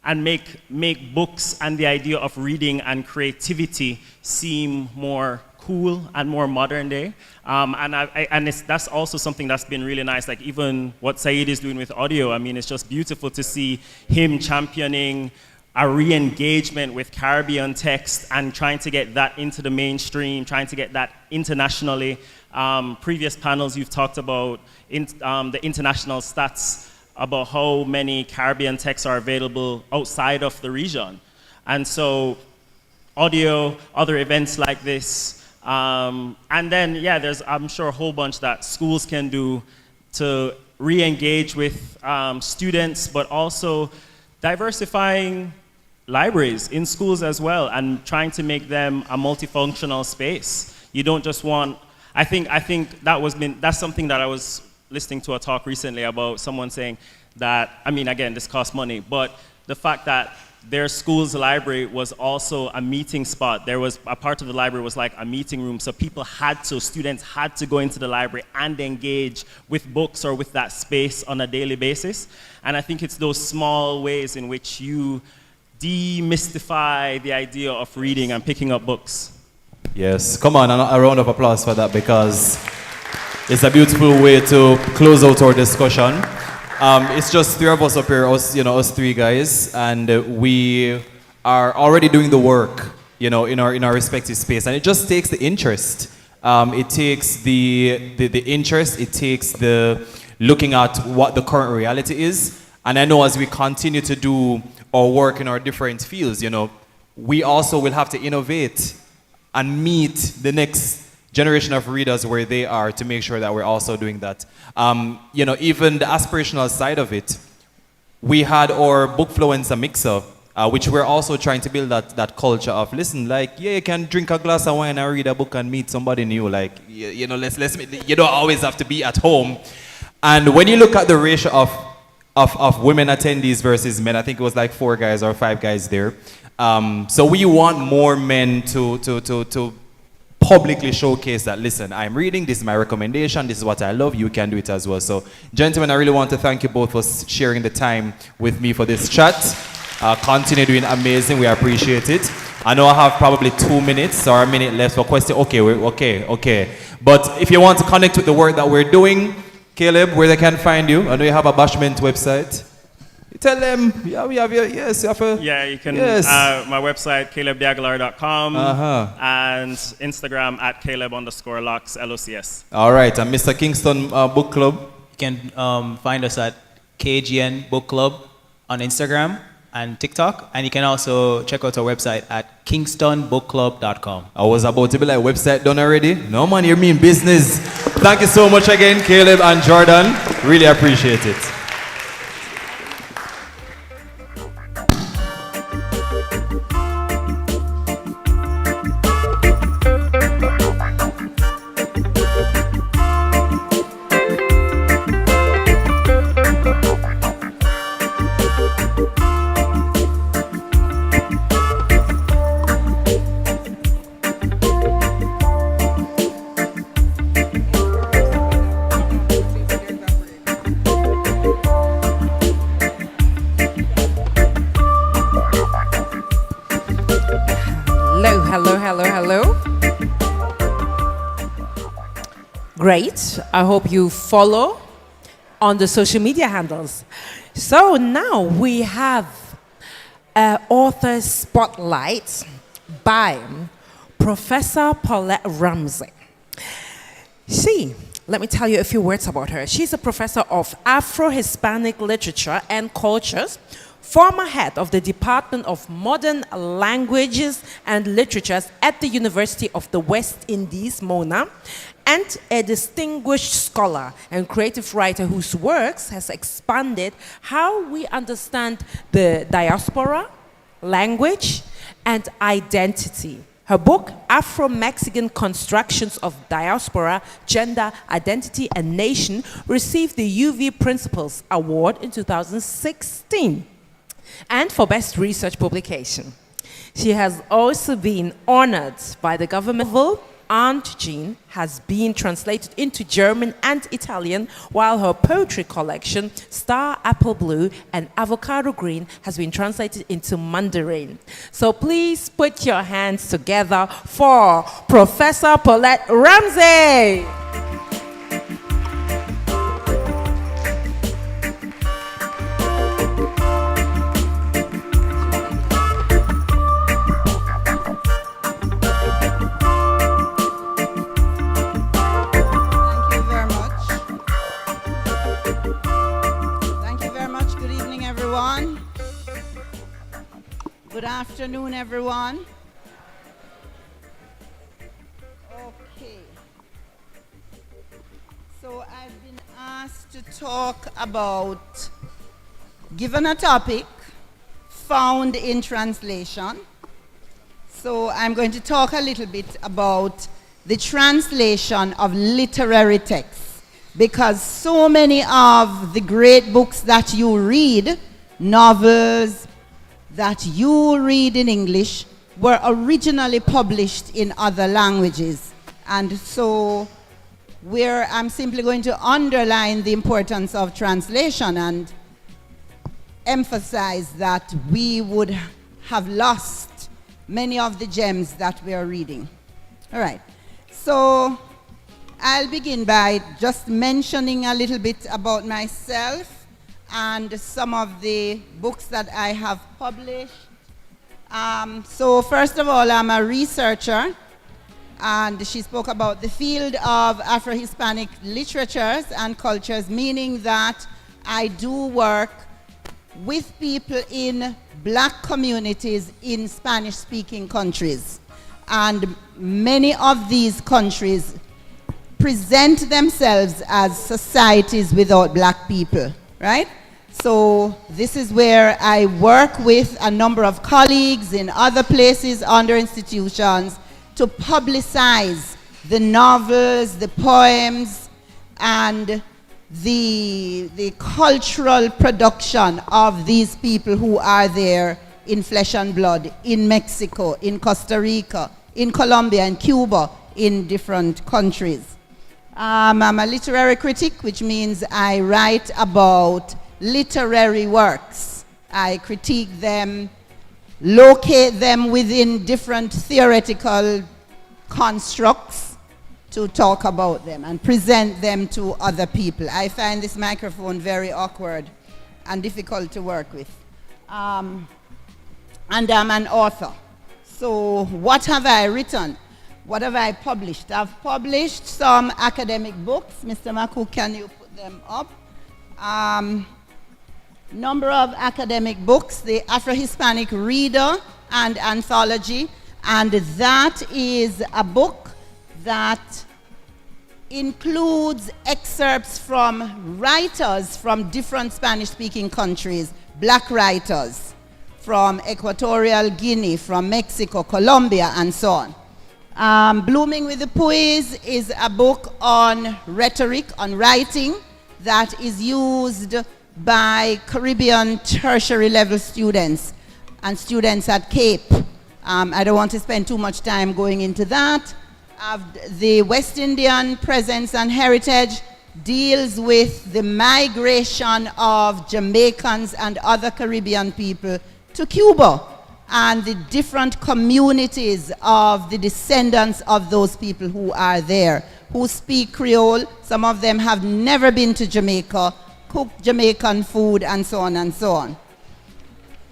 and make books and the idea of reading and creativity seem more cool and more modern day. That's also something that's been really nice, like even what Saeed is doing with audio. I mean, it's just beautiful to see him championing a re-engagement with Caribbean text and trying to get that into the mainstream, trying to get that internationally. Previous panels you've talked about the international stats about how many Caribbean texts are available outside of the region. And so audio, other events like this, and then, yeah, there's, I'm sure, a whole bunch that schools can do to re-engage with students, but also diversifying libraries in schools as well and trying to make them a multifunctional space. You don't just want, I think that's something that I was listening to a talk recently about someone saying that, I mean, again, this costs money, but the fact that their school's library was also a meeting spot. There was a part of the library was like a meeting room, so students had to go into the library and engage with books or with that space on a daily basis. And I think it's those small ways in which you demystify the idea of reading and picking up books. Yes, come on, a round of applause for that, because it's a beautiful way to close out our discussion. It's just three of us up here, us three guys, and we are already doing the work, in our respective space, and it just takes the interest. It takes the interest. It takes the looking at what the current reality is. And I know as we continue to do our work in our different fields, we also will have to innovate and meet the next generation of readers where they are to make sure that we're also doing that. Even the aspirational side of it, we had our Bookfluencer mixer, which we're also trying to build that culture of, listen, like, yeah, you can drink a glass of wine and read a book and meet somebody new. Like, you don't always have to be at home. And when you look at the ratio of women attendees versus men, I think it was like 4 guys or 5 guys there. So we want more men to publicly showcase that, listen, I'm reading, this is my recommendation, this is what I love, you can do it as well. So, gentlemen, I really want to thank you both for sharing the time with me for this chat. Continue doing amazing, we appreciate it. I know I have probably 2 minutes or a minute left for question. Okay. But if you want to connect with the work that we're doing, Caleb, where they can find you, I know you have a Bashment website. Tell them, we have your, yes. You can, yes. My website, calebdiaguilar.com, and Instagram at Caleb_locks, LOCS. All right, and Mr. Kingston Book Club? You can find us at KGN Book Club on Instagram, and TikTok. And you can also check out our website at kingstonbookclub.com. I was about to be like, website done already? No man, you mean business. Thank you so much again, Caleb and Jordan. Really appreciate it. Great. I hope you follow on the social media handles. So now we have author spotlight by Professor Paulette Ramsey. Let me tell you a few words about her. She's a professor of Afro-Hispanic literature and cultures, former head of the Department of Modern Languages and Literatures at the University of the West Indies, Mona, and a distinguished scholar and creative writer whose works has expanded how we understand the diaspora, language, and identity. Her book, Afro-Mexican Constructions of Diaspora, Gender, Identity, and Nation, received the UV Principles Award in 2016, and for Best Research Publication. She has also been honored by the government. Aunt Jean has been translated into German and Italian, while her poetry collection, Star Apple Blue and Avocado Green, has been translated into Mandarin. So please put your hands together for Professor Paulette Ramsey. Good afternoon, everyone. Okay. So I've been asked to talk about, given a topic, found in translation. So I'm going to talk a little bit about the translation of literary texts, because so many of the great books that you read, novels, that you read in English were originally published in other languages. And so I'm simply going to underline the importance of translation and emphasize that we would have lost many of the gems that we are reading. All right, so I'll begin by just mentioning a little bit about myself and some of the books that I have published. So first of all, I'm a researcher, and she spoke about the field of Afro-Hispanic literatures and cultures, meaning that I do work with people in black communities in Spanish-speaking countries. And many of these countries present themselves as societies without black people. Right? So this is where I work with a number of colleagues in other places, under institutions, to publicize the novels, the poems, and the cultural production of these people who are there in flesh and blood, in Mexico, in Costa Rica, in Colombia, in Cuba, in different countries. I'm a literary critic, which means I write about literary works. I critique them, locate them within different theoretical constructs to talk about them and present them to other people. I find this microphone very awkward and difficult to work with. And I'm an author. So what have I written? What have I published? I've published some academic books. Mr. Maku, can you put them up? number of academic books, the Afro-Hispanic Reader and Anthology, and that is a book that includes excerpts from writers from different Spanish-speaking countries, black writers from Equatorial Guinea, from Mexico, Colombia, and so on. Blooming with the Poise is a book on rhetoric, on writing, that is used by Caribbean tertiary level students and students at Cape. I don't want to spend too much time going into that. The West Indian Presence and Heritage deals with the migration of Jamaicans and other Caribbean people to Cuba and the different communities of the descendants of those people who are there, who speak Creole. Some of them have never been to Jamaica, cook Jamaican food, and so on and so on.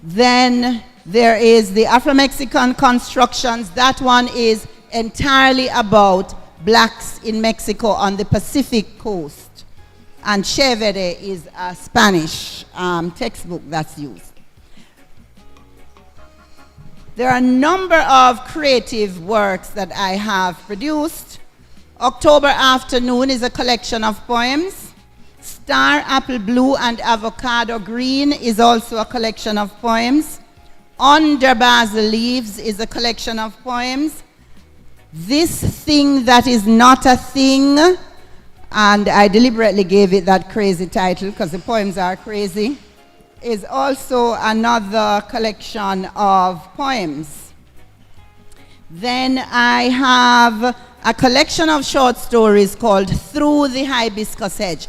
Then there is the Afro-Mexican Constructions. That one is entirely about blacks in Mexico on the Pacific coast. And Chevere is a Spanish textbook that's used. There are a number of creative works that I have produced. October Afternoon is a collection of poems. Star Apple Blue and Avocado Green is also a collection of poems. Under Basil Leaves is a collection of poems. This Thing That Is Not a Thing, and I deliberately gave it that crazy title because the poems are crazy, is also another collection of poems. Then I have a collection of short stories called Through the Hibiscus Hedge.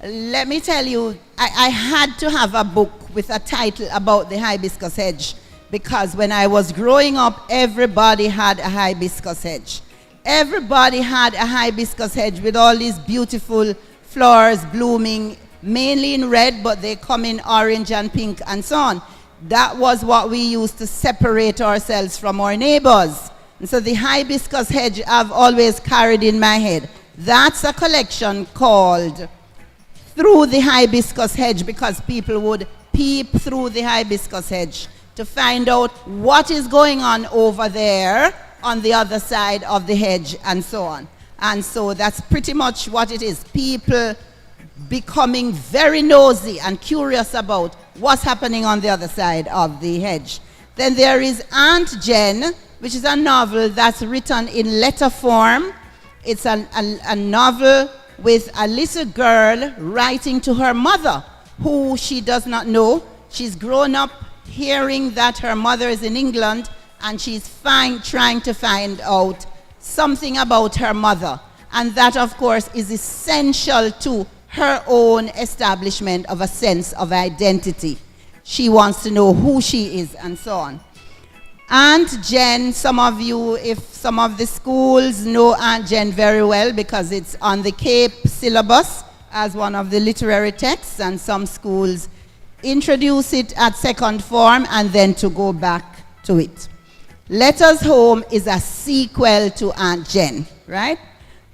Let me tell you, I had to have a book with a title about the hibiscus hedge because when I was growing up, everybody had a hibiscus hedge. Everybody had a hibiscus hedge with all these beautiful flowers blooming, mainly in red, but they come in orange and pink and so on. That was what we used to separate ourselves from our neighbors. And so the hibiscus hedge I've always carried in my head. That's a collection called Through the Hibiscus Hedge because people would peep through the hibiscus hedge to find out what is going on over there on the other side of the hedge and so on. And so that's pretty much what it is. People becoming very nosy and curious about what's happening on the other side of the hedge. Then there is Aunt Jen, which is a novel that's written in letter form. It's a novel with a little girl writing to her mother, who she does not know. She's grown up hearing that her mother is in England, and she's trying to find out something about her mother. And that, of course, is essential to her own establishment of a sense of identity. She wants to know who she is and so on. Aunt Jen, some of you, if some of the schools know Aunt Jen very well because it's on the Cape syllabus as one of the literary texts, and some schools introduce it at second form and then to go back to it. Letters Home is a sequel to Aunt Jen, right?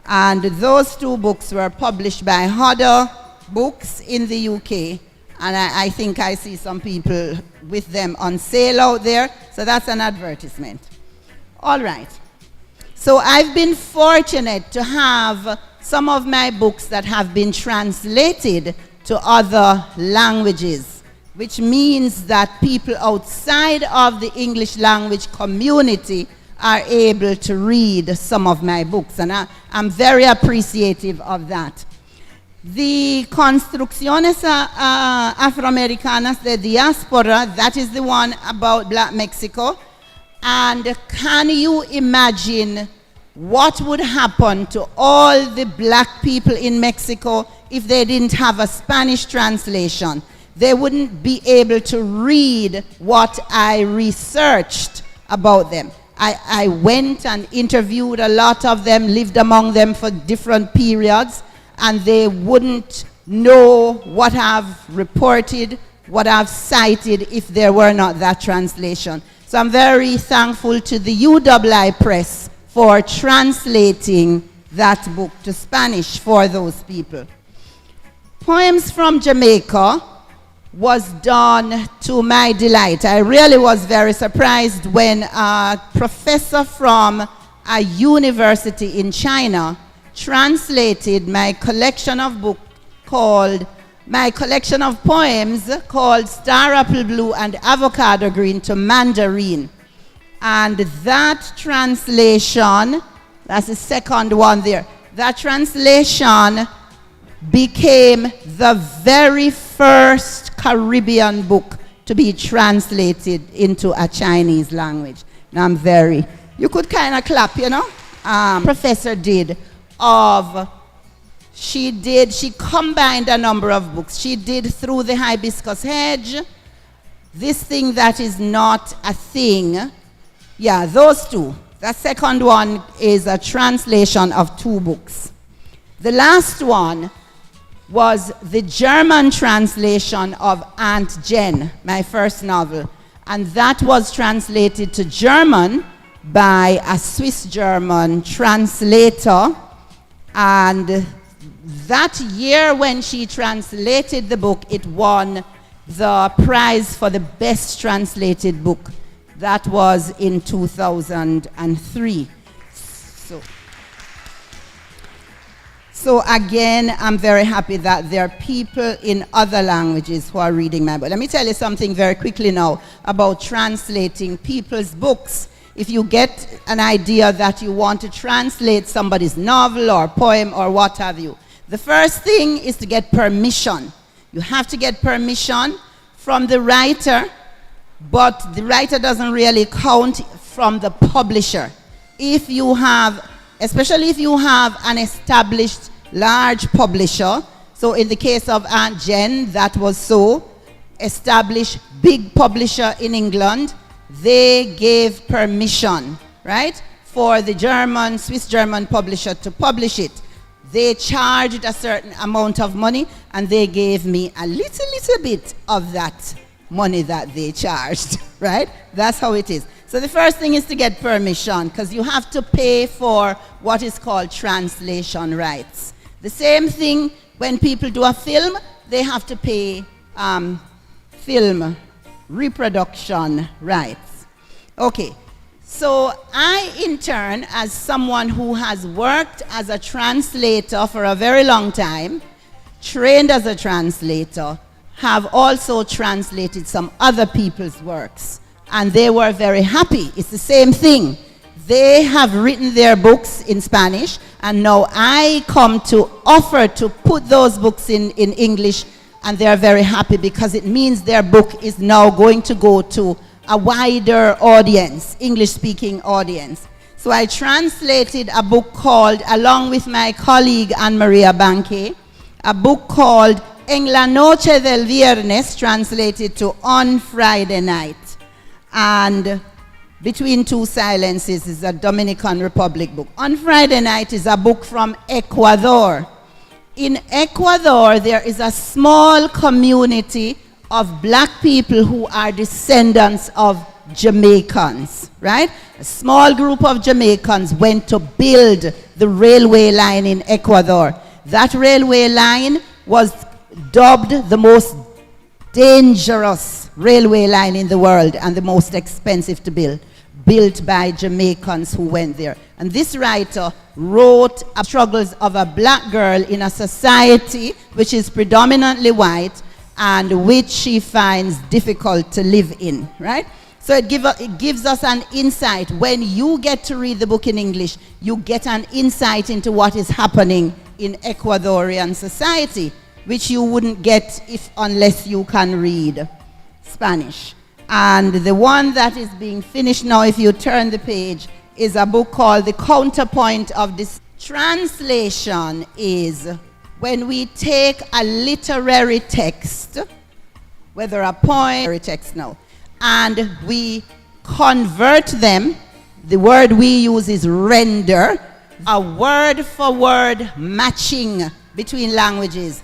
And those two books were published by Hodder Books in the UK. And I think I see some people with them on sale out there. So that's an advertisement. All right. So I've been fortunate to have some of my books that have been translated to other languages, which means that people outside of the English language community are able to read some of my books. And I'm very appreciative of that. The Construcciones Afroamericanas de Diaspora, that is the one about Black Mexico. And can you imagine what would happen to all the black people in Mexico if they didn't have a Spanish translation? They wouldn't be able to read what I researched about them. I went and interviewed a lot of them, lived among them for different periods, and they wouldn't know what I've reported, what I've cited if there were not that translation. So I'm very thankful to the UII Press for translating that book to Spanish for those people. Poems from Jamaica was done to my delight. I really was very surprised when a professor from a university in China translated my collection of poems called Star Apple Blue and Avocado Green to Mandarin. And that translation, that's the second one there, that translation became the very first Caribbean book to be translated into a Chinese language. And you could kind of clap, you know. Professor did she combined a number of books. She did Through the Hibiscus Hedge, This Thing That Is Not a Thing. Yeah, those two. The second one is a translation of 2 books. The last one was the German translation of Aunt Jen, my first novel. And that was translated to German by a Swiss-German translator. And that year when she translated the book, it won the prize for the best translated book. That was in 2003. So again, I'm very happy that there are people in other languages who are reading my book. Let me tell you something very quickly now about translating people's books. If you get an idea that you want to translate somebody's novel or poem or what have you, the first thing is to get permission. You have to get permission from the writer, but the writer doesn't really count from the publisher. If you have, especially if you have an established large publisher, so in the case of Aunt Jen, that was so, established big publisher in England, they gave permission, right, for the Swiss-German publisher to publish it. They charged a certain amount of money, and they gave me a little bit of that money that they charged, right? That's how it is. So the first thing is to get permission, because you have to pay for what is called translation rights. The same thing when people do a film, they have to pay film reproduction rights. Okay, so I, in turn, as someone who has worked as a translator for a very long time, trained as a translator, have also translated some other people's works. And they were very happy. It's the same thing. They have written their books in Spanish, and now I come to offer to put those books in English, and they're very happy because it means their book is now going to go to a wider audience, English-speaking audience. So I translated a book called, along with my colleague Anne-Maria Banque, a book called En la noche del viernes, translated to On Friday Night. And Between Two Silences is a Dominican Republic book. On Friday Night is a book from Ecuador. In Ecuador, there is a small community of black people who are descendants of Jamaicans, right? A small group of Jamaicans went to build the railway line in Ecuador. That railway line was dubbed the most dangerous railway line in the world and the most expensive to build, built by Jamaicans who went there. And this writer wrote about struggles of a black girl in a society which is predominantly white and which she finds difficult to live in, right? So it gives us an insight. When you get to read the book in English, you get an insight into what is happening in Ecuadorian society, which you wouldn't get unless you can read Spanish. And the one that is being finished now, if you turn the page, is a book called The Counterpoint of this. Translation is when we take a literary text, whether a poem or a text now, and we convert them. The word we use is render, a word-for-word matching between languages.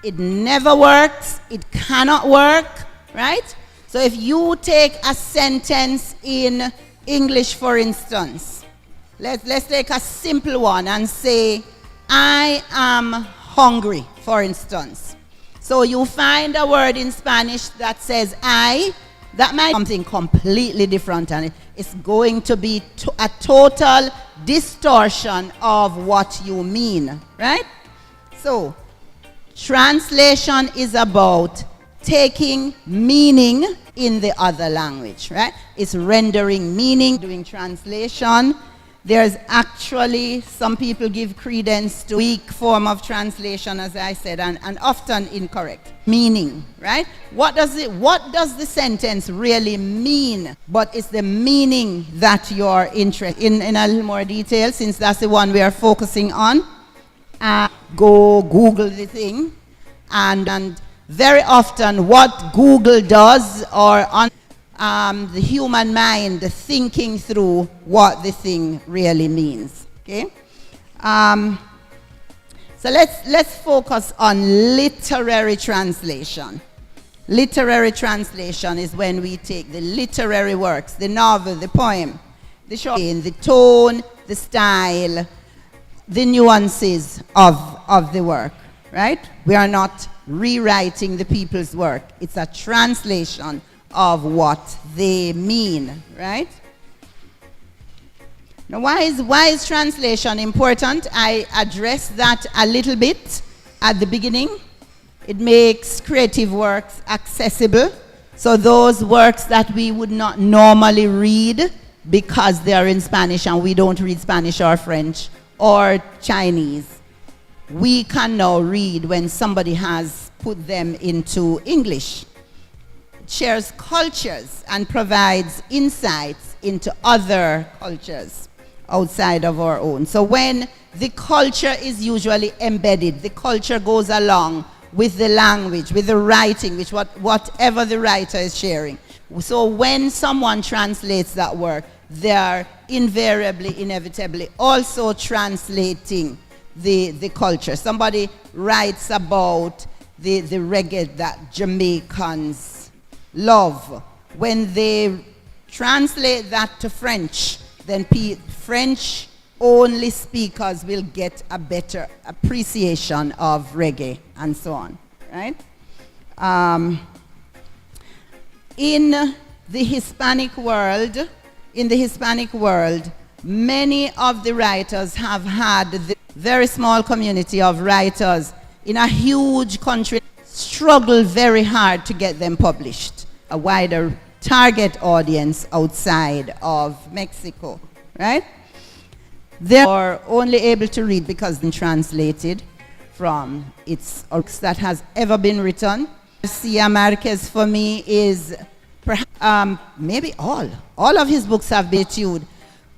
It never works, it cannot work, right? So if you take a sentence in English, for instance, let's take a simple one and say, I am hungry, for instance. So you find a word in Spanish that says I, that might be something completely different, and it's going to be a total distortion of what you mean, right? So translation is about taking meaning in the other language, right? It's rendering meaning, doing translation. There's actually, some people give credence to weak form of translation, as I said, and often incorrect. Meaning, right? What does the sentence really mean? But it's the meaning that you're interested in a little more detail, since that's the one we are focusing on. Go Google the thing, and very often what Google does, or on the human mind thinking through what the thing really means. Okay, so let's focus on literary translation. Literary translation is when we take the literary works, the novel, the poem, the short, the tone, the style, the nuances of the work, right? We are not rewriting the people's work. It's a translation of what they mean, right? Now, why is translation important? I addressed that a little bit at the beginning. It makes creative works accessible. So those works that we would not normally read because they are in Spanish and we don't read Spanish or French or Chinese, we can now read when somebody has put them into English. It shares cultures and provides insights into other cultures outside of our own. So when the culture is usually embedded, the culture goes along with the language, with the writing, which whatever the writer is sharing. So when someone translates that work, they are invariably, inevitably also translating the culture. Somebody writes about the reggae that Jamaicans love. When they translate that to French, then French only speakers will get a better appreciation of reggae and so on, right? In the Hispanic world, many of the writers have had the very small community of writers in a huge country struggle very hard to get them published. A wider target audience outside of Mexico, right? They are only able to read because they're translated from its works that has ever been written. Garcia Marquez for me is perhaps, maybe all of his books have been issued,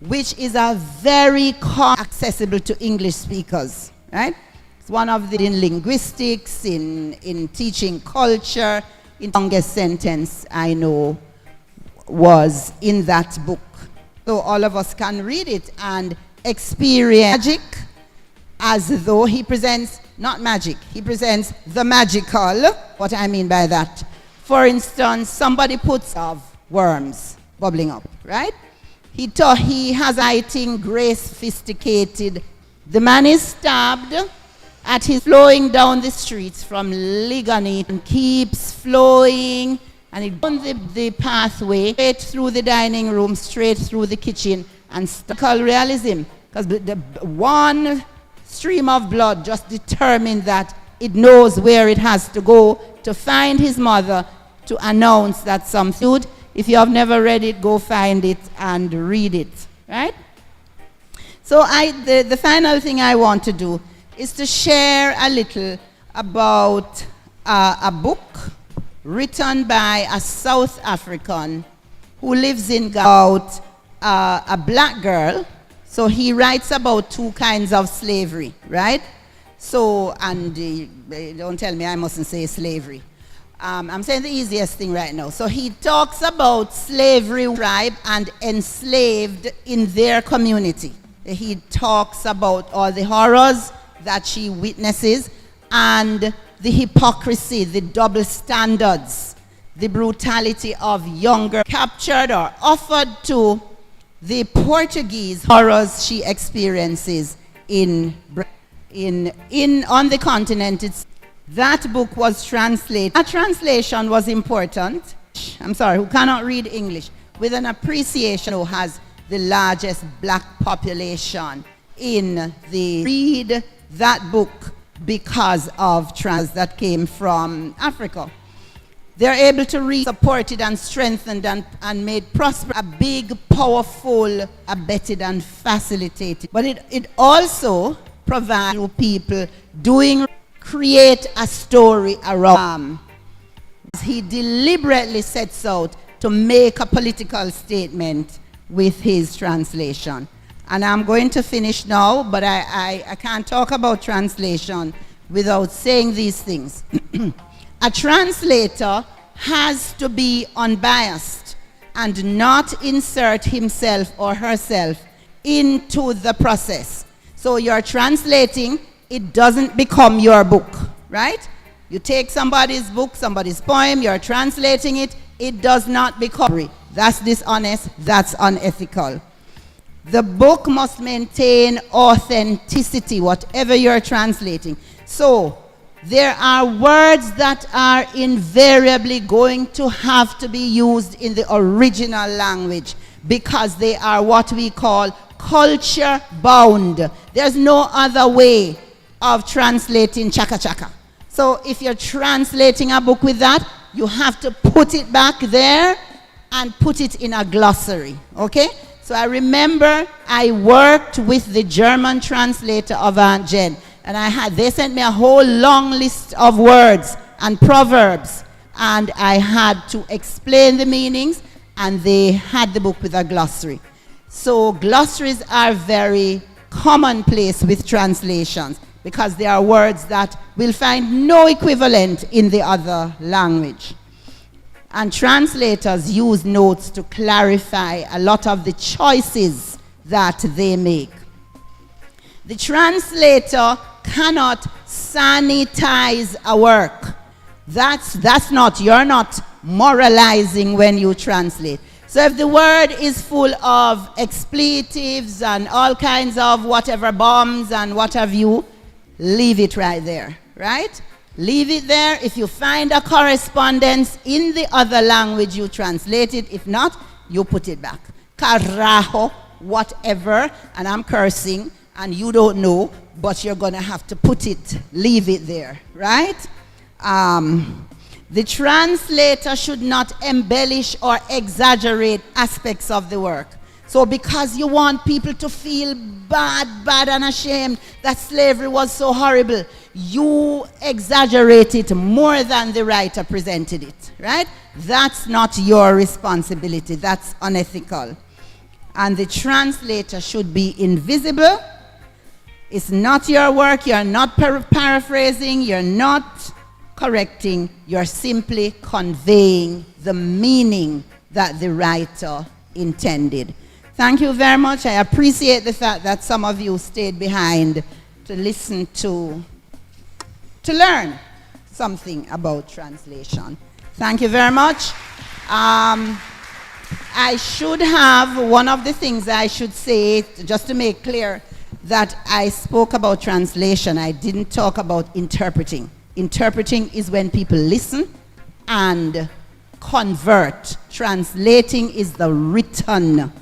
which is a very accessible to English speakers, right? It's one of the in linguistics, in teaching culture. The longest sentence I know was in that book. So all of us can read it and experience magic as though he presents, not magic, he presents the magical. What I mean by that, for instance, somebody puts of worms bubbling up, right? He has writing, grace, sophisticated. The man is stabbed at his flowing down the streets from Ligani and keeps flowing, and it on the pathway straight through the dining room, straight through the kitchen, and statistical realism, because the one stream of blood just determined that it knows where it has to go to find his mother to announce that some food. If you have never read it, go find it and read it, right? So the final thing I want to do is to share a little about a book written by a South African who lives in Ghana, a black girl. So he writes about two kinds of slavery, right? So, and don't tell me I mustn't say slavery. I'm saying the easiest thing right now. So he talks about slavery tribe and enslaved in their community. He talks about all the horrors that she witnesses and the hypocrisy, the double standards, the brutality of younger captured or offered to the Portuguese horrors she experiences on the continent. That book was translated. That translation was important. I'm sorry, who cannot read English, with an appreciation, who has the largest black population in the read that book because of that came from Africa. They're able to read, supported and strengthened and made prosperous, a big, powerful, abetted and facilitated. But it also provides people create a story around. He deliberately sets out to make a political statement with his translation. And I'm going to finish now, but I can't talk about translation without saying these things. A translator has to be unbiased and not insert himself or herself into the process. So you're translating, it doesn't become your book, right? You take somebody's book, somebody's poem, you're translating it, it does not become. That's dishonest, that's unethical. The book must maintain authenticity, whatever you're translating. So, there are words that are invariably going to have to be used in the original language because they are what we call culture bound. There's no other way of translating chaka chaka. So if you're translating a book with that, you have to put it back there and put it in a glossary, okay? So I remember I worked with the German translator of Aunt Jen, and they sent me a whole long list of words and proverbs, and I had to explain the meanings, and they had the book with a glossary. So glossaries are very commonplace with translations because they are words that will find no equivalent in the other language. And translators use notes to clarify a lot of the choices that they make. The translator cannot sanitize a work. You're not moralizing when you translate. So if the word is full of expletives and all kinds of whatever bombs and what have you, leave it right there, right? Leave it there. If you find a correspondence in the other language, you translate it. If not, you put it back. Carajo, whatever, and I'm cursing, and you don't know, but you're going to have to leave it there, right? The translator should not embellish or exaggerate aspects of the work. So because you want people to feel bad and ashamed that slavery was so horrible, you exaggerate it more than the writer presented it, right? That's not your responsibility. That's unethical. And the translator should be invisible. It's not your work. You're not paraphrasing. You're not correcting. You're simply conveying the meaning that the writer intended. Thank you very much. I appreciate the fact that some of you stayed behind to listen to learn something about translation. Thank you very much. I should have, one of the things I should say, just to make clear, that I spoke about translation. I didn't talk about interpreting. Interpreting is when people listen and convert. Translating is the written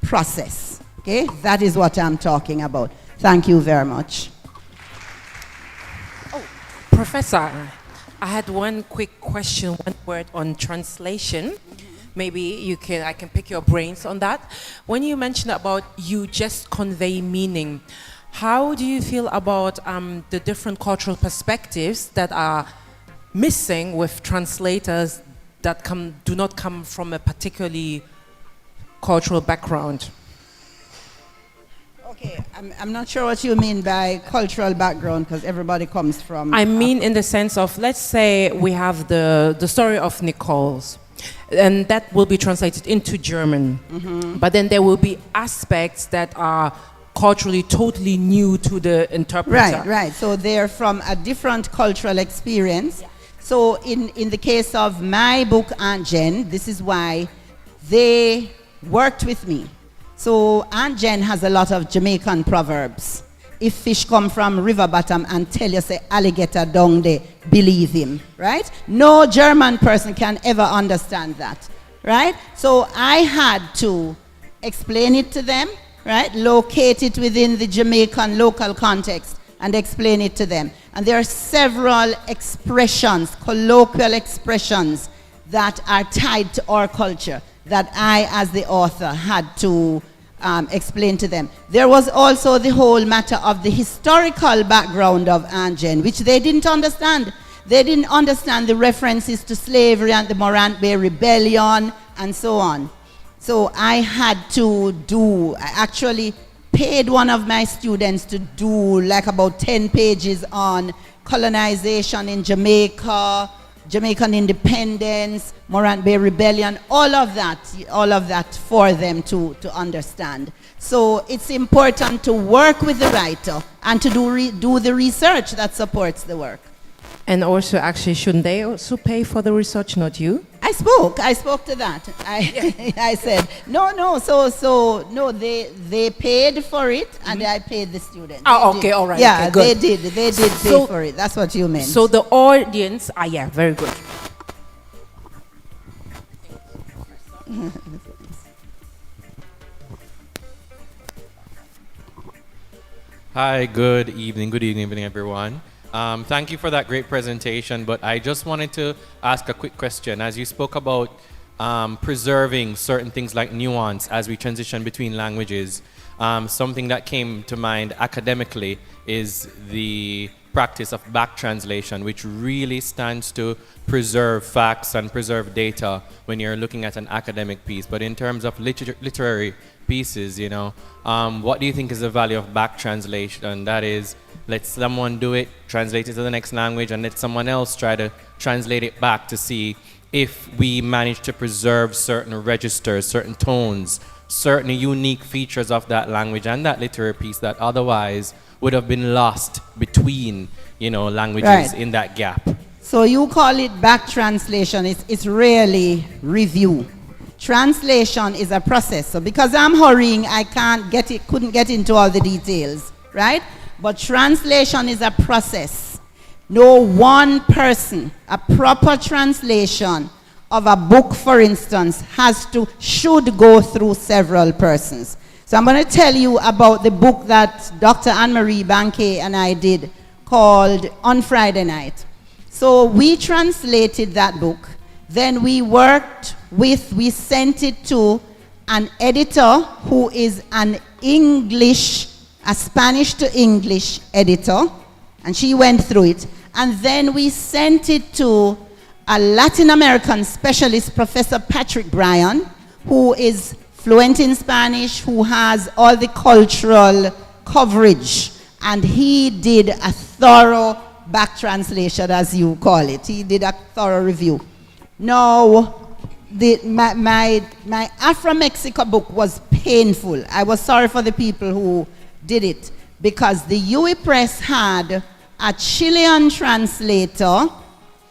process. Okay? That is what I'm talking about. Thank you very much. Oh, Professor, I had one quick question, one word on translation. Maybe I can pick your brains on that. When you mentioned about you just convey meaning, how do you feel about the different cultural perspectives that are missing with translators that do not come from a particularly cultural background? Okay, I'm not sure what you mean by cultural background, because everybody comes from... I mean in the sense of, let's say we have the story of Nicole's, and that will be translated into German. Mm-hmm. But then there will be aspects that are culturally totally new to the interpreter. Right. So they're from a different cultural experience. Yeah. So in the case of my book, Aunt Jen, this is why they worked with me. So Aunt Jen has a lot of Jamaican proverbs. if fish come from river bottom and tell you say alligator down there, believe him, right? No German person can ever understand that, right? So I had to explain it to them, right? Locate it within the Jamaican local context and explain it to them. And there are several expressions, colloquial expressions that are tied to our culture that I, as the author, had to explain to them. There was also the whole matter of the historical background of Anjen, which they didn't understand. They didn't understand the references to slavery and the Morant Bay Rebellion and so on. So I had to I actually paid one of my students to do like about 10 pages on colonization in Jamaica, Jamaican independence, Morant Bay Rebellion, all of that for them to understand. So it's important to work with the writer and to do the research that supports the work. And also, actually, shouldn't they also pay for the research, not you? I spoke to that. I said, no, they paid for it, and I paid the students. Oh, okay, all right. Yeah, okay, they did pay for it. That's what you meant. So the audience, yeah, very good. Hi, good evening, everyone. Thank you for that great presentation, but I just wanted to ask a quick question. As you spoke about preserving certain things like nuance as we transition between languages, something that came to mind academically is the practice of back translation, which really stands to preserve facts and preserve data when you're looking at an academic piece. But in terms of literary pieces, you know, what do you think is the value of back translation? That is, let someone do it, translate it to the next language, and let someone else try to translate it back to see if we manage to preserve certain registers, certain tones, certain unique features of that language and that literary piece that otherwise would have been lost between, you know, languages in that gap. So you call it back translation. It's really review. Translation is a process. So because I'm hurrying, I couldn't get into all the details, right? But translation is a process. No one person, a proper translation of a book, for instance, should go through several persons. So I'm going to tell you about the book that Dr. Anne-Marie Banquet and I did called On Friday Night. So we translated that book. Then we sent it to an editor who is a Spanish to English editor, and she went through it. And then we sent it to a Latin American specialist, Professor Patrick Bryan, who is fluent in Spanish, who has all the cultural coverage, and he did a thorough back translation, as you call it. He did a thorough review. Now, my Afro-Mexico book was painful. I was sorry for the people who did it, because the UE Press had a Chilean translator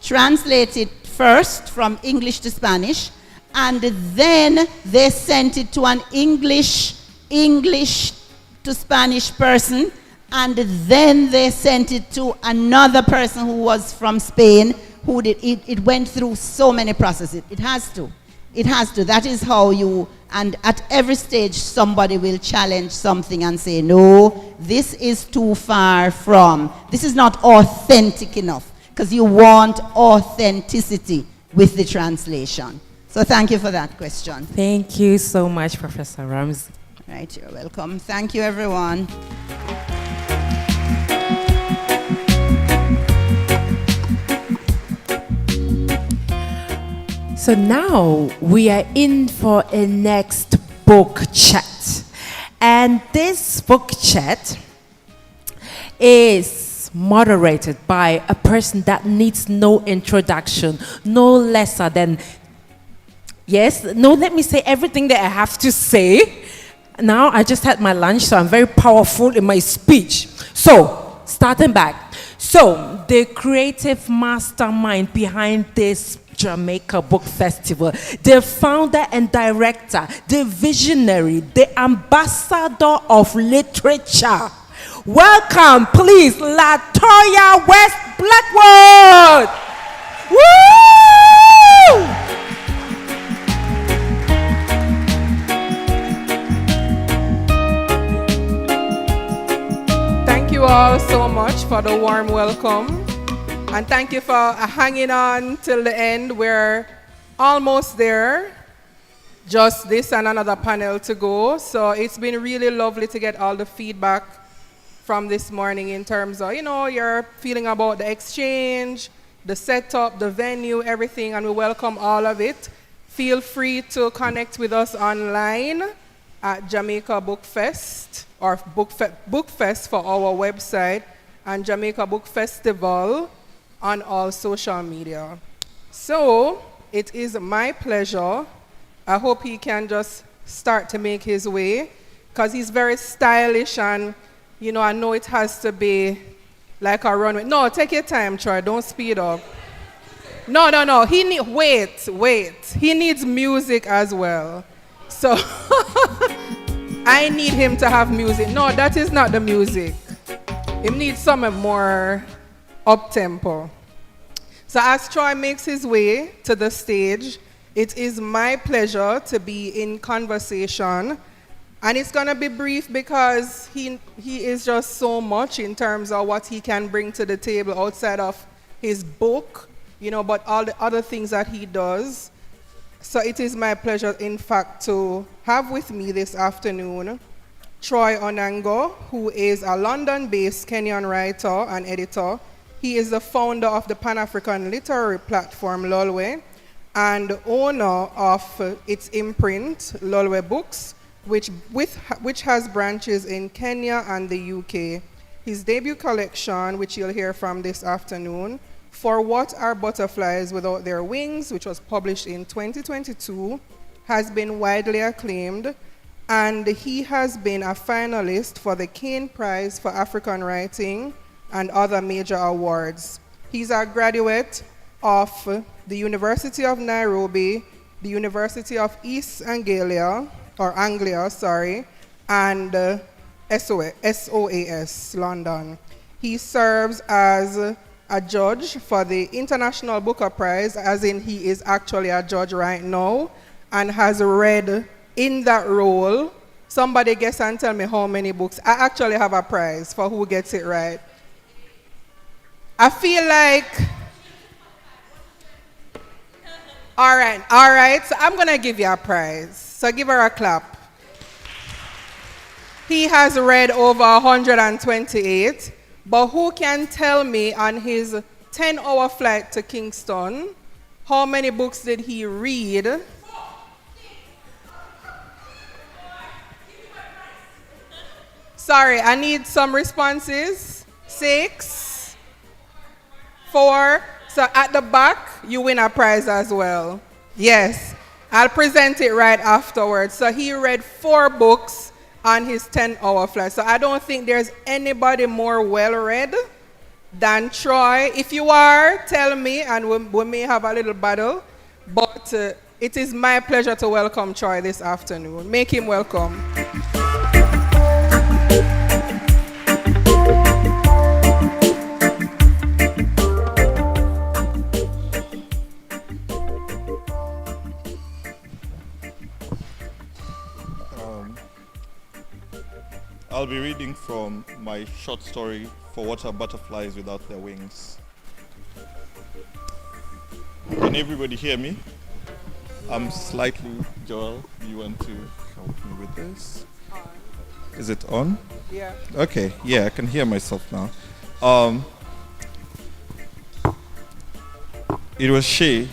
translate it first from English to Spanish, and then they sent it to an English to Spanish person, and then they sent it to another person who was from Spain who did it. It went through so many processes. It has to. That is how and at every stage somebody will challenge something and say, no, this is too far from, this is not authentic enough, because you want authenticity with the translation. So thank you for that question. Thank you so much, Professor Ramsey. Right, you're welcome. Thank you, everyone. So now we are in for a next book chat. And this book chat is moderated by a person that needs no introduction, no lesser than, let me say everything that I have to say. Now I just had my lunch, so I'm very powerful in my speech. So, starting back. So, the creative mastermind behind this Jamaica Book Festival, the founder and director, the visionary, the ambassador of literature, Welcome, please, Latoya West Blackwood. Woo! Thank you all so much for the warm welcome. And thank you for hanging on till the end. We're almost there. Just this and another panel to go. So it's been really lovely to get all the feedback from this morning in terms of, your feeling about the exchange, the setup, the venue, everything, and we welcome all of it. Feel free to connect with us online at Jamaica Book Fest, or Book Fest for our website, and Jamaica Book Festival on all social media. So it is my pleasure. I hope he can just start to make his way, because he's very stylish, and I know it has to be like a runway. No, take your time, Troy. Don't speed up. No. Wait. He needs music as well. So I need him to have music. No, that is not the music. He needs something more up-tempo. So as Troy makes his way to the stage, it is my pleasure to be in conversation, and it's going to be brief because he is just so much in terms of what he can bring to the table outside of his book, but all the other things that he does. So it is my pleasure, in fact, to have with me this afternoon Troy Onango, who is a London-based Kenyan writer and editor. He is the founder of the Pan-African literary platform Lolwe, and owner of its imprint, Lolwe Books, which has branches in Kenya and the UK. His debut collection, which you'll hear from this afternoon, For What Are Butterflies Without Their Wings, which was published in 2022, has been widely acclaimed, and he has been a finalist for the Kane Prize for African Writing and other major awards. He's a graduate of the University of Nairobi, the University of East Anglia, and SOAS, London. He serves as a judge for the International Booker Prize, as in he is actually a judge right now, and has read in that role. Somebody guess and tell me how many books. I actually have a prize for who gets it right. I feel like, all right, so I'm gonna give you a prize. So give her a clap. He has read over 128, but who can tell me on his 10-hour flight to Kingston, how many books did he read? Sorry, I need some responses. 6, 4. So at the back, you win a prize as well. Yes, I'll present it right afterwards. So he read 4 books on his 10-hour flight. So I don't think there's anybody more well-read than Troy. If you are, tell me, and we may have a little battle. But it is my pleasure to welcome Troy this afternoon. Make him welcome. I'll be reading from my short story, For What Are Butterflies Without Their Wings. Can everybody hear me? I'm slightly, Joel, do you want to help me with this? Is it on? Yeah. Okay, yeah, I can hear myself now. It was she,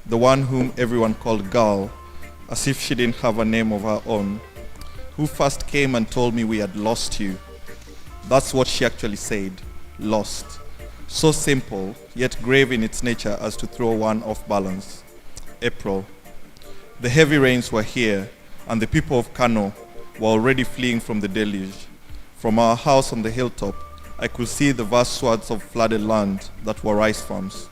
the one whom everyone called Gal, as if she didn't have a name of her own, who first came and told me we had lost you. That's what she actually said, lost. So simple, yet grave in its nature as to throw one off balance. April. The heavy rains were here, and the people of Kano were already fleeing from the deluge. From our house on the hilltop, I could see the vast swaths of flooded land that were rice farms.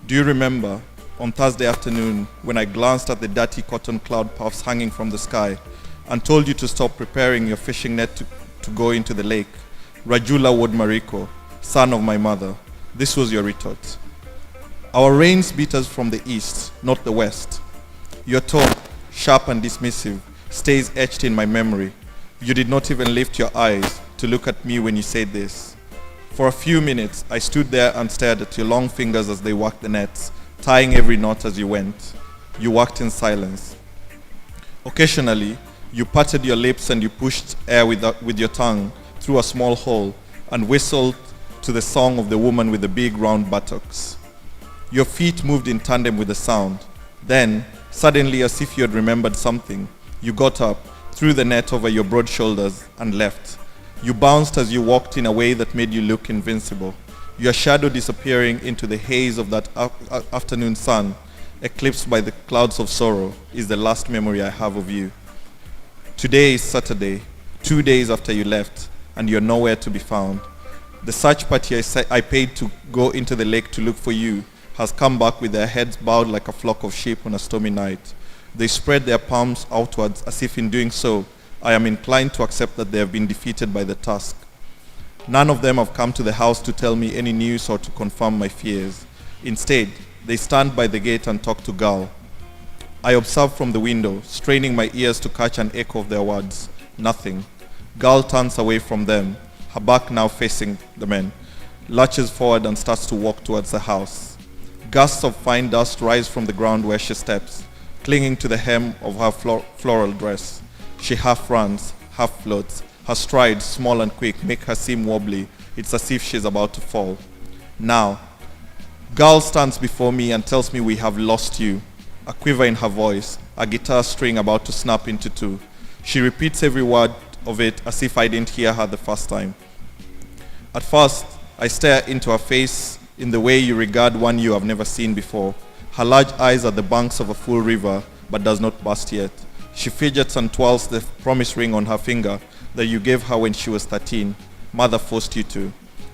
Do you remember, on Thursday afternoon, when I glanced at the dirty cotton cloud puffs hanging from the sky, and told you to stop preparing your fishing net to go into the lake, Rajula Wodmariko, son of my mother. This was your retort. Our rains beat us from the east, not the west. Your tone, sharp and dismissive, stays etched in my memory. You did not even lift your eyes to look at me when you said this. For a few minutes, I stood there and stared at your long fingers as they worked the nets, tying every knot as you went. You worked in silence. Occasionally, you parted your lips and you pushed air with your tongue through a small hole and whistled to the song of the woman with the big round buttocks. Your feet moved in tandem with the sound. Then, suddenly, as if you had remembered something, you got up, threw the net over your broad shoulders, and left. You bounced as you walked in a way that made you look invincible. Your shadow disappearing into the haze of that afternoon sun, eclipsed by the clouds of sorrow, is the last memory I have of you. Today is Saturday, 2 days after you left, and you're nowhere to be found. The search party I paid to go into the lake to look for you has come back with their heads bowed like a flock of sheep on a stormy night. They spread their palms outwards as if in doing so, I am inclined to accept that they have been defeated by the task. None of them have come to the house to tell me any news or to confirm my fears. Instead, they stand by the gate and talk to Gal. I observe from the window, straining my ears to catch an echo of their words. Nothing. Gal turns away from them, her back now facing the men, lurches forward and starts to walk towards the house. Gusts of fine dust rise from the ground where she steps, clinging to the hem of her floral dress. She half runs, half floats. Her strides, small and quick, make her seem wobbly. It's as if she's about to fall. Now, Gal stands before me and tells me we have lost you. A quiver in her voice, a guitar string about to snap into two. She repeats every word of it as if I didn't hear her the first time. At first, I stare into her face in the way you regard one you have never seen before. Her large eyes are the banks of a full river, but does not burst yet. She fidgets and twirls the promise ring on her finger that you gave her when she was 13. Mother forced you to.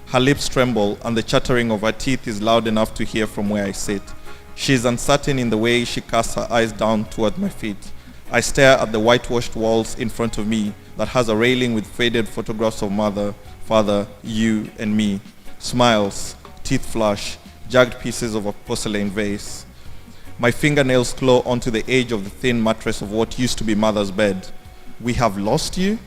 Her lips tremble, and the chattering of her teeth is loud enough to hear from where I sit. She is uncertain in the way she casts her eyes down toward my feet. I stare at the whitewashed walls in front of me that has a railing with faded photographs of mother, father, you, and me. Smiles, teeth flash, jagged pieces of a porcelain vase. My fingernails claw onto the edge of the thin mattress of what used to be mother's bed. We have lost you?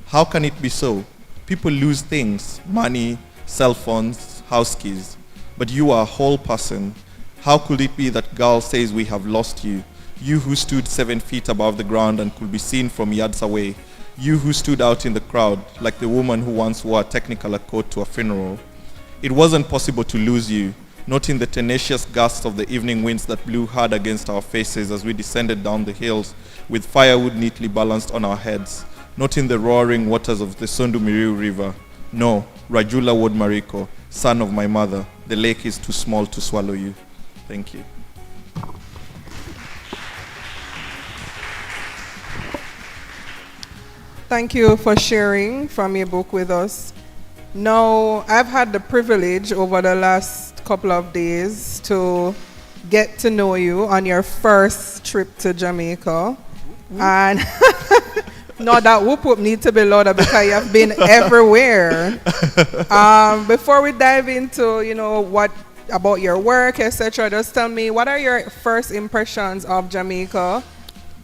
How can it be so? People lose things, money, cell phones, house keys. But you are a whole person. How could it be that Gal says we have lost you? You who stood 7 feet above the ground and could be seen from yards away. You who stood out in the crowd like the woman who once wore a Technicolor coat to a funeral. It wasn't possible to lose you, not in the tenacious gusts of the evening winds that blew hard against our faces as we descended down the hills with firewood neatly balanced on our heads, not in the roaring waters of the Sondumiriu River. No, Rajula Wodmariko, son of my mother, the lake is too small to swallow you. Thank you. Thank you for sharing from your book with us. Now, I've had the privilege over the last couple of days to get to know you on your first trip to Jamaica. And no, that whoop whoop needs to be louder because you have been everywhere. Before we dive into, what about your work, etc., just tell me, what are your first impressions of Jamaica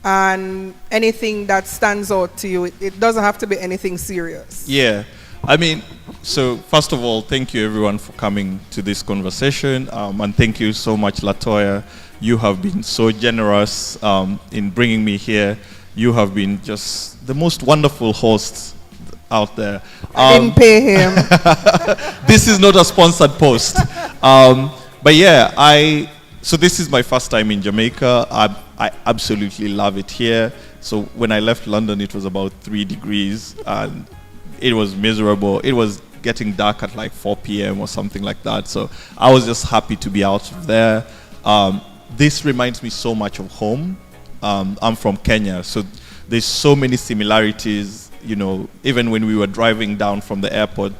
and anything that stands out to you? It doesn't have to be anything serious. Yeah. I mean, so first of all, thank you everyone for coming to this conversation, and thank you so much, Latoya. You have been so generous in bringing me here. You have been just the most wonderful hosts out there. I didn't pay him. This is not a sponsored post. But yeah, so this is my first time in Jamaica. I absolutely love it here. So when I left London, it was about 3 degrees, and it was miserable. It was getting dark at like 4 p.m. or something like that. So I was just happy to be out of there. This reminds me so much of home. I'm from Kenya, so there's so many similarities. Even when we were driving down from the airport,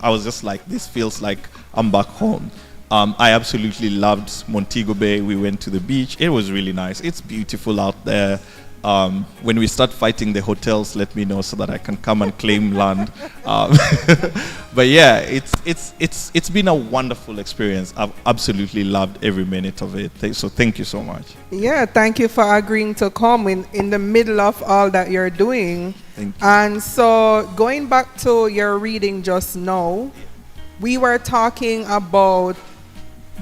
I was just like, this feels like I'm back home. I absolutely loved Montego Bay. We went to the beach. It was really nice. It's beautiful out there. When we start fighting the hotels, let me know so that I can come and claim land. But yeah, it's been a wonderful experience. I've absolutely loved every minute of it. So thank you so much. Yeah, thank you for agreeing to come in the middle of all that you're doing. Thank you. And so going back to your reading just now, we were talking about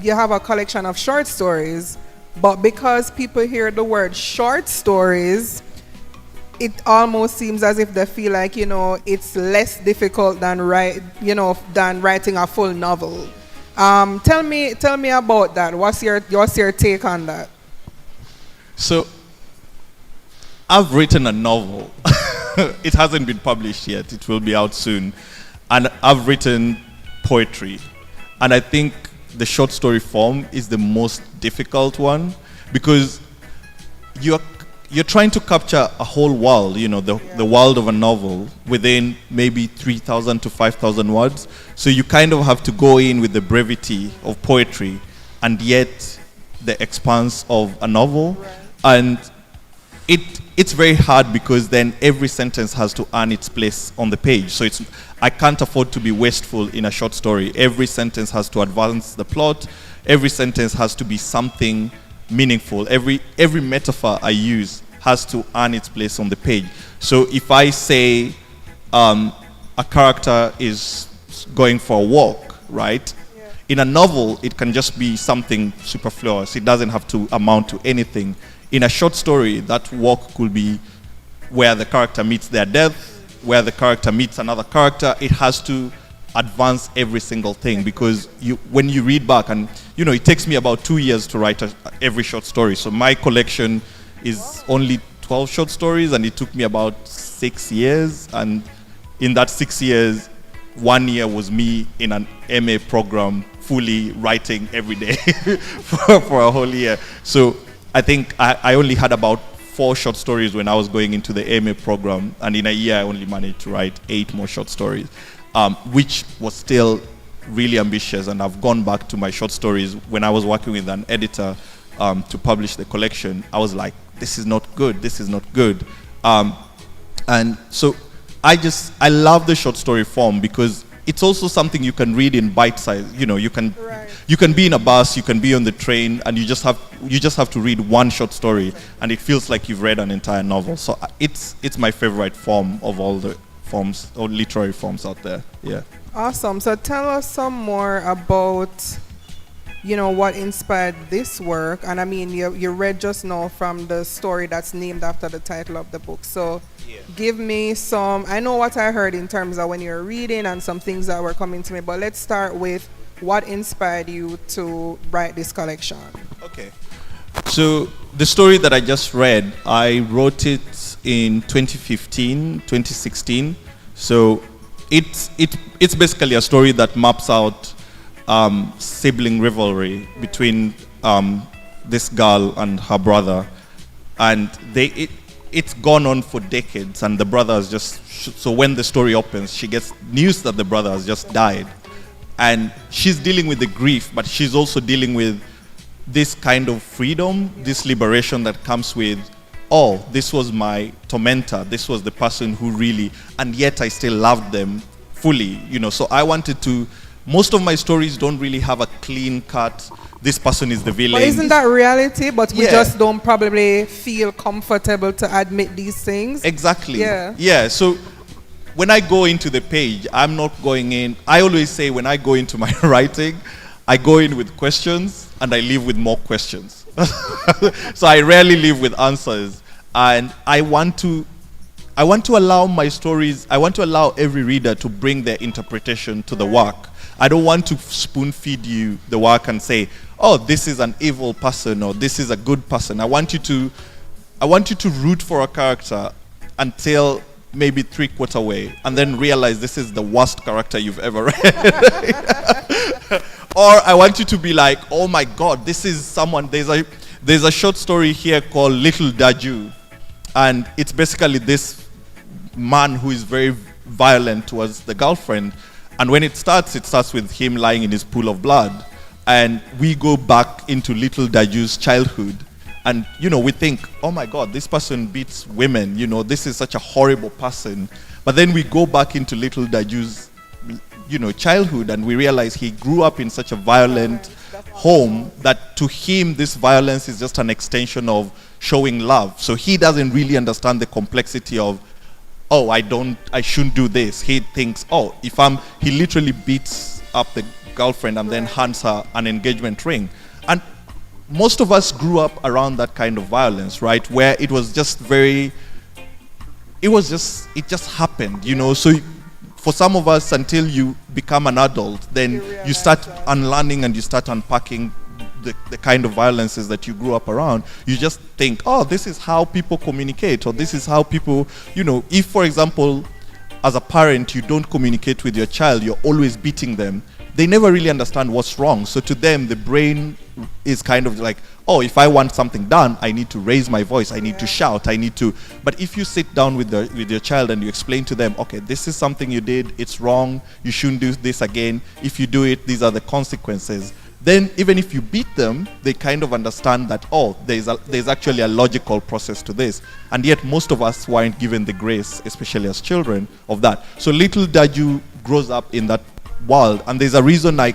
you have a collection of short stories, but because people hear the word short stories, it almost seems as if they feel like, it's less difficult than writing a full novel. Tell me about that. What's your take on that? So, I've written a novel. It hasn't been published yet. It will be out soon. And I've written poetry. And I think the short story form is the most difficult one because you're trying to capture a whole world, the world of a novel within maybe 3,000 to 5,000 words. So you kind of have to go in with the brevity of poetry and yet the expanse of a novel. Right. And it's very hard because then every sentence has to earn its place on the page. So I can't afford to be wasteful in a short story. Every sentence has to advance the plot. Every sentence has to be something meaningful. Every metaphor I use has to earn its place on the page. So if I say a character is going for a walk, right? Yeah. In a novel, it can just be something superfluous. It doesn't have to amount to anything. In a short story, that walk could be where the character meets their death, where the character meets another character. It has to advance every single thing because when you read back, and it takes me about 2 years to write every short story. So my collection is only 12 short stories, and it took me about 6 years. And in that 6 years, 1 year was me in an MA program, fully writing every day for a whole year. So I think I only had about 4 short stories when I was going into the MA program, and in a year I only managed to write 8 more short stories, which was still really ambitious. And I've gone back to my short stories when I was working with an editor to publish the collection. I was like, this is not good, this is not good. And so I love the short story form because it's also something you can read in bite size. You can be in a bus, you can be on the train, and you just have to read one short story, and it feels like you've read an entire novel. So it's my favorite form of all the forms or literary forms out there. Yeah. Awesome. So tell us some more about what inspired this work. And I mean, you read just now from the story that's named after the title of the book. So give me some, I know what I heard in terms of when you were reading and some things that were coming to me, but let's start with what inspired you to write this collection. Okay. So the story that I just read, I wrote it in 2015, 2016. So it's basically a story that maps out sibling rivalry between this girl and her brother, and it's gone on for decades, and the brother has so when the story opens, she gets news that the brother has just died, and she's dealing with the grief, but she's also dealing with this kind of freedom, this liberation that comes with, oh, this was my tormentor, this was the person who really, and yet I still loved them fully, so I wanted to. Most of my stories don't really have a clean cut, this person is the villain. But isn't that reality? But we just don't probably feel comfortable to admit these things. Exactly. Yeah. So when I go into the page, I'm not going in. I always say when I go into my writing, I go in with questions and I leave with more questions. So I rarely leave with answers. And I want to allow my stories, I want to allow every reader to bring their interpretation to the work. I don't want to spoon feed you the work and say, oh, this is an evil person or this is a good person. I want you to root for a character until maybe 3/4 way and then realize this is the worst character you've ever read. Or I want you to be like, oh my God, this is someone, there's a short story here called Little Daju, and it's basically this man who is very violent towards the girlfriend. And when it starts with him lying in his pool of blood. And we go back into Little Daju's childhood. And, we think, oh my God, this person beats women, this is such a horrible person. But then we go back into little Daju's, childhood, and we realize he grew up in such a violent home that to him, this violence is just an extension of showing love. So he doesn't really understand the complexity of, oh, I shouldn't do this. He thinks, oh, he literally beats up the girlfriend and then hands her an engagement ring. And most of us grew up around that kind of violence, right? Where it was just it just happened, So for some of us, until you become an adult, then you start unlearning and you start unpacking the kind of violences that you grew up around. You just think, oh, this is how people communicate, or this is how people, if, for example, as a parent, you don't communicate with your child, you're always beating them, they never really understand what's wrong. So to them, the brain is kind of like, oh, if I want something done, I need to raise my voice, I need to shout, But if you sit down with your child and you explain to them, okay, this is something you did, it's wrong, you shouldn't do this again, if you do it, these are the consequences. Then even if you beat them, they kind of understand that, oh, there's actually a logical process to this. And yet most of us weren't given the grace, especially as children, of that. So little Daju grows up in that world, and there's a reason I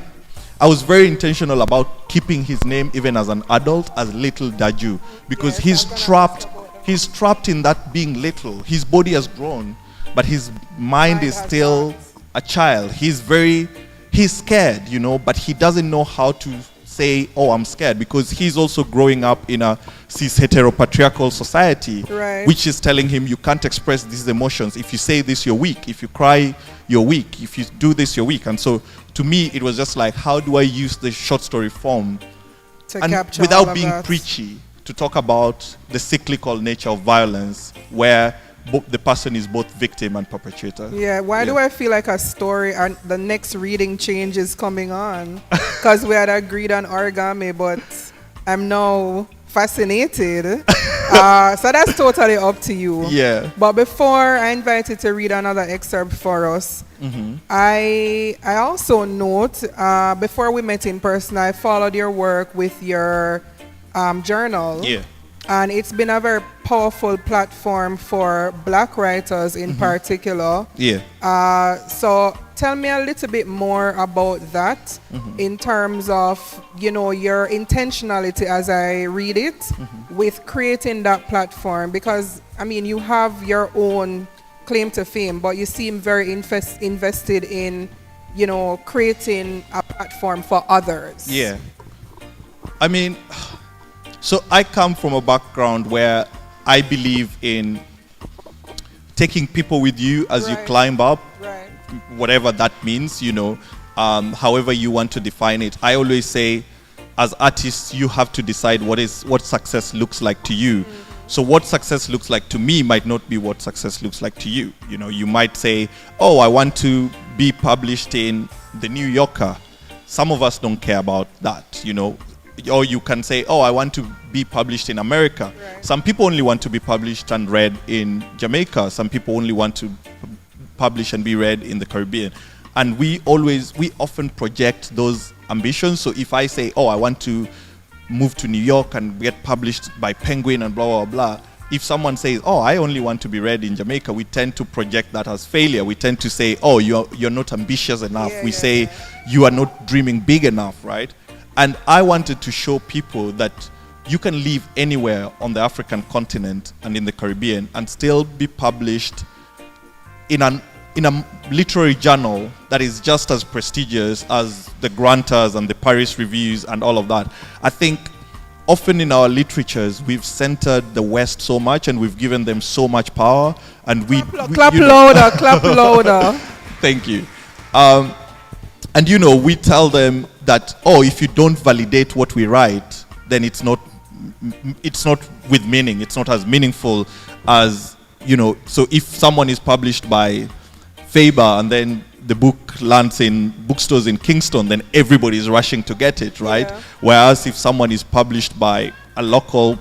was very intentional about keeping his name even as an adult as Little Daju, because he's trapped in that being little. His body has grown, but his mind is still a child. He's scared, but he doesn't know how to say, oh, I'm scared, because he's also growing up in a cis heteropatriarchal society, right, which is telling him you can't express these emotions. If you say this, you're weak. If you cry, you're weak. If you do this, you're weak. And so to me, it was just like, how do I use the short story form to and capture without all of being that, preachy, to talk about the cyclical nature of violence, where the person is both victim and perpetrator. Yeah, why do I feel like a story and the next reading change is coming on? Because we had agreed on origami, but I'm now fascinated. So that's totally up to you. Yeah. But before I invite you to read another excerpt for us, I also note, before we met in person, I followed your work with your journal. Yeah. And it's been a very powerful platform for Black writers in particular. Yeah. So tell me a little bit more about that in terms of, your intentionality as I read it with creating that platform. Because, you have your own claim to fame, but you seem very invested in, creating a platform for others. Yeah. So I come from a background where I believe in taking people with you as you climb up, whatever that means, however you want to define it. I always say, as artists, you have to decide what success looks like to you. So what success looks like to me might not be what success looks like to you. You might say, oh, I want to be published in the New Yorker. Some of us don't care about that, Or you can say, oh, I want to be published in America. Some people only want to be published and read in Jamaica. Some people only want to publish and be read in the Caribbean. And we often project those ambitions. So if I say, oh, I want to move to New York and get published by Penguin and blah, blah, blah. If someone says, oh, I only want to be read in Jamaica, we tend to project that as failure. We tend to say, oh, you're not ambitious enough. We say, you are not dreaming big enough, right? And I wanted to show people that you can live anywhere on the African continent and in the Caribbean and still be published in a literary journal that is just as prestigious as the Granters and the Paris Reviews and all of that. I think often in our literatures, we've centered the West so much and we've given them so much power. And clap louder, clap louder. Thank you. And we tell them that, oh, if you don't validate what we write, then it's not with meaning. It's not as meaningful as, so if someone is published by Faber and then the book lands in bookstores in Kingston, then everybody is rushing to get it, right? Yeah. Whereas if someone is published by a local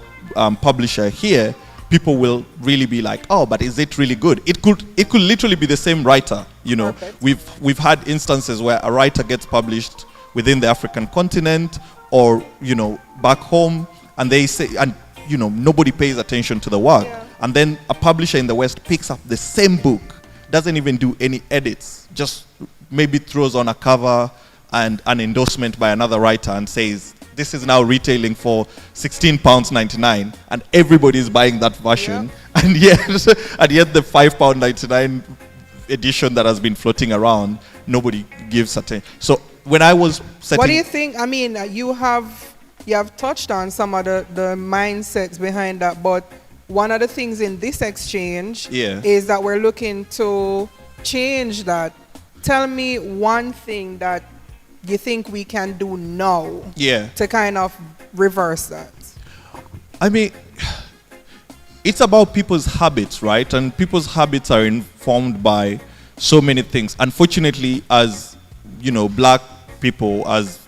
publisher here, people will really be like, oh, but is it really good? It could literally be the same writer, Perfect. We've had instances where a writer gets published within the African continent or, back home, and they say, and nobody pays attention to the work. And then a publisher in the West picks up the same book, doesn't even do any edits, just maybe throws on a cover and an endorsement by another writer and says, this is now retailing for £16.99, and everybody is buying that version. And yet the £5.99 edition that has been floating around, nobody gives attention. So when I was setting... What do you think? I mean, you have touched on some of the mindsets behind that, but one of the things in this exchange is that we're looking to change that. Tell me one thing that you think we can do now to kind of reverse that. I mean, it's about people's habits, right? And people's habits are informed by so many things. Unfortunately, as black people, as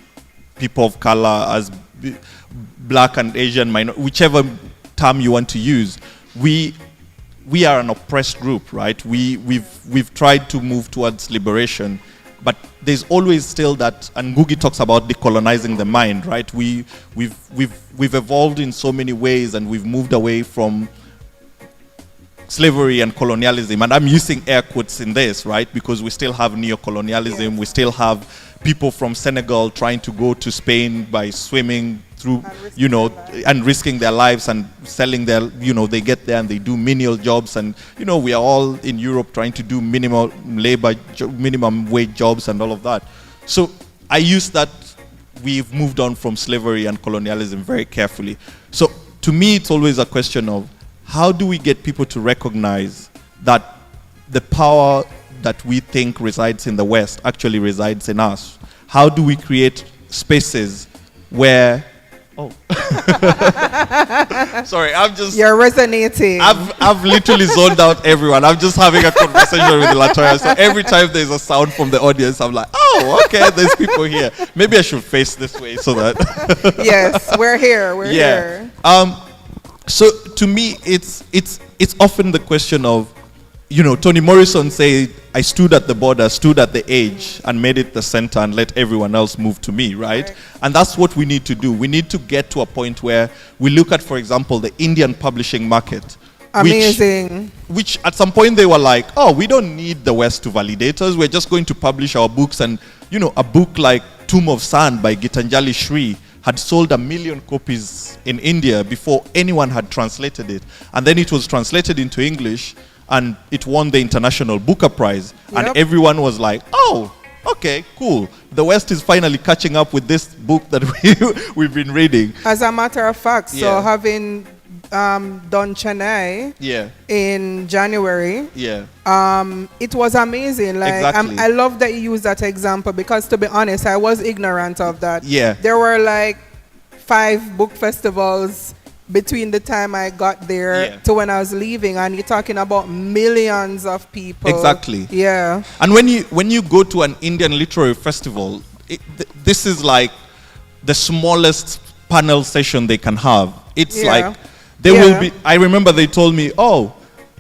people of color, as black and Asian minority, whichever term you want to use, we are an oppressed group, right? We've tried to move towards liberation, but there's always still that, and Ngugi talks about decolonizing the mind, right? We've evolved in so many ways, and we've moved away from slavery and colonialism, and I'm using air quotes in this, right? Because we still have neo-colonialism, we still have people from Senegal trying to go to Spain by swimming through, and risking their lives and selling their, they get there and they do menial jobs, and we are all in Europe trying to do minimum wage jobs and all of that. So I use that we've moved on from slavery and colonialism very carefully. So to me, it's always a question of how do we get people to recognize that the power that we think resides in the West actually resides in us? How do we create spaces where... Oh. Sorry, You're resonating. I've literally zoned out everyone. I'm just having a conversation with Latoya. So every time there's a sound from the audience, I'm like, oh, okay, there's people here. Maybe I should face this way so that... Yes, we're here. We're here. So to me, it's often the question of, Toni Morrison said, I stood at the border, stood at the edge, and made it the center and let everyone else move to me, right? And that's what we need to do. We need to get to a point where we look at, for example, the Indian publishing market. Amazing. Which at some point they were like, oh, we don't need the West to validate us. We're just going to publish our books. And, a book like Tomb of Sand by Gitanjali Sri had sold 1 million copies in India before anyone had translated it. And then it was translated into English, and it won the International Booker Prize. And everyone was like, oh, okay, cool. The West is finally catching up with this book that we've been reading. As a matter of fact, so having done Chennai in January, it was amazing. Like, exactly. I love that you use that example, because to be honest, I was ignorant of that. There were like 5 book festivals between the time I got there to when I was leaving, and you're talking about millions of people. Exactly. Yeah. And when you go to an Indian literary festival, this is like the smallest panel session they can have. It's like there will be. I remember they told me, oh,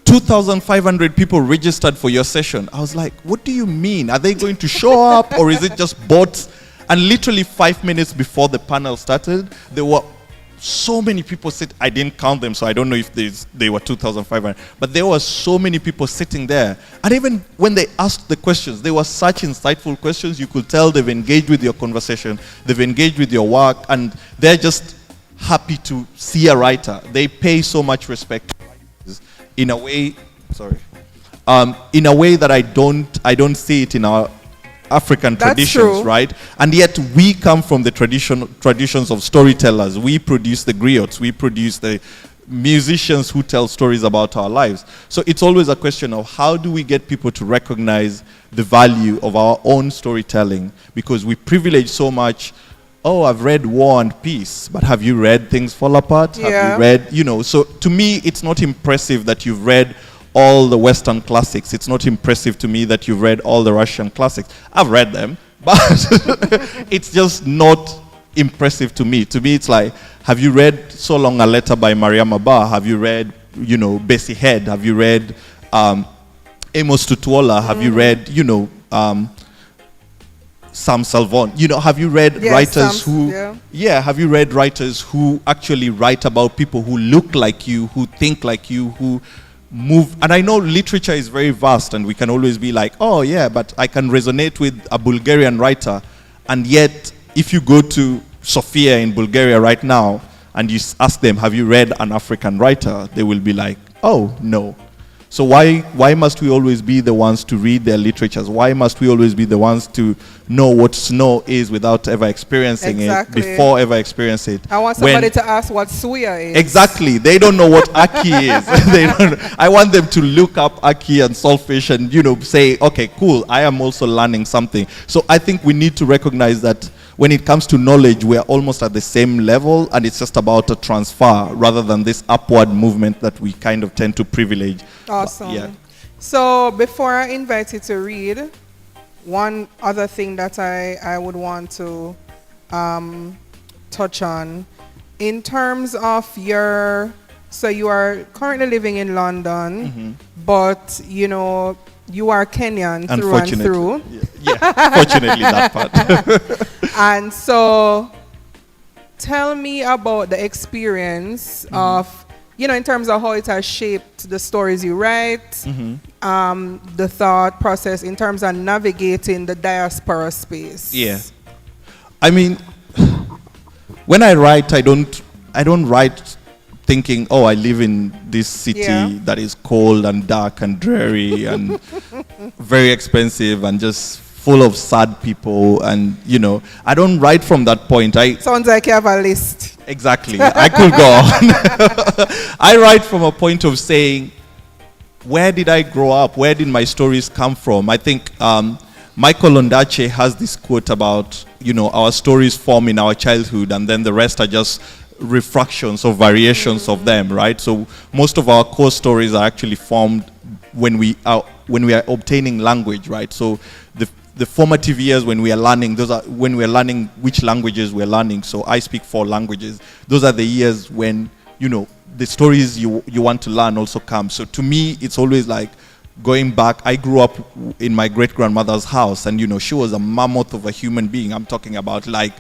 2,500 people registered for your session. I was like, what do you mean? Are they going to show up, or is it just bots? And literally 5 minutes before the panel started, there were so many people I didn't count them, so I don't know if they were 2,500, but there were so many people sitting there. And even when they asked the questions, they were such insightful questions. You could tell they've engaged with your conversation, they've engaged with your work, and they're just happy to see a writer. They pay so much respect in a way, in a way that I don't see it in our African traditions, right? And yet we come from the traditions of storytellers. We produce the griots, we produce the musicians who tell stories about our lives. So it's always a question of how do we get people to recognize the value of our own storytelling, because we privilege so much. Oh, I've read War and Peace, but have you read Things Fall Apart? Have you read, so to me, it's not impressive that you've read all the Western classics. It's not impressive to me that you've read all the Russian classics. I've read them, but it's just not impressive to me. To me, it's like, have you read So Long a Letter by Mariam Abba? Have you read, Bessie Head? Have you read Amos Tutuola? Have you read, Sam Salvon. You know, have you read Yes, writers Sam, who, have you read writers who actually write about people who look like you, who think like you, who move? And I know literature is very vast and we can always be like, oh yeah, but I can resonate with a Bulgarian writer. And yet, if you go to Sofia in Bulgaria right now and you ask them, have you read an African writer? They will be like, oh, no. So why must we always be the ones to read their literatures? Why must we always be the ones to know what snow is without ever experiencing it, before ever experiencing it? I want somebody to ask what suya is. Exactly. They don't know what aki is. I want them to look up aki and solfish and, you know, say, okay, cool, I am also learning something. So I think we need to recognize that when it comes to knowledge, we are almost at the same level, and it's just about a transfer rather than this upward movement that we kind of tend to privilege. Awesome. Yeah. So before I invite you to read, one other thing that I would want to touch on, in terms of so you are currently living in London, but you know, you are Kenyan through and through. Yeah, fortunately that part. And so tell me about the experience of, you know, in terms of how it has shaped the stories you write, the thought process in terms of navigating the diaspora space. Yeah. I mean, when I write, I don't write thinking, oh, I live in this city that is cold and dark and dreary and very expensive and just full of sad people, and you know, I don't write from that point. Sounds like you have a list. Exactly. I could go on. I write from a point of saying, where did I grow up? Where did my stories come from? I think Michael Ondaatje has this quote about, you know, our stories form in our childhood and then the rest are just refractions or variations of them, right? So most of our core stories are actually formed when we are obtaining language, right? So the formative years when we are learning, those are when we are learning which languages we're learning. So I speak 4 languages. Those are the years when, you know, the stories you want to learn also come. So to me, it's always like going back. I grew up in my great-grandmother's house, and you know, she was a mammoth of a human being. I'm talking about like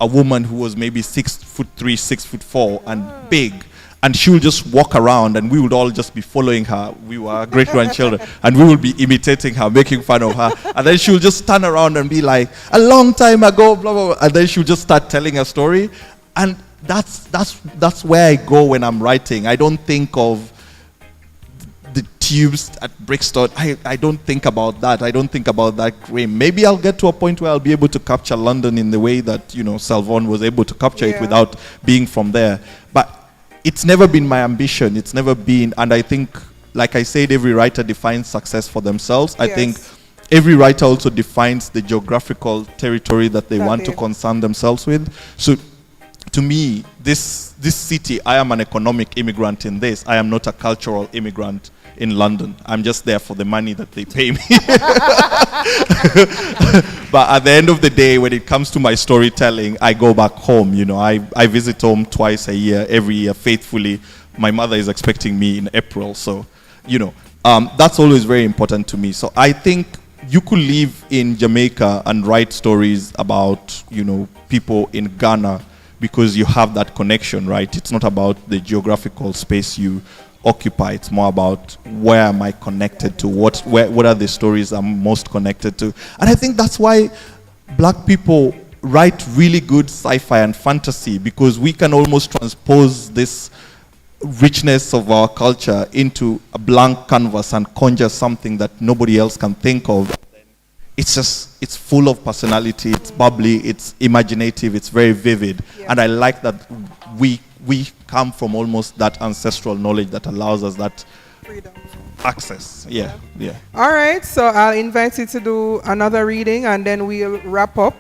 a woman who was maybe 6'3", 6'4", and big. And she would just walk around and we would all just be following her. We were great-grandchildren and we would be imitating her, making fun of her. And then she would just turn around and be like, a long time ago, blah, blah, blah. And then she would just start telling a story. And that's where I go when I'm writing. I don't think of the tubes at Brixton. I don't think about that. I don't think about that grim. Maybe I'll get to a point where I'll be able to capture London in the way that, you know, Salvon was able to capture it without being from there. But it's never been my ambition. It's never been, and I think, like I said, every writer defines success for themselves. I think every writer also defines the geographical territory that they want to concern themselves with. So to me, this city, I am an economic immigrant in this. I am not a cultural immigrant in London. I'm just there for the money that they pay me. But at the end of the day, when it comes to my storytelling, I go back home. You know, I visit home twice a year, every year, faithfully. My mother is expecting me in April. So, you know, that's always very important to me. So I think you could live in Jamaica and write stories about, you know, people in Ghana because you have that connection, right? It's not about the geographical space you occupy. It's more about where am I connected to, what are the stories I'm most connected to. And I think that's why black people write really good sci-fi and fantasy, because we can almost transpose this richness of our culture into a blank canvas and conjure something that nobody else can think of. It's full of personality, it's bubbly, it's imaginative, it's very vivid. And I like that we come from almost that ancestral knowledge that allows us that freedom, access. Yeah. All right, so I'll invite you to do another reading and then we'll wrap up.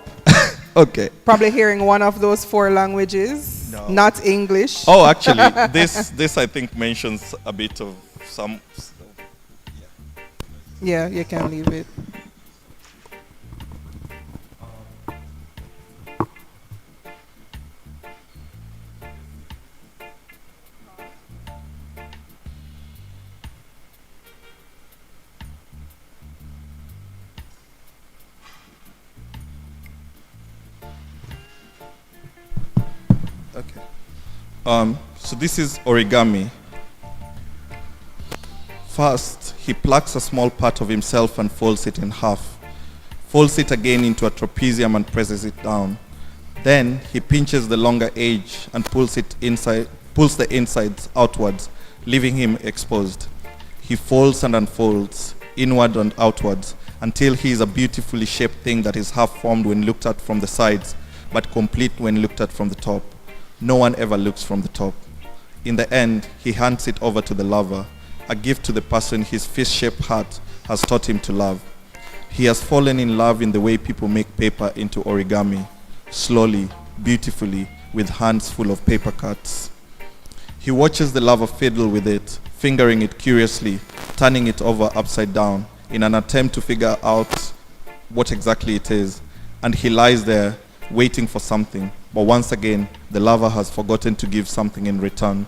Okay. Probably hearing one of those 4 languages, not English. Oh, actually, this I think mentions a bit of some. Yeah, you can leave it. So this is origami. First, he plucks a small part of himself and folds it in half. Folds it again into a trapezium and presses it down. Then he pinches the longer edge and pulls the insides outwards, leaving him exposed. He folds and unfolds, inward and outwards, until he is a beautifully shaped thing that is half formed when looked at from the sides, but complete when looked at from the top. No one ever looks from the top. In the end, he hands it over to the lover, a gift to the person his fish-shaped heart has taught him to love. He has fallen in love in the way people make paper into origami, slowly, beautifully, with hands full of paper cuts. He watches the lover fiddle with it, fingering it curiously, turning it over upside down in an attempt to figure out what exactly it is. And he lies there, waiting for something. But once again, the lover has forgotten to give something in return.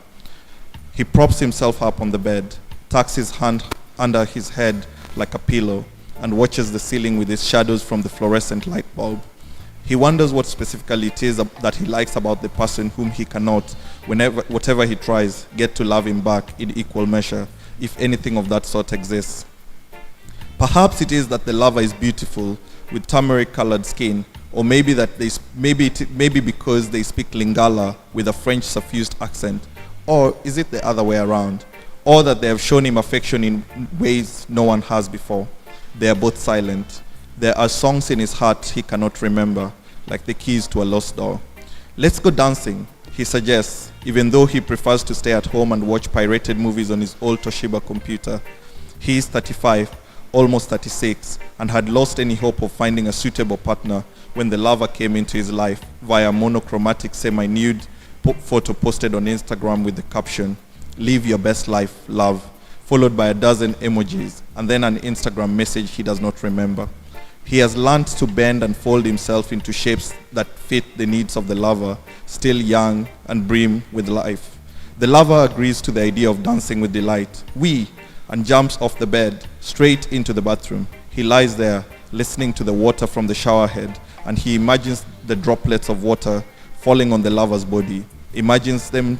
He props himself up on the bed, tucks his hand under his head like a pillow, and watches the ceiling with his shadows from the fluorescent light bulb. He wonders what specifically it is that he likes about the person whom he cannot, whatever he tries, get to love him back in equal measure, if anything of that sort exists. Perhaps it is that the lover is beautiful, with turmeric-colored skin, or maybe because they speak Lingala with a French suffused accent, or is it the other way around, or that they have shown him affection in ways no one has before. They are both silent. There are songs in his heart he cannot remember, like the keys to a lost door. Let's go dancing, he suggests, even though he prefers to stay at home and watch pirated movies on his old Toshiba computer. He is 35, almost 36, and had lost any hope of finding a suitable partner when the lover came into his life via monochromatic semi-nude photo posted on Instagram with the caption, "Live your best life, love," followed by a dozen emojis, and then an Instagram message he does not remember. He has learned to bend and fold himself into shapes that fit the needs of the lover, still young and brim with life. The lover agrees to the idea of dancing with delight. And jumps off the bed, straight into the bathroom. He lies there, listening to the water from the shower head, and he imagines the droplets of water falling on the lover's body, imagines them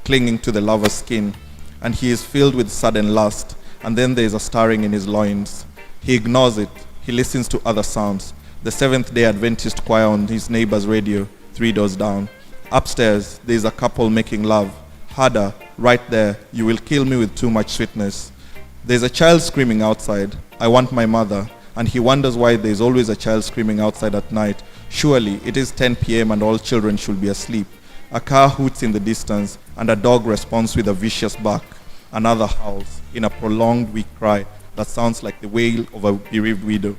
clinging to the lover's skin, and he is filled with sudden lust, and then there is a stirring in his loins. He ignores it. He listens to other sounds. The Seventh-day Adventist choir on his neighbor's radio, 3 doors down. Upstairs, there is a couple making love. Harder, right there, you will kill me with too much sweetness. There's a child screaming outside, "I want my mother," and he wonders why there's always a child screaming outside at night. Surely, it is 10 p.m. and all children should be asleep. A car hoots in the distance, and a dog responds with a vicious bark. Another howls, in a prolonged, weak cry that sounds like the wail of a bereaved widow.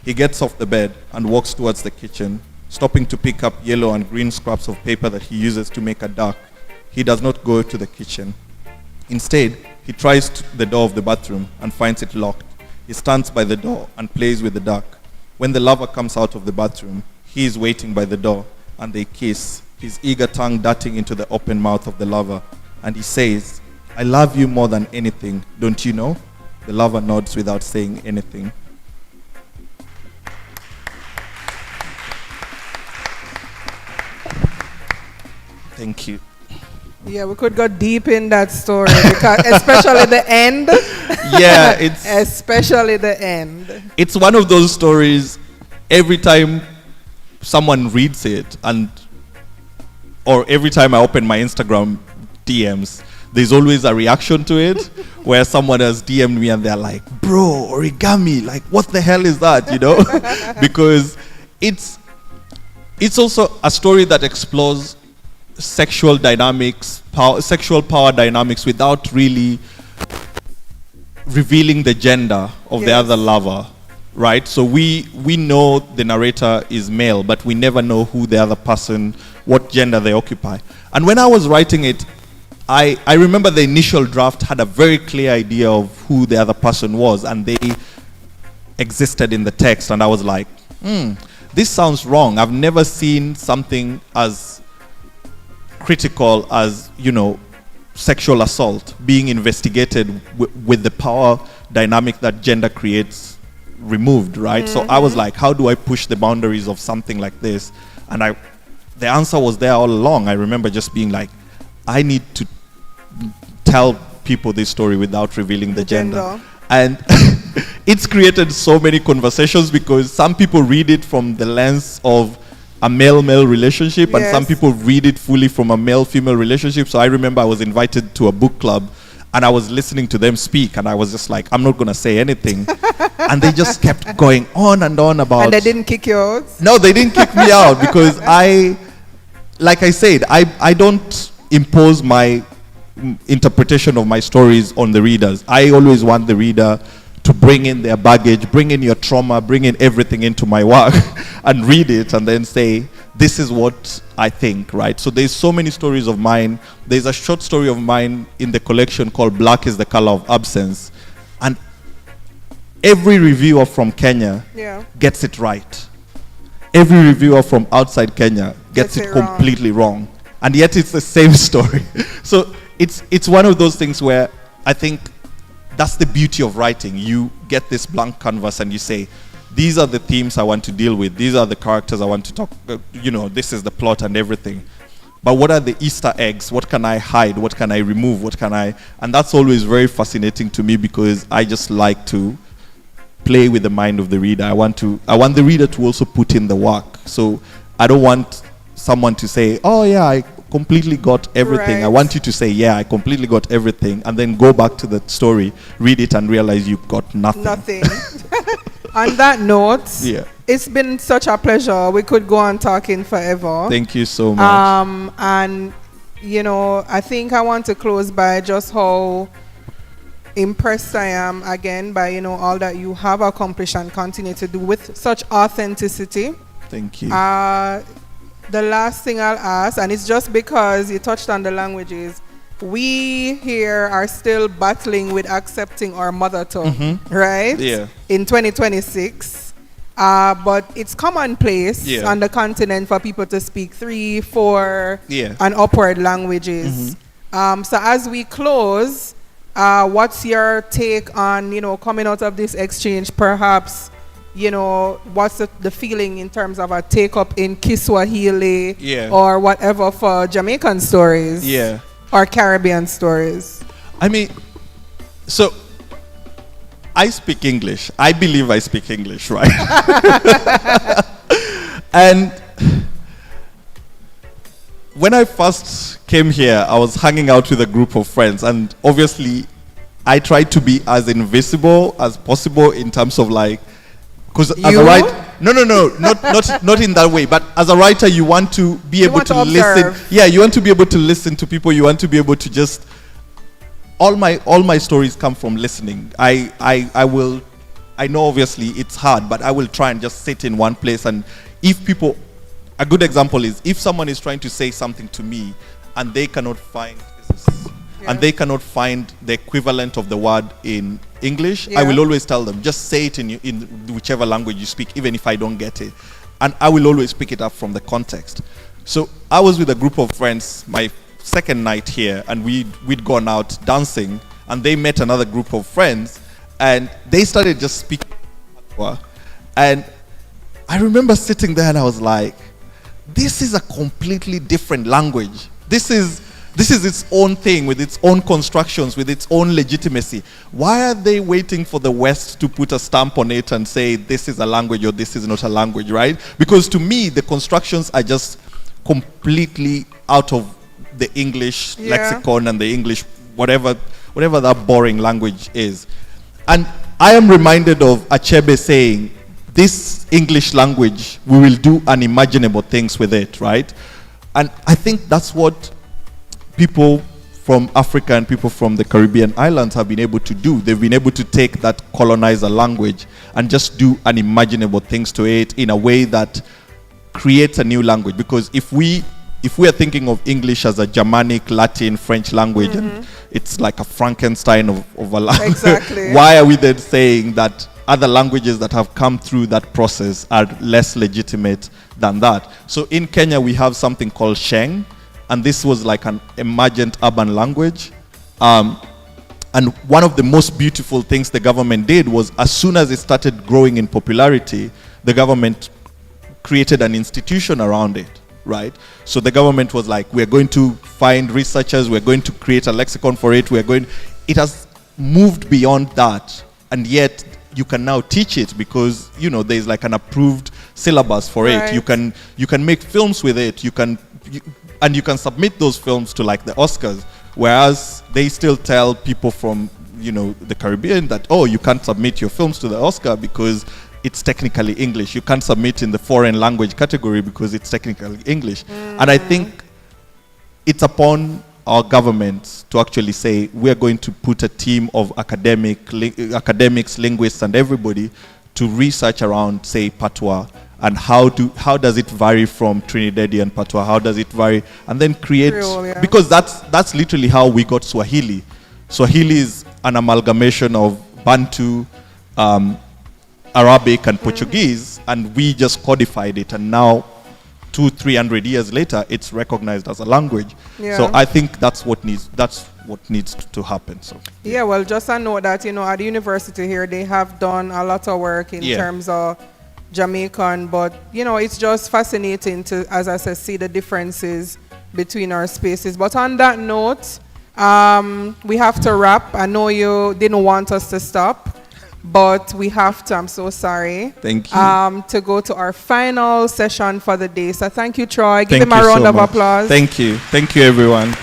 He gets off the bed and walks towards the kitchen, stopping to pick up yellow and green scraps of paper that he uses to make a duck. He does not go to the kitchen. Instead, he tries the door of the bathroom and finds it locked. He stands by the door and plays with the duck. When the lover comes out of the bathroom, he is waiting by the door, and they kiss, his eager tongue darting into the open mouth of the lover, and he says, "I love you more than anything, don't you know?" The lover nods without saying anything. Thank you. Yeah, we could go deep in that story, because especially the end. Yeah, it's especially the end. It's one of those stories. Every time someone reads it, or every time I open my Instagram DMs, there's always a reaction to it, where someone has DM'd me and they're like, "Bro, origami, like what the hell is that?" You know, because it's also a story that explores sexual dynamics, sexual power dynamics, without really revealing the gender of the other lover, right? So we know the narrator is male, but we never know who the other person, what gender they occupy. And when I was writing it, I remember the initial draft had a very clear idea of who the other person was, and they existed in the text, and I was like, this sounds wrong. I've never seen something as critical as, sexual assault being investigated with the power dynamic that gender creates removed, right? So I was like, how do I push the boundaries of something like this? And the answer was there all along. I remember just being like, I need to tell people this story without revealing the gender. And it's created so many conversations because some people read it from the lens of a male-male relationship, and some people read it fully from a male-female relationship. So I remember I was invited to a book club, and I was listening to them speak, and I was just like, I'm not going to say anything. And they just kept going on and on about... And they didn't kick you out? No, they didn't kick me out because like I said, I don't impose my interpretation of my stories on the readers. I always want the reader to bring in their baggage, bring in your trauma, bring in everything into my work and read it and then say, this is what I think, right? So there's so many stories of mine. There's a short story of mine in the collection called Black is the Color of Absence. And every reviewer from Kenya gets it right. Every reviewer from outside Kenya gets it completely wrong. And yet it's the same story. So it's one of those things where I think that's the beauty of writing. You get this blank canvas and you say, these are the themes I want to deal with. These are the characters I want to talk, this is the plot and everything. But what are the Easter eggs? What can I hide? What can I remove? And that's always very fascinating to me because I just like to play with the mind of the reader. I want the reader to also put in the work. So I don't want someone to say, oh yeah, I completely got everything. Right. I want you to say, yeah, I completely got everything, and then go back to the story, read it, and realize you got nothing. On that note, it's been such a pleasure. We could go on talking forever. Thank you so much. And, I think I want to close by just how impressed I am again by, all that you have accomplished and continue to do with such authenticity. Thank you. The last thing I'll ask, and it's just because you touched on the languages, we here are still battling with accepting our mother tongue, right? Yeah. In 2026. But it's commonplace on the continent for people to speak 3, 4, and upward languages. So as we close, what's your take on, coming out of this exchange, perhaps, what's the feeling in terms of a take-up in Kiswahili or whatever for Jamaican stories or Caribbean stories? I mean, so I speak English. I believe I speak English, right? And when I first came here, I was hanging out with a group of friends, and obviously I tried to be as invisible as possible in terms of because as a writer, not in that way, but as a writer, you want to be able to listen. Yeah, you want to be able to listen to people. You want to be able to just. All my stories come from listening. I know obviously it's hard, but I will try and just sit in one place. And if people, a good example is if someone is trying to say something to me, and they cannot find the equivalent of the word in English, I will always tell them, just say it in whichever language you speak, even if I don't get it. And I will always pick it up from the context. So I was with a group of friends my second night here, and we'd gone out dancing, and they met another group of friends, and they started just speaking. And I remember sitting there and I was like, this is a completely different language. This is its own thing with its own constructions, with its own legitimacy. Why are they waiting for the West to put a stamp on it and say this is a language or this is not a language, right? Because to me, the constructions are just completely out of the English lexicon and the English, whatever that boring language is. And I am reminded of Achebe saying, this English language, we will do unimaginable things with it, right? And I think that's what people from Africa and people from the Caribbean islands have been able to do. They've been able to take that colonizer language and just do unimaginable things to it in a way that creates a new language. Because if we are thinking of English as a Germanic, Latin, French language, and it's like a Frankenstein of a language, exactly. Why are we then saying that other languages that have come through that process are less legitimate than that? So in Kenya, we have something called Sheng, and this was like an emergent urban language. And one of the most beautiful things the government did was, as soon as it started growing in popularity, the government created an institution around it. right? So the government was like, we're going to find researchers, we're going to create a lexicon for it, it has moved beyond that, and yet you can now teach it because, there's like an approved syllabus for it. You can make films with it, you can submit those films to like the Oscars, whereas they still tell people from, the Caribbean that, oh, you can't submit your films to the Oscar because it's technically English. You can't submit in the foreign language category because it's technically English. And I think it's upon our governments to actually say, we're going to put a team of academics, linguists, and everybody to research around, say, patois, and how does it vary from Trinidadian patois? How does it vary? And then create, because that's literally how we got Swahili. Swahili is an amalgamation of Bantu, Arabic, and Portuguese, and we just codified it, and now 200-300 years later, it's recognized as a language. Yeah. So I think that's what needs to happen. So yeah, well, just a note that at the university here they have done a lot of work in terms of Jamaican, but it's just fascinating to, as I said, see the differences between our spaces. But on that note, we have to wrap. I know you didn't want us to stop, but we have to. I'm so sorry. Thank you. To go to our final session for the day. So thank you, Troy. Give him a round of applause. Thank you. Thank you, everyone.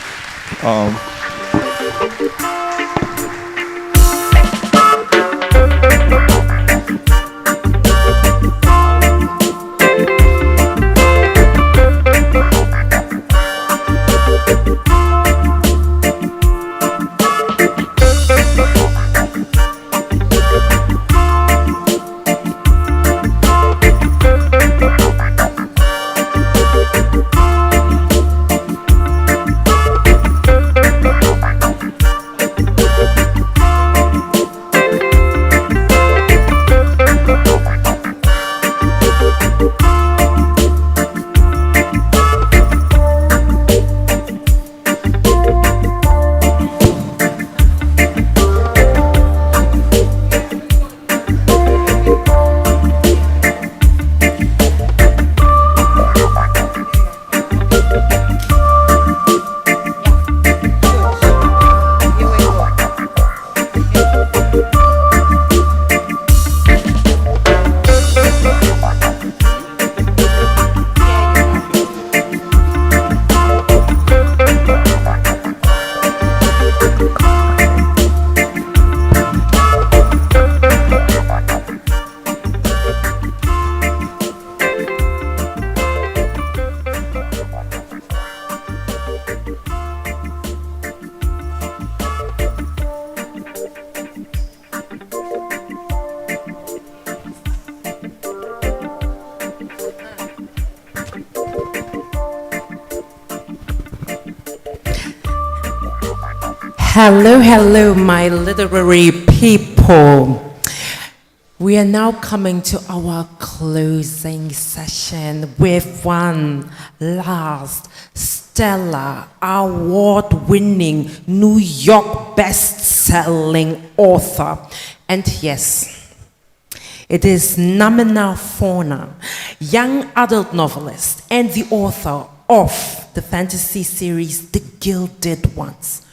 Hello, my literary people. We are now coming to our closing session with one last stellar, award-winning, New York best-selling author. And yes, it is Namina Fauna, young adult novelist and the author of the fantasy series The Gilded Ones.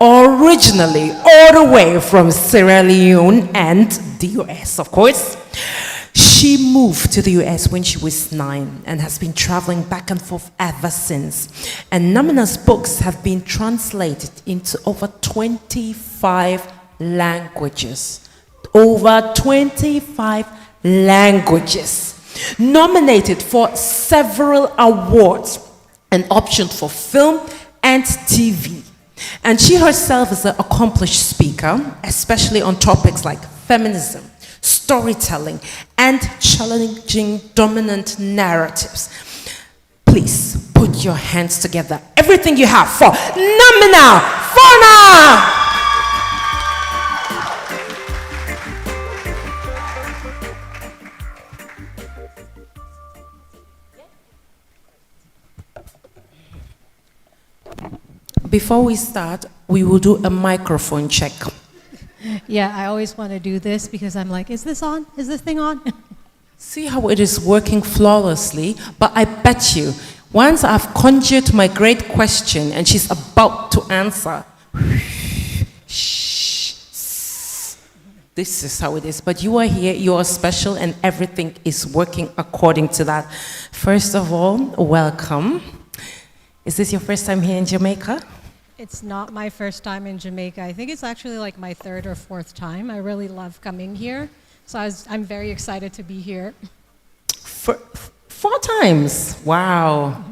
Originally all the way from Sierra Leone and the US, of course. She moved to the US when she was 9 and has been traveling back and forth ever since. And Namina's books have been translated into over 25 languages. Over 25 languages. Nominated for several awards and optioned for film and TV. And she herself is an accomplished speaker, especially on topics like feminism, storytelling, and challenging dominant narratives. Please put your hands together. Everything you have for Namina Fauna! Before we start, we will do a microphone check. Yeah, I always want to do this because I'm like, is this on? Is this thing on? See how it is working flawlessly, but I bet you Once I've conjured my great question and she's about to answer, this is how it is. But you are here, you are special, and everything is working according to that. First of all, welcome. Is this your first time here in Jamaica? It's not my first time in Jamaica. I think it's actually like my third or fourth time. I really love coming here. So I'm very excited to be here. 4 times? Wow.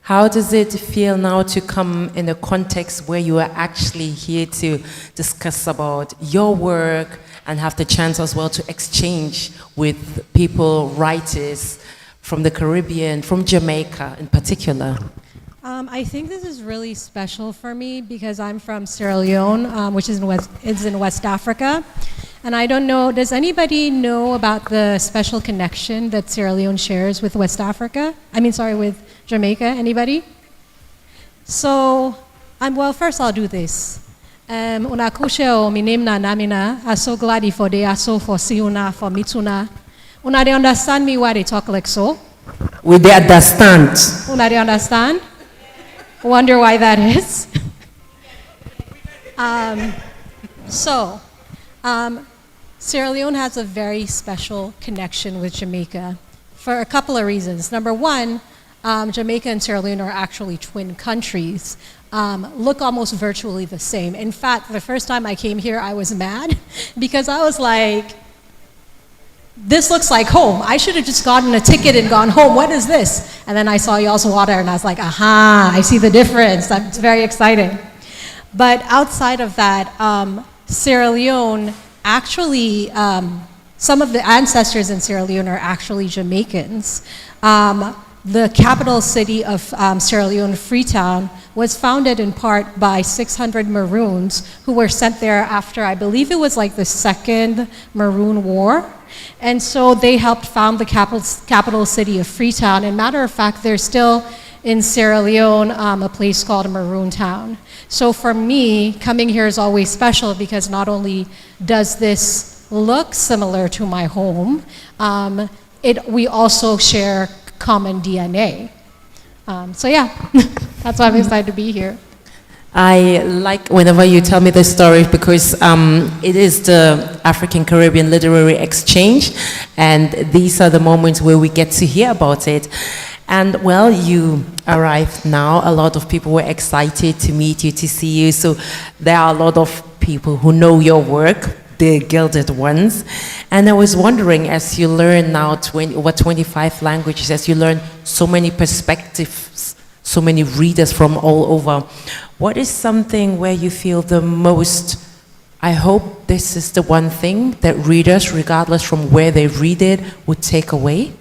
How does it feel now to come in a context where you are actually here to discuss about your work and have the chance as well to exchange with people, writers from the Caribbean, from Jamaica in particular? I think this is really special for me because I'm from Sierra Leone, which is in West Africa. And I don't know, does anybody know about the special connection that Sierra Leone shares with West Africa? With Jamaica, anybody? So, well, first I'll do this. Una kusheo minimna namina, aso gladi for de aso for siuna for mituna. Una they understand me why they talk like so? We they understand. Una they understand? Wonder why that is? Sierra Leone has a very special connection with Jamaica for a couple of reasons. Number one, Jamaica and Sierra Leone are actually twin countries, look almost virtually the same. In fact, the first time I came here, I was mad because I was like, this looks like home. I should have just gotten a ticket and gone home. What is this? And then I saw y'all's water and I was like, aha, I see the difference. It's very exciting. But outside of that, Sierra Leone actually, some of the ancestors in Sierra Leone are actually Jamaicans. The capital city of Sierra Leone, Freetown, was founded in part by 600 Maroons who were sent there after, I believe it was like the Second Maroon War. And so they helped found the capital city of Freetown. And matter of fact, there's still in Sierra Leone a place called Maroon Town. So for me, coming here is always special because not only does this look similar to my home, we also share common DNA. So yeah, that's why I'm excited to be here. I like whenever you tell me this story because it is the African Caribbean Literary Exchange, and these are the moments where we get to hear about it. And well, you arrived now. A lot of people were excited to meet you, to see you. So there are a lot of people who know your work, the Gilded Ones. And I was wondering, as you learn now over 25 languages, as you learn so many perspectives, so many readers from all over, what is something where you feel the most, I hope this is the one thing that readers, regardless from where they read it, would take away?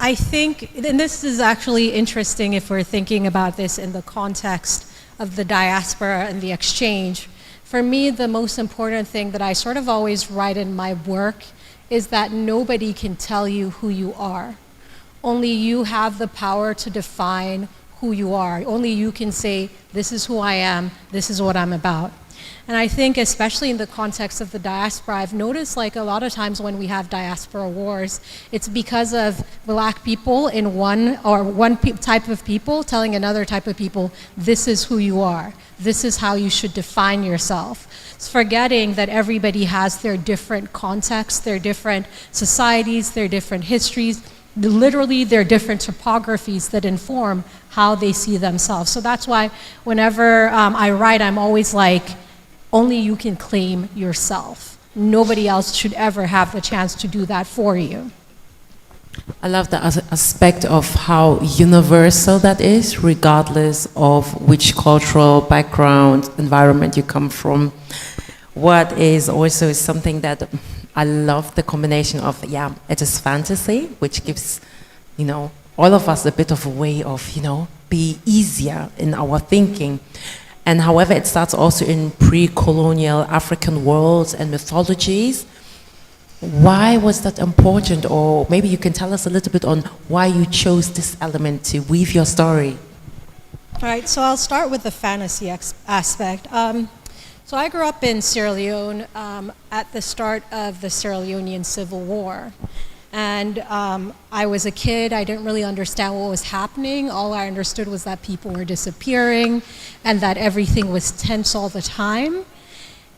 I think, and this is actually interesting if we're thinking about this in the context of the diaspora and the exchange. For me, the most important thing that I sort of always write in my work is that nobody can tell you who you are. Only you have the power to define who you are. Only you can say, this is who I am, this is what I'm about. And I think especially in the context of the diaspora, I've noticed like a lot of times when we have diaspora wars, it's because of black people in one type of people telling another type of people, this is who you are. This is how you should define yourself. It's forgetting that everybody has their different contexts, their different societies, their different histories, literally their different topographies that inform how they see themselves. So that's why whenever I write, I'm always like, only you can claim yourself. Nobody else should ever have the chance to do that for you. I love the aspect of how universal that is, regardless of which cultural background, environment you come from. What is also something that I love, the combination of, yeah, it is fantasy, which gives, all of us a bit of a way of, be easier in our thinking. And however, it starts also in pre-colonial African worlds and mythologies. Why was that important? Or maybe you can tell us a little bit on why you chose this element to weave your story. All right, so I'll start with the fantasy aspect. So I grew up in Sierra Leone at the start of the Sierra Leonean Civil War. And I was a kid, I didn't really understand what was happening. All I understood was that people were disappearing and that everything was tense all the time.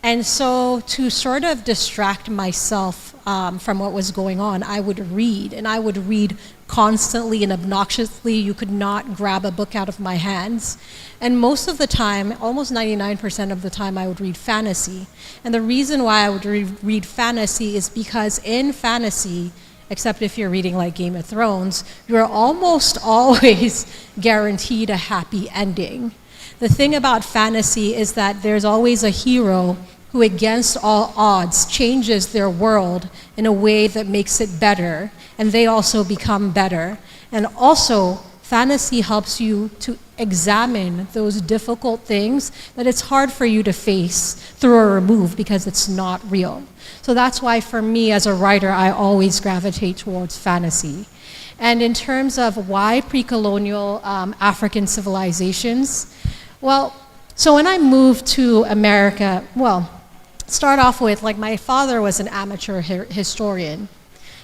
And so to sort of distract myself from what was going on, I would read, and I would read constantly and obnoxiously. You could not grab a book out of my hands. And most of the time, almost 99% of the time, I would read fantasy. And the reason why I would read fantasy is because in fantasy, except if you're reading like Game of Thrones, you're almost always guaranteed a happy ending. The thing about fantasy is that there's always a hero who, against all odds, changes their world in a way that makes it better, and they also become better. And also, fantasy helps you to examine those difficult things that it's hard for you to face through or remove because it's not real. So that's why for me as a writer, I always gravitate towards fantasy. And in terms of why pre-colonial African civilizations, well, so when I moved to America, well, start off with, like, my father was an amateur historian.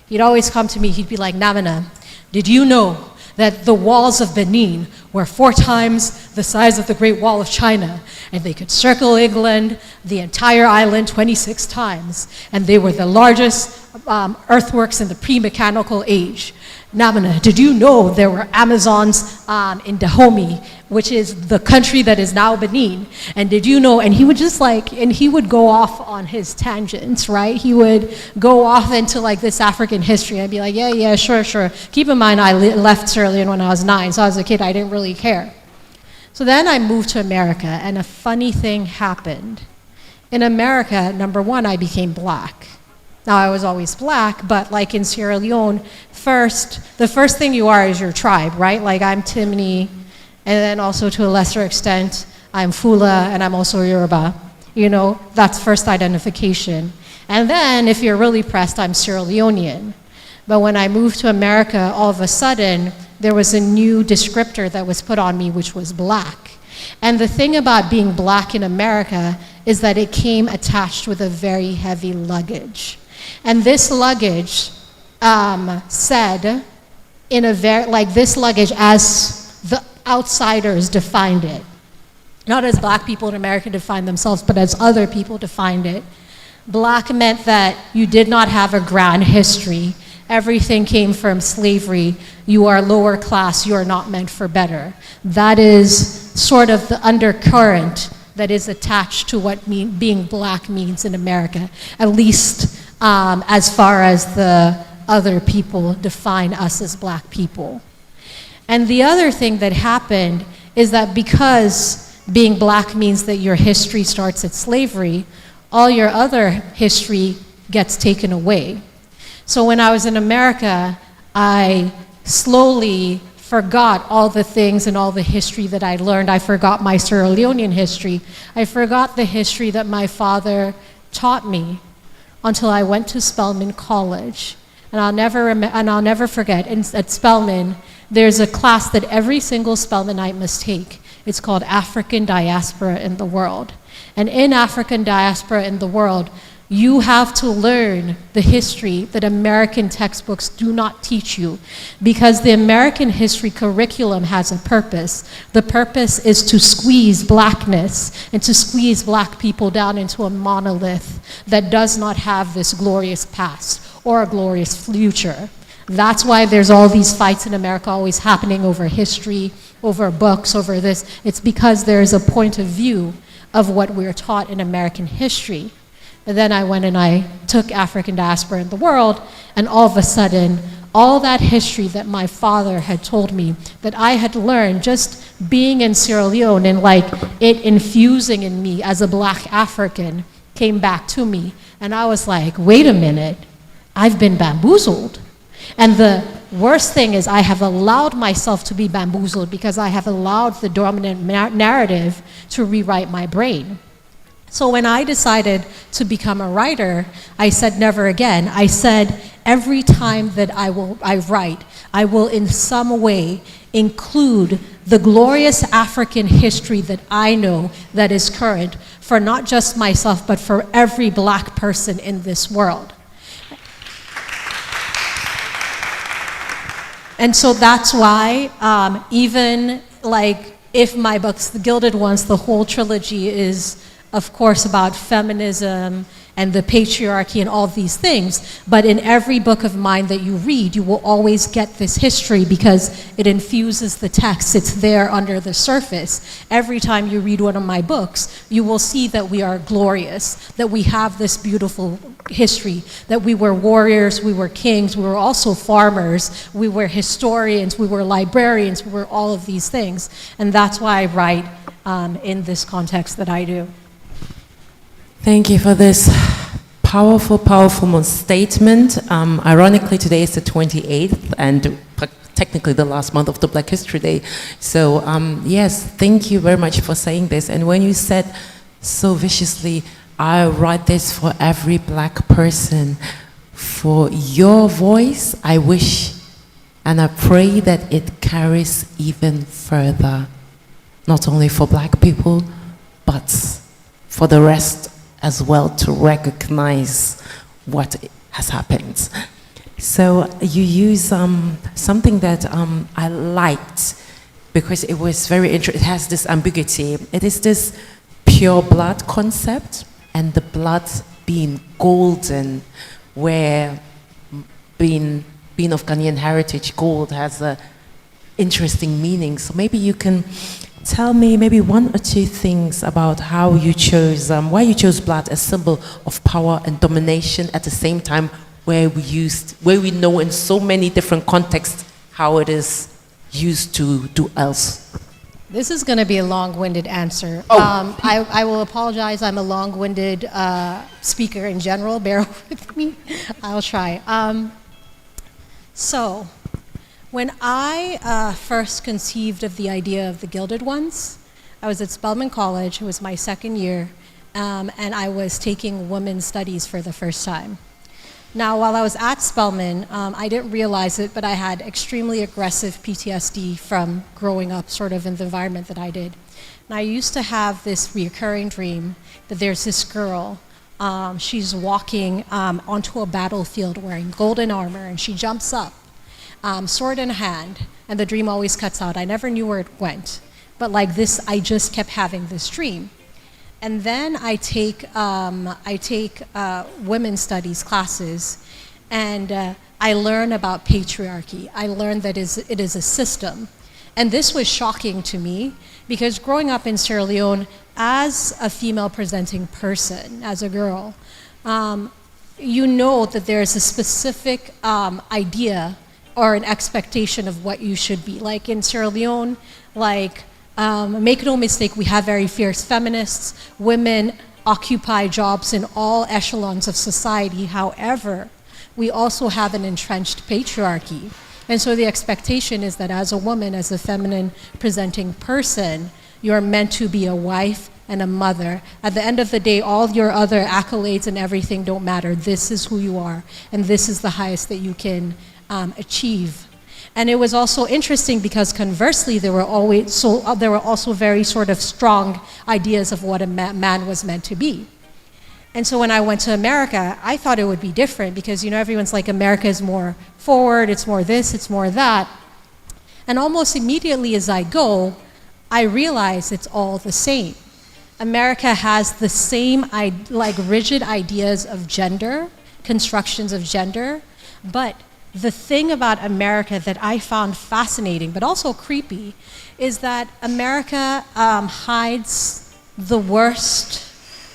He'd always come to me, he'd be like, Namina, did you know that the walls of Benin were 4 times the size of the Great Wall of China, and they could circle England, the entire island, 26 times, and they were the largest earthworks in the pre-mechanical age. Namina, did you know there were Amazons in Dahomey, which is the country that is now Benin? And did you know, and he would just like, and he would go off on his tangents, right? He would go off into like this African history. I'd be like, yeah, sure. Keep in mind, I left Sierra Leone when I was 9, so as a kid, I didn't really care. So then I moved to America, and a funny thing happened. In America, number one, I became black. Now, I was always black, but like in Sierra Leone, the first thing you are is your tribe, right? Like I'm Timni, and then also to a lesser extent, I'm Fula, and I'm also Yoruba. You know, that's first identification. And then if you're really pressed, I'm Sierra Leonean. But when I moved to America, all of a sudden, there was a new descriptor that was put on me, which was black. And the thing about being black in America is that it came attached with a very heavy luggage. And this luggage said, in a very, like this luggage as the outsiders defined it, not as black people in America defined themselves, but as other people defined it. Black meant that you did not have a grand history. Everything came from slavery. You are lower class, you are not meant for better. That is sort of the undercurrent that is attached to what being black means in America, at least as far as the other people define us as black people. And the other thing that happened is that because being black means that your history starts at slavery, all your other history gets taken away. So when I was in America, I slowly forgot all the things and all the history that I learned. I forgot my Sierra Leonean history. I forgot the history that my father taught me until I went to Spelman College. And I'll never forget, at Spelman, there's a class that every single Spelmanite must take. It's called African Diaspora in the World. And in African Diaspora in the World, you have to learn the history that American textbooks do not teach you, because the American history curriculum has a purpose. The purpose is to squeeze blackness and to squeeze black people down into a monolith that does not have this glorious past or a glorious future. That's why there's all these fights in America always happening over history, over books, over this. It's because there's a point of view of what we're taught in American history. And then I went and I took African Diaspora in the World, and all of a sudden, all that history that my father had told me, that I had learned just being in Sierra Leone and like it infusing in me as a black African, came back to me. And I was like, wait a minute, I've been bamboozled. And the worst thing is I have allowed myself to be bamboozled because I have allowed the dominant narrative to rewrite my brain. So when I decided to become a writer, I said never again. I said every time that I write, I will in some way include the glorious African history that I know that is current for not just myself, but for every black person in this world. And so that's why even like if my books, The Gilded Ones, the whole trilogy is of course about feminism and the patriarchy and all these things, but in every book of mine that you read, you will always get this history because it infuses the text. It's there under the surface. Every time you read one of my books, you will see that we are glorious, that we have this beautiful history, that we were warriors, we were kings, we were also farmers, we were historians, we were librarians, we were all of these things. And that's why I write in this context that I do. Thank you for this powerful, powerful statement. Ironically, today is the 28th and technically the last month of the Black History Day. So yes, thank you very much for saying this. And when you said so viciously, I write this for every Black person, for your voice, I wish and I pray that it carries even further, not only for Black people, but for the rest as well, to recognize what has happened. So you use something that I liked because it was very interesting. It has this ambiguity. It is this pure blood concept and the blood being golden, where being of Ghanaian heritage, gold has a interesting meaning. So maybe you can tell me maybe one or two things about how you chose, why you chose blood as symbol of power and domination at the same time where we know in so many different contexts how it is used to do else. This is going to be a long-winded answer. Oh. I will apologize. I'm a long-winded speaker in general. Bear with me. I'll try. So, when I first conceived of the idea of the Gilded Ones, I was at Spelman College. It was my second year, and I was taking women's studies for the first time. Now, while I was at Spelman, I didn't realize it, but I had extremely aggressive PTSD from growing up sort of in the environment that I did. And I used to have this recurring dream that there's this girl, she's walking onto a battlefield wearing golden armor, and she jumps up, sword in hand, and the dream always cuts out. I never knew where it went. But like this, I just kept having this dream. And then I take women's studies classes, and I learn about patriarchy. I learn that it is a system. And this was shocking to me, because growing up in Sierra Leone as a female presenting person, as a girl, you know that there's a specific idea or an expectation of what you should be. Like in Sierra Leone, like, make no mistake, we have very fierce feminists. Women occupy jobs in all echelons of society. However, we also have an entrenched patriarchy. And so the expectation is that as a woman, as a feminine presenting person, you're meant to be a wife and a mother. At the end of the day, all your other accolades and everything don't matter. This is who you are, and this is the highest that you can achieve. And it was also interesting because conversely, there were also very sort of strong ideas of what a man was meant to be. And so when I went to America, I thought it would be different because, you know, everyone's like, America is more forward, it's more this, it's more that. And almost immediately as I go, I realize it's all the same. America has the same like rigid ideas of gender, constructions of gender, but the thing about America that I found fascinating, but also creepy, is that America hides the worst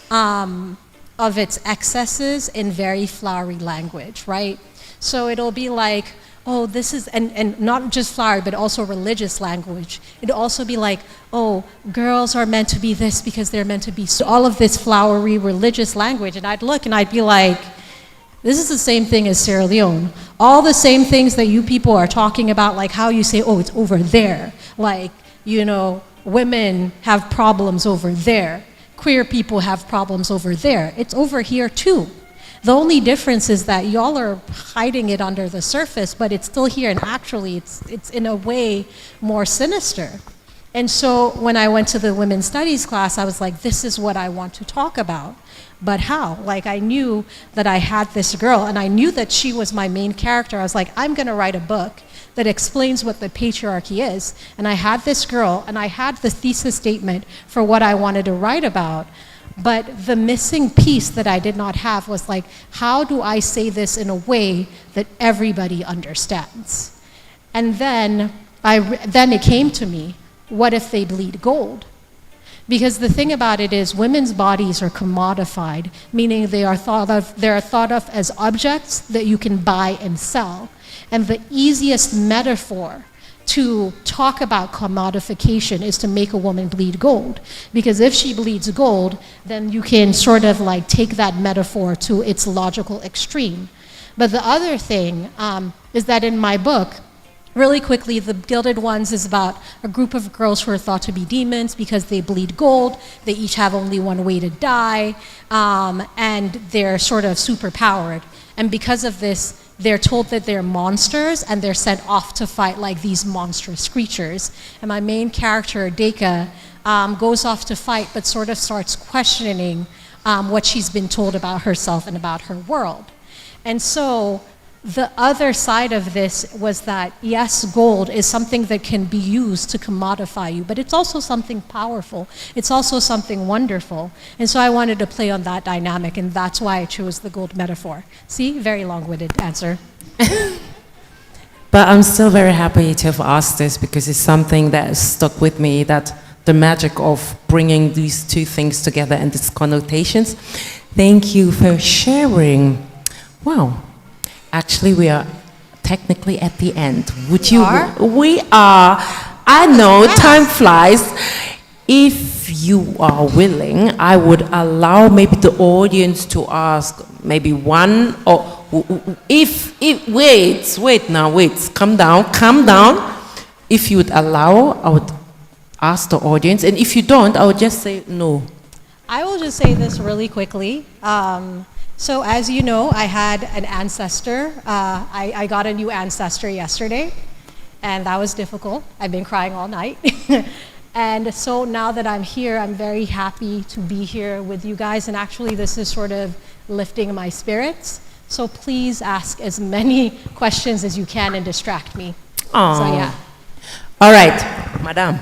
of its excesses in very flowery language, right? So it'll be like, oh, this is, and not just flowery, but also religious language. It'll also be like, oh, girls are meant to be this because they're meant to be so, all of this flowery religious language. And I'd look and I'd be like, this is the same thing as Sierra Leone. All the same things that you people are talking about, like how you say, oh, it's over there. Like, you know, women have problems over there. Queer people have problems over there. It's over here too. The only difference is that y'all are hiding it under the surface, but it's still here, and actually it's in a way more sinister. And so when I went to the women's studies class, I was like, this is what I want to talk about. But how? Like, I knew that I had this girl, and I knew that she was my main character. I was like, I'm going to write a book that explains what the patriarchy is. And I had this girl, and I had the thesis statement for what I wanted to write about. But the missing piece that I did not have was like, how do I say this in a way that everybody understands? And then it came to me, what if they bleed gold? Because the thing about it is women's bodies are commodified, meaning they are thought of as objects that you can buy and sell. And the easiest metaphor to talk about commodification is to make a woman bleed gold. Because if she bleeds gold, then you can sort of like take that metaphor to its logical extreme. But the other thing is that in my book, really quickly, The Gilded Ones is about a group of girls who are thought to be demons because they bleed gold, they each have only one way to die, and they're sort of superpowered. And because of this, they're told that they're monsters and they're sent off to fight like these monstrous creatures. And my main character, Deka, goes off to fight but sort of starts questioning what she's been told about herself and about her world. And so the other side of this was that, yes, gold is something that can be used to commodify you, but it's also something powerful. It's also something wonderful. And so I wanted to play on that dynamic, and that's why I chose the gold metaphor. See, very long-winded answer. But I'm still very happy to have asked this because it's something that has stuck with me, that the magic of bringing these two things together and its connotations. Thank you for sharing. Wow. Actually, we are technically at the end. We are. I know, time flies. If you are willing, I would allow maybe the audience to ask maybe one or calm down. If you would allow, I would ask the audience, and if you don't, I would just say no. I will just say this really quickly. So as you know, I had an ancestor. I got a new ancestor yesterday, and that was difficult. I've been crying all night. And so now that I'm here, I'm very happy to be here with you guys, and actually this is sort of lifting my spirits. So please ask as many questions as you can and distract me. Aww. So yeah. All right, Madame.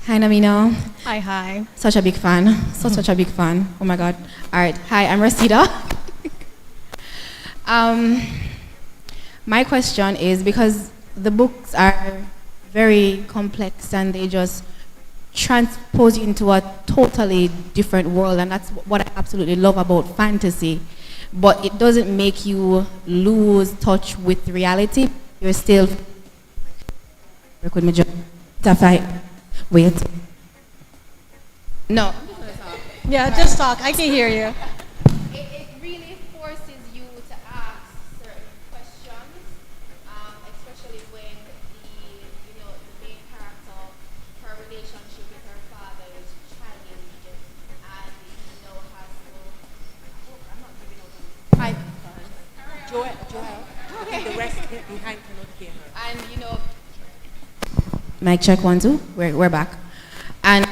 Hi, Namino. Hi. Such a big fan. Such a big fan. Oh my God. All right. Hi, I'm Rasida. My question is, because the books are very complex and they just transpose you into a totally different world, and that's what I absolutely love about fantasy. But it doesn't make you lose touch with reality. You're still... Wait. No. Yeah, just talk. I can hear you. It really forces you to ask certain questions, especially when the main character, her relationship with her father is challenged, and has to. I'm not giving out. Joel. Okay. The rest behind cannot hear her. And mic check 1 2. We're back, and.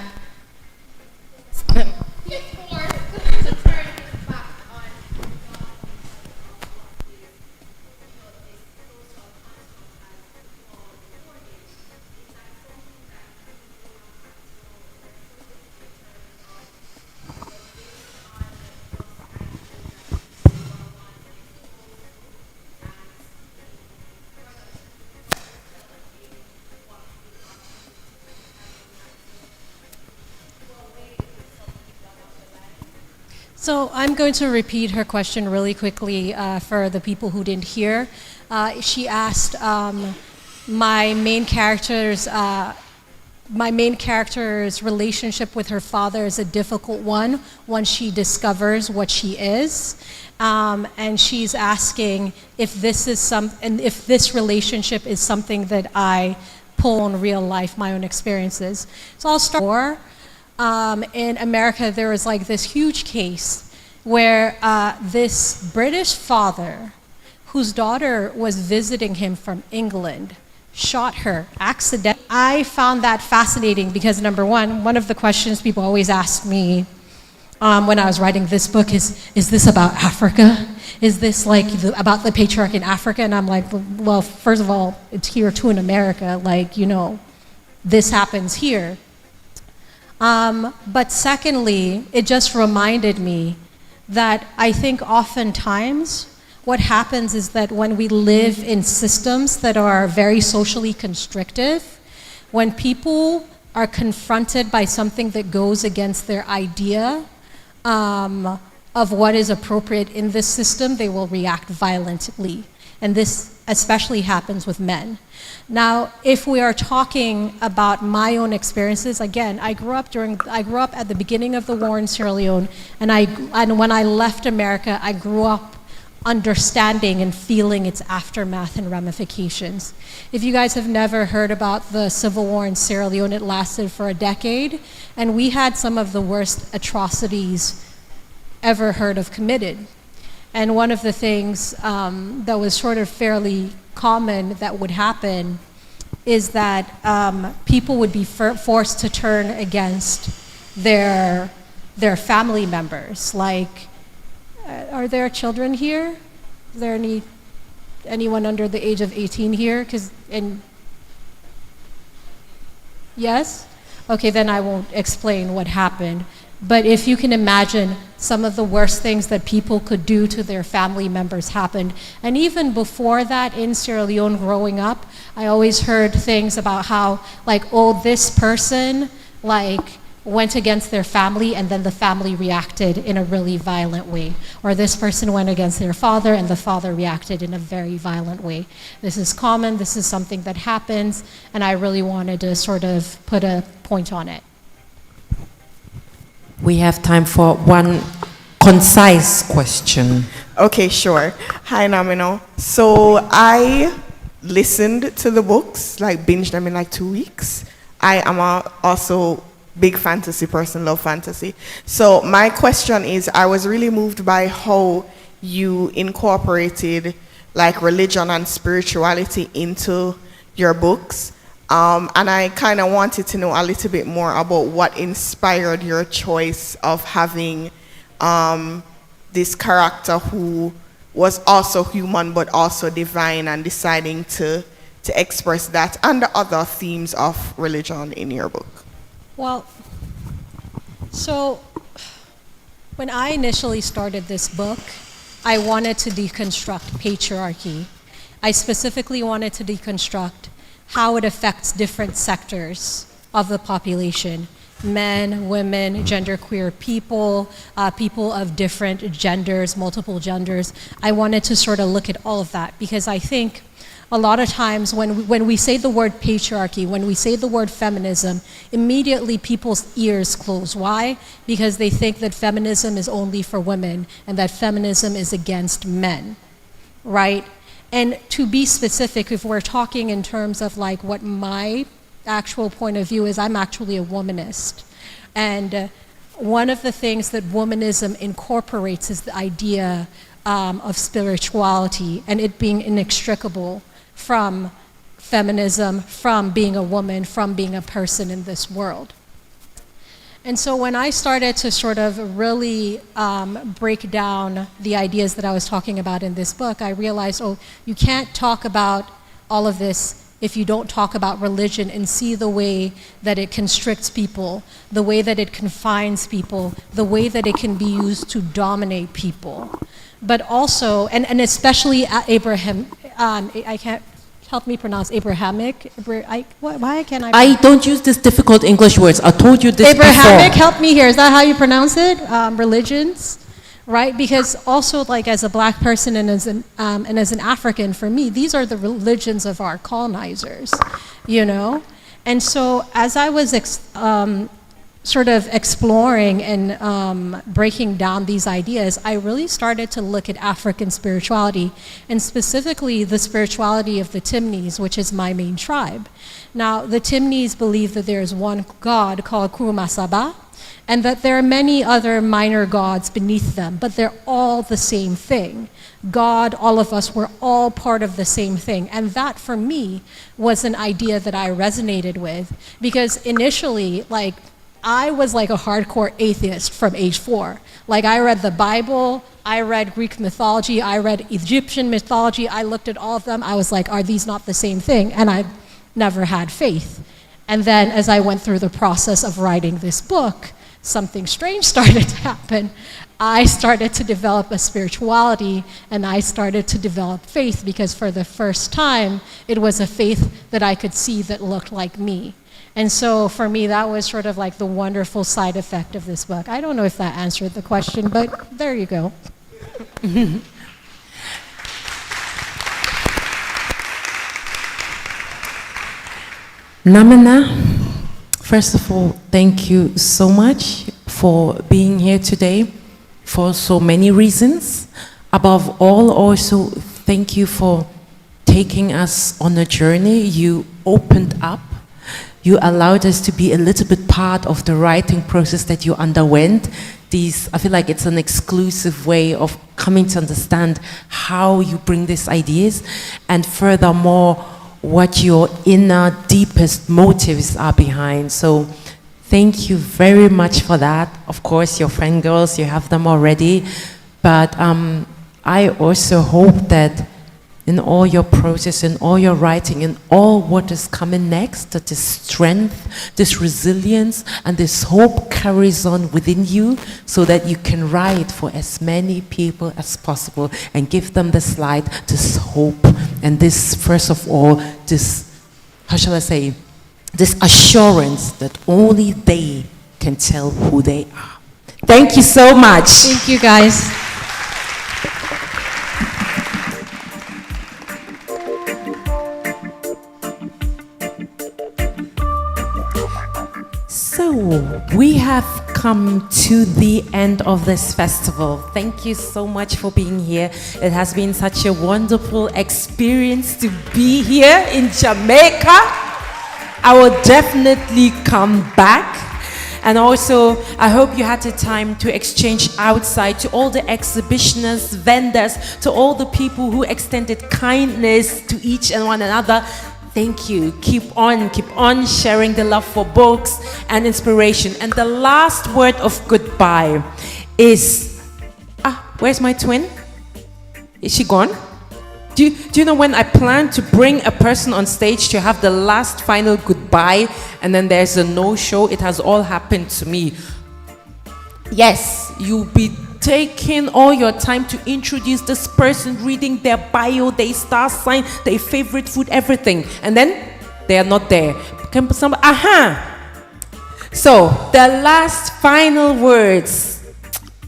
So I'm going to repeat her question really quickly for the people who didn't hear. She asked my main character's relationship with her father is a difficult one once she discovers what she is, and she's asking if this relationship is something that I pull in real life, my own experiences. So I'll start. In America, there was like this huge case where this British father, whose daughter was visiting him from England, shot her accidentally. I found that fascinating because, number one of the questions people always ask me when I was writing this book is this about Africa? Is this like about the patriarchy in Africa? And I'm like, well, first of all, it's here too in America. Like, you know, this happens here. But secondly, it just reminded me that I think oftentimes what happens is that when we live in systems that are very socially constrictive, when people are confronted by something that goes against their idea of what is appropriate in this system, they will react violently. And this especially happens with men. Now, if we are talking about my own experiences, again, I grew up at the beginning of the war in Sierra Leone, and when I left America, I grew up understanding and feeling its aftermath and ramifications. If you guys have never heard about the civil war in Sierra Leone, it lasted for a decade, and we had some of the worst atrocities ever heard of committed. And one of the things that was sort of fairly common that would happen is that people would be forced to turn against their family members. Like, are there children here? Is there anyone under the age of 18 here? Yes? Okay, then I won't explain what happened. But if you can imagine, some of the worst things that people could do to their family members happened. And even before that, in Sierra Leone growing up, I always heard things about how, like, oh, this person, like, went against their family and then the family reacted in a really violent way. Or this person went against their father and the father reacted in a very violent way. This is common, this is something that happens, and I really wanted to sort of put a point on it. We have time for one concise question. Okay, sure. Hi, Namino. So I listened to the books, like binged them in like 2 weeks. I am also big fantasy person, love fantasy. So my question is, I was really moved by how you incorporated like religion and spirituality into your books. And I kind of wanted to know a little bit more about what inspired your choice of having this character who was also human but also divine, and deciding to express that and the other themes of religion in your book. Well, so when I initially started this book, I wanted to deconstruct patriarchy. I specifically wanted to deconstruct how it affects different sectors of the population: men, women, genderqueer people, people of different genders, multiple genders. I wanted to sort of look at all of that because I think a lot of times when we say the word patriarchy, when we say the word feminism, immediately people's ears close. Why? Because they think that feminism is only for women and that feminism is against men, right? And to be specific, if we're talking in terms of like what my actual point of view is, I'm actually a womanist. And one of the things that womanism incorporates is the idea of spirituality and it being inextricable from feminism, from being a woman, from being a person in this world. And so when I started to sort of really break down the ideas that I was talking about in this book, I realized, oh, you can't talk about all of this if you don't talk about religion and see the way that it constricts people, the way that it confines people, the way that it can be used to dominate people. But also, and especially Abraham, I can't, help me pronounce Abrahamic. Why can't I don't use this difficult English words. I told you this Abrahamic, before. help me here. Is that how you pronounce it? Religions, right? Because also, like as a black person and as an African, for me, these are the religions of our colonizers, you know. And so, as I was sort of exploring and breaking down these ideas, I really started to look at African spirituality, and specifically the spirituality of the Timnis, which is my main tribe. Now, the Timnis believe that there is one God called Kurumasaba, and that there are many other minor gods beneath them, but they're all the same thing. God, all of us, we're all part of the same thing. And that, for me, was an idea that I resonated with, because initially, like, I was like a hardcore atheist from age 4. Like, I read the Bible, I read Greek mythology, I read Egyptian mythology, I looked at all of them, I was like, are these not the same thing? And I never had faith. And then as I went through the process of writing this book, something strange started to happen. I started to develop a spirituality, and I started to develop faith, because for the first time, it was a faith that I could see that looked like me. And so for me, that was sort of like the wonderful side effect of this book. I don't know if that answered the question, but there you go. Namina, first of all, thank you so much for being here today for so many reasons. Above all, also, thank you for taking us on a journey. You opened up. You allowed us to be a little bit part of the writing process that you underwent. I feel like it's an exclusive way of coming to understand how you bring these ideas, and furthermore, what your inner, deepest motives are behind. So thank you very much for that. Of course, your friend girls, you have them already. But I also hope that in all your process, in all your writing, in all what is coming next, that this strength, this resilience, and this hope carries on within you, so that you can write for as many people as possible and give them this light, this hope, and this, first of all, this, how shall I say, this assurance that only they can tell who they are. Thank you so much. Thank you, guys. So, we have come to the end of this festival. Thank you so much for being here. It has been such a wonderful experience to be here in Jamaica. I will definitely come back. And also, I hope you had the time to exchange outside, to all the exhibitionists, vendors, to all the people who extended kindness to each and one another. Thank you. Keep on sharing the love for books and inspiration. And the last word of goodbye is, where's my twin? Is she gone? Do you know, when I plan to bring a person on stage to have the last final goodbye, and then there's a no-show, it has all happened to me. Yes, you'll be taking all your time to introduce this person, reading their bio, their star sign, their favorite food, everything. And then they are not there. So, the last final words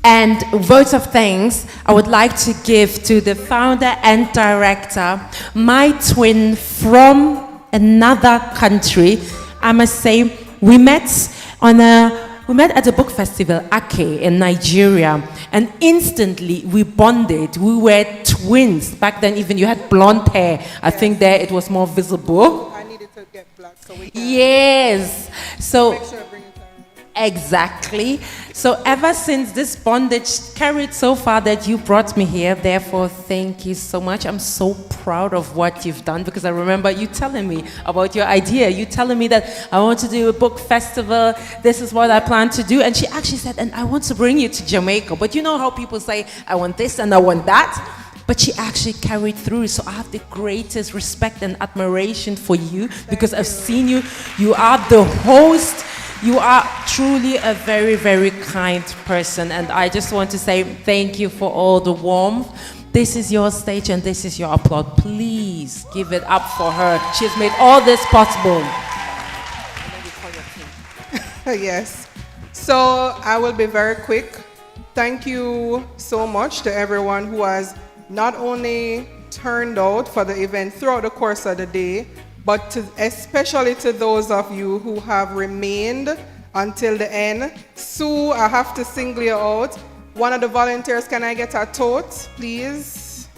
and votes of thanks I would like to give to the founder and director, my twin from another country. I must say, we met at the book festival, Ake, in Nigeria, and instantly we bonded. We were twins. Back then, even you had blonde hair. I think there it was more visible. I needed to get black, so we can. Yes. So. Make sure I bring it down. Exactly. So ever since, this bondage carried so far that you brought me here. Therefore, thank you so much. I'm so proud of what you've done, because I remember you telling me about your idea. You telling me that I want to do a book festival. This is what I plan to do. And she actually said, and I want to bring you to Jamaica. But you know how people say, I want this and I want that? But she actually carried through. So I have the greatest respect and admiration for you, because I've seen you. You are the host. You are truly a very, very kind person, and I just want to say thank you for all the warmth. This is your stage and this is your applause. Please give it up for her. She's made all this possible. Yes. So I will be very quick. Thank you so much to everyone who has not only turned out for the event throughout the course of the day, but especially to those of you who have remained until the end. Sue, I have to single you out. One of the volunteers, can I get a tote, please?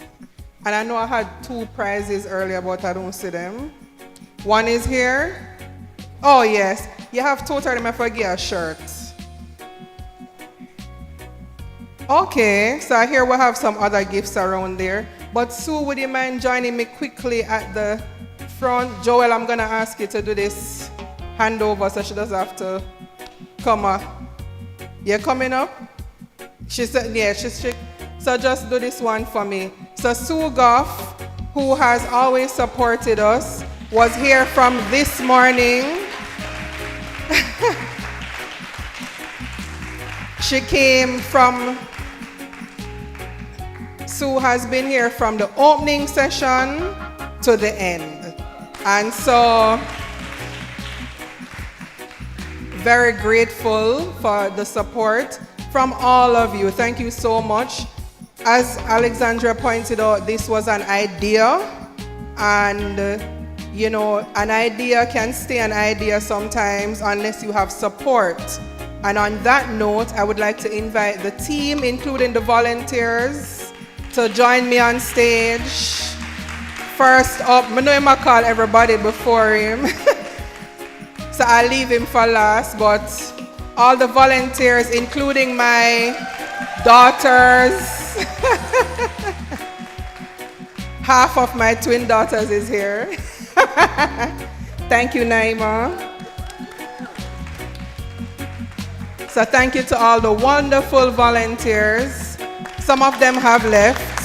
And I know I had 2 prizes earlier, but I don't see them. One is here. Oh, yes. You have tote, I forget a shirt. Okay, so I hear we have some other gifts around there. But Sue, would you mind joining me quickly at the front? Joel, I'm going to ask you to do this handover so she doesn't have to come up. You're coming up? She said, yeah, so just do this one for me. So Sue Goff, who has always supported us, was here from this morning. She came from, Sue has been here from the opening session to the end. And so, very grateful for the support from all of you. Thank you so much. As Alexandra pointed out, this was an idea, and you know, an idea can stay an idea sometimes unless you have support. And on that note, I would like to invite the team, including the volunteers, to join me on stage. First up, I know I call everybody before him, so I'll leave him for last, but all the volunteers, including my daughters, half of my twin daughters is here. Thank you, Naima. So thank you to all the wonderful volunteers. Some of them have left.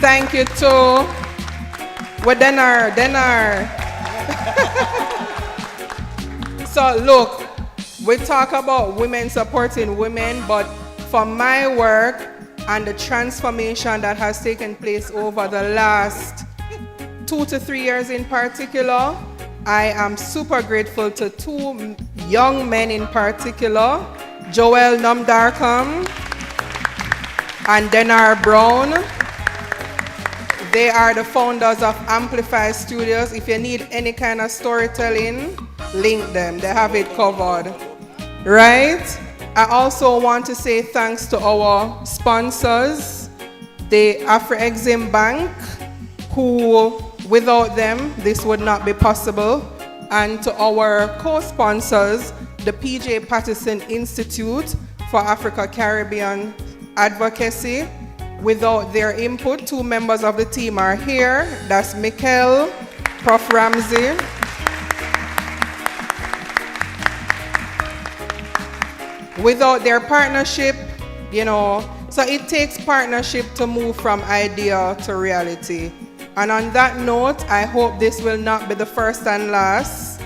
Thank you to Denar. So look, we talk about women supporting women, but for my work and the transformation that has taken place over the last 2 to 3 years in particular, I am super grateful to 2 young men in particular, Joel Namdarkam and Denar Brown. They are the founders of Amplify Studios. If you need any kind of storytelling, link them. They have it covered. Right? I also want to say thanks to our sponsors, the Afro-Exim Bank, who without them, this would not be possible. And to our co-sponsors, the PJ Patterson Institute for Africa Caribbean Advocacy. Without their input, 2 members of the team are here. That's Mikkel, Prof. Ramsey. Without their partnership, you know, so it takes partnership to move from idea to reality. And on that note, I hope this will not be the first and last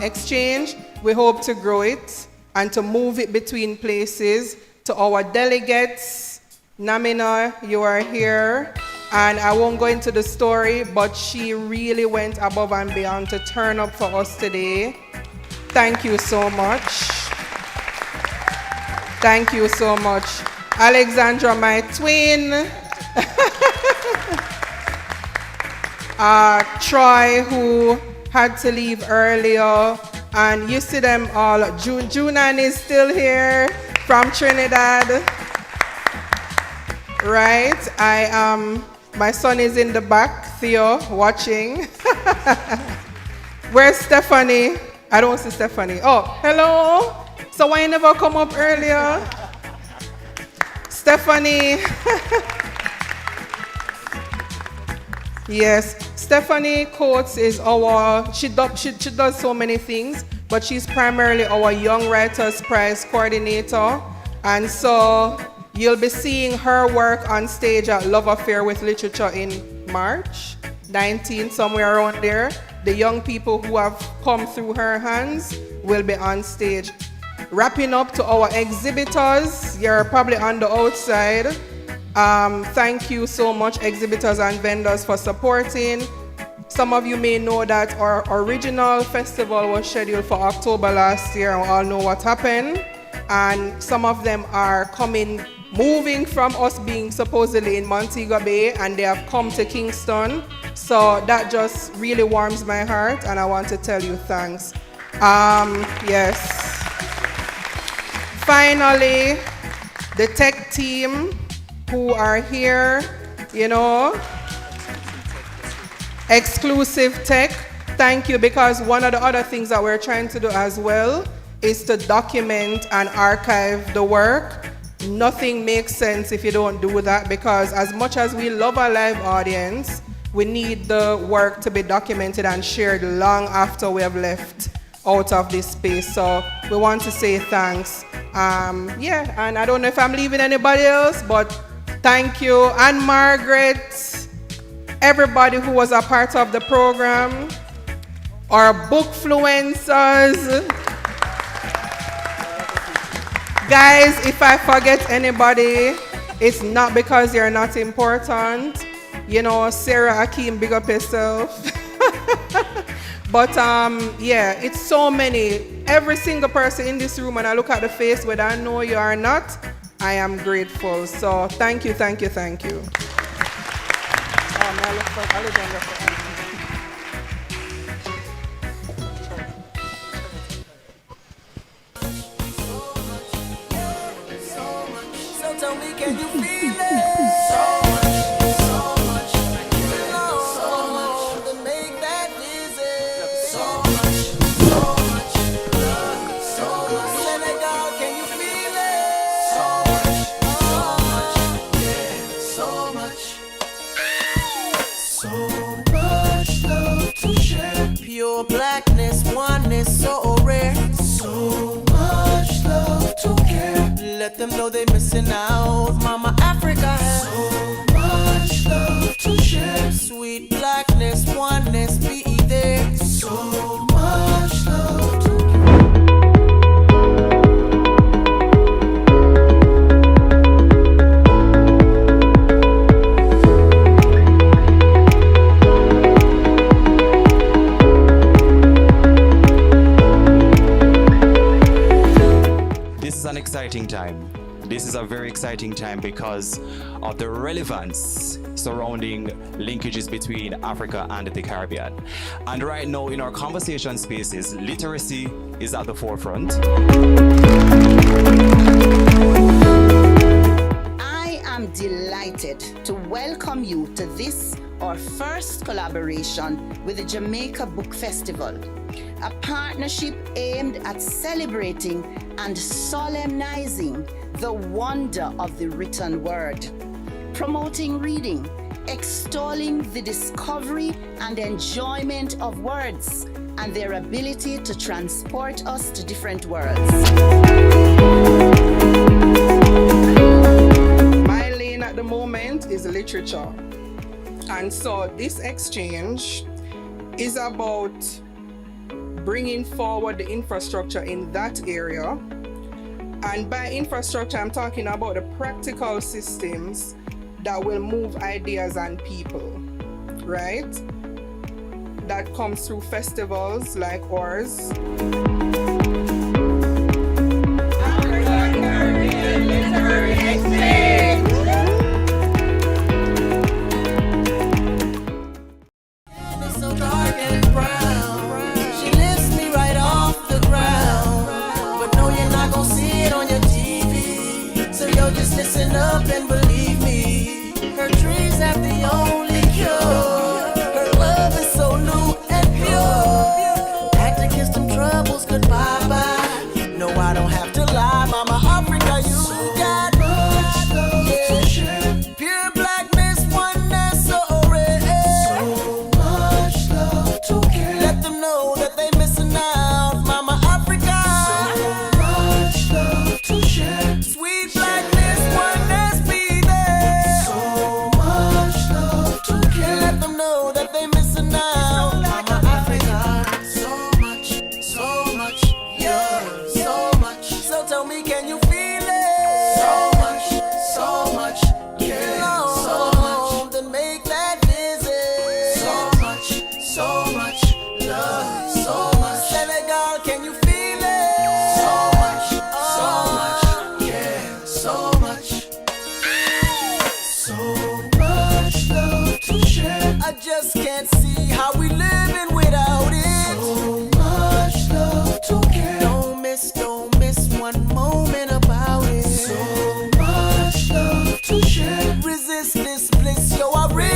exchange. We hope to grow it and to move it between places. To our delegates, Namina, you are here. And I won't go into the story, but she really went above and beyond to turn up for us today. Thank you so much. Thank you so much. Alexandra, my twin. Troy, who had to leave earlier. And you see them all. Junan is still here from Trinidad. Right? My son is in the back, Theo, watching. Where's Stephanie? I don't see Stephanie. Oh, hello. So why you never come up earlier? Stephanie. Yes, Stephanie Coates is she does so many things, but she's primarily our Young Writers Prize coordinator. And so you'll be seeing her work on stage at Love Affair with Literature in March 19, somewhere around there. The young people who have come through her hands will be on stage. Wrapping up to our exhibitors, you're probably on the outside. Thank you so much, exhibitors and vendors, for supporting. Some of you may know that our original festival was scheduled for October last year, and we all know what happened. And some of them are moving from us being supposedly in Montego Bay, and they have come to Kingston. So that just really warms my heart, and I want to tell you thanks. Yes. Finally, the tech team who are here, you know, exclusive tech. Thank you, because one of the other things that we're trying to do as well is to document and archive the work. Nothing makes sense if you don't do that, because as much as we love our live audience, we need the work to be documented and shared long after we have left out of this space. So we want to say thanks. Yeah, and I don't know if I'm leaving anybody else, but thank you. And Margaret, everybody who was a part of the program, our bookfluencers. Guys, if I forget anybody, it's not because you're not important. You know, Sarah Akeem, big up yourself. But yeah, it's so many. Every single person in this room, and I look at the face, whether I know you or not, I am grateful. So thank you, thank you, thank you. I look for Alexander for So tell me, can you feel it? So much, so much, to make that visit. So much, Senegal, can you feel it? So much, yeah, so much love to share. Pure blackness, oneness, so rare. So much love to care. Let them know they missing out. Mama Africa has so much love to share. Sweet blackness, oneness, be there. So much love to This is an exciting time. This is a very exciting time because of the relevance surrounding linkages between Africa and the Caribbean. And right now in our conversation spaces, literacy is at the forefront. I am delighted to welcome you to this, our first collaboration with the Jamaica Book Festival, a partnership aimed at celebrating and solemnizing the wonder of the written word, promoting reading, extolling the discovery and enjoyment of words and their ability to transport us to different worlds. My lane at the moment is literature. And so this exchange is about bringing forward the infrastructure in that area. And by infrastructure, I'm talking about the practical systems that will move ideas and people, right? That comes through festivals like ours. Africa Caribbean Literary Exchange. It's so dark and brown. She lifts me right off the ground. But no, you're not gonna see it on your TV. So yo, just listen up and believe me. Her dreams have the only cure. Her love is so new and pure. Act against them troubles, goodbye bye. No, I don't have to lie, Mama Africa, you got much love to share. Pure blackness, oneness, so rare. So much love to care. Let them know that they missing out, Mama Africa. So much love to share. Sweet blackness, oneness, be there. So much love to care. Let them know that they missing out, Mama Africa. So much, yeah, so much. So tell me, can you feel it? So much, yeah, so much. Then make that visit. So much love, so much. Senegal, can you feel it? So much, yeah, so much. So much love to share. I just can't see how we living without it. So much love to care. Don't miss one moment about it. So much love to share. Resist this bliss, yo, I really